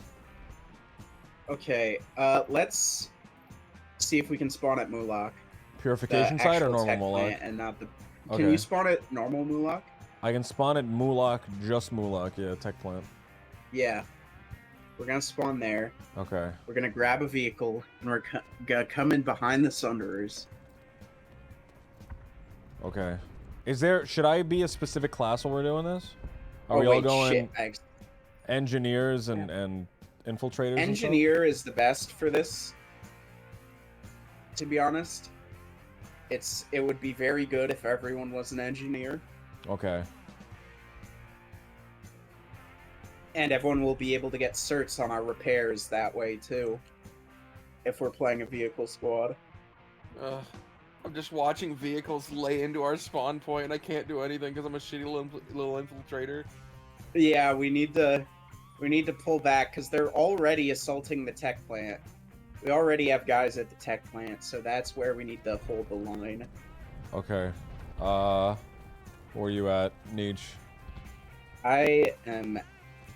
Okay, let's see if we can spawn at Mulak. Purification site or normal Mulak? And not the. Okay. Can you spawn at normal Mulak? I can spawn at Mulak, just Mulak, yeah, tech plant. Yeah. We're gonna spawn there. Okay. We're gonna grab a vehicle, and we're gonna come in behind the Sunderers. Okay. Should I be a specific class when we're doing this? Are Oh, we all wait, going shit. engineers and infiltrators? Engineer is the best for this. To be honest, it would be very good if everyone was an engineer. Okay. And everyone will be able to get certs on our repairs that way too. If we're playing a vehicle squad. I'm just watching vehicles lay into our spawn point, and I can't do anything because I'm a shitty little infiltrator. Yeah, we need to pull back because they're already assaulting the tech plant. We already have guys at the tech plant, so that's where we need to hold the line. Okay. Where are you at, Niche? I am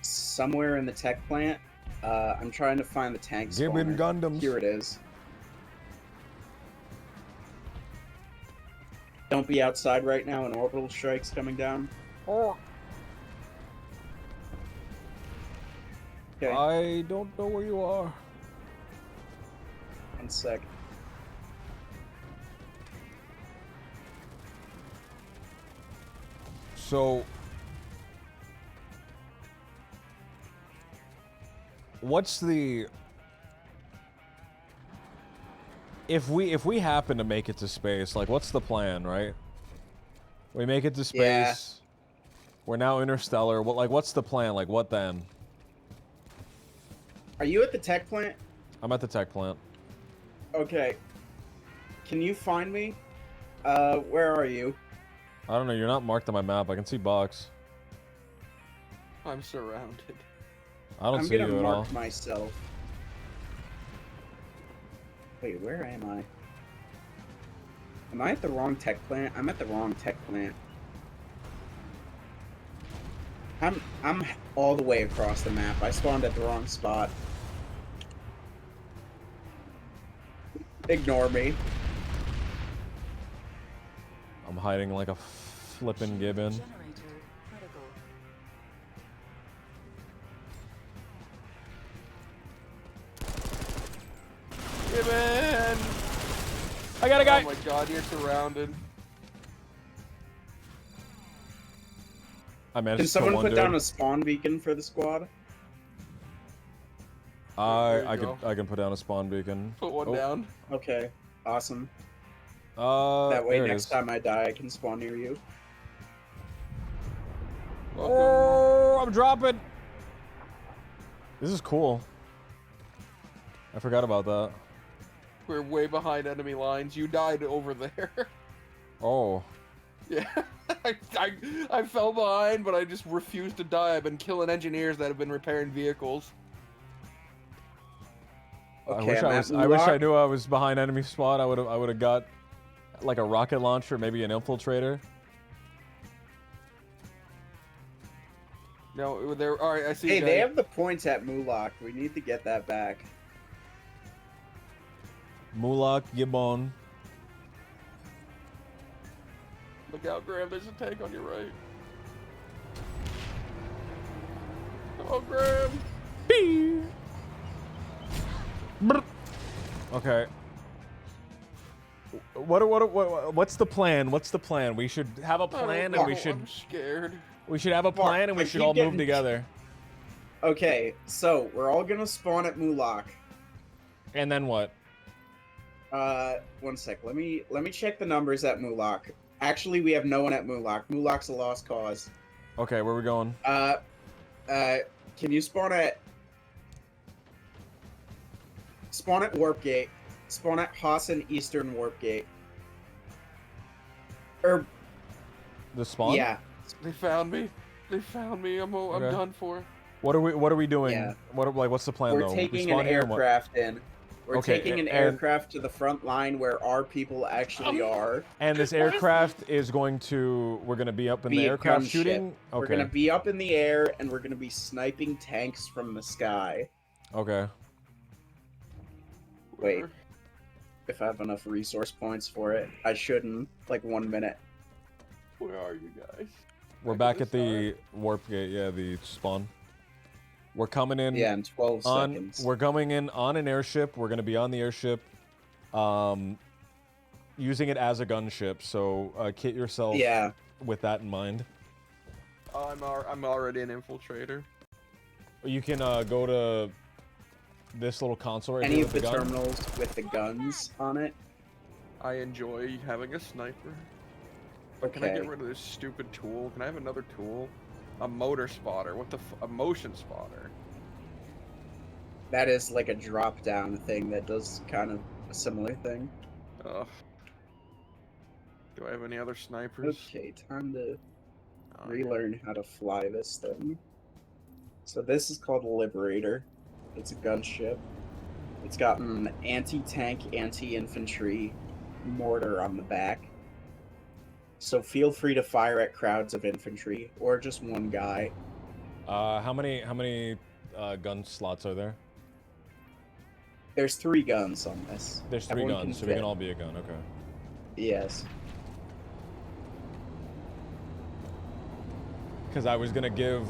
somewhere in the tech plant. I'm trying to find the tank Gibbon spawner. Gundams. Here it is. Don't be outside right now. An orbital strike's coming down. Oh. Okay. I don't know where you are. 1 sec. So, what's the... If we happen to make it to space, like, what's the plan, right? We make it to space. Yeah. We're now interstellar. What's the plan? Like, what then? Are you at the tech plant? I'm at the tech plant. Okay. Can you find me? Where are you? I don't know. You're not marked on my map. I can see box. I'm surrounded. I don't I'm see gonna you at all. mark myself. Wait, where am I? Am I at the wrong tech plant? I'm at the wrong tech plant. I'm all the way across the map. I spawned at the wrong spot. Ignore me. I'm hiding like a flippin' gibbon. Gibbon! I got a guy! Oh my god, you're surrounded. I managed Can to someone kill one put down dude. a spawn beacon for the squad? I can put down a spawn beacon. Put one down. Okay, awesome. That way next time I die, I can spawn near you. Oh, I'm dropping. This is cool. I forgot about that. We're way behind enemy lines. You died over there. Oh. Yeah. I fell behind, but I just refused to die. I've been killing engineers that have been repairing vehicles. Okay, I wish I knew I was behind enemy spot. I would have got like a rocket launcher, maybe an infiltrator. No, they're all right. I see. Hey, you they guys. have the points at Mulak. We need to get that back. Mulak, Gibbon. Look out, Graham. There's a tank on your right. Oh, Graham. Bee. Okay. What's the plan? What's the plan? We should have a plan, and we should. I'm scared. We should have a plan, and we should all move together. Okay, so we're all gonna spawn at Mulak. And then what? 1 sec. Let me check the numbers at Mulak. Actually, we have no one at Mulak. Mulak's a lost cause. Okay, where are we going? Can you spawn at Warp Gate? Spawn at Hassan Eastern Warp Gate. Or the spawn? Yeah. They found me. They found me. I'm Okay. done for. What are we doing? Yeah. What's the plan We're though? taking We spawn an here and what? aircraft in. We're Okay, taking an and- aircraft to the front line where our people actually are. And this aircraft is going to. We're gonna be up in the Be a aircraft gunship. shooting. We're Okay. gonna be up in the air and we're gonna be sniping tanks from the sky. Okay. Wait. If I have enough resource points for it, I should in like 1 minute. Where are you guys? We're back at the warp gate. Yeah, the spawn. We're coming in. Yeah, in 12 seconds. We're coming in on an airship. We're gonna be on the airship, using it as a gunship. So kit yourself. Yeah. With that in mind. I'm already an infiltrator. You can go to this little console right Any here of with the gun. terminals with the guns on it. I enjoy having a sniper. But can I Okay. get rid of this stupid tool? Can I have another tool? A motor spotter. What the a motion spotter? That is like a drop down thing that does kind of a similar thing. Ugh. Do I have any other snipers? Okay, time to relearn how to fly this thing. So this is called the Liberator. It's a gunship. It's got an anti-tank, anti-infantry mortar on the back. So feel free to fire at crowds of infantry or just one guy. How many gun slots are there? There's 3 guns on this. There's 3 Everyone guns, so fit. we can all be a gun. Okay. Yes. Because I was gonna give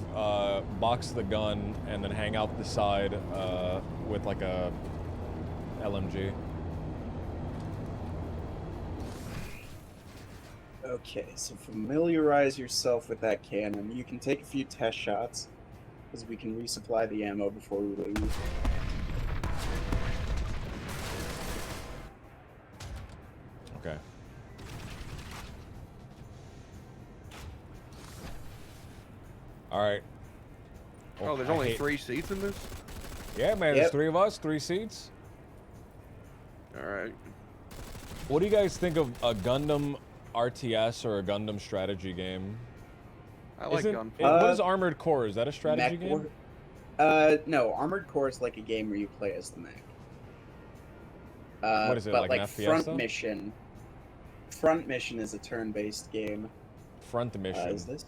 Box the gun and then hang out the side with like a LMG. Okay, so familiarize yourself with that cannon. You can take a few test shots, because we can resupply the ammo before we leave. Okay. All right. Oh, there's I only hate- 3 seats in this? Yeah, man. There's 3 of us, 3 seats. All right. What do you guys think of a Gundam RTS or a Gundam strategy game? I like Isn't- Gun. What is Armored Core? Is that a strategy Mech game? No, Armored Core is like a game where you play as the mech. What is it, but like an FPS though? Front Mission is a turn-based game. Front Mission. Is this?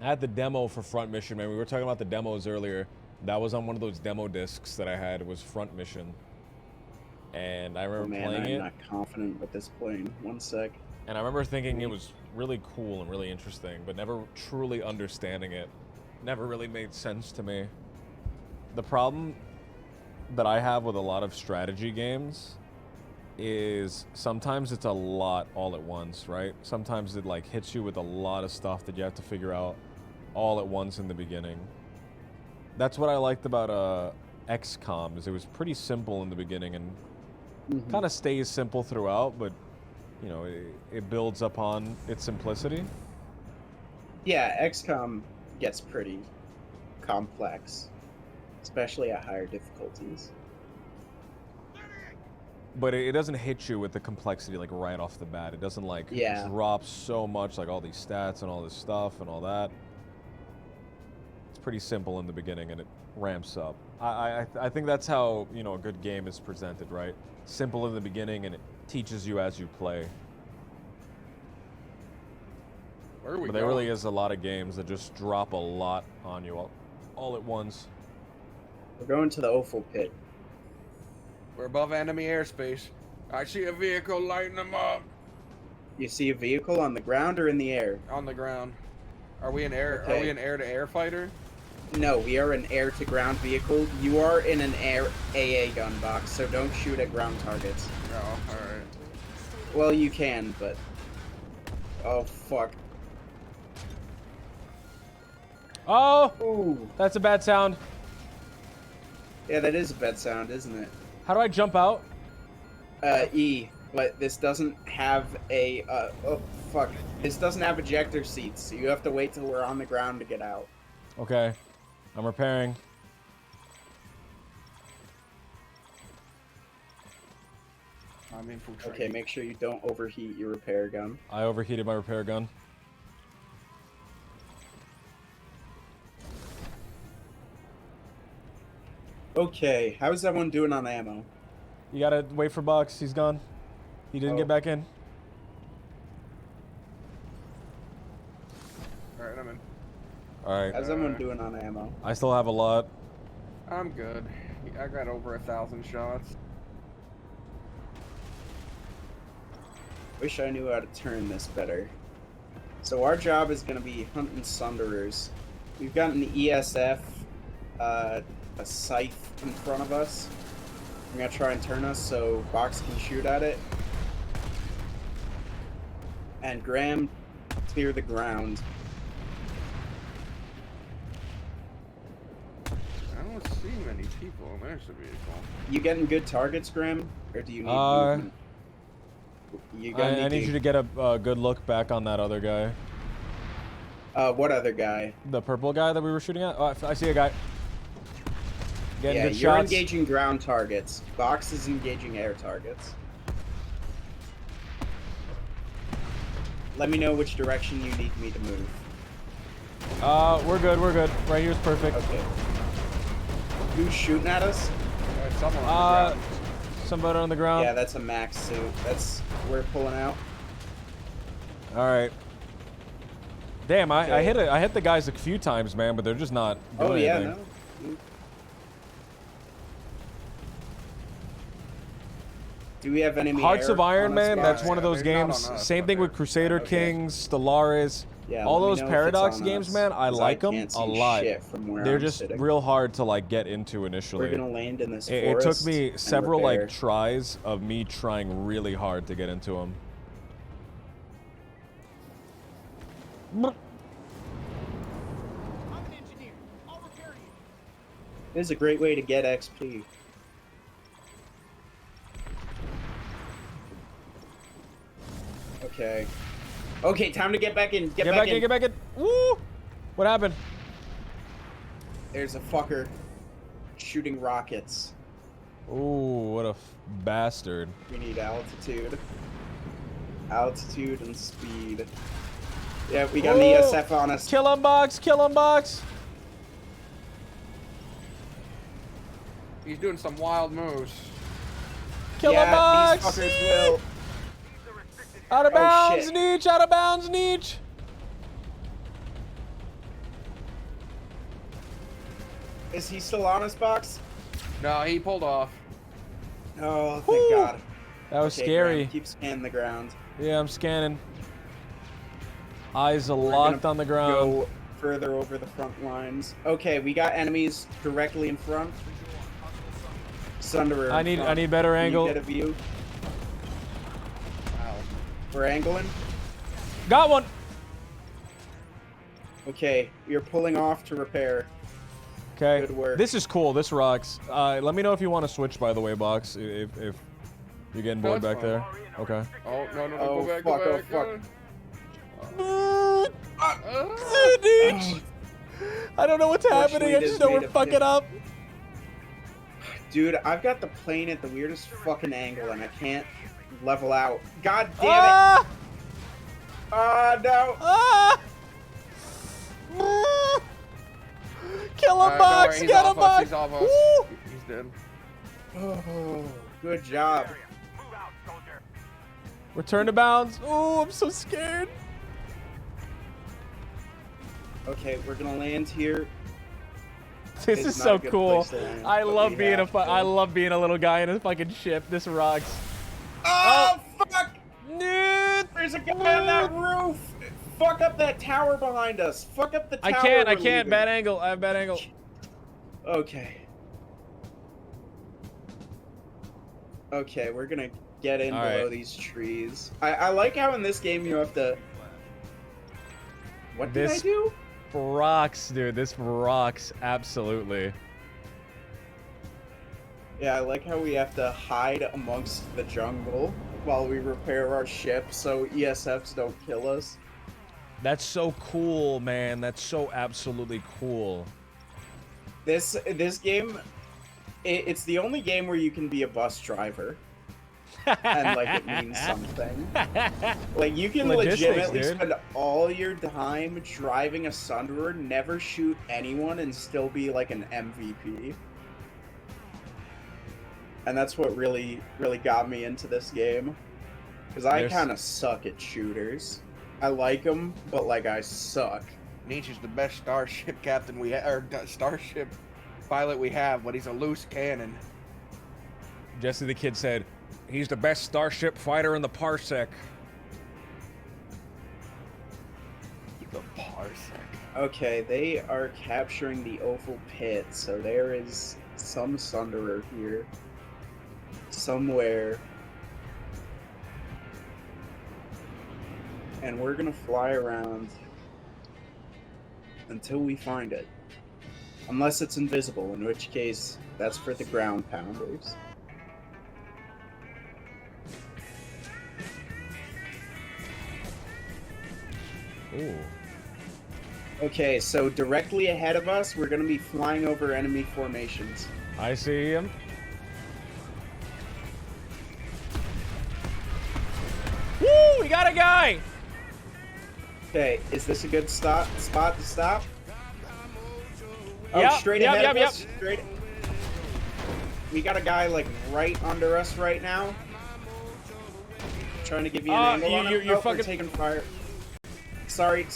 I had the demo for Front Mission, man. We were talking about the demos earlier. That was on one of those demo discs that I had. It was Front Mission. And I remember playing I'm it. not confident with this plane. One sec. And I remember thinking it was really cool and really interesting, but never truly understanding it. Never really made sense to me. The problem that I have with a lot of strategy games is sometimes it's a lot all at once, right? Sometimes it like hits you with a lot of stuff that you have to figure out all at once in the beginning. That's what I liked about XCOM, is it was pretty simple in the beginning and kind of stays simple throughout, but you know, it builds upon its simplicity. Yeah, XCOM gets pretty complex, especially at higher difficulties. But it doesn't hit you with the complexity like right off the bat. It doesn't like drop so much, like all these stats and all this stuff and all that. It's pretty simple in the beginning and it ramps up. I think that's how, you know, a good game is presented, right? Simple in the beginning and it teaches you as you play. Where are we But there going? really is a lot of games that just drop a lot on you all at once. We're going to the Offal Pit. We're above enemy airspace. I see a vehicle lighting them up. You see a vehicle on the ground or in the air? On the ground. Are we an air? Okay. Are we an air-to-air fighter? No, we are an air-to-ground vehicle. You are in an air AA gun box, so don't shoot at ground targets. Oh, all right. Well, you can, but... Oh, fuck. Oh! Ooh. That's a bad sound. Yeah, that is a bad sound, isn't it? How do I jump out? E. But this doesn't have a, oh, fuck. This doesn't have ejector seats, so you have to wait till we're on the ground to get out. Okay. I'm repairing. I'm infiltrating. Okay, make sure you don't overheat your repair gun. I overheated my repair gun. Okay, how's everyone doing on ammo? You gotta wait for Bucks. He's gone. He didn't get back in. All right, I'm in. All right. How's everyone doing on ammo? I still have a lot. I'm good. I got over 1,000 shots. Wish I knew how to turn this better. So our job is going to be hunting Sunderers. We've got an ESF, a scythe in front of us. I'm going to try and turn us so Box can shoot at it. And Graham, clear the ground. I don't see many people in there's a vehicle. You getting good targets, Graham? Or do you need movement? I need you to get a good look back on that other guy. What other guy? The purple guy that we were shooting at? Oh, I see a guy. Getting Yeah, good you're shots. engaging ground targets. Box is engaging air targets. Let me know which direction you need me to move. We're good, we're good. Right here's perfect. Okay. Who's shooting at us? Someone on the ground. Somebody on the ground. Yeah, that's a max suit. That's we're pulling out. All right. Damn, I Okay. hit the guys a few times, man, but they're just not doing Oh yeah, anything. no. Do we have enemy Hearts air of Iron on us? Man, that's Yeah, one of those they're not games. on us, Same but thing with they're- Crusader okay. Kings, Stellaris. Yeah, All let me those know if Paradox it's on games, us, man, I 'cause like them can't a see lot. shit from where They're I'm just sitting. real hard to like get into initially. We're gonna land in this It took forest me and several repair. like tries of me trying really hard to get into them. This is a great way to get XP. Okay. Okay, time to get back in. Get back in. Get back in. Woo! What happened? There's a fucker shooting rockets. Ooh, what a bastard. We need altitude. Altitude and speed. Yeah, we got an ESF on us. Kill him, Box! Kill him, Box! He's doing some wild moves. Kill him, Box! These fuckers will. Out of Oh, bounds, shit. Nietzsche! Out of bounds, Nietzsche! Is he still on us, Box? No, he pulled off. Oh, thank Woo. God. That was Okay, scary. Graham, keep scanning the ground. Yeah, I'm scanning. Eyes are We're locked gonna on the ground. Go further over the front lines. Okay, we got enemies directly in front. Sunderer. I need better Can angle. you get a view? Wow. We're angling. Got one. Okay, you're pulling off to repair. Okay. Good work. This is cool. This rocks. Let me know if you want to switch, by the way, Box. If you're getting bored That's back fine. there. Okay. Oh, no, Oh, go back, fuck, go back. oh, I don't know what's happening. I Fortunately, just know this we're made a fucking pick. up. Dude, I've got the plane at the weirdest fucking angle and I can't level out. God damn Ah! it! Ah, no! Ah! Kill him, Don't Box! worry, he's Get him, off us, Box! he's off us. Woo! He's dead. Oh, good job. Return to bounds. Oh, I'm so scared. Okay, we're gonna land here. This It's is not so a good cool. place to land, I but love we being have to. I love being a little guy in a fucking ship. This rocks. Oh, fuck! No! There's a guy on that roof! Fuck up that tower behind us! Fuck up the tower! I we're can't. leaving. Bad angle. I have bad angle. Okay. Okay, we're gonna get in All below right. these trees. I like how in this game you have to... What did I This- do? Rocks, dude. This rocks. Absolutely. Yeah, I like how we have to hide amongst the jungle while we repair our ship so ESFs don't kill us. That's so cool, man. That's so absolutely cool. This game, it's the only game where you can be a bus driver. And like it means something. Like you can Logistics, legitimately dude. spend all your time driving a Sunderer, never shoot anyone, and still be like an MVP. And that's what really got me into this game, because I There's- kind of suck at shooters. I like them, but like I suck. Nietzsche's the best starship captain we have, or starship pilot we have, but he's a loose cannon. Jesse the Kid said, he's the best starship fighter in the parsec. The parsec. Okay, they are capturing the oval pit, so there is some Sunderer here. Somewhere. And we're gonna fly around until we find it. Unless it's invisible, in which case, that's for the ground pounders. Ooh. Okay, so directly ahead of us, we're gonna be flying over enemy formations. I see him. Woo! We got a guy! Okay, is this a good spot to stop? Oh, Yep, straight yep, ahead yep, of yep. us. Straight. We got a guy like right under us right now. Trying to give you an angle on him. you're Nope, we're fucking- taking fire. Sorry.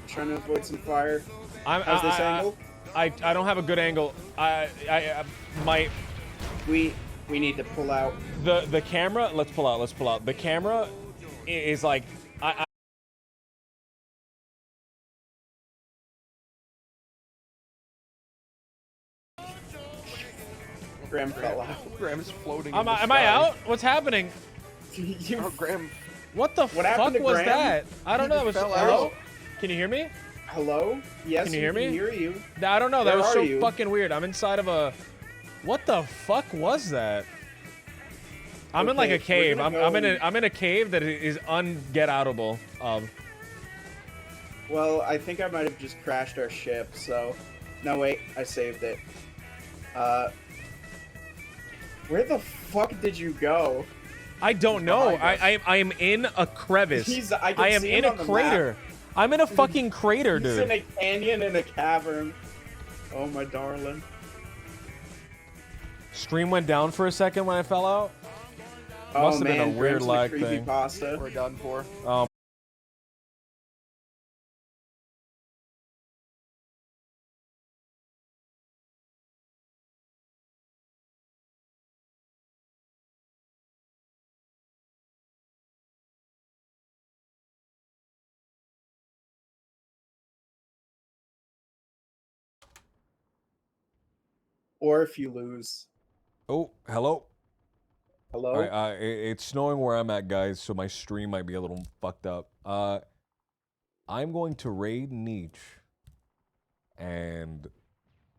Trying to avoid some fire. How's this angle? I don't have a good angle. My We We need to pull out. The camera. Let's pull out. Let's pull out. The camera is like Graham fell out. Graham's floating. Am I out? What's happening? Graham. What the fuck was that? I don't know. That was hello. Can you hear me? Hello? Yes. Can you hear me? Can hear you. I don't know. That was so you? fucking weird. I'm inside of a. What the fuck was that? I'm in like a cave. I'm in a cave that is unget-outable. Well, I think I might have just crashed our ship. So, no wait, I saved it. Where the fuck did you go? I don't know. I am in a crevice. I am in a crater. I'm in a fucking crater, dude. He's in a canyon in a cavern. Oh my darling. Stream went down for a second when I fell out. Oh, Must have been a weird lag thing. We're done for. Or if you lose. Oh, hello. Hello? All right, it's snowing where I'm at, guys, so my stream might be a little fucked up. I'm going to raid Nietzsche, and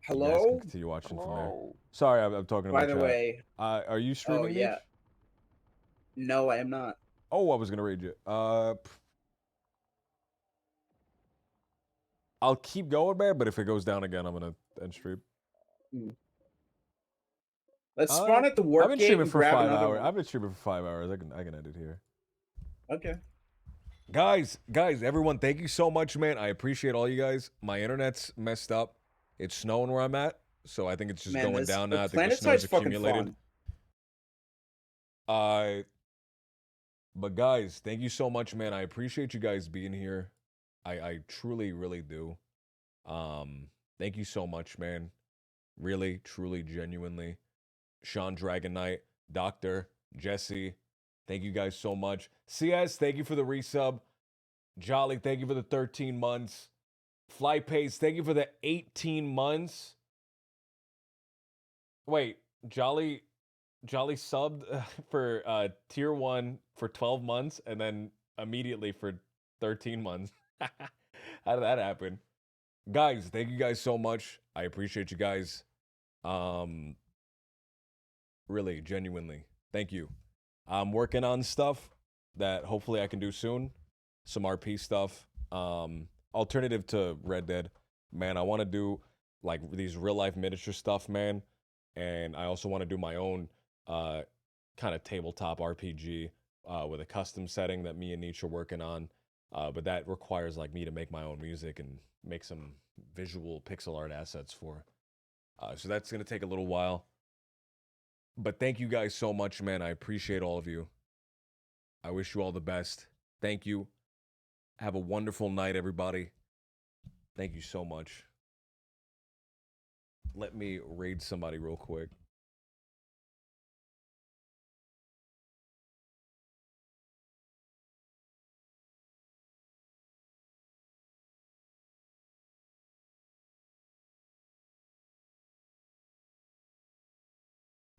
hello. You guys can continue watching from there. Sorry, I'm talking to my By the chat. way, are you streaming? Oh yeah. Nietzsche? No, I am not. Oh, I was gonna raid you. I'll keep going, man. But if it goes down again, I'm gonna end stream. Let's spawn at the warp I've been gate streaming and for grab 5 another hours. one. I've been streaming for 5 hours. I can end it here. Okay. Guys, everyone, thank you so much, man. I appreciate all you guys. My internet's messed up. It's snowing where I'm at, so I think it's just going down now. I think the snow's accumulated. But guys, thank you so much, man. I appreciate you guys being here. I truly, really do. Thank you so much, man. Really, truly, genuinely. Sean Dragon Knight, Doctor, Jesse, thank you guys so much. CS, thank you for the resub. Jolly, thank you for the 13 months. Flypace, thank you for the 18 months. Wait, Jolly subbed for tier 1 for 12 months and then immediately for 13 months. How did that happen? Guys, thank you guys so much. I appreciate you guys. Really, genuinely, thank you. I'm working on stuff that hopefully I can do soon. Some RP stuff. Alternative to Red Dead. Man, I want to do like these real life miniature stuff, man. And I also want to do my own kind of tabletop RPG with a custom setting that me and Nietzsche are working on. But that requires like me to make my own music and make some visual pixel art assets for. So that's going to take a little while. But thank you guys so much, man. I appreciate all of you. I wish you all the best. Thank you. Have a wonderful night, everybody. Thank you so much. Let me raid somebody real quick.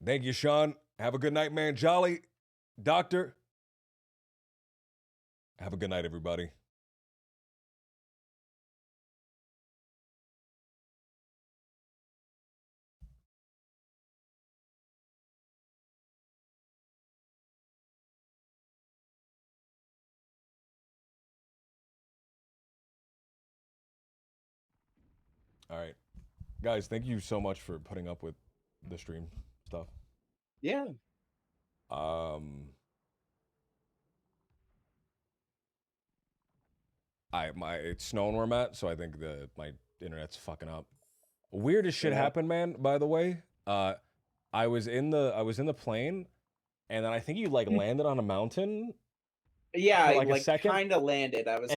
Thank you, Sean. Have a good night, man. Jolly, Doctor. Have a good night, everybody. All right. Guys, thank you so much for putting up with the stream stuff. Yeah. It's snowing where I'm at, so I think my internet's fucking up. Weirdest shit happened, man, by the way. I was in the plane, and then I think you like landed on a mountain. Yeah, for, like, a I second. kind of landed. I was